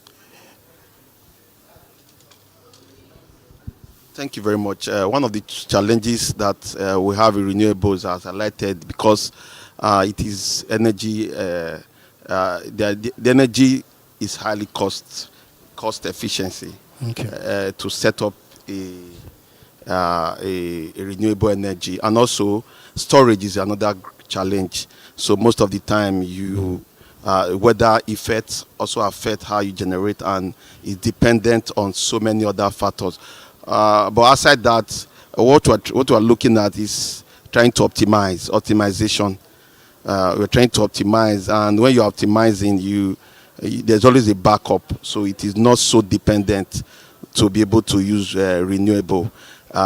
Thank you very much. One of the challenges that we have in renewables, as highlighted, because it is energy, the energy is highly cost efficiency. Okay. To set up a renewable energy, and also storage is another challenge. So most of the time, weather effects also affect how you generate, and is dependent on so many other factors. But outside that, what we're looking at is trying to optimization. We're trying to optimize, and when you're optimizing, there's always a backup, so it is not so dependent to be able to use renewable,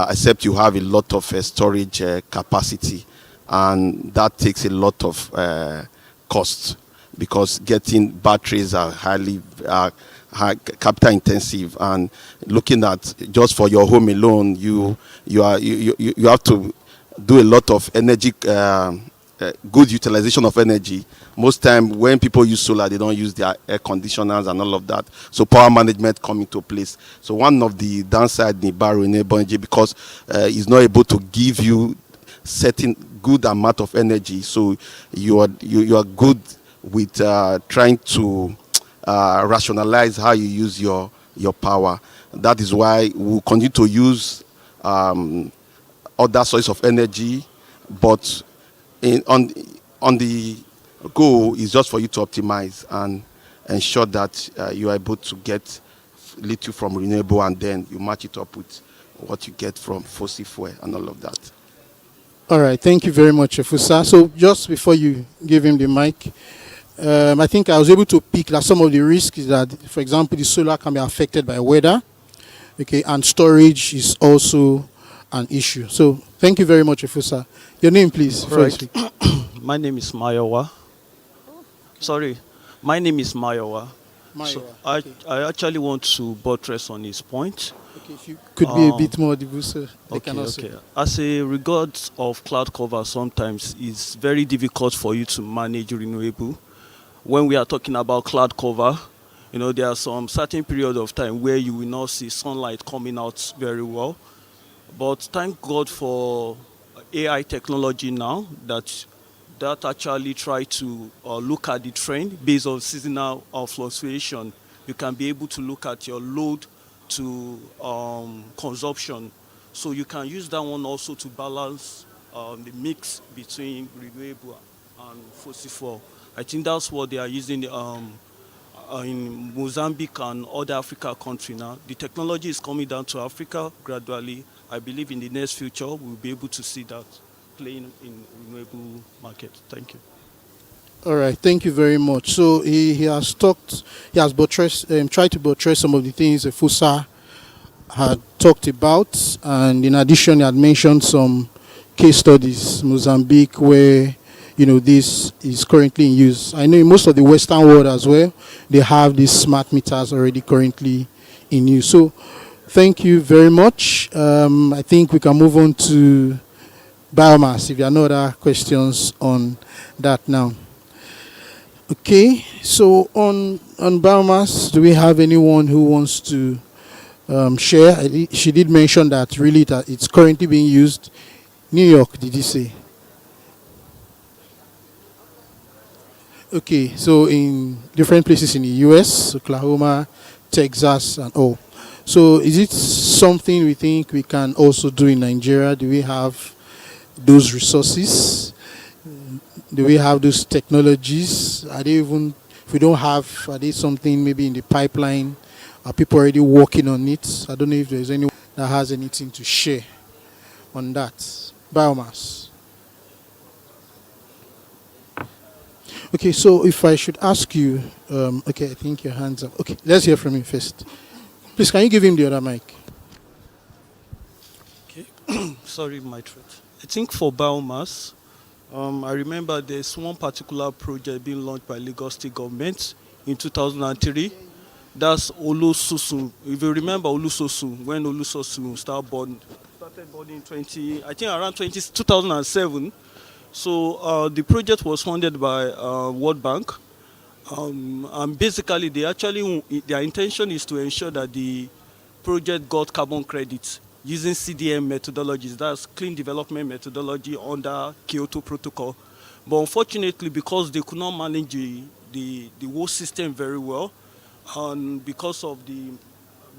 except you have a lot of storage capacity, and that takes a lot of cost, because getting batteries are highly high capital intensive, and looking at just for your home alone, you have to do a lot of energy, good utilization of energy. Most time when people use solar, they don't use their air conditioners and all of that. So power management come into place. So one of the downside in renewable energy, because it's not able to give you certain good amount of energy. So you are good with trying to rationalize how you use your power. That is why we'll continue to use other sources of energy, but on the goal is just for you to optimize and ensure that you are able to get lithium from renewable, and then you match it up with what you get from fossil fuel and all of that. All right, thank you very much, Efusa. So just before you give him the mic, I think I was able to pick that some of the risks is that, for example, the solar can be affected by weather, okay, and storage is also an issue. So thank you very much, Efusa. Your name, please. Right. My name is Mayowa. Sorry, my name is Mayowa. So I actually want to buttress on his point. Okay, if you could be a bit more diverse, they can also. Okay. As a regards of cloud cover, sometimes it's very difficult for you to manage renewable. When we are talking about cloud cover, you know, there are some certain period of time where you will not see sunlight coming out very well. But thank God for AI technology now that actually try to look at the trend based on seasonal fluctuation. You can be able to look at your load to consumption. So you can use that one also to balance the mix between renewable and fossil fuel. I think that's what they are using in Mozambique and other Africa countries now. The technology is coming down to Africa gradually. I believe in the next future we'll be able to see that playing in renewable market. Thank you. All right, thank you very much. So he has buttressed, tried to buttress some of the things Efusa had talked about, and in addition, he had mentioned some case studies, Mozambique, where this is currently in use. I know in most of the Western world as well, they have these smart meters already currently in use. So thank you very much. I think we can move on to biomass if there are no other questions on that now. Okay, so on biomass, do we have anyone who wants to share? She did mention that really it's currently being used. New York, did you say? Okay, so in different places in the US, Oklahoma, Texas, and all. So is it something we think we can also do in Nigeria? Do we have those resources? Do we have those technologies? Are they even, if we don't have, are they something maybe in the pipeline? Are people already working on it? I don't know if there's anyone that has anything to share on that. Biomass. Okay, so if I should ask you, okay, I think your hands up. Okay, let's hear from you first. Please, can you give him the other mic? Okay, sorry, my throat. I think for biomass, I remember there's one particular project being launched by Lagos State government in 2003. That's Olusosun. If you remember Olusosun, when Olusosun started burning in around 2007. So the project was funded by World Bank, and basically their intention is to ensure that the project got carbon credits using CDM methodologies, that's clean development methodology under Kyoto Protocol. But unfortunately, because they could not manage the whole system very well, and because of the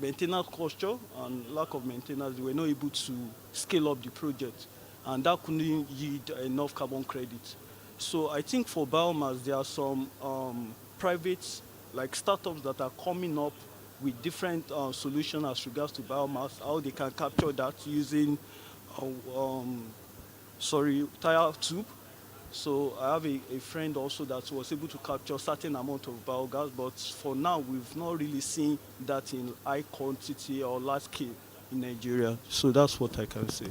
maintenance culture and lack of maintenance, they were not able to scale up the project, and that couldn't yield enough carbon credits. So I think for biomass, there are some private, like startups that are coming up with different solutions as regards to biomass, how they can capture that using, tire tube. So I have a friend also that was able to capture a certain amount of biogas, but for now we've not really seen that in high quantity or large scale in Nigeria. So that's what I can say.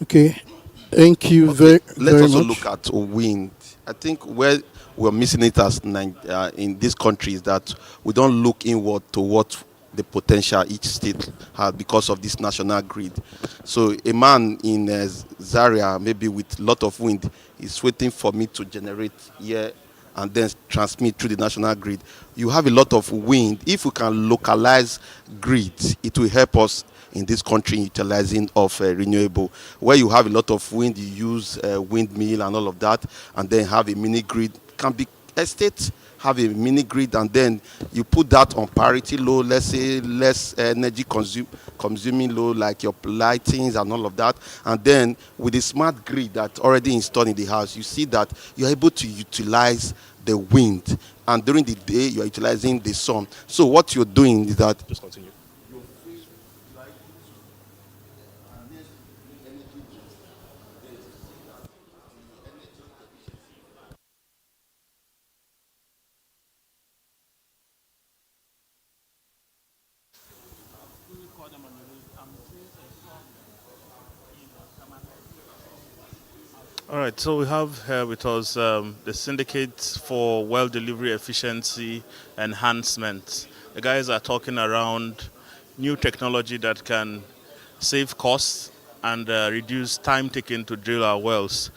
Okay, thank you very much. Let's also look at wind. I think where we're missing it as in this country is that we don't look inward to what the potential each state has because of this national grid. So a man in Zaria, maybe with a lot of wind, is waiting for me to generate here and then transmit through the national grid. You have a lot of wind. If we can localize grids, it will help us in this country utilizing of renewable. Where you have a lot of wind, you use windmill and all of that, and then have a mini grid. Can be estates have a mini grid, and then you put that on parity load, let's say less energy consuming load like your lightings and all of that. And then with the smart grid that's already installed in the house, you see that you're able to utilize the wind, and during the day you're utilizing the sun. So what you're doing is that Just continue. All right, so we have here with us the Syndicate for Well Delivery Efficiency Enhancement. The guys are talking around new technology that can save costs and reduce time taken to drill our wells.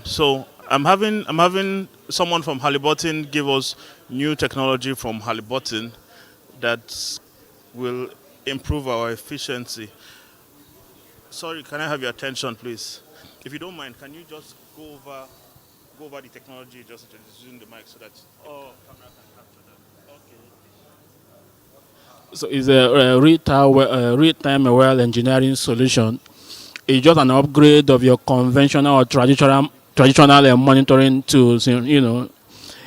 So I'm having someone from Halliburton give us new technology from Halliburton that will improve our efficiency. Sorry, can I have your attention, please? If you don't mind, can you just go over the technology, just using the mic so that all camera can capture that? Okay. So it's a real-time well engineering solution. It's just an upgrade of your conventional or traditional monitoring tools. When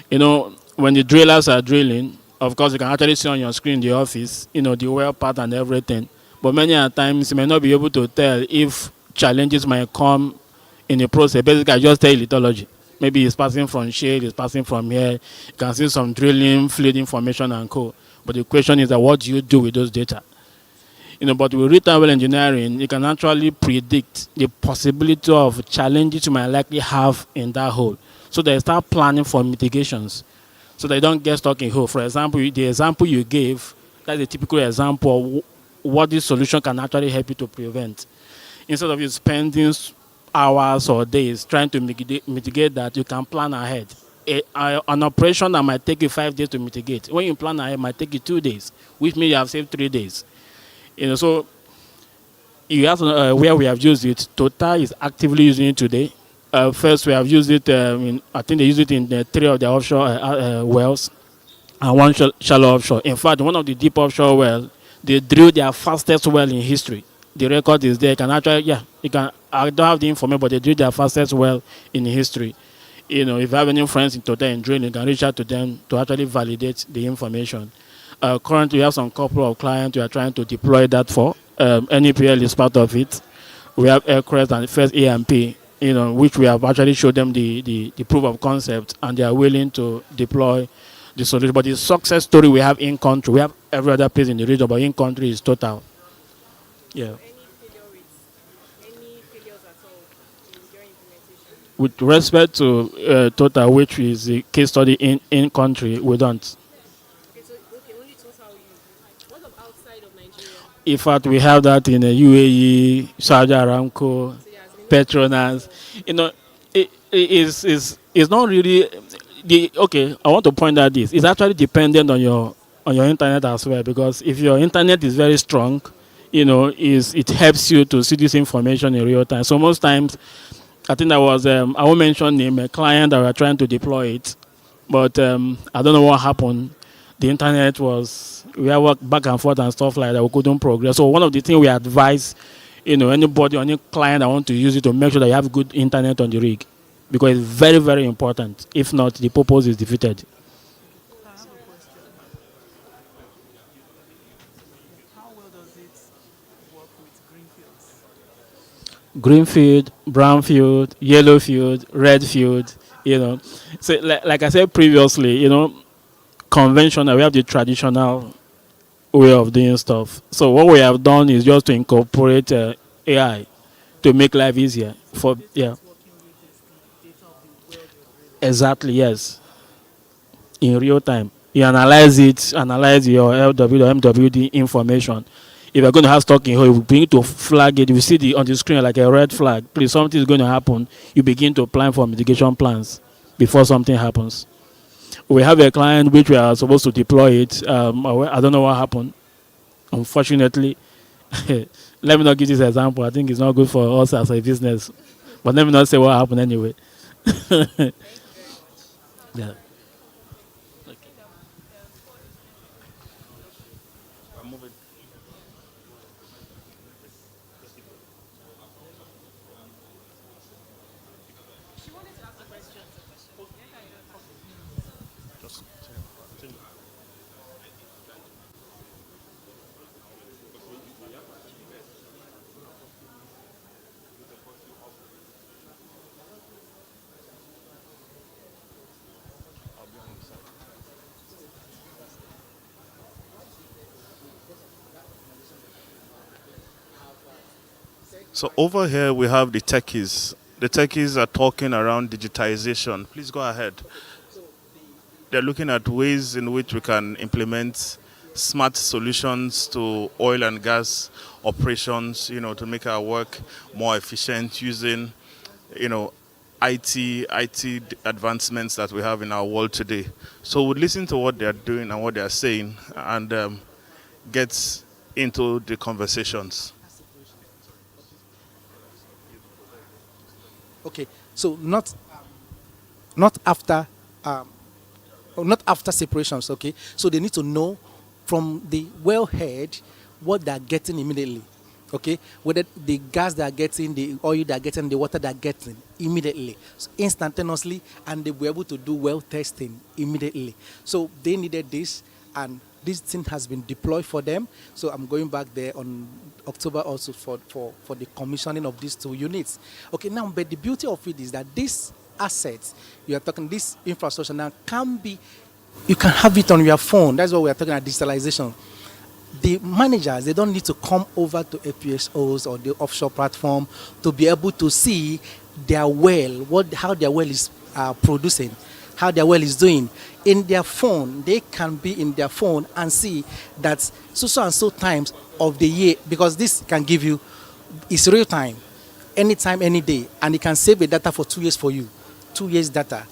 the drillers are drilling, of course, you can actually see on your screen in the office, the well path and everything. But many a times you may not be able to tell if challenges might come in the process. Basically, I just tell you lithology. Maybe it's passing from shade, it's passing from here. You can see some drilling, fluid information and co. But the question is that what do you do with those data? But with real-time well engineering, you can actually predict the possibility of challenges you might likely have in that hole. So they start planning for mitigations so they don't get stuck in hole. For example, the example you gave, that's a typical example of what this solution can actually help you to prevent. Instead of you spending hours or days trying to mitigate that, you can plan ahead. An operation that might take you 5 days to mitigate, when you plan ahead, it might take you 2 days, which means you have saved 3 days. So you have where we have used it. Total is actively using it today. First, we have used it. I think they use it in 3 of their offshore wells and 1 shallow offshore. In fact, one of the deep offshore wells, they drilled their fastest well in history. The record is there. You can actually, you can. I don't have the information, but they drilled their fastest well in history. If you have any friends in Total and drilling, you can reach out to them to actually validate the information. Currently, we have some couple of clients we are trying to deploy that for. NEPL is part of it. We have Aircrest and First AMP, which we have actually showed them the proof of concept, and they are willing to deploy the solution. But the success story we have in country, we have every other place in the region, but in country is Total. Yeah. With respect to Total, which is the case study in country, we don't. In fact, we have that in the UAE, Saudi Aramco, Petronas. It's not really okay. I want to point out this. It's actually dependent on your internet as well, because if your internet is very strong, it helps you to see this information in real time. So most times, I think there was I won't mention name, a client that we are trying to deploy it, but I don't know what happened. The internet was, we have worked back and forth and stuff like that. We couldn't progress. So one of the things we advise, anybody or any client that want to use it, to make sure that you have good internet on the rig, because it's very, very important. If not, the purpose is defeated. Greenfield, brownfield, yellowfield, redfield, So like I said previously, conventional, we have the traditional way of doing stuff. So what we have done is just to incorporate AI to make life easier for, Exactly, yes. In real time. You analyze your LW or MWD information. If you're going to have stock in here, you begin to flag it. You see on the screen like a red flag. Please, something is going to happen. You begin to plan for mitigation plans before something happens. We have a client which we are supposed to deploy it. I don't know what happened. Unfortunately, let me not give this example. I think it's not good for us as a business. But let me not say what happened anyway. Yeah. So over here we have the techies. The techies are talking around digitization. Please go ahead. They're looking at ways in which we can implement smart solutions to oil and gas operations, to make our work more efficient using, IT advancements that we have in our world today. So we'll listen to what they're doing and what they're saying and get into the conversations. Okay, so not after not after separations. Okay, so they need to know from the wellhead what they're getting immediately. Okay, whether the gas they're getting, the oil they're getting, the water they're getting immediately, so instantaneously, and they were able to do well testing immediately. So they needed this, and this thing has been deployed for them. So I'm going back there on October also for the commissioning of these 2 units. Okay, now, but the beauty of it is that this assets you are talking, this infrastructure now can be, you can have it on your phone. That's what we are talking about, digitalization. The managers, they don't need to come over to APSOs or the offshore platform to be able to see their well, how their well is producing, how their well is doing. In their phone, they can be in their phone and see that so and so times of the year, because this can give you, it's real time, anytime, any day, and it can save the data for 2 years for you, 2 years data.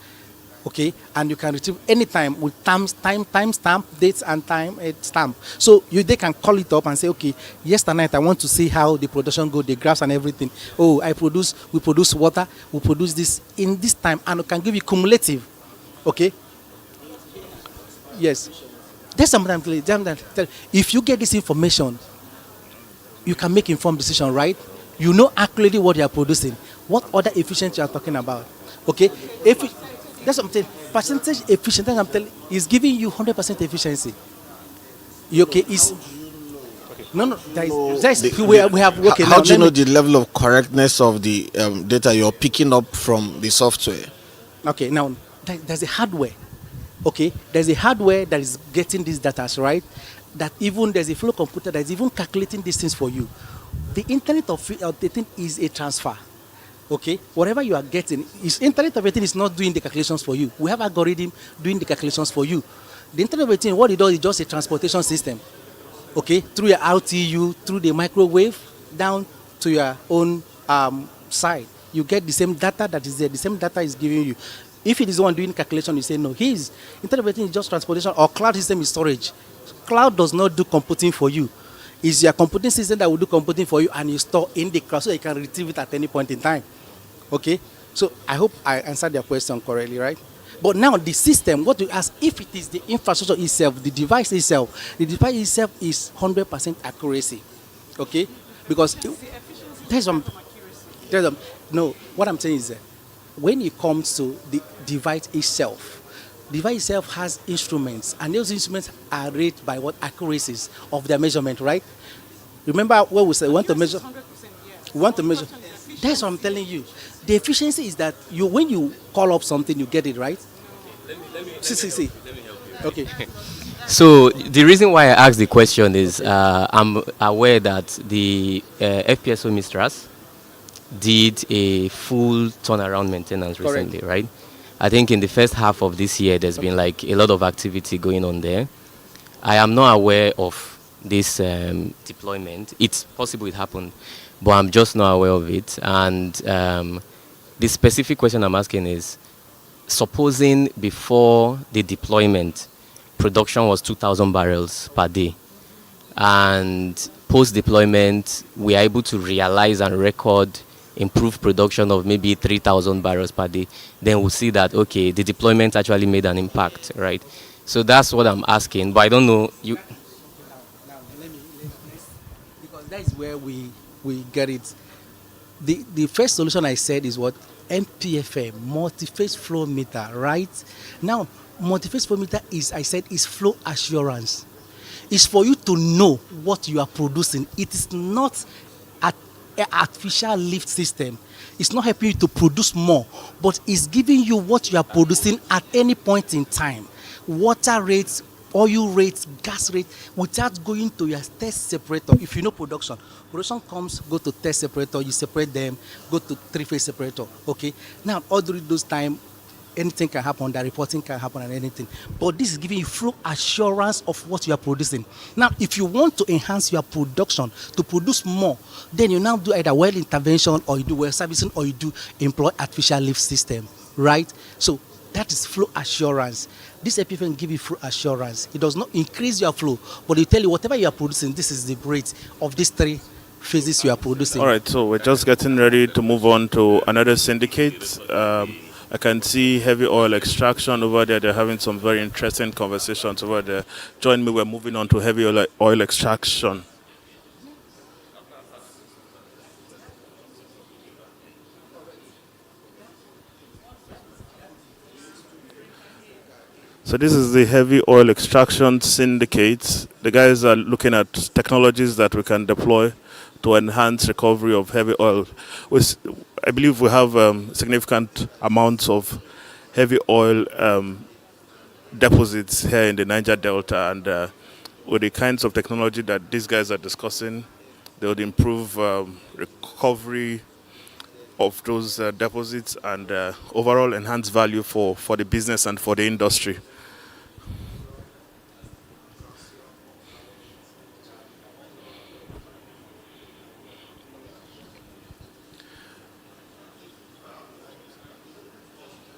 Okay, and you can retrieve anytime with time stamp, dates and time stamp. So they can call it up and say, okay, yesterday night I want to see how the production go, the graphs and everything. Oh, we produce water, we produce this in this time, and it can give you cumulative. Okay. Yes. There's sometimes if you get this information, you can make informed decision, right? You know accurately what you are producing, what other efficiency you are talking about. Okay, that's what I'm saying. Percentage efficient, that's what I'm telling, is giving you 100% efficiency. Okay, is no. We have. Okay, how do you know the level of correctness of the data you're picking up from the software? Okay, now there's a hardware. Okay, there's a hardware that is getting these data, right? That even there's a flow computer that is even calculating these things for you. The Internet of the thing is a transfer. Okay, whatever you are getting, is Internet of Everything is not doing the calculations for you. We have algorithm doing the calculations for you. The Internet of Everything, what it does is just a transportation system. Okay, through your RTU, through the microwave, down to your own side. You get the same data that is there. The same data is giving you. If it is the one doing calculation, you say no. Internet of Everything is just transportation, or cloud system is storage. Cloud does not do computing for you. It's your computing system that will do computing for you, and you store in the cloud so you can retrieve it at any point in time. Okay, so I hope I answered your question correctly, right? But now the system, what you ask, if it is the infrastructure itself, the device itself is 100% accuracy. Okay, because no. What I'm saying is that when it comes to the device itself has instruments, and those instruments are rated by what accuracies of their measurement, right? Remember what we said, we want to measure. We want to measure. That's what I'm telling you. The efficiency is that when you call up something, you get it, right? See. Okay. So the reason why I asked the question is I'm aware that the FPSO Mistras did a full turnaround maintenance recently, right? I think in the first half of this year, there's been like a lot of activity going on there. I am not aware of this deployment. It's possible it happened, but I'm just not aware of it. And the specific question I'm asking is, supposing before the deployment, production was 2,000 barrels per day, and post-deployment, we are able to realize and record improved production of maybe 3,000 barrels per day, then we'll see that, okay, the deployment actually made an impact, right? So that's what I'm asking, but I don't know. Now, because that is where we get it. The first solution I said is what? MPFM, multi-phase flow meter, right? Now, multi-phase flow meter is, I said, is flow assurance. It's for you to know what you are producing. It is not an artificial lift system. It's not helping you to produce more, but it's giving you what you are producing at any point in time. Water rates, oil rates, gas rates, without going to your test separator. If you know production, production comes, go to test separator, you separate them, go to three-phase separator. Okay. Now, all during those time, anything can happen, the reporting can happen and anything. But this is giving you full assurance of what you are producing. Now, if you want to enhance your production, to produce more, then you now do either well intervention or you do well servicing or you do employ artificial lift system, right? So that is flow assurance. This EPFM give you flow assurance. It does not increase your flow, but it tell you whatever you are producing, this is the rate of these three phases you are producing. All right, so we're just getting ready to move on to another syndicate. I can see heavy oil extraction over there. They're having some very interesting conversations over there. Join me, we're moving on to heavy oil extraction. So this is the heavy oil extraction syndicate. The guys are looking at technologies that we can deploy to enhance recovery of heavy oil. I believe we have significant amounts of heavy oil deposits here in the Niger Delta, and with the kinds of technology that these guys are discussing, they would improve recovery of those deposits and overall enhance value for the business and for the industry.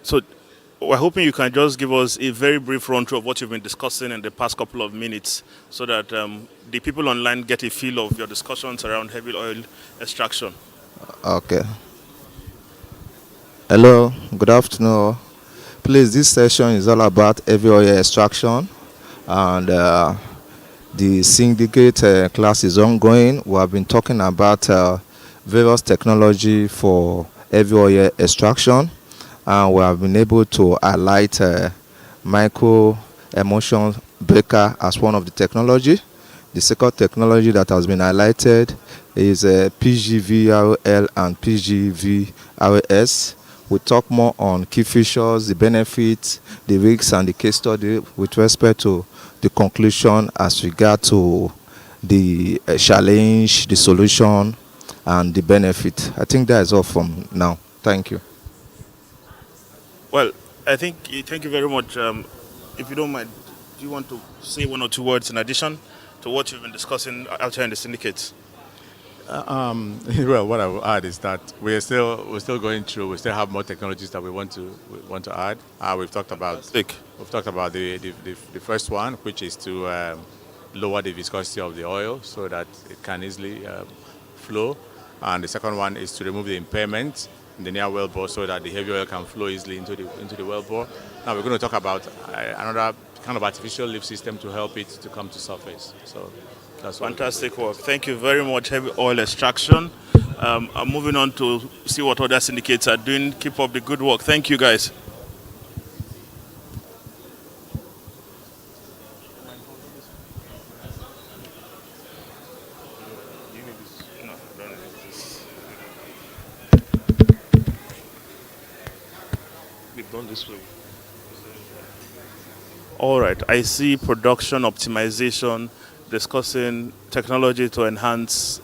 So we're hoping you can just give us a very brief run-through of what you've been discussing in the past couple of minutes so that the people online get a feel of your discussions around heavy oil extraction. Okay. Hello, good afternoon. Please, this session is all about heavy oil extraction, and the syndicate class is ongoing. We have been talking about various technology for heavy oil extraction, and we have been able to highlight micro emulsion breaker as one of the technology. The second technology that has been highlighted is PGVRL and PGVRS. We talk more on key features, the benefits, the risks, and the case study with respect to the conclusion as regard to the challenge, the solution, and the benefit. I think that is all from now. Thank you. Well, thank you very much. If you don't mind, do you want to say one or two words in addition to what you've been discussing out here in the syndicates? Well, what I will add is that we're still going through. We still have more technologies that we want to add. We've talked about the first one, which is to lower the viscosity of the oil so that it can easily flow, and the second one is to remove the impairment in the near wellbore so that the heavy oil can flow easily into the wellbore. Now we're going to talk about another kind of artificial lift system to help it to come to surface. So. That's fantastic work. Thank you very much, heavy oil extraction. I'm moving on to see what other syndicates are doing. Keep up the good work. Thank you, guys. We've done this way. All right, I see production optimization, discussing technology to enhance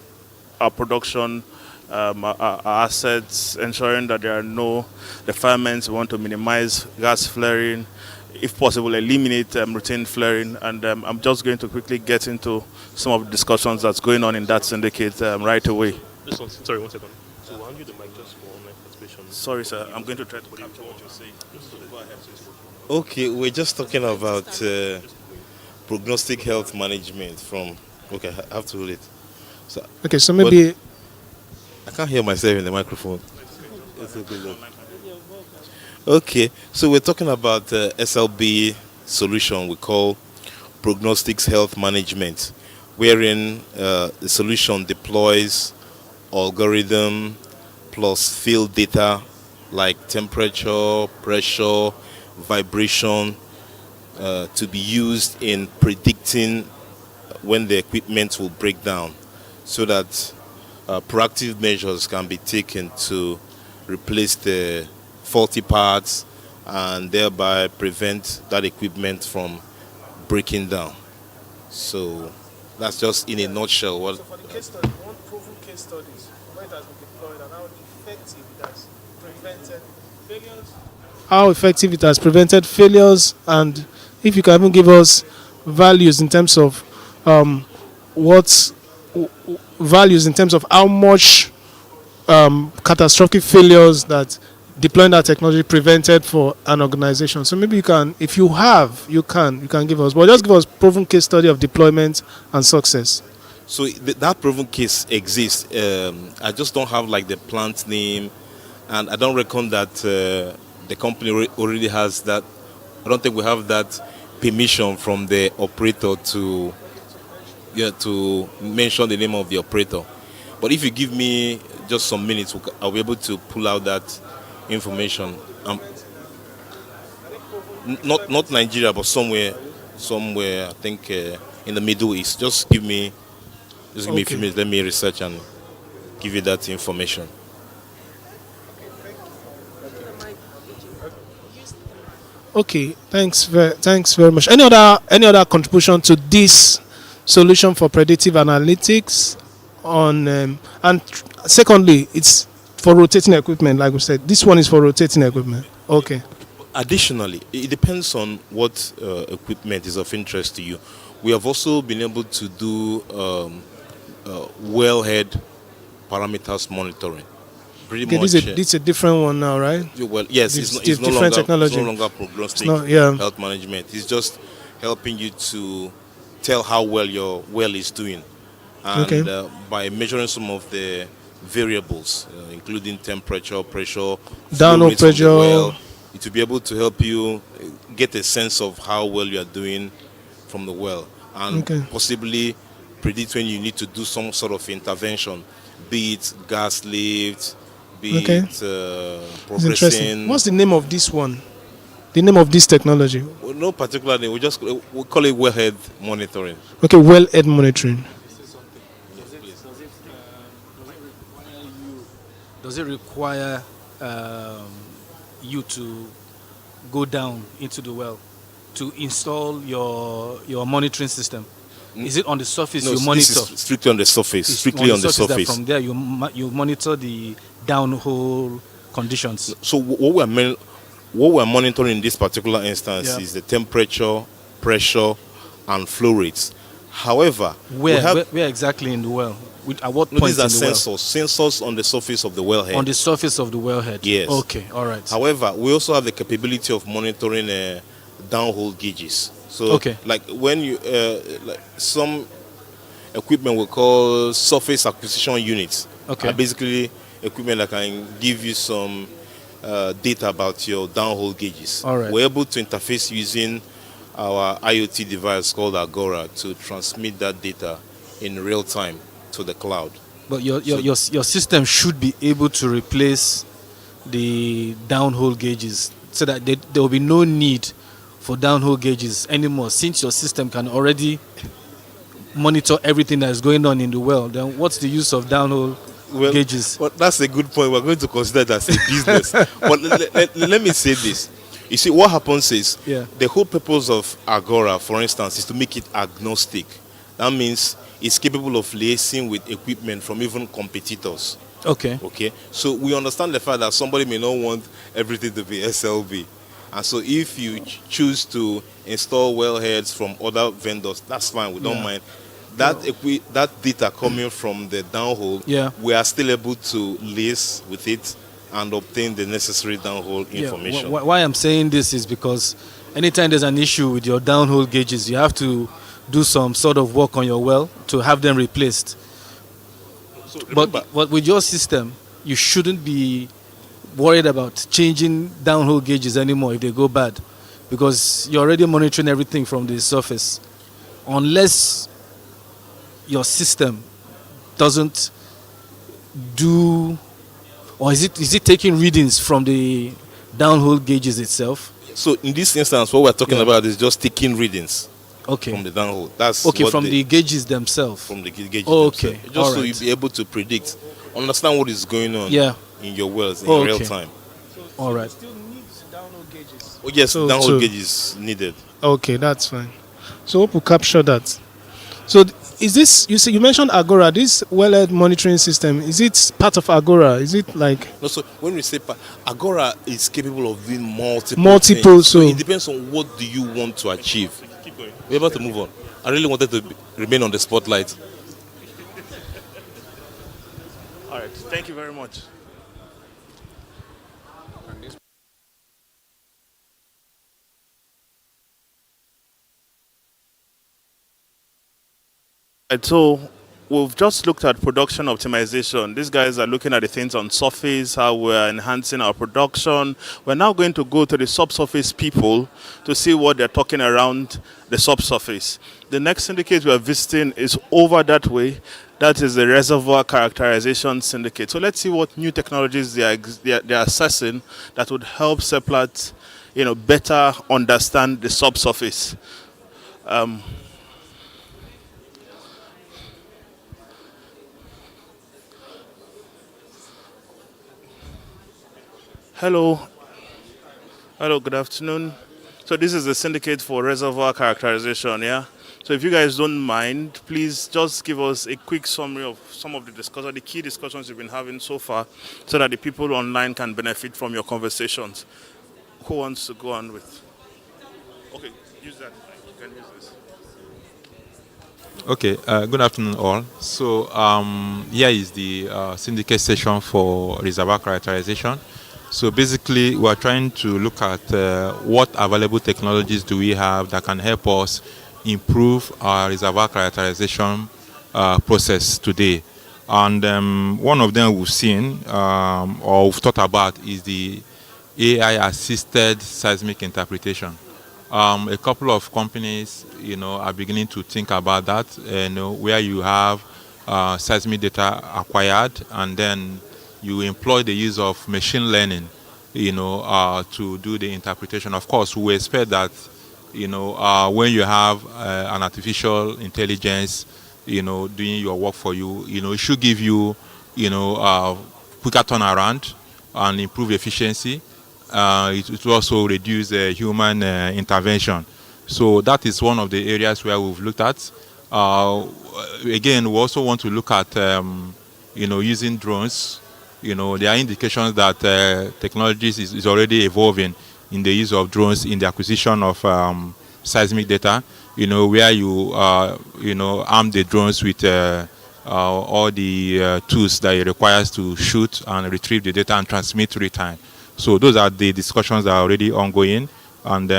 our production, our assets, ensuring that there are no defilements. We want to minimize gas flaring, if possible, eliminate routine flaring. And I'm just going to quickly get into some of the discussions that's going on in that syndicate right away. Sorry, 1 second. So we'll hand you the mic just for online participation. Sorry, sir. I'm going to try to capture what you're saying. Go ahead. Okay, we're just talking about prognostic health management from... Okay, I have to hold it. So maybe... I can't hear myself in the microphone. Okay, so we're talking about SLB solution we call prognostics health management, wherein the solution deploys algorithm plus field data like temperature, pressure, vibration, to be used in predicting when the equipment will break down, so that proactive measures can be taken to replace the faulty parts and thereby prevent that equipment from breaking down. So that's just in a nutshell what. So for the case study, one proven case studies where it has been deployed and how effective it has prevented failures. How effective it has prevented failures, and if you can even give us values in terms of what values in terms of how much catastrophic failures that deploying that technology prevented for an organization. So maybe you can, if you have, you can give us, but just give us proven case study of deployment and success. So that proven case exists. I just don't have like the plant name, and I don't reckon that the company already has that. I don't think we have that permission from the operator to mention the name of the operator. But if you give me just some minutes, I'll be able to pull out that information. Not Nigeria, but somewhere I think in the Middle East. Just give me a few minutes. Let me research and give you that information. Okay, thanks very much. Any other contribution to this solution for predictive analytics on and secondly, it's for rotating equipment, like we said. This one is for rotating equipment. Okay. Additionally, it depends on what equipment is of interest to you. We have also been able to do wellhead parameters monitoring. Pretty much. This is a different one now, right? Well, yes, it's no longer prognostic health management. It's just helping you to tell how well your well is doing, and by measuring some of the variables, including temperature, pressure, downhole pressure. Well, it will be able to help you get a sense of how well you are doing from the well, and possibly predict when you need to do some sort of intervention, be it gas lift, be it progressing. What's the name of this one? The name of this technology? Well, no particular name. We call it wellhead monitoring. Okay, wellhead monitoring. Does it require you to go down into the well to install your monitoring system? Is it on the surface you monitor? This is strictly on the surface. Strictly on the surface. From there, you monitor the downhole conditions. So what we're monitoring in this particular instance is the temperature, pressure, and flow rates. However, where exactly in the well? At what point these are in the sensors. well? Sensors on the surface of the wellhead. On the surface of the wellhead. Yes. Okay. All right. However, we also have the capability of monitoring downhole gauges. So, like when you like some equipment we call surface acquisition units. Okay. Basically, equipment that can give you some data about your downhole gauges. All right. We're able to interface using our IoT device called Agora to transmit that data in real time to the cloud. But your system should be able to replace the downhole gauges so that there will be no need for downhole gauges anymore, since your system can already monitor everything that is going on in the well. Then what's the use of downhole gauges? Well, that's a good point. We're going to consider that as a business. But let me say this. You see, what happens is the whole purpose of Agora, for instance, is to make it agnostic. That means it's capable of liaising with equipment from even competitors. Okay. So we understand the fact that somebody may not want everything to be SLB. And so if you choose to install wellheads from other vendors, that's fine. We don't mind. That data coming from the downhole, we are still able to liaise with it and obtain the necessary downhole information. Why I'm saying this is because anytime there's an issue with your downhole gauges, you have to do some sort of work on your well to have them replaced. So but with your system, you shouldn't be worried about changing downhole gauges anymore if they go bad, because you're already monitoring everything from the surface. Unless your system doesn't do or is it taking readings from the downhole gauges itself? So in this instance, what we're talking Yeah. about is just taking readings Okay. from the downhole. That's Okay, what from the gauges themselves. from the gauges Okay, themselves. Just all so right. you'll be able to predict, understand what is going on Yeah. in your wells in Oh, real okay. time. All right. Oh yes, So downhole to gauge is needed. Okay, that's fine. So hope we capture that. So is this you mentioned Agora, this wellhead monitoring system, is it part of Agora? Is it like No, so when we say Agora is capable of doing multiple multiple things. So so it depends on what do you want to achieve. We're about to move on. I really wanted to remain on the spotlight. All right. Thank you very much. Right, so we've just looked at production optimization. These guys are looking at the things on surface, how we're enhancing our production. We're now going to go to the subsurface people to see what they're talking around the subsurface. The next syndicate we're visiting is over that way. That is the reservoir characterization syndicate. So let's see what new technologies they're assessing that would help Seplat, better understand the subsurface. Um, Hello. Hello, good afternoon. So this is the Syndicate for Reservoir Characterization, yeah? So if you guys don't mind, please just give us a quick summary of some of the key discussions you've been having so far, so that the people online can benefit from your conversations. Who wants to go on with? Okay, use that. You can use this. Okay, good afternoon, all. So, here is the syndicate session for reservoir characterization. So, basically, we are trying to look at what available technologies do we have that can help us improve our reservoir characterization process today. And one of them we've seen or we've thought about is the AI assisted seismic interpretation. A couple of companies, are beginning to think about that, where you have seismic data acquired, and then you employ the use of machine learning, to do the interpretation. Of course, we expect that, when you have an artificial intelligence, doing your work for you, it should give you, quicker turnaround and improve efficiency. It will also reduce human intervention. So that is one of the areas where we've looked at. Again, we also want to look at, using drones. There are indications that technologies is already evolving in the use of drones in the acquisition of seismic data. Where you, arm the drones with all the tools that it requires to shoot and retrieve the data and transmit real time. So those are the discussions that are already ongoing, and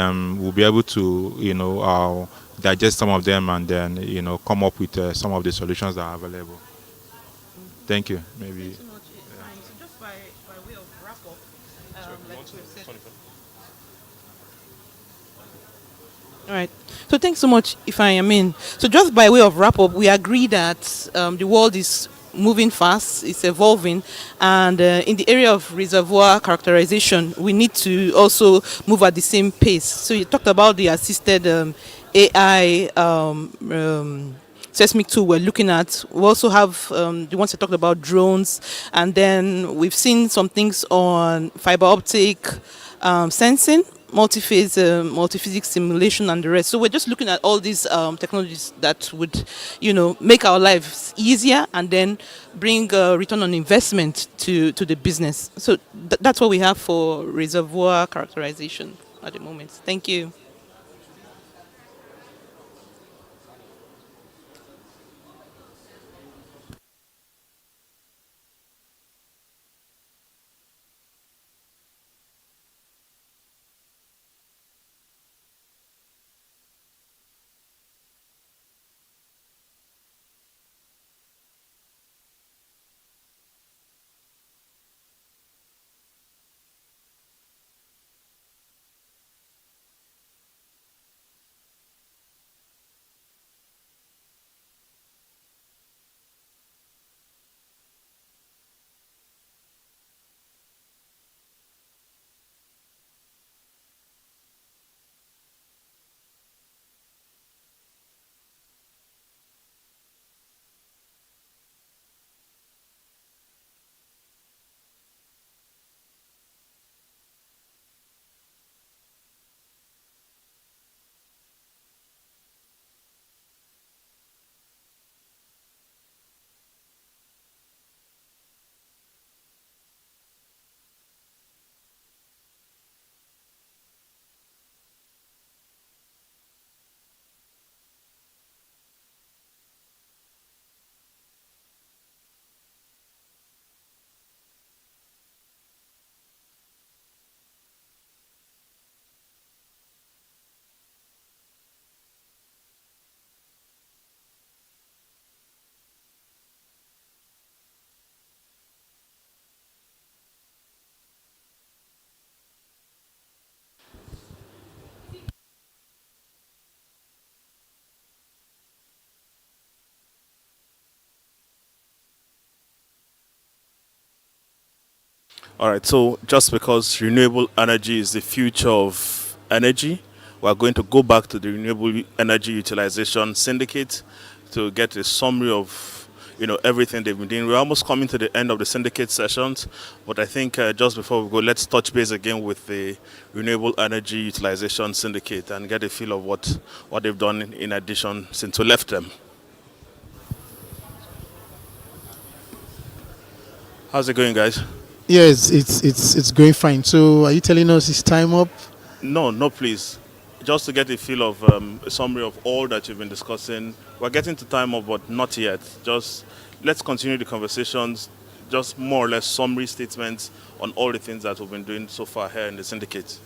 we'll be able to, digest some of them and then, come up with some of the solutions that are available. Thank you. Maybe. All right. So thanks so much, if I am in. So just by way of wrap up, we agree that the world is moving fast, it's evolving, and in the area of reservoir characterization, we need to also move at the same pace. So you talked about the assisted AI seismic tool we're looking at. We also have the ones I talked about, drones, and then we've seen some things on fiber optic sensing, multi-phase, multi-physics simulation, and the rest. So we're just looking at all these technologies that would, make our lives easier and then bring return on investment to the business. So that's what we have for reservoir characterization at the moment. Thank you. All right, so just because renewable energy is the future of energy, we're going to go back to the Renewable Energy Utilization Syndicate to get a summary of everything they've been doing. We're almost coming to the end of the syndicate sessions, but I think just before we go, let's touch base again with the Renewable Energy Utilization Syndicate and get a feel of what they've done in addition since we left them. How's it going, guys? Yes, it's going fine. So, are you telling us it's time up? No, no, please. Just to get a feel of a summary of all that you've been discussing. We're getting to time up, but not yet. Just let's continue the conversations. Just more or less summary statements on all the things that we've been doing so far here in the syndicate.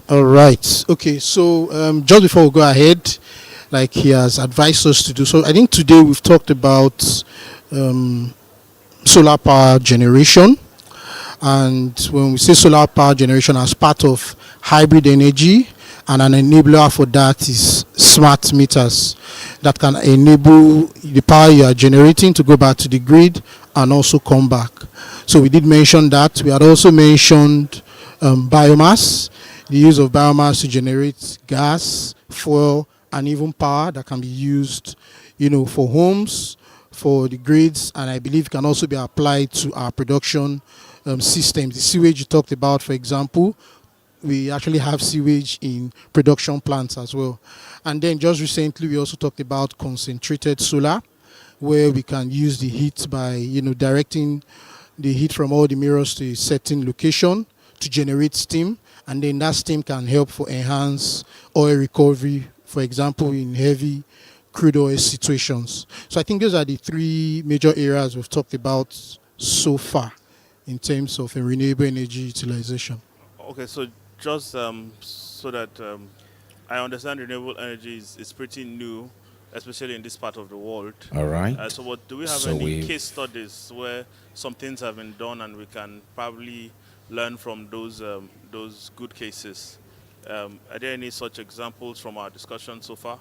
All right. Okay. So, just before we go ahead, like he has advised us to do. So, I think today we've talked about solar power generation. And when we say solar power generation as part of hybrid energy, and an enabler for that is smart meters that can enable the power you are generating to go back to the grid and also come back. So we did mention that. We had also mentioned biomass, the use of biomass to generate gas, fuel, and even power that can be used, for homes, for the grids, and I believe can also be applied to our production systems. The sewage you talked about, for example, we actually have sewage in production plants as well. And then just recently, we also talked about concentrated solar, where we can use the heat by, directing the heat from all the mirrors to a certain location to generate steam. And then that steam can help for enhanced oil recovery, for example, in heavy crude oil situations. So I think those are the three major areas we've talked about so far in terms of renewable energy utilization. Okay, so just so that I understand renewable energy is pretty new, especially in this part of the world. All right. So what, do we have So any case studies where some things have been done and we can probably learn from those good cases? Are there any such examples from our discussion so far?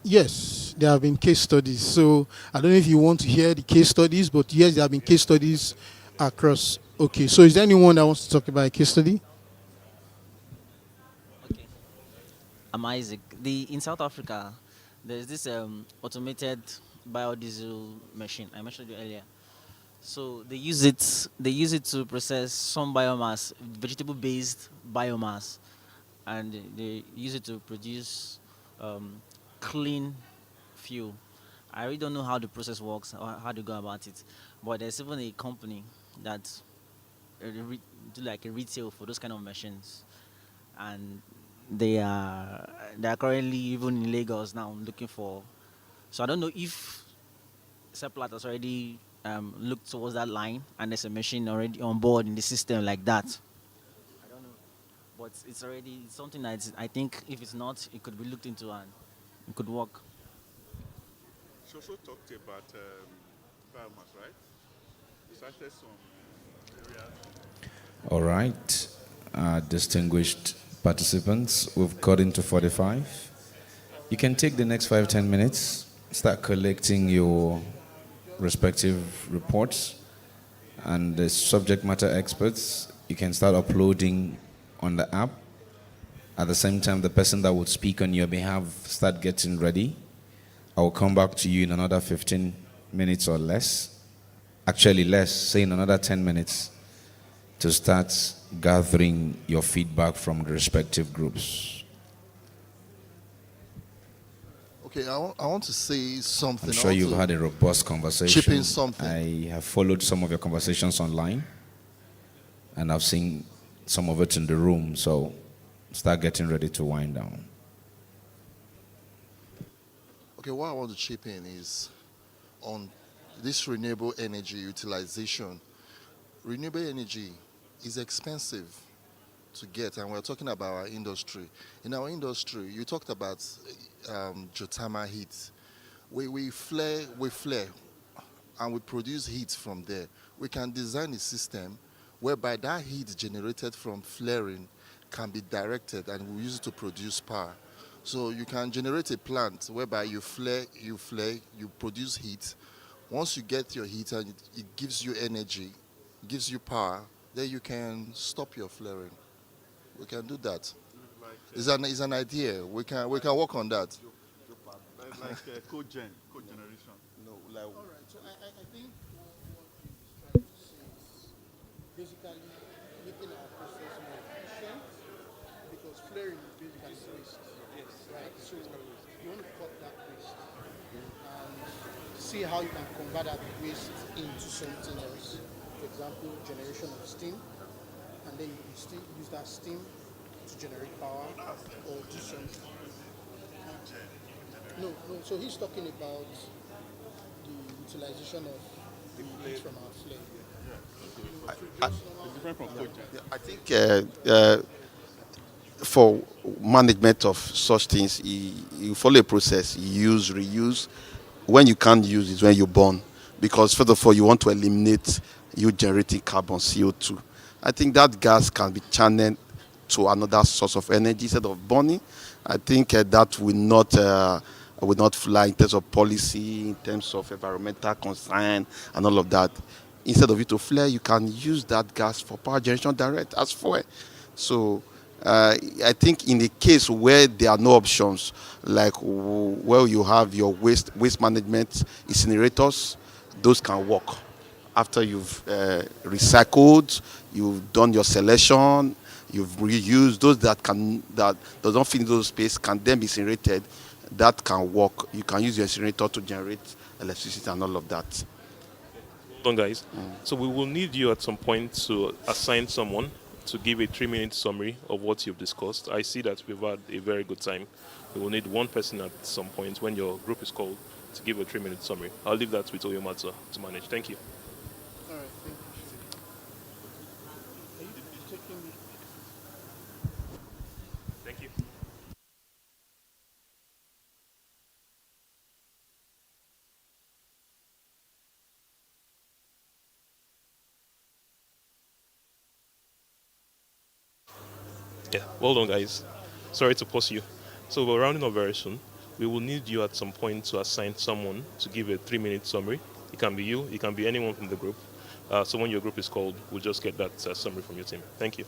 Yes, there have been case studies. So I don't know if you want to hear the case studies, but yes, there have been case studies across. Okay, so is there anyone that wants to talk about a case study? I'm Isaac. In South Africa, there's this automated biodiesel machine. I mentioned it earlier. So they use it. They use it to process some biomass, vegetable-based biomass, and they use it to produce clean fuel. I really don't know how the process works or how to go about it, but there's even a company that do like a retail for those kind of machines, and they are currently even in Lagos now looking for. So I don't know if Seplat has already looked towards that line, and there's a machine already on board in the system like that. I don't know, but it's already something that I think if it's not, it could be looked into and it could work. She also talked about biomass, right? Cited some areas. All right, distinguished participants, we've got into 45. You can take the next 5-10 minutes, start collecting your respective reports, and the subject matter experts, you can start uploading on the app. At the same time, the person that would speak on your behalf start getting ready. I will come back to you in another 15 minutes or less. Actually less, say in another 10 minutes, to start gathering your feedback from the respective groups. Okay, I want to say something. I'm sure you've had a robust conversation. Chip in something. I have followed some of your conversations online, and I've seen some of it in the room, so start getting ready to wind down. Okay, what I want to chip in is on this renewable energy utilization. Renewable energy is expensive to get, and we're talking about our industry. In our industry, you talked about geothermal heat. We flare, and we produce heat from there. We can design a system whereby that heat generated from flaring can be directed, and we use it to produce power. So you can generate a plant whereby you flare, you produce heat. Once you get your heat and it gives you energy, gives you power, then you can stop your flaring. We can do that. It's an idea. We can work on that. Like cogeneration. No, like. All right. So I think what he's trying to say is basically making our process more efficient because flaring is basically waste. Yes. Right. So you want to cut that waste and see how you can convert that waste into something else. For example, generation of steam, and then you can still use that steam to generate power or do something. No, no. So he's talking about the utilization of the heat from our flame. It's different from cogen. I think for management of such things, you follow a process. You use, reuse. When you can't use is when you burn, because first of all, you want to eliminate you generating carbon CO2. I think that gas can be channeled to another source of energy instead of burning. I think that will not fly in terms of policy, in terms of environmental concern, and all of that. Instead of it to flare, you can use that gas for power generation direct as fuel. So I think in the case where there are no options, like where you have your waste management incinerators, those can work. After you've recycled, you've done your selection, you've reused those that does not fit into those space can then be incinerated. That can work. You can use your incinerator to generate electricity and all of that. Hold on, guys. So we will need you at some point to assign someone to give a 3-minute summary of what you've discussed. I see that we've had a very good time. We will need one person at some point when your group is called to give a 3-minute summary. I'll leave that with Oyomata to manage. Thank you. All right, thank you. Are you taking me? Thank you. Yeah, well done, guys. Sorry to pause you. So we're rounding up very soon. We will need you at some point to assign someone to give a 3-minute summary. It can be you, it can be anyone from the group. So when your group is called, we'll just get that summary from your team. Thank you.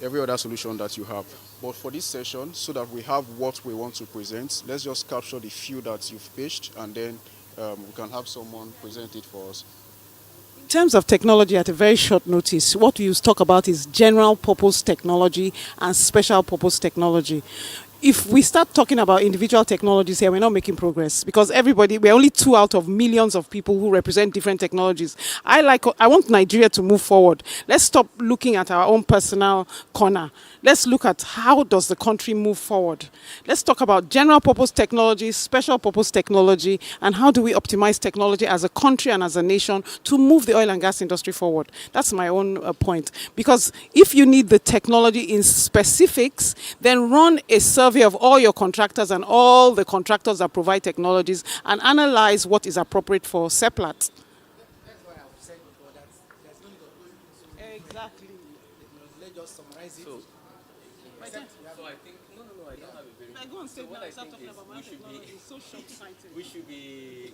Every other solution that you have. But for this session, so that we have what we want to present, let's just capture the few that you've pitched, and then we can have someone present it for us. In terms of technology, at a very short notice, what we talk about is general purpose technology and special purpose technology. if we start talking about individual technologies here, we're not making progress because we're only 2 out of millions of people who represent different technologies. I want Nigeria to move forward. Let's stop looking at our own personal corner. Let's look at how does the country move forward. Let's talk about general purpose technology, special purpose technology, and how do we optimize technology as a country and as a nation to move the oil and gas industry forward. That's my own point. Because if you need the technology in specifics, then run a survey of all your contractors and all the contractors that provide technologies and analyze what is appropriate for Seplat. Exactly. Let's just summarize it. So I think I don't have a very. Go on, So what I think is we should be so short-sighted. we should be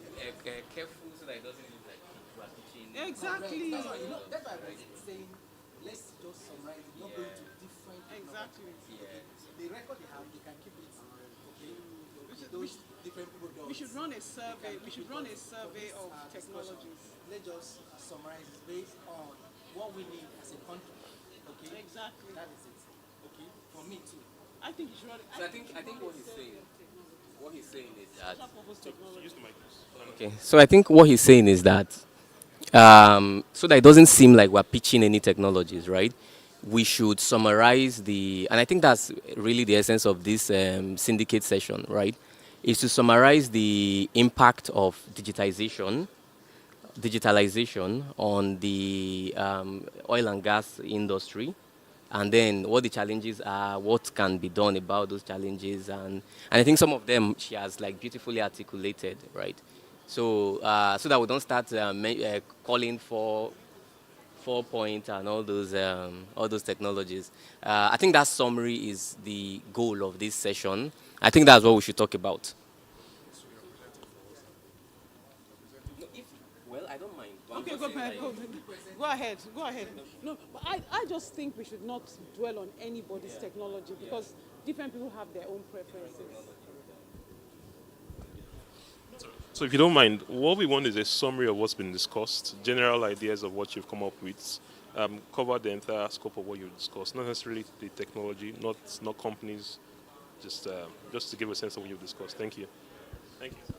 careful so that it doesn't look like we are teaching. Exactly. That's why I was saying, let's just summarize it, not going to different. Exactly. Okay. The record they have, they can keep it. Okay. Those different people don't. We should run a survey. We should run a survey of technologies. Let's just summarize it based on what we need as a country. Okay. Exactly. That is it. Okay. For me too. I think you should run. So I think what he's saying is that. Use the mic. Okay. So I think what he's saying is that so that it doesn't seem like we're pitching any technologies, right? We should summarize and I think that's really the essence of this syndicate session, right? Is to summarize the impact of digitalization on the oil and gas industry, and then what the challenges are, what can be done about those challenges, and I think some of them she has like beautifully articulated, right? So so that we don't start calling for 4 point and all those technologies. I think that summary is the goal of this session. I think that's what we should talk about. Well, I don't mind. Okay, go ahead. Go ahead. No, but I just think we should not dwell on anybody's technology because different people have their own preferences. So if you don't mind, what we want is a summary of what's been discussed, general ideas of what you've come up with, cover the entire scope of what you've discussed, not necessarily the technology, not companies, just to give a sense of what you've discussed. Thank you. Thank you.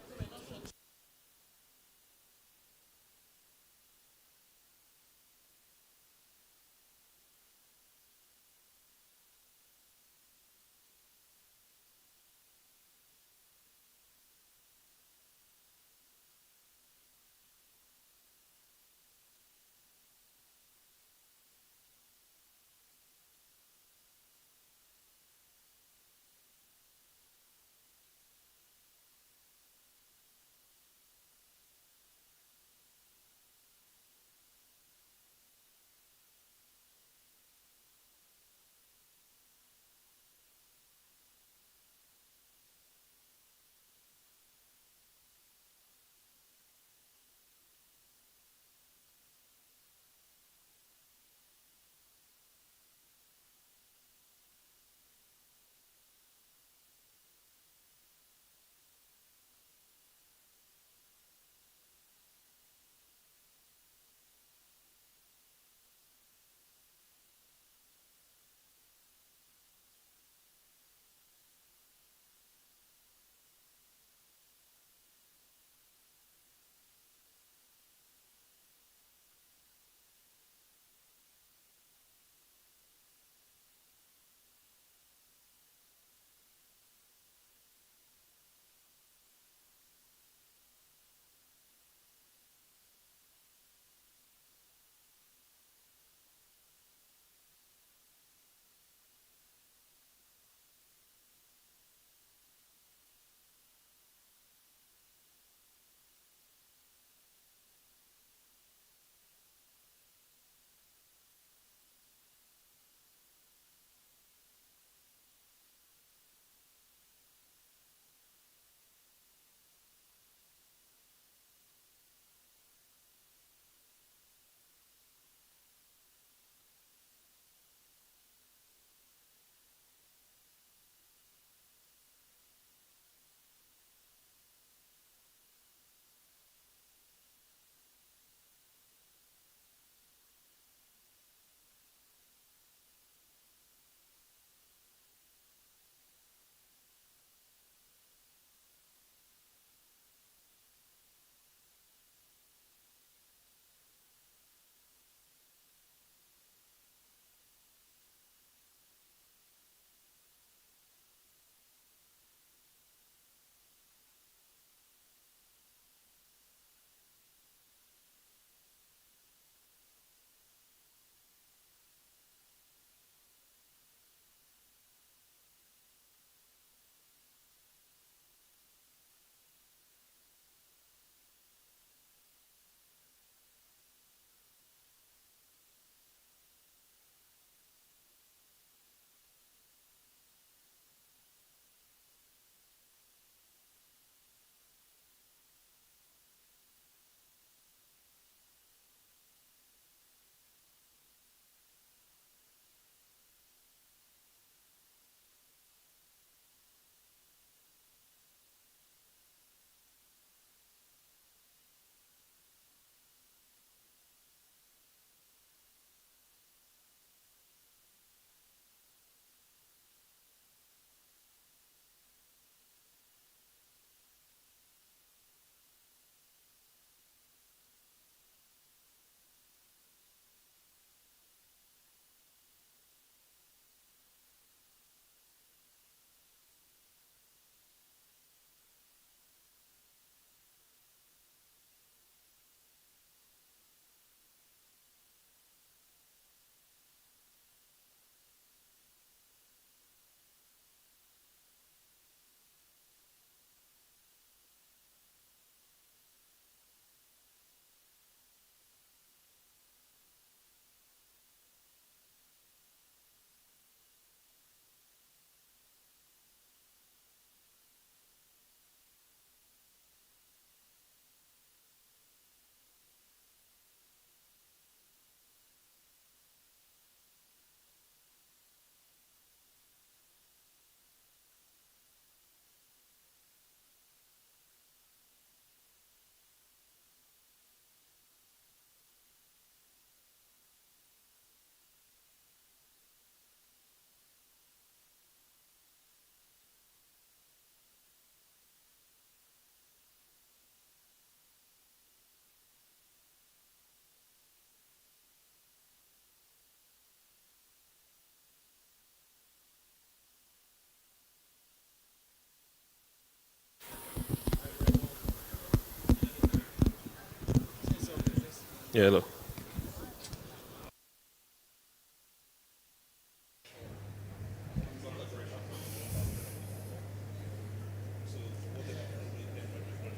Yeah, hello.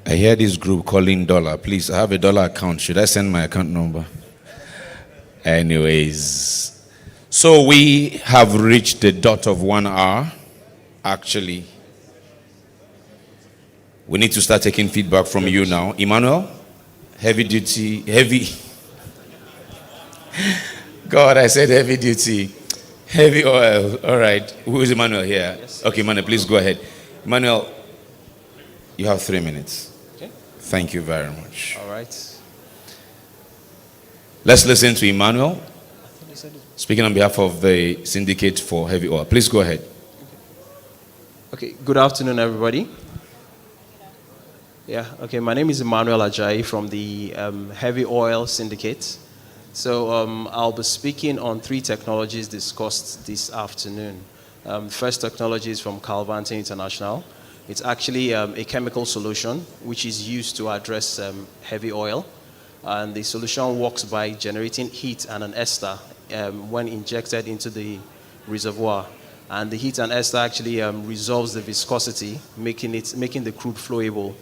I hear this group calling dollar. Please, I have a dollar account. Should I send my account number? Anyways, so we have reached the dot of 1 hour. Actually, we need to start taking feedback from you now. Emmanuel, heavy duty, heavy. God, I said heavy duty. Heavy oil. All right. Who is Emmanuel here? Yes. Okay, Emmanuel, please go ahead. Emmanuel, you have 3 minutes. Okay. Thank you very much. All right. Let's listen to Emmanuel speaking on behalf of the Syndicate for Heavy Oil. Please go ahead. Okay, good afternoon, everybody. Yeah, okay, my name is Emmanuel Ajayi from the Heavy Oil Syndicate. So I'll be speaking on 3 technologies discussed this afternoon. First technology is from Calvante International. It's actually a chemical solution which is used to address heavy oil. And the solution works by generating heat and an ester when injected into the reservoir. And the heat and ester actually resolves the viscosity, making the crude flowable,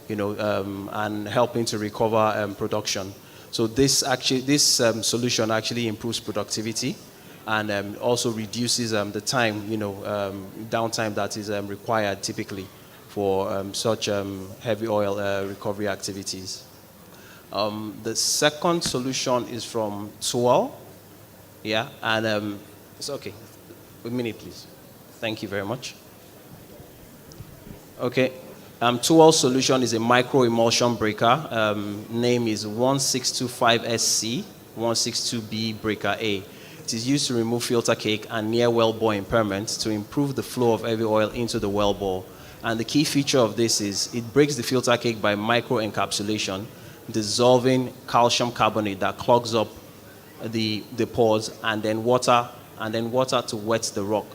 and helping to recover production. So this solution actually improves productivity and also reduces the time, downtime that is required typically for such heavy oil recovery activities. The second solution is from Tual. Yeah, and it's okay. A minute, please. Thank you very much. Okay. Tual solution is a micro emulsion breaker. Name is 1625SC 162B breaker A. It is used to remove filter cake and near wellbore impairment to improve the flow of heavy oil into the wellbore. And the key feature of this is it breaks the filter cake by micro encapsulation, dissolving calcium carbonate that clogs up the pores, and then water to wet the rock.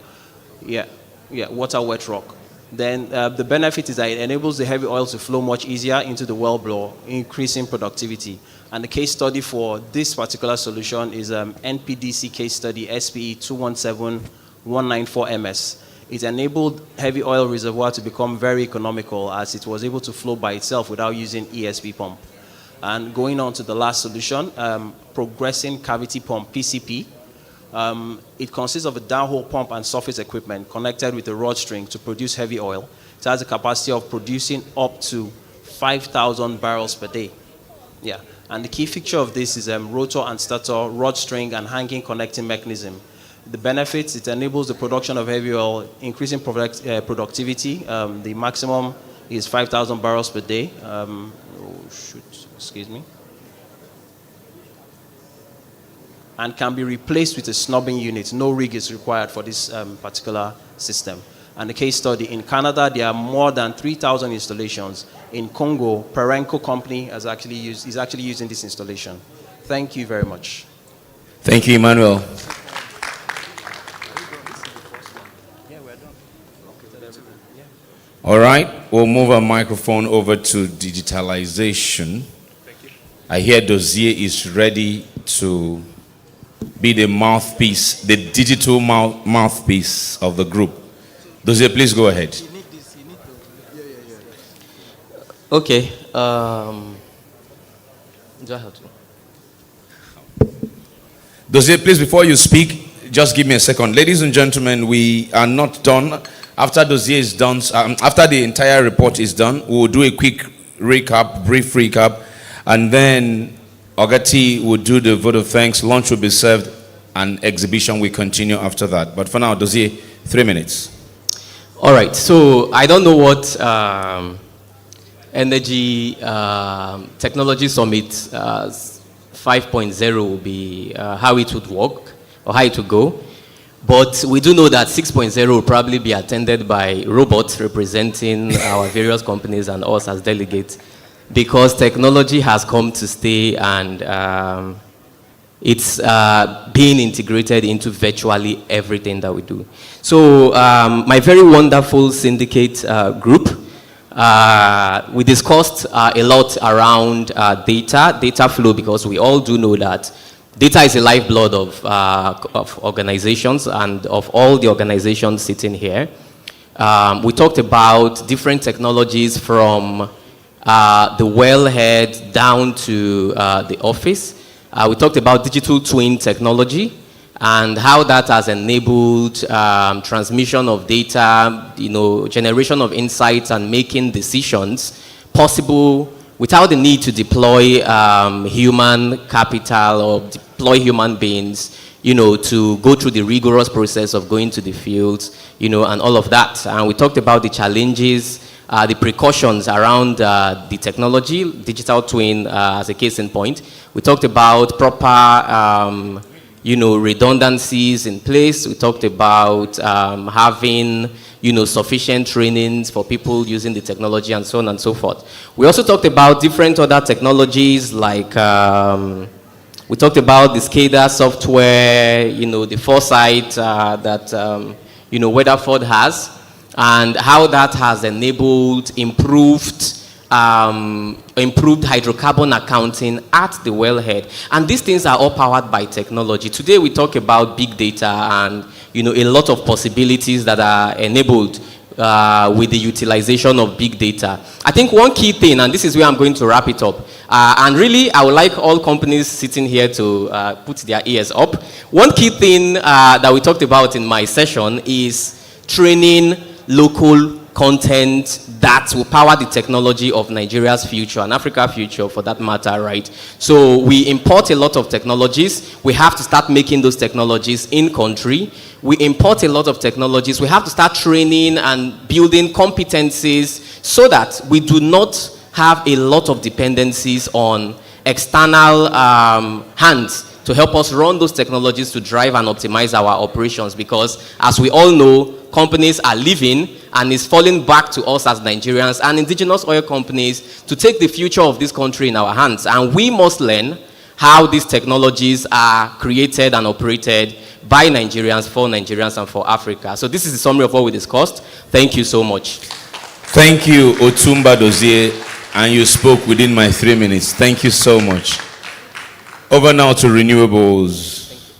Water wet rock. Then the benefit is that it enables the heavy oil to flow much easier into the wellbore, increasing productivity. And the case study for this particular solution is NPDC case study SPE 217194MS. It enabled heavy oil reservoir to become very economical as it was able to flow by itself without using ESP pump. And going on to the last solution, progressing cavity pump PCP. It consists of a downhole pump and surface equipment connected with a rod string to produce heavy oil. It has a capacity of producing up to 5,000 barrels per day. Yeah, and the key feature of this is rotor and stator, rod string, and hanging connecting mechanism. The benefits, it enables the production of heavy oil, increasing productivity. The maximum is 5,000 barrels per day. Excuse me. And can be replaced with a snubbing unit. No rig is required for this particular system. And the case study, in Canada, there are more than 3,000 installations. In Congo, Perenco company is actually using this installation. Thank you very much. Thank you, Emmanuel. All right, we'll move our microphone over to digitalization. I hear Dozier is ready to be the mouthpiece, the digital mouthpiece of the group. Dozier, please go ahead. Okay. Do I have to? Dozier, please, before you speak, just give me a second. Ladies and gentlemen, we are not done. After Dozier is done, after the entire report is done, we will do a quick recap, brief recap, and then Ogati will do the vote of thanks, lunch will be served, and exhibition will continue after that. But for now, Dozier, 3 minutes. All right, so I don't know what Energy Technology Summit 5.0 will be, how it would work, or how it would go. But we do know that 6.0 will probably be attended by robots representing our various companies and us as delegates, because technology has come to stay and it's being integrated into virtually everything that we do. So my very wonderful Syndicate group, We discussed a lot around data flow, because we all do know that data is the lifeblood of organizations and of all the organizations sitting here. We talked about different technologies from the wellhead down to the office. We talked about digital twin technology and how that has enabled transmission of data, generation of insights and making decisions possible without the need to deploy human capital or deploy human beings, to go through the rigorous process of going to the fields, and all of that. And we talked about the challenges, the precautions around the technology, digital twin as a case in point. We talked about proper, redundancies in place. We talked about having, sufficient trainings for people using the technology and so on and so forth. We also talked about different other technologies like, we talked about the SCADA software, the foresight that, Weatherford has, and how that has enabled improved hydrocarbon accounting at the wellhead. And these things are all powered by technology. Today we talk about big data and a lot of possibilities that are enabled with the utilization of big data. I think one key thing, and this is where I'm going to wrap it up, and really I would like all companies sitting here to put their ears up. One key thing that we talked about in my session is training local content that will power the technology of Nigeria's future and Africa's future for that matter, right? So we import a lot of technologies. We have to start making those technologies in country. We import a lot of technologies. We have to start training and building competencies so that we do not have a lot of dependencies on external hands to help us run those technologies to drive and optimize our operations, because as we all know, companies are leaving and it's falling back to us as Nigerians and indigenous oil companies to take the future of this country in our hands. And we must learn how these technologies are created and operated by Nigerians, for Nigerians, and for Africa. So this is the summary of what we discussed. Thank you so much. Thank you, Otumba Dozie, and you spoke within my 3 minutes. Thank you so much. Over now to renewables.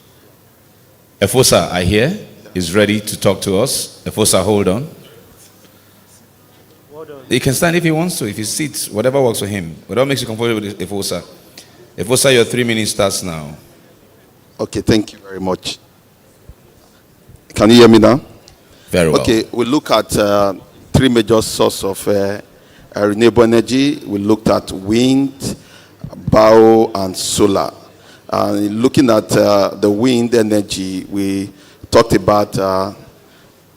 Efosa, I hear, is ready to talk to us. Efosa, hold on. He can stand if he wants to, if he sits, whatever works for him. Whatever makes you comfortable with Efosa. Efosa, your 3 minutes starts now. Okay, thank you very much. Can you hear me now? Very well. Okay, we look at 3 major sources of renewable energy. We looked at wind, bio, and solar. Looking at the wind energy, we talked about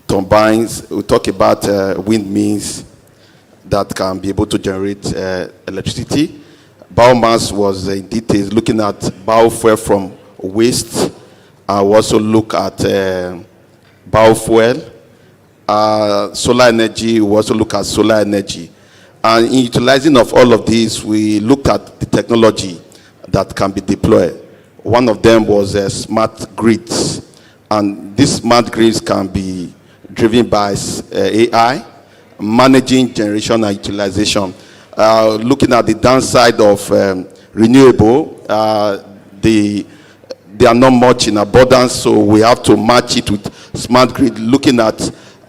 turbines. We talked about windmills that can be able to generate electricity. Biomass was in details looking at biofuel from waste. We also look at biofuel. Solar energy, we also look at solar energy. And in utilizing of all of these, we looked at the technology that can be deployed. One of them was smart grids. And these smart grids can be driven by AI, managing generation and utilization. Looking at the downside of renewable, they are not much in abundance, so we have to match it with smart grid, looking at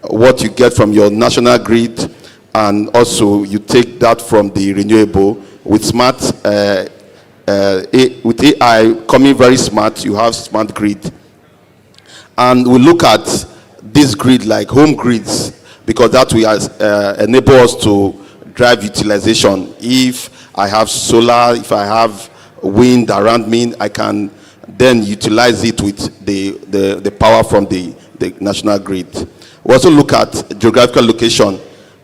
what you get from your national grid, and also you take that from the renewable with smart, with AI coming very smart, you have smart grid. And we look at this grid like home grids, because that will enable us to drive utilization. If I have solar, if I have wind around me, I can then utilize it with the power from the national grid. We also look at geographical location.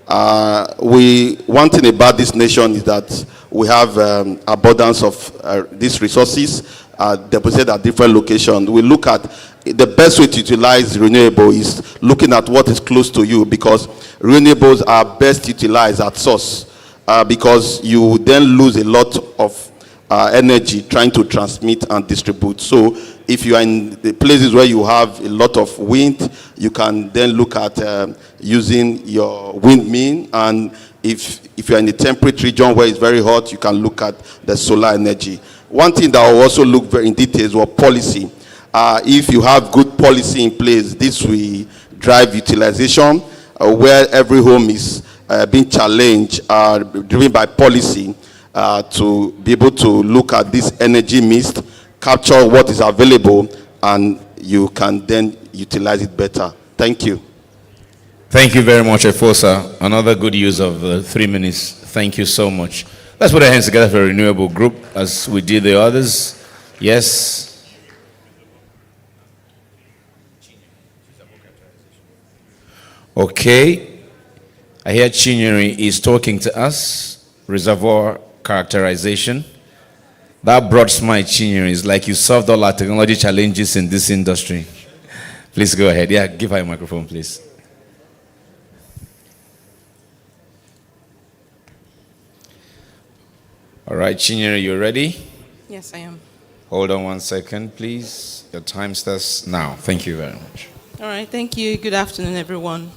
One thing about this nation is that we have abundance of these resources deposited at different locations. We look at the best way to utilize renewable is looking at what is close to you, because renewables are best utilized at source, because you then lose a lot of energy trying to transmit and distribute. So if you are in the places where you have a lot of wind, you can then look at using your windmill, and If you're in a temperate region where it's very hot, you can look at the solar energy. One thing that will also look very in detail is what policy. If you have good policy in place, this will drive utilization, where every home is being challenged, driven by policy, to be able to look at this energy mist, capture what is available, and you can then utilize it better. Thank you. Thank you very much, Efosa. Another good use of 3 minutes. Thank you so much. Let's put our hands together for a Renewable group as we did the others. Yes. Okay. I hear Chinyere is talking to us. Reservoir characterization. That broad smile, Chinyere, is like you solved all our technology challenges in this industry. Please go ahead. Yeah, give her a microphone, please. All right, Chinyere, you ready? Yes, I am. Hold on 1 second, please. Your time starts now. Thank you very much. All right, thank you. Good afternoon, everyone.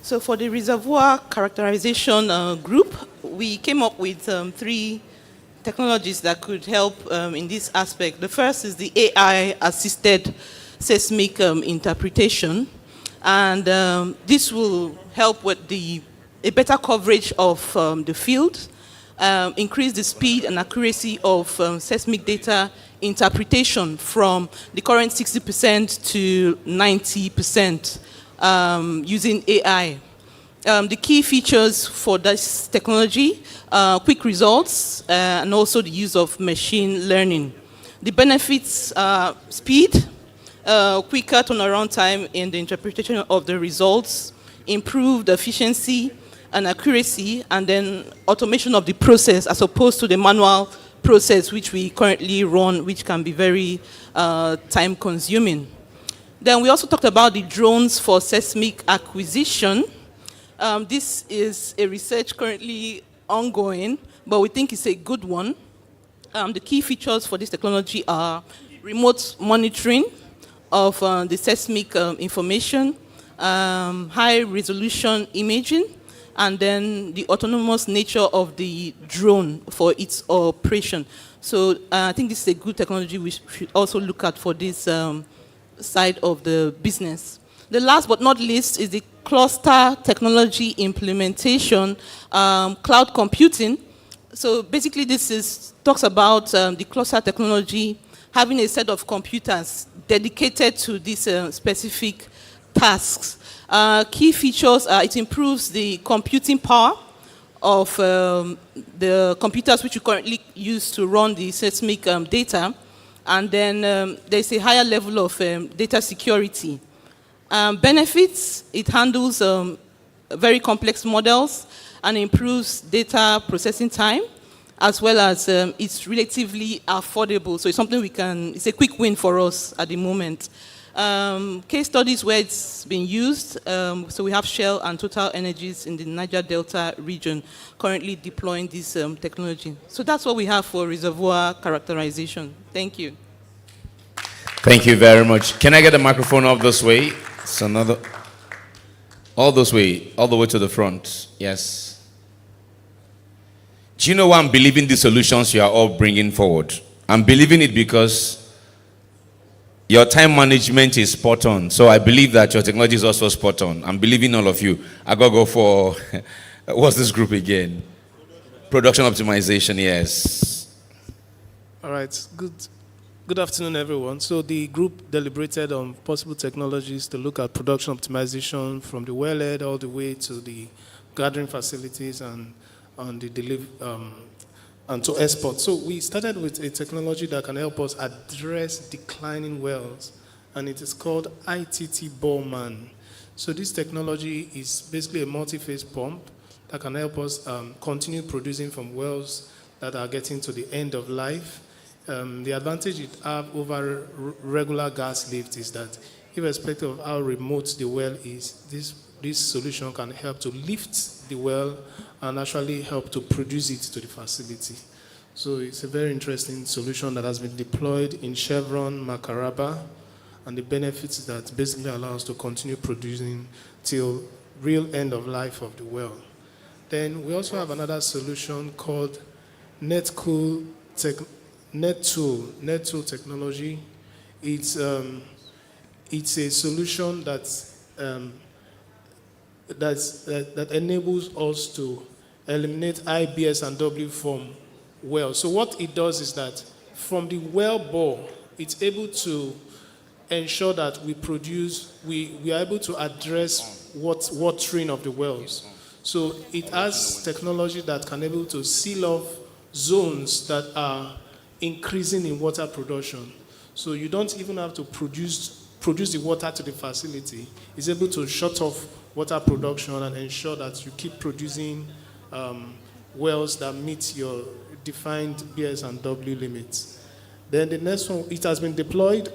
So for the reservoir characterization group, we came up with 3 technologies that could help in this aspect. The first is the AI-assisted seismic interpretation, and this will help with a better coverage of the field, increase the speed and accuracy of seismic data interpretation from the current 60% to 90% using AI. The key features for this technology, quick results, and also the use of machine learning. The benefits are speed, quicker turnaround time in the interpretation of the results, improved efficiency and accuracy, and then automation of the process as opposed to the manual process which we currently run, which can be very time consuming. Then we also talked about the drones for seismic acquisition. This is a research currently ongoing, but we think it's a good one. The key features for this technology are remote monitoring of the seismic information, high resolution imaging, and then the autonomous nature of the drone for its operation. So I think this is a good technology we should also look at for this side of the business. The last but not least is the cluster technology implementation, cloud computing. So basically this talks about the cluster technology having a set of computers dedicated to these specific tasks. Key features, it improves the computing power of the computers which you currently use to run the seismic data. And then there's a higher level of data security. Benefits, it handles very complex models and improves data processing time, as well as it's relatively affordable. So it's something it's a quick win for us at the moment. Case studies where it's been used, so we have Shell and Total Energies in the Niger Delta region currently deploying this technology. So that's what we have for reservoir characterization. Thank you. Thank you very much. Can I get the microphone up this way? It's another, all this way, all the way to the front. Yes. Do you know why I'm believing the solutions you are all bringing forward? I'm believing it because your time management is spot on. So I believe that your technology is also spot on. I'm believing all of you. I gotta go for, what's this group again? Production optimization, yes. All right, good afternoon, everyone. So the group deliberated on possible technologies to look at production optimization from the wellhead all the way to the gathering facilities and on the and to export. So we started with a technology that can help us address declining wells, and it is called ITT Bowman. So this technology is basically a multi-phase pump that can help us continue producing from wells that are getting to the end of life. The advantage it has over regular gas lift is that irrespective of how remote the well is, this solution can help to lift the well and actually help to produce it to the facility. So it's a very interesting solution that has been deployed in Chevron, Macaraba, and the benefits that basically allow us to continue producing till real end of life of the well. Then we also have another solution called NetCool tech, NetTool technology. It's a solution that enables us to eliminate IBS and W from wells. So what it does is that from the well bore, it's able to ensure that we are able to address watering of the wells. So it has technology that can able to seal off zones that are increasing in water production. So you don't even have to produce the water to the facility. It's able to shut off water production and ensure that you keep producing wells that meet your defined BS and W limits. Then the next one, it has been deployed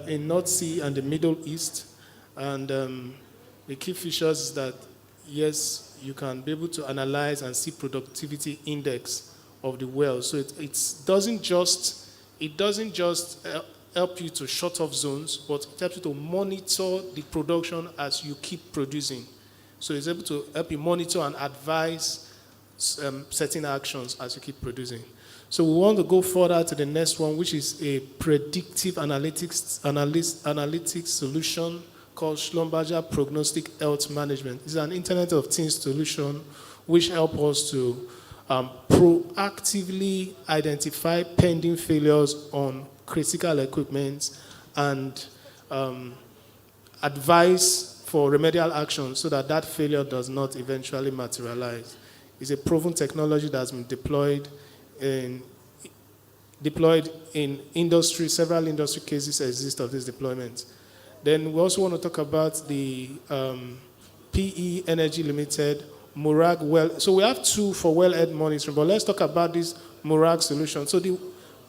in North Sea and the Middle East. And the key features is that, yes, you can be able to analyze and see productivity index of the well. So it doesn't just help you to shut off zones, but it helps you to monitor the production as you keep producing. So it's able to help you monitor and advise certain actions as you keep producing. So we want to go further to the next one, which is a predictive analytics solution called Schlumberger Prognostic Health Management. It's an Internet of Things solution which helps us to proactively identify pending failures on critical equipment and advise for remedial action so that failure does not eventually materialize. It's a proven technology that's been deployed in industry. Several industry cases exist of this deployment. Then we also want to talk about the PE Energy Limited Murag well. So we have two for wellhead monitoring, but let's talk about this Murag solution. So the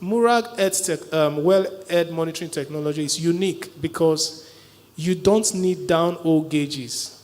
Murag wellhead monitoring technology is unique because you don't need downhole gauges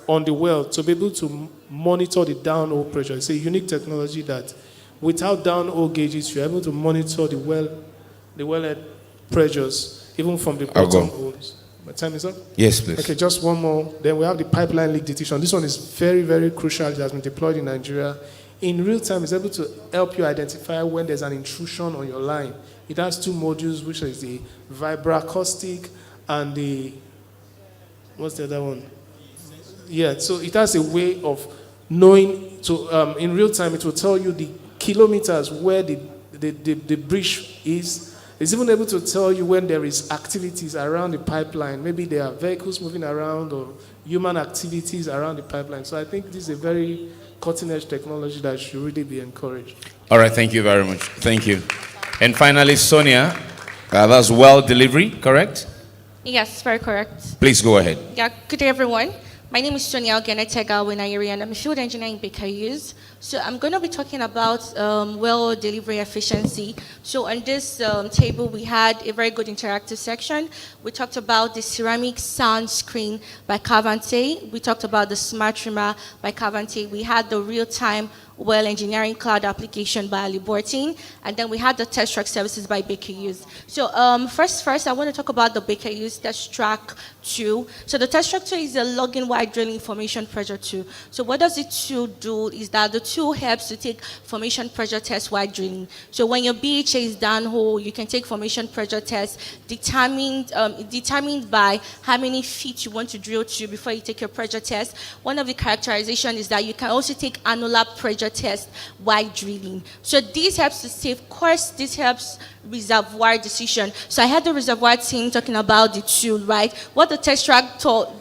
on the well to be able to monitor the downhole pressure. It's a unique technology that without downhole gauges, you're able to monitor the wellhead pressures even from the bottom holes. My time is up? Yes, please. Okay, just one more. Then we have the pipeline leak detection. This one is very, very crucial. It has been deployed in Nigeria. In real time, it's able to help you identify when there's an intrusion on your line. It has two modules, which is the vibroacoustic and the, what's the other one? Yeah, so it has a way of knowing, in real time, it will tell you the kilometers where the breach is. It's even able to tell you when there is activities around the pipeline. Maybe there are vehicles moving around or human activities around the pipeline. So I think this is a very cutting-edge technology that should really be encouraged. All right, thank you very much. Thank you. And finally, Sonia, that's well delivery, correct? Yes, very correct. Please go ahead. Yeah, good day, everyone. My name is Sonia Ogenetega Wenayeri, and I'm a field engineer in Baker Hughes. So I'm going to be talking about well delivery efficiency. So on this table, we had a very good interactive section. We talked about the ceramic sound screen by Cavante. We talked about the smart trimmer by Cavante. We had the real-time well engineering cloud application by Alibortin, and then we had the test track services by Baker Hughes. So first, I want to talk about the Baker Hughes test track 2. So the test track 2 is a login wide drilling formation pressure tool. So what does the tool do is that the tool helps to take formation pressure test while drilling. So when your BHA is downhole, you can take formation pressure test determined by how many feet you want to drill to before you take your pressure test. One of the characterizations is that you can also take annular pressure test while drilling. So this helps to save cost, this helps reservoir decision. So I had the reservoir team talking about the tool, right? What the test track tool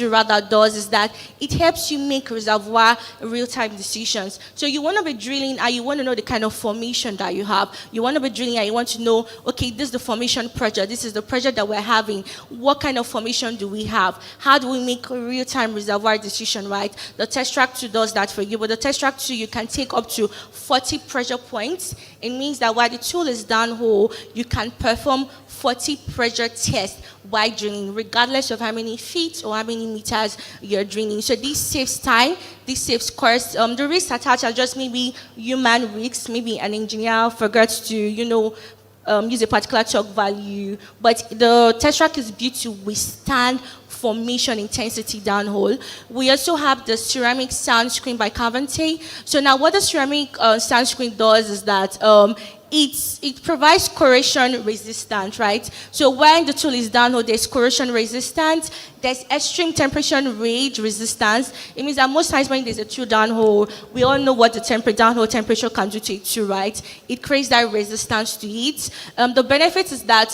rather does is that it helps you make reservoir real-time decisions. So you want to be drilling and you want to know the kind of formation that you have. You want to be drilling and you want to know, okay, this is the formation pressure. This is the pressure that we're having. What kind of formation do we have? How do we make a real-time reservoir decision, right? The test track 2 does that for you. But the test track 2, you can take up to 40 pressure points. It means that while the tool is downhole, you can perform 40 pressure tests while drilling, regardless of how many feet or how many meters you're drilling. So this saves time, this saves cost. The risks attached are just maybe human risks, maybe an engineer forgets to, use a particular torque value, but the test track is built to withstand formation intensity downhole. We also have the ceramic sand screen by Cavante. So now what the ceramic sand screen does is that it provides corrosion resistance, right? So when the tool is downhole, there's corrosion resistance, there's extreme temperature range resistance. It means that most times when there's a tool downhole, we all know what the downhole temperature can do to it too, right? It creates that resistance to heat. The benefit is that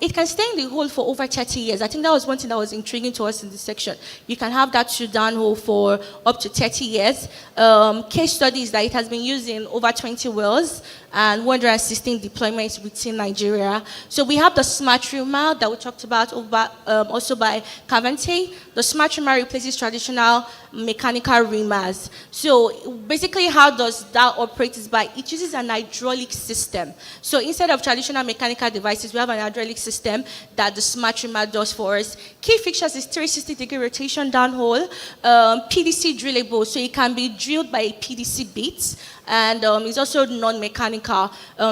it can stay in the hole for over 30 years. I think that was one thing that was intriguing to us in this section. You can have that tool downhole for up to 30 years. Case studies that it has been used in over 20 wells and 116 deployments within Nigeria. So we have the smart reamer that we talked about also by Cavante. The smart reamer replaces traditional mechanical reamers. So basically how does that operate is by, it uses an hydraulic system. So instead of traditional mechanical devices, we have an hydraulic system that the smart reamer does for us. Key features is 360-degree rotation downhole, PDC drillable, so it can be drilled by a PDC bit, and it's also non-mechanical.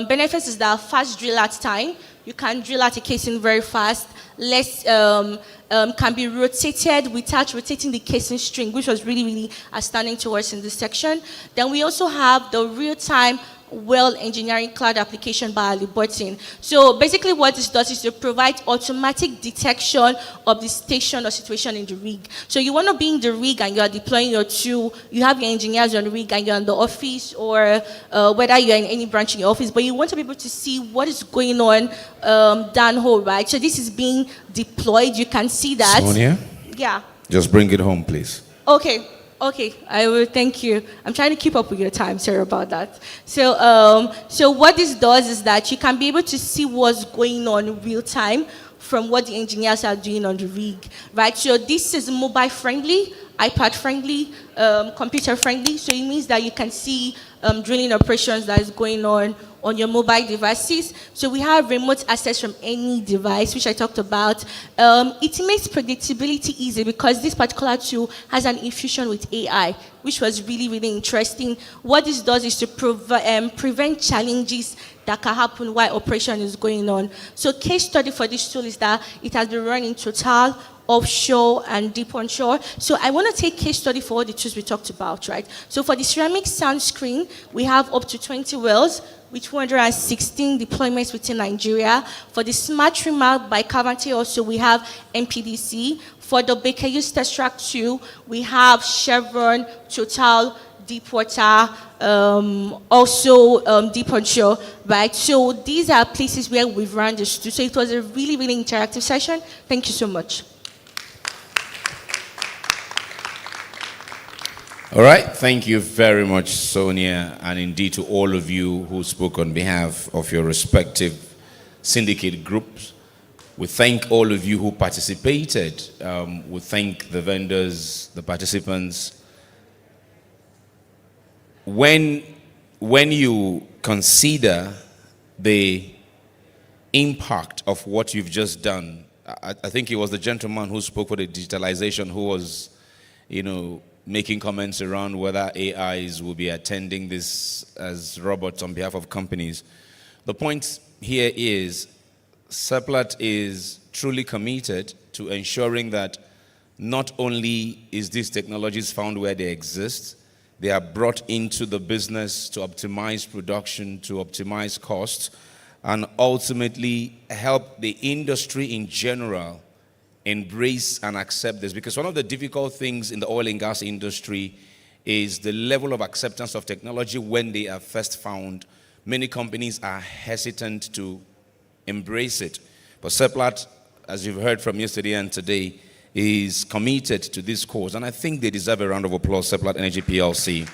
Benefits is that fast drill at time. You can drill out a casing very fast. Less can be rotated without rotating the casing string, which was really, really outstanding to us in this section. Then we also have the real-time well engineering cloud application by Alibertin. So basically what this does is to provide automatic detection of the station or situation in the rig. So you want to be in the rig and you are deploying your tool, you have your engineers on the rig and you're in the office, or whether you're in any branch in your office, but you want to be able to see what is going on downhole, right? So this is being deployed, you can see that. Sonia? Yeah. Just bring it home, please. Okay, I will, thank you. I'm trying to keep up with your time, sorry about that. So what this does is that you can be able to see what's going on real time from what the engineers are doing on the rig, right? So this is mobile friendly, iPad friendly, computer friendly, so it means that you can see drilling operations that is going on your mobile devices. So we have remote access from any device, which I talked about. It makes predictability easy because this particular tool has an infusion with AI, which was really, really interesting. What this does is to prevent challenges that can happen while operation is going on. So case study for this tool is that it has been run in Total, offshore and deep onshore. So I want to take case study for all the tools we talked about, right? So for the ceramic sand screen, we have up to 20 wells with 216 deployments within Nigeria. For the smart remark by Cavante also, we have MPDC. For the Baker Hughes test track 2, we have Chevron, Total, Deepwater, also deep onshore, right? So these are places where we've run this too. So it was a really, really interactive session. Thank you so much. All right, thank you very much, Sonia, and indeed to all of you who spoke on behalf of your respective syndicate groups. We thank all of you who participated. We thank the vendors, the participants. When you consider the impact of what you've just done, I think it was the gentleman who spoke for the digitalization who was, making comments around whether AIs will be attending this as robots on behalf of companies. The point here is Seplat is truly committed to ensuring that not only is these technologies found where they exist, they are brought into the business to optimize production, to optimize costs, and ultimately help the industry in general embrace and accept this. Because one of the difficult things in the oil and gas industry is the level of acceptance of technology when they are first found. Many companies are hesitant to embrace it. But Seplat, as you've heard from yesterday and today, is committed to this cause. And I think they deserve a round of applause, Seplat Energy PLC.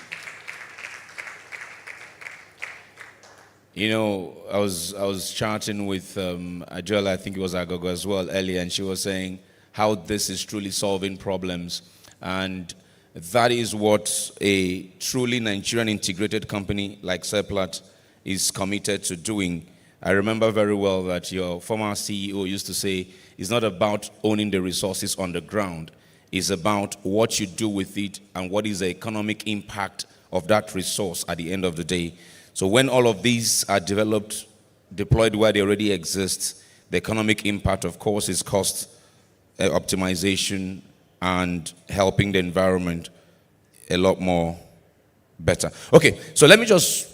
I was chatting with Adjola, I think it was Agogo as well earlier, and she was saying how this is truly solving problems. And that is what a truly Nigerian integrated company like Seplat is committed to doing. I remember very well that your former CEO used to say, it's not about owning the resources on the ground. It's about what you do with it and what is the economic impact of that resource at the end of the day. So when all of these are developed, deployed where they already exist, the economic impact, of course, is cost optimization and helping the environment a lot more better. Okay, so let me just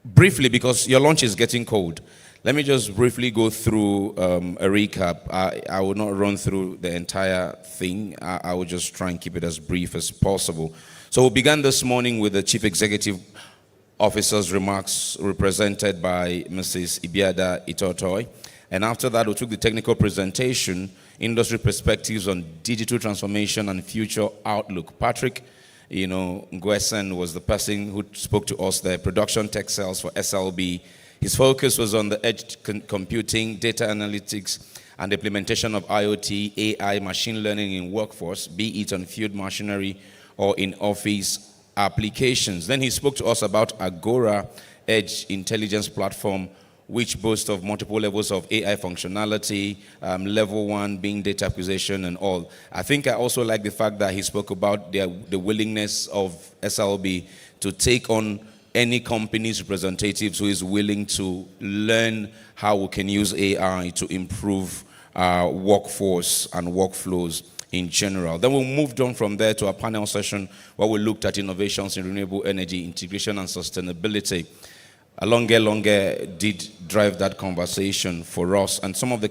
briefly, because your lunch is getting cold, let me just briefly go through a recap. I will not run through the entire thing. I will just try and keep it as brief as possible. So we began this morning with the Chief Executive Officer's remarks represented by Mrs. Ibiada Itotoy. And after that, we took the technical presentation, industry perspectives on digital transformation and future outlook. Patrick, Ngwesen was the person who spoke to us there, production tech sales for SLB. His focus was on the edge computing, data analytics, and implementation of IoT, AI, machine learning in workforce, be it on field machinery or in office applications. Then he spoke to us about Agora Edge Intelligence Platform, which boasts of multiple levels of AI functionality, level 1 being data acquisition and all. I think I also like the fact that he spoke about the willingness of SLB to take on any company's representatives who is willing to learn how we can use AI to improve our workforce and workflows in general. Then we moved on from there to a panel session where we looked at innovations in renewable energy, integration and sustainability. Alonge did drive that conversation for us, and some of the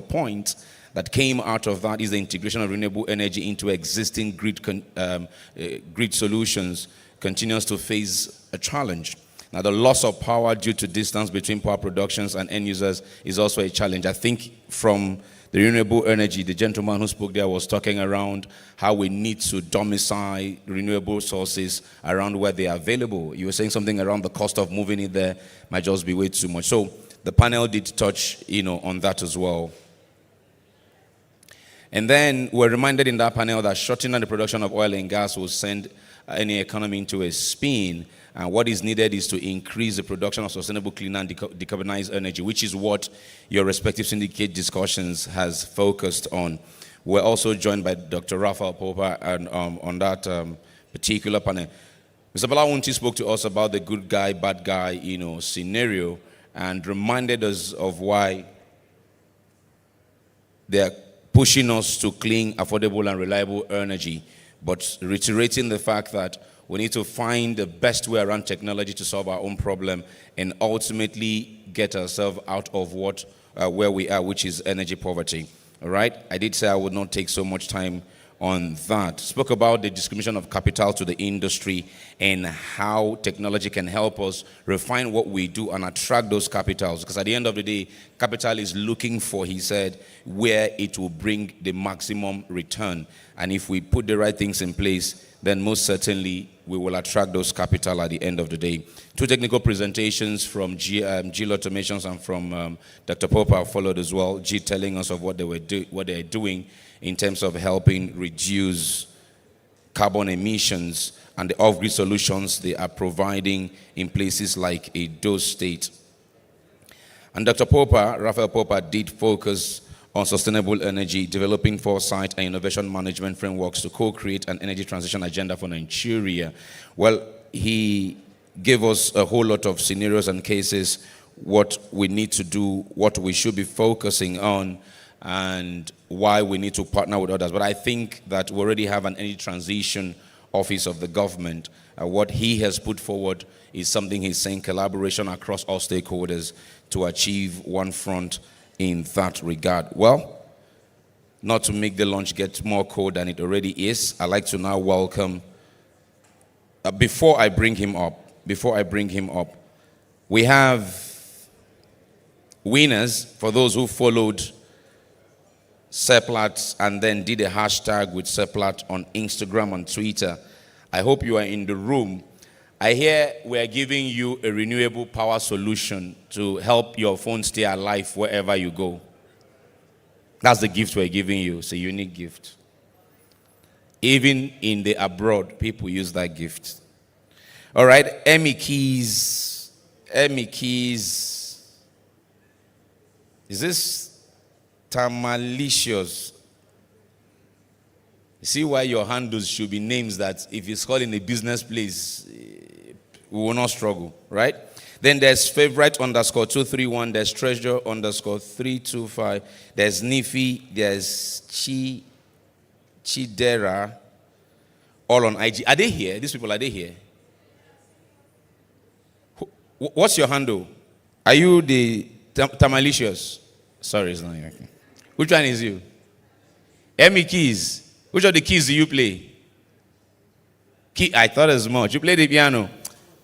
points that came out of that is the integration of renewable energy into existing grid solutions continues to face a challenge. Now, the loss of power due to distance between power productions and end users is also a challenge. I think from the renewable energy, the gentleman who spoke there was talking around how we need to domicile renewable sources around where they are available. You were saying something around the cost of moving it there might just be way too much. So the panel did touch, on that as well. And then we're reminded in that panel that shutting down the production of oil and gas will send any economy into a spin. And what is needed is to increase the production of sustainable, clean, and decarbonized energy, which is what your respective syndicate discussions has focused on. We're also joined by Dr. Raphael Popa and, on that particular panel. Mr. Balawunti spoke to us about the good guy, bad guy, scenario, and reminded us of why they're pushing us to clean, affordable, and reliable energy, but reiterating the fact that we need to find the best way around technology to solve our own problem and ultimately get ourselves out of where we are, which is energy poverty. All right? I did say I would not take so much time on that. Spoke about the distribution of capital to the industry and how technology can help us refine what we do and attract those capitals. Because at the end of the day, capital is looking for, he said, where it will bring the maximum return. And if we put the right things in place, then most certainly we will attract those capital at the end of the day. Two technical presentations from G Automations and from Dr. Popa followed as well. G telling us of what they are doing in terms of helping reduce carbon emissions and the off-grid solutions they are providing in places like Edo State. And Dr. Popa, Raphael Popa, did focus on sustainable energy, developing foresight and innovation management frameworks to co-create an energy transition agenda for Nigeria. Well, he gave us a whole lot of scenarios and cases, what we need to do, what we should be focusing on, and why we need to partner with others. But I think that we already have an energy transition office of the government. What he has put forward is something he's saying collaboration across all stakeholders to achieve one front in that regard. Well, not to make the lunch get more cold than it already is, I'd like to now welcome, before I bring him up, we have winners for those who followed Seplat and then did a hashtag with Seplat on Instagram and Twitter. I hope you are in the room. I hear we are giving you a renewable power solution to help your phone stay alive wherever you go. That's the gift we're giving you. It's a unique gift. Even in the abroad, people use that gift. All right, Emmy Keys. Is this Tamalicious? See why your handles should be names that if it's called in a business place, we will not struggle, right? Then there's favorite underscore 231. There's treasure underscore 325. There's Nifi. There's Chidera. All on IG. Are they here? These people, are they here? What's your handle? Are you the Tamalicious? Sorry, it's not you. Okay. Which one is you? Emmy Keys. Which of the keys do you play? I thought as much. You play the piano.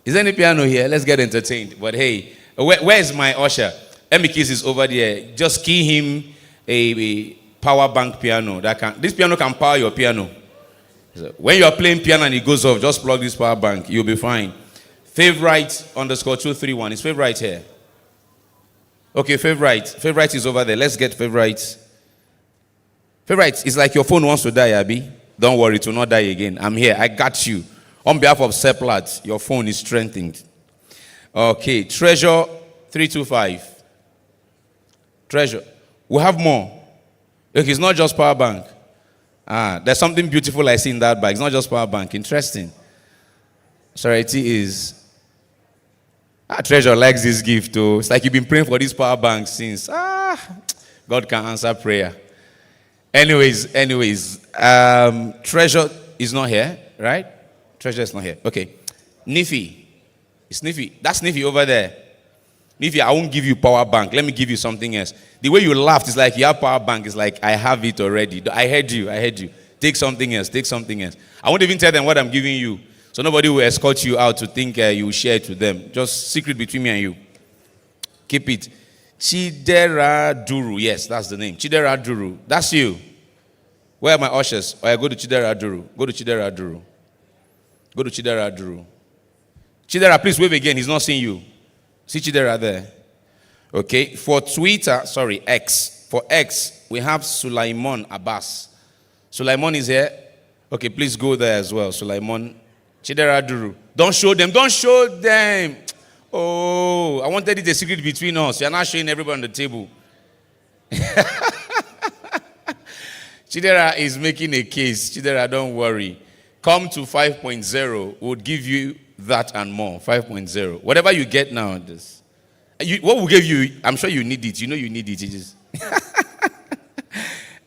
Is there any piano here? Let's get entertained. But hey, where is my usher? Emmy Keys is over there. Just key him a power bank piano. This piano can power your piano. So when you are playing piano and it goes off, just plug this power bank. You'll be fine. Favorite underscore 231. Is favorite here? Okay, favorite. Favorite is over there. Let's get favorite. Favorite, it's like your phone wants to die, Abby. Don't worry, it will not die again. I'm here. I got you. On behalf of Seplat, your phone is strengthened. Okay, treasure 325. Treasure. We have more. Look, it's not just power bank. There's something beautiful I see in that bag. It's not just power bank. Interesting. Charity is. Treasure likes this gift too. It's like you've been praying for this power bank since. God can answer prayer. Anyways, treasure is not here, right? Treasure is not here. Okay. Nifi. It's Nifi. That's Nifi over there. Nifi, I won't give you power bank. Let me give you something else. The way you laughed is like you have power bank. It's like I have it already. I heard you. Take something else. I won't even tell them what I'm giving you. So nobody will escort you out to think you will share it with them. Just secret between me and you. Keep it. Chidera Duru. Yes, that's the name. Chidera Duru. That's you. Where are my ushers? Or I go to Chidera Duru. Go to Chidera Duru. Chidera, please wave again. He's not seeing you. See Chidera there. Okay. For Twitter, X. For X, we have Sulaiman Abbas. Sulaiman is here. Okay, please go there as well. Sulaiman. Chidera Duru. Don't show them. Oh, I wanted it a secret between us. You're not showing everybody on the table. Chidera is making a case. Chidera, don't worry. Come to 5.0. We'll give you that and more. 5.0. Whatever you get now. What we'll give you, I'm sure you need it. You know you need it.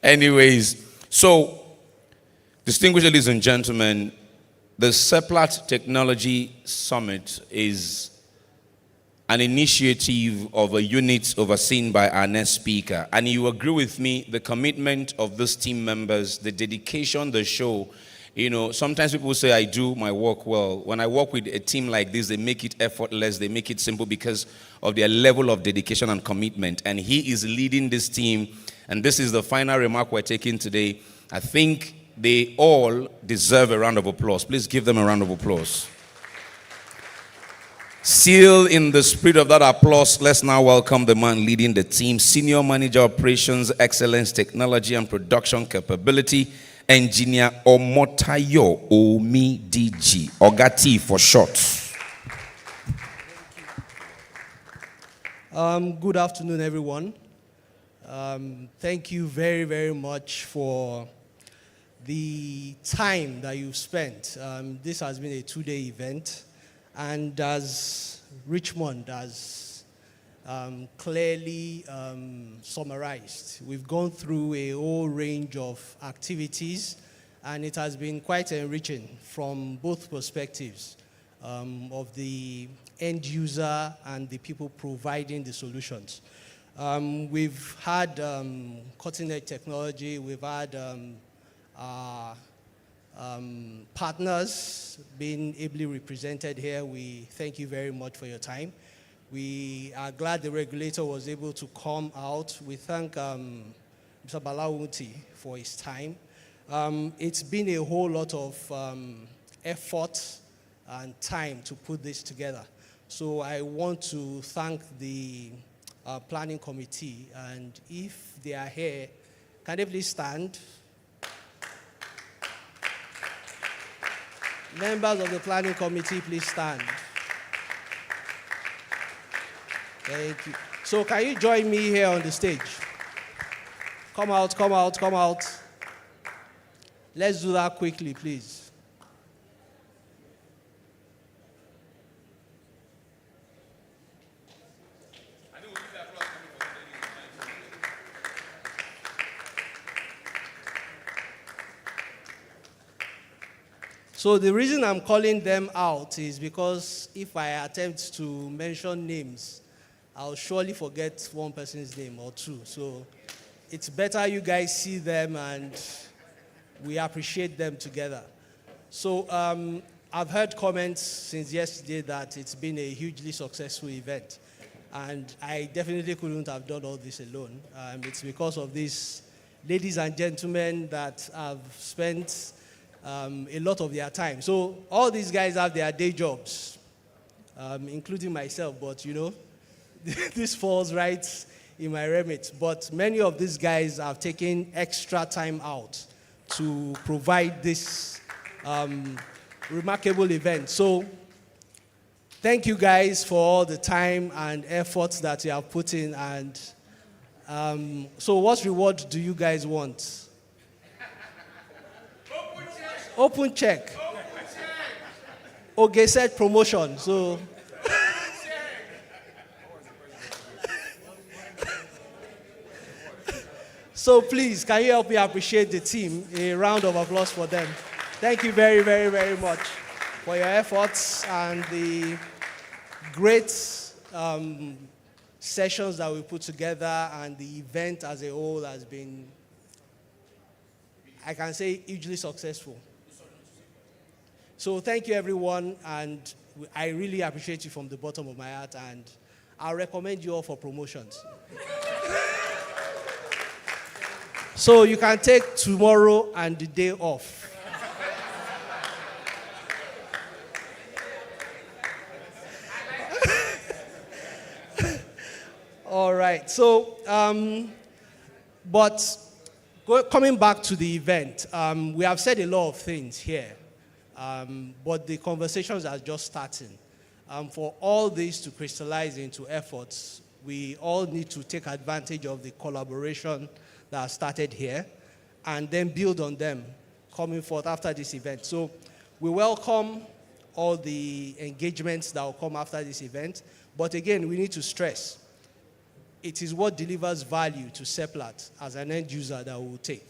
Anyways, so, distinguished ladies and gentlemen, the Seplat Technology Summit is an initiative of a unit overseen by our next speaker. And you agree with me, the commitment of those team members, the dedication, the show. You know, sometimes people say I do my work well. When I work with a team like this, they make it effortless, they make it simple because of their level of dedication and commitment. And he is leading this team. And this is the final remark we're taking today. I think they all deserve a round of applause. Please give them a round of applause. Still in the spirit of that applause, let's now welcome the man leading the team, Senior Manager Operations, Excellence, Technology and Production Capability, Engineer Omotayo Omidiji, Ogati for short. Good afternoon, everyone. Thank you very, very much for the time that you've spent. This has been a 2-day event, and as Richmond has clearly summarized, we've gone through a whole range of activities, and it has been quite enriching from both perspectives of the end user and the people providing the solutions. We've had cutting-edge technology, we've had partners being ably represented here. We thank you very much for your time. We are glad the regulator was able to come out. We thank Mr. Balawunti for his time. It's been a whole lot of effort and time to put this together. So I want to thank the planning committee, and if they are here, can they please stand? Members of the planning committee, please stand. Thank you. So can you join me here on the stage? Come out. Let's do that quickly, please. So the reason I'm calling them out is because if I attempt to mention names, I'll surely forget one person's name or two. So it's better you guys see them and we appreciate them together. So I've heard comments since yesterday that it's been a hugely successful event. And I definitely couldn't have done all this alone. It's because of these ladies and gentlemen that have spent a lot of their time. So all these guys have their day jobs, including myself, but you know, this falls right in my remit. But many of these guys have taken extra time out to provide this remarkable event. So thank you guys for all the time and efforts that you have put in. And so what reward do you guys want? Open check. Okay, said promotion. So so please, can you help me appreciate the team? A round of applause for them. Thank you very, very, very much for your efforts and the great sessions that we put together, and the event as a whole has been, I can say, hugely successful. So thank you, everyone, and I really appreciate you from the bottom of my heart, and I'll recommend you all for promotions. So you can take tomorrow and the day off. All right, so, coming back to the event, we have said a lot of things here, but the conversations are just starting. For all this to crystallize into efforts, we all need to take advantage of the collaboration that started here and then build on them coming forth after this event. So we welcome all the engagements that will come after this event, but again, we need to stress, it is what delivers value to Seplat as an end user that we will take.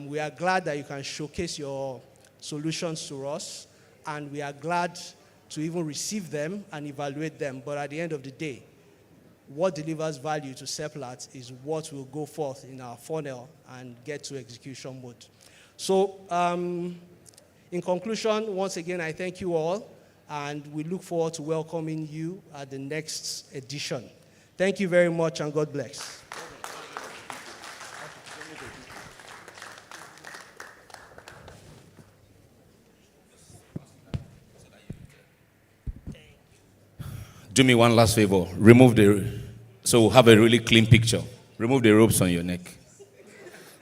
We are glad that you can showcase your solutions to us, and we are glad to even receive them and evaluate them. But at the end of the day, what delivers value to Seplat is what will go forth in our funnel and get to execution mode. So, in conclusion, once again, I thank you all, and we look forward to welcoming you at the next edition. Thank you very much, and God bless. Do me one last favor. So have a really clean picture. Remove the ropes on your neck.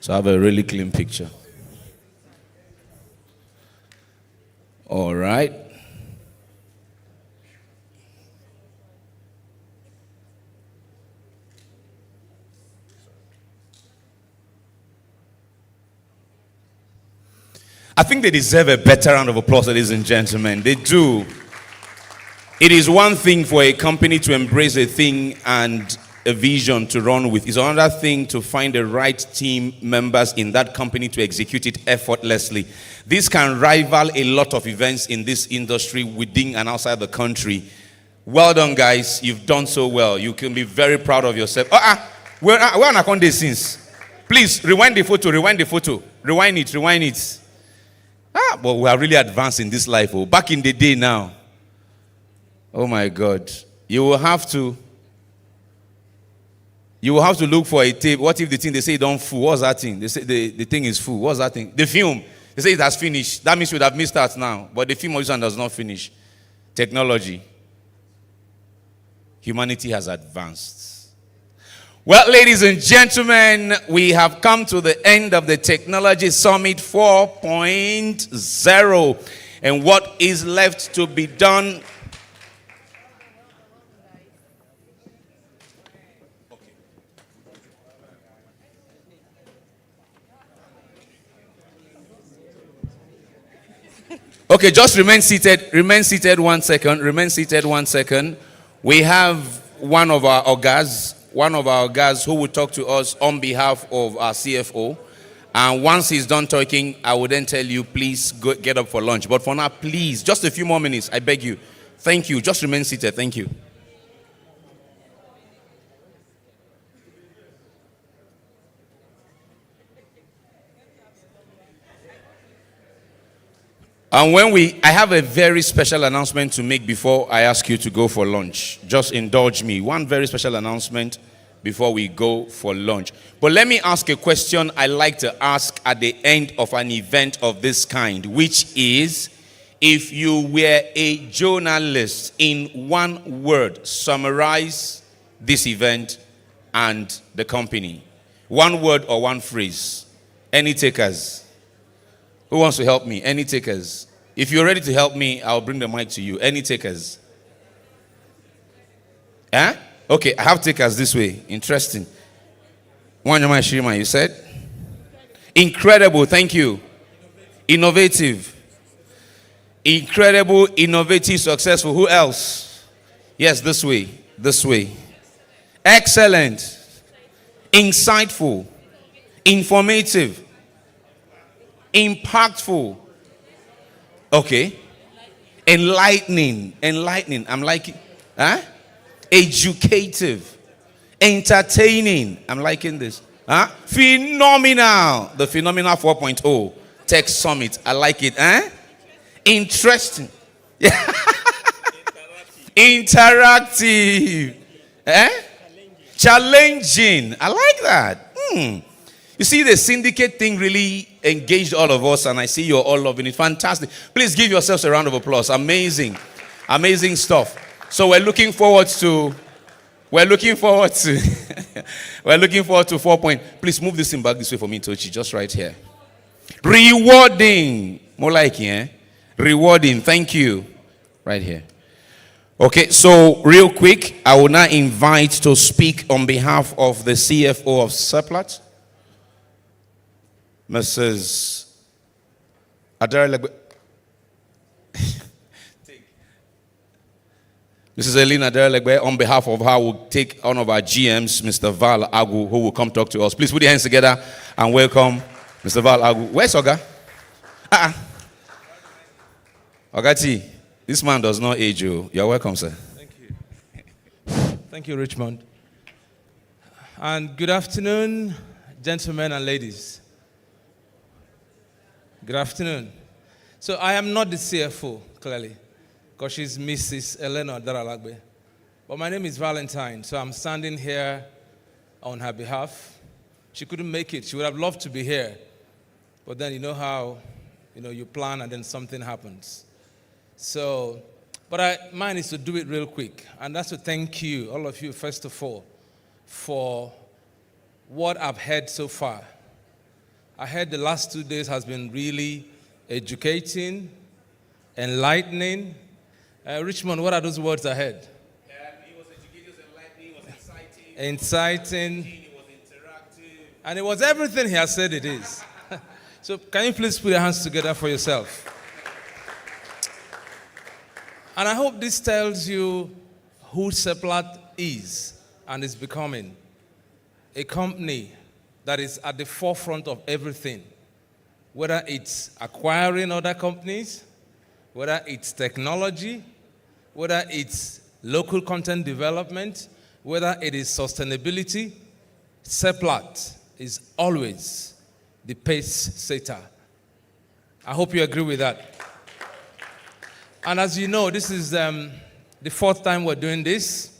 So have a really clean picture. All right. I think they deserve a better round of applause, ladies and gentlemen. They do. It is one thing for a company to embrace a thing and a vision to run with. It's another thing to find the right team members in that company to execute it effortlessly. This can rival a lot of events in this industry within and outside the country. Well done, guys. You've done so well. You can be very proud of yourself. Where are Nakonde since? Please, rewind the photo. Rewind it. But we are really advanced in this life. Oh. Back in the day now. Oh my God. You will have to look for a tape. What if the thing they say don't full? What's that thing? They say the thing is full. What's that thing? The film. They say it has finished. That means you would have missed out now. But the film does not finish. Technology. Humanity has advanced. Well, ladies and gentlemen, we have come to the end of the Technology Summit 4.0. And what is left to be done? Okay, just remain seated. Remain seated 1 second. We have one of our guys who will talk to us on behalf of our CFO. And once he's done talking, I will then tell you, please go, get up for lunch. But for now, please, just a few more minutes, I beg you. Thank you. Just remain seated. Thank you. And I have a very special announcement to make before I ask you to go for lunch. Just indulge me. One very special announcement before we go for lunch. But let me ask a question I like to ask at the end of an event of this kind, which is, if you were a journalist, in one word, summarize this event and the company. One word or one phrase. Any takers? Who wants to help me? Any takers? If you're ready to help me, I'll bring the mic to you. Any takers? Huh? Okay, I have takers this way. Interesting. Wanyama Shirima, you said? Incredible, thank you. Innovative. Incredible, innovative, successful. Who else? Yes, this way. This way. Excellent. Insightful. Informative. Impactful. Okay. Enlightening. Enlightening. I'm liking. Huh? Educative. Entertaining. I'm liking this. Huh? Phenomenal. The Phenomenal 4.0 Tech Summit. I like it. Huh? Interesting. Interactive. Eh? Challenging. I like that. You see, the syndicate thing really engaged all of us, and I see you're all loving it. Fantastic. Please give yourselves a round of applause. Amazing. Amazing stuff. So we're looking forward to 4 point. Please move this thing back this way for me, Tochi, just right here. Rewarding. More like, yeah? Rewarding. Thank you. Right here. Okay, so real quick, I will now invite to speak on behalf of the CFO of Seplat, Mrs. Adara Mrs. Elena Adara, on behalf of her, will take one of our GMs, Mr. Val Agu, who will come talk to us. Please put your hands together and welcome Mr. Val Agu. Where's Oga? Ogati, this man does not age you. You're welcome, sir. Thank you. Thank you, Richmond. And good afternoon, gentlemen and ladies. Good afternoon. So I am not the CFO, clearly, because she's Mrs. Elena Daralagbe. But my name is Valentine, so I'm standing here on her behalf. She couldn't make it. She would have loved to be here. But then you know how, you plan and then something happens. So, but mine is to do it real quick. And that's to thank you, all of you, first of all, for what I've heard so far. I heard the last 2 days has been really educating, enlightening. Richmond, what are those words I heard? It was educating, it was enlightening, it was exciting. Inciting. It was interactive. And it was everything he has said it is. So can you please put your hands together for yourself? And I hope this tells you who Seplat is and is becoming. A company that is at the forefront of everything, whether it's acquiring other companies, whether it's technology, whether it's local content development, whether it is sustainability. Seplat is always the pace setter. I hope you agree with that. And as you know, this is the 4th time we're doing this.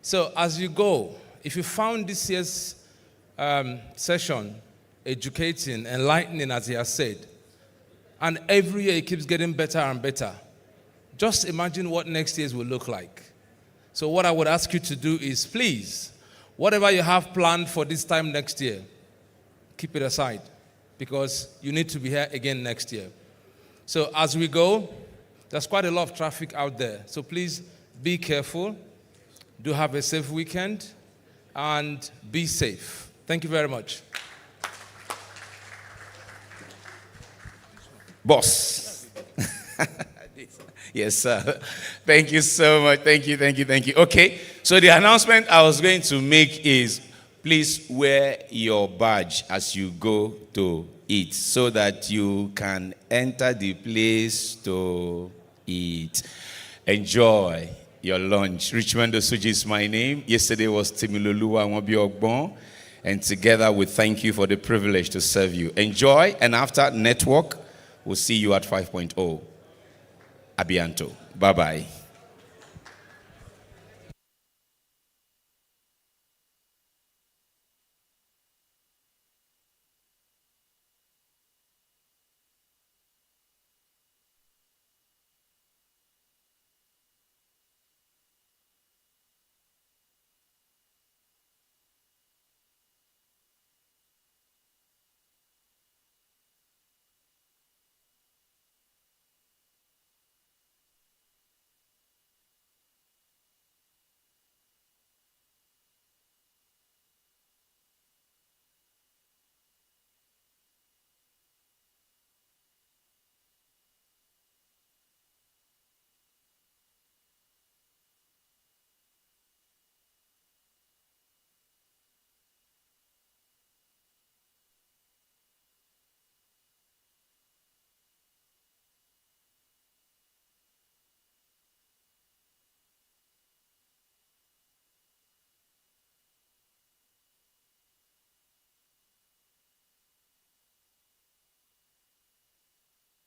So as you go, if you found this year's session educating, enlightening, as he has said, and every year it keeps getting better and better, just imagine what next year's will look like. So what I would ask you to do is, please, whatever you have planned for this time next year, keep it aside, because you need to be here again next year. So as we go, there's quite a lot of traffic out there. So please be careful. Do have a safe weekend and be safe. Thank you very much. Boss. Yes, sir. Thank you so much. Thank you. Okay. So the announcement I was going to make is, Please wear your badge as you go to eat so that you can enter the place to eat. Enjoy your lunch. Richmond Osuji is my name. Yesterday was Timiloluwa Nwabiogbon. And together we thank you for the privilege to serve you. Enjoy, and after network, we'll see you at 5.0. Abianto. Bye-bye.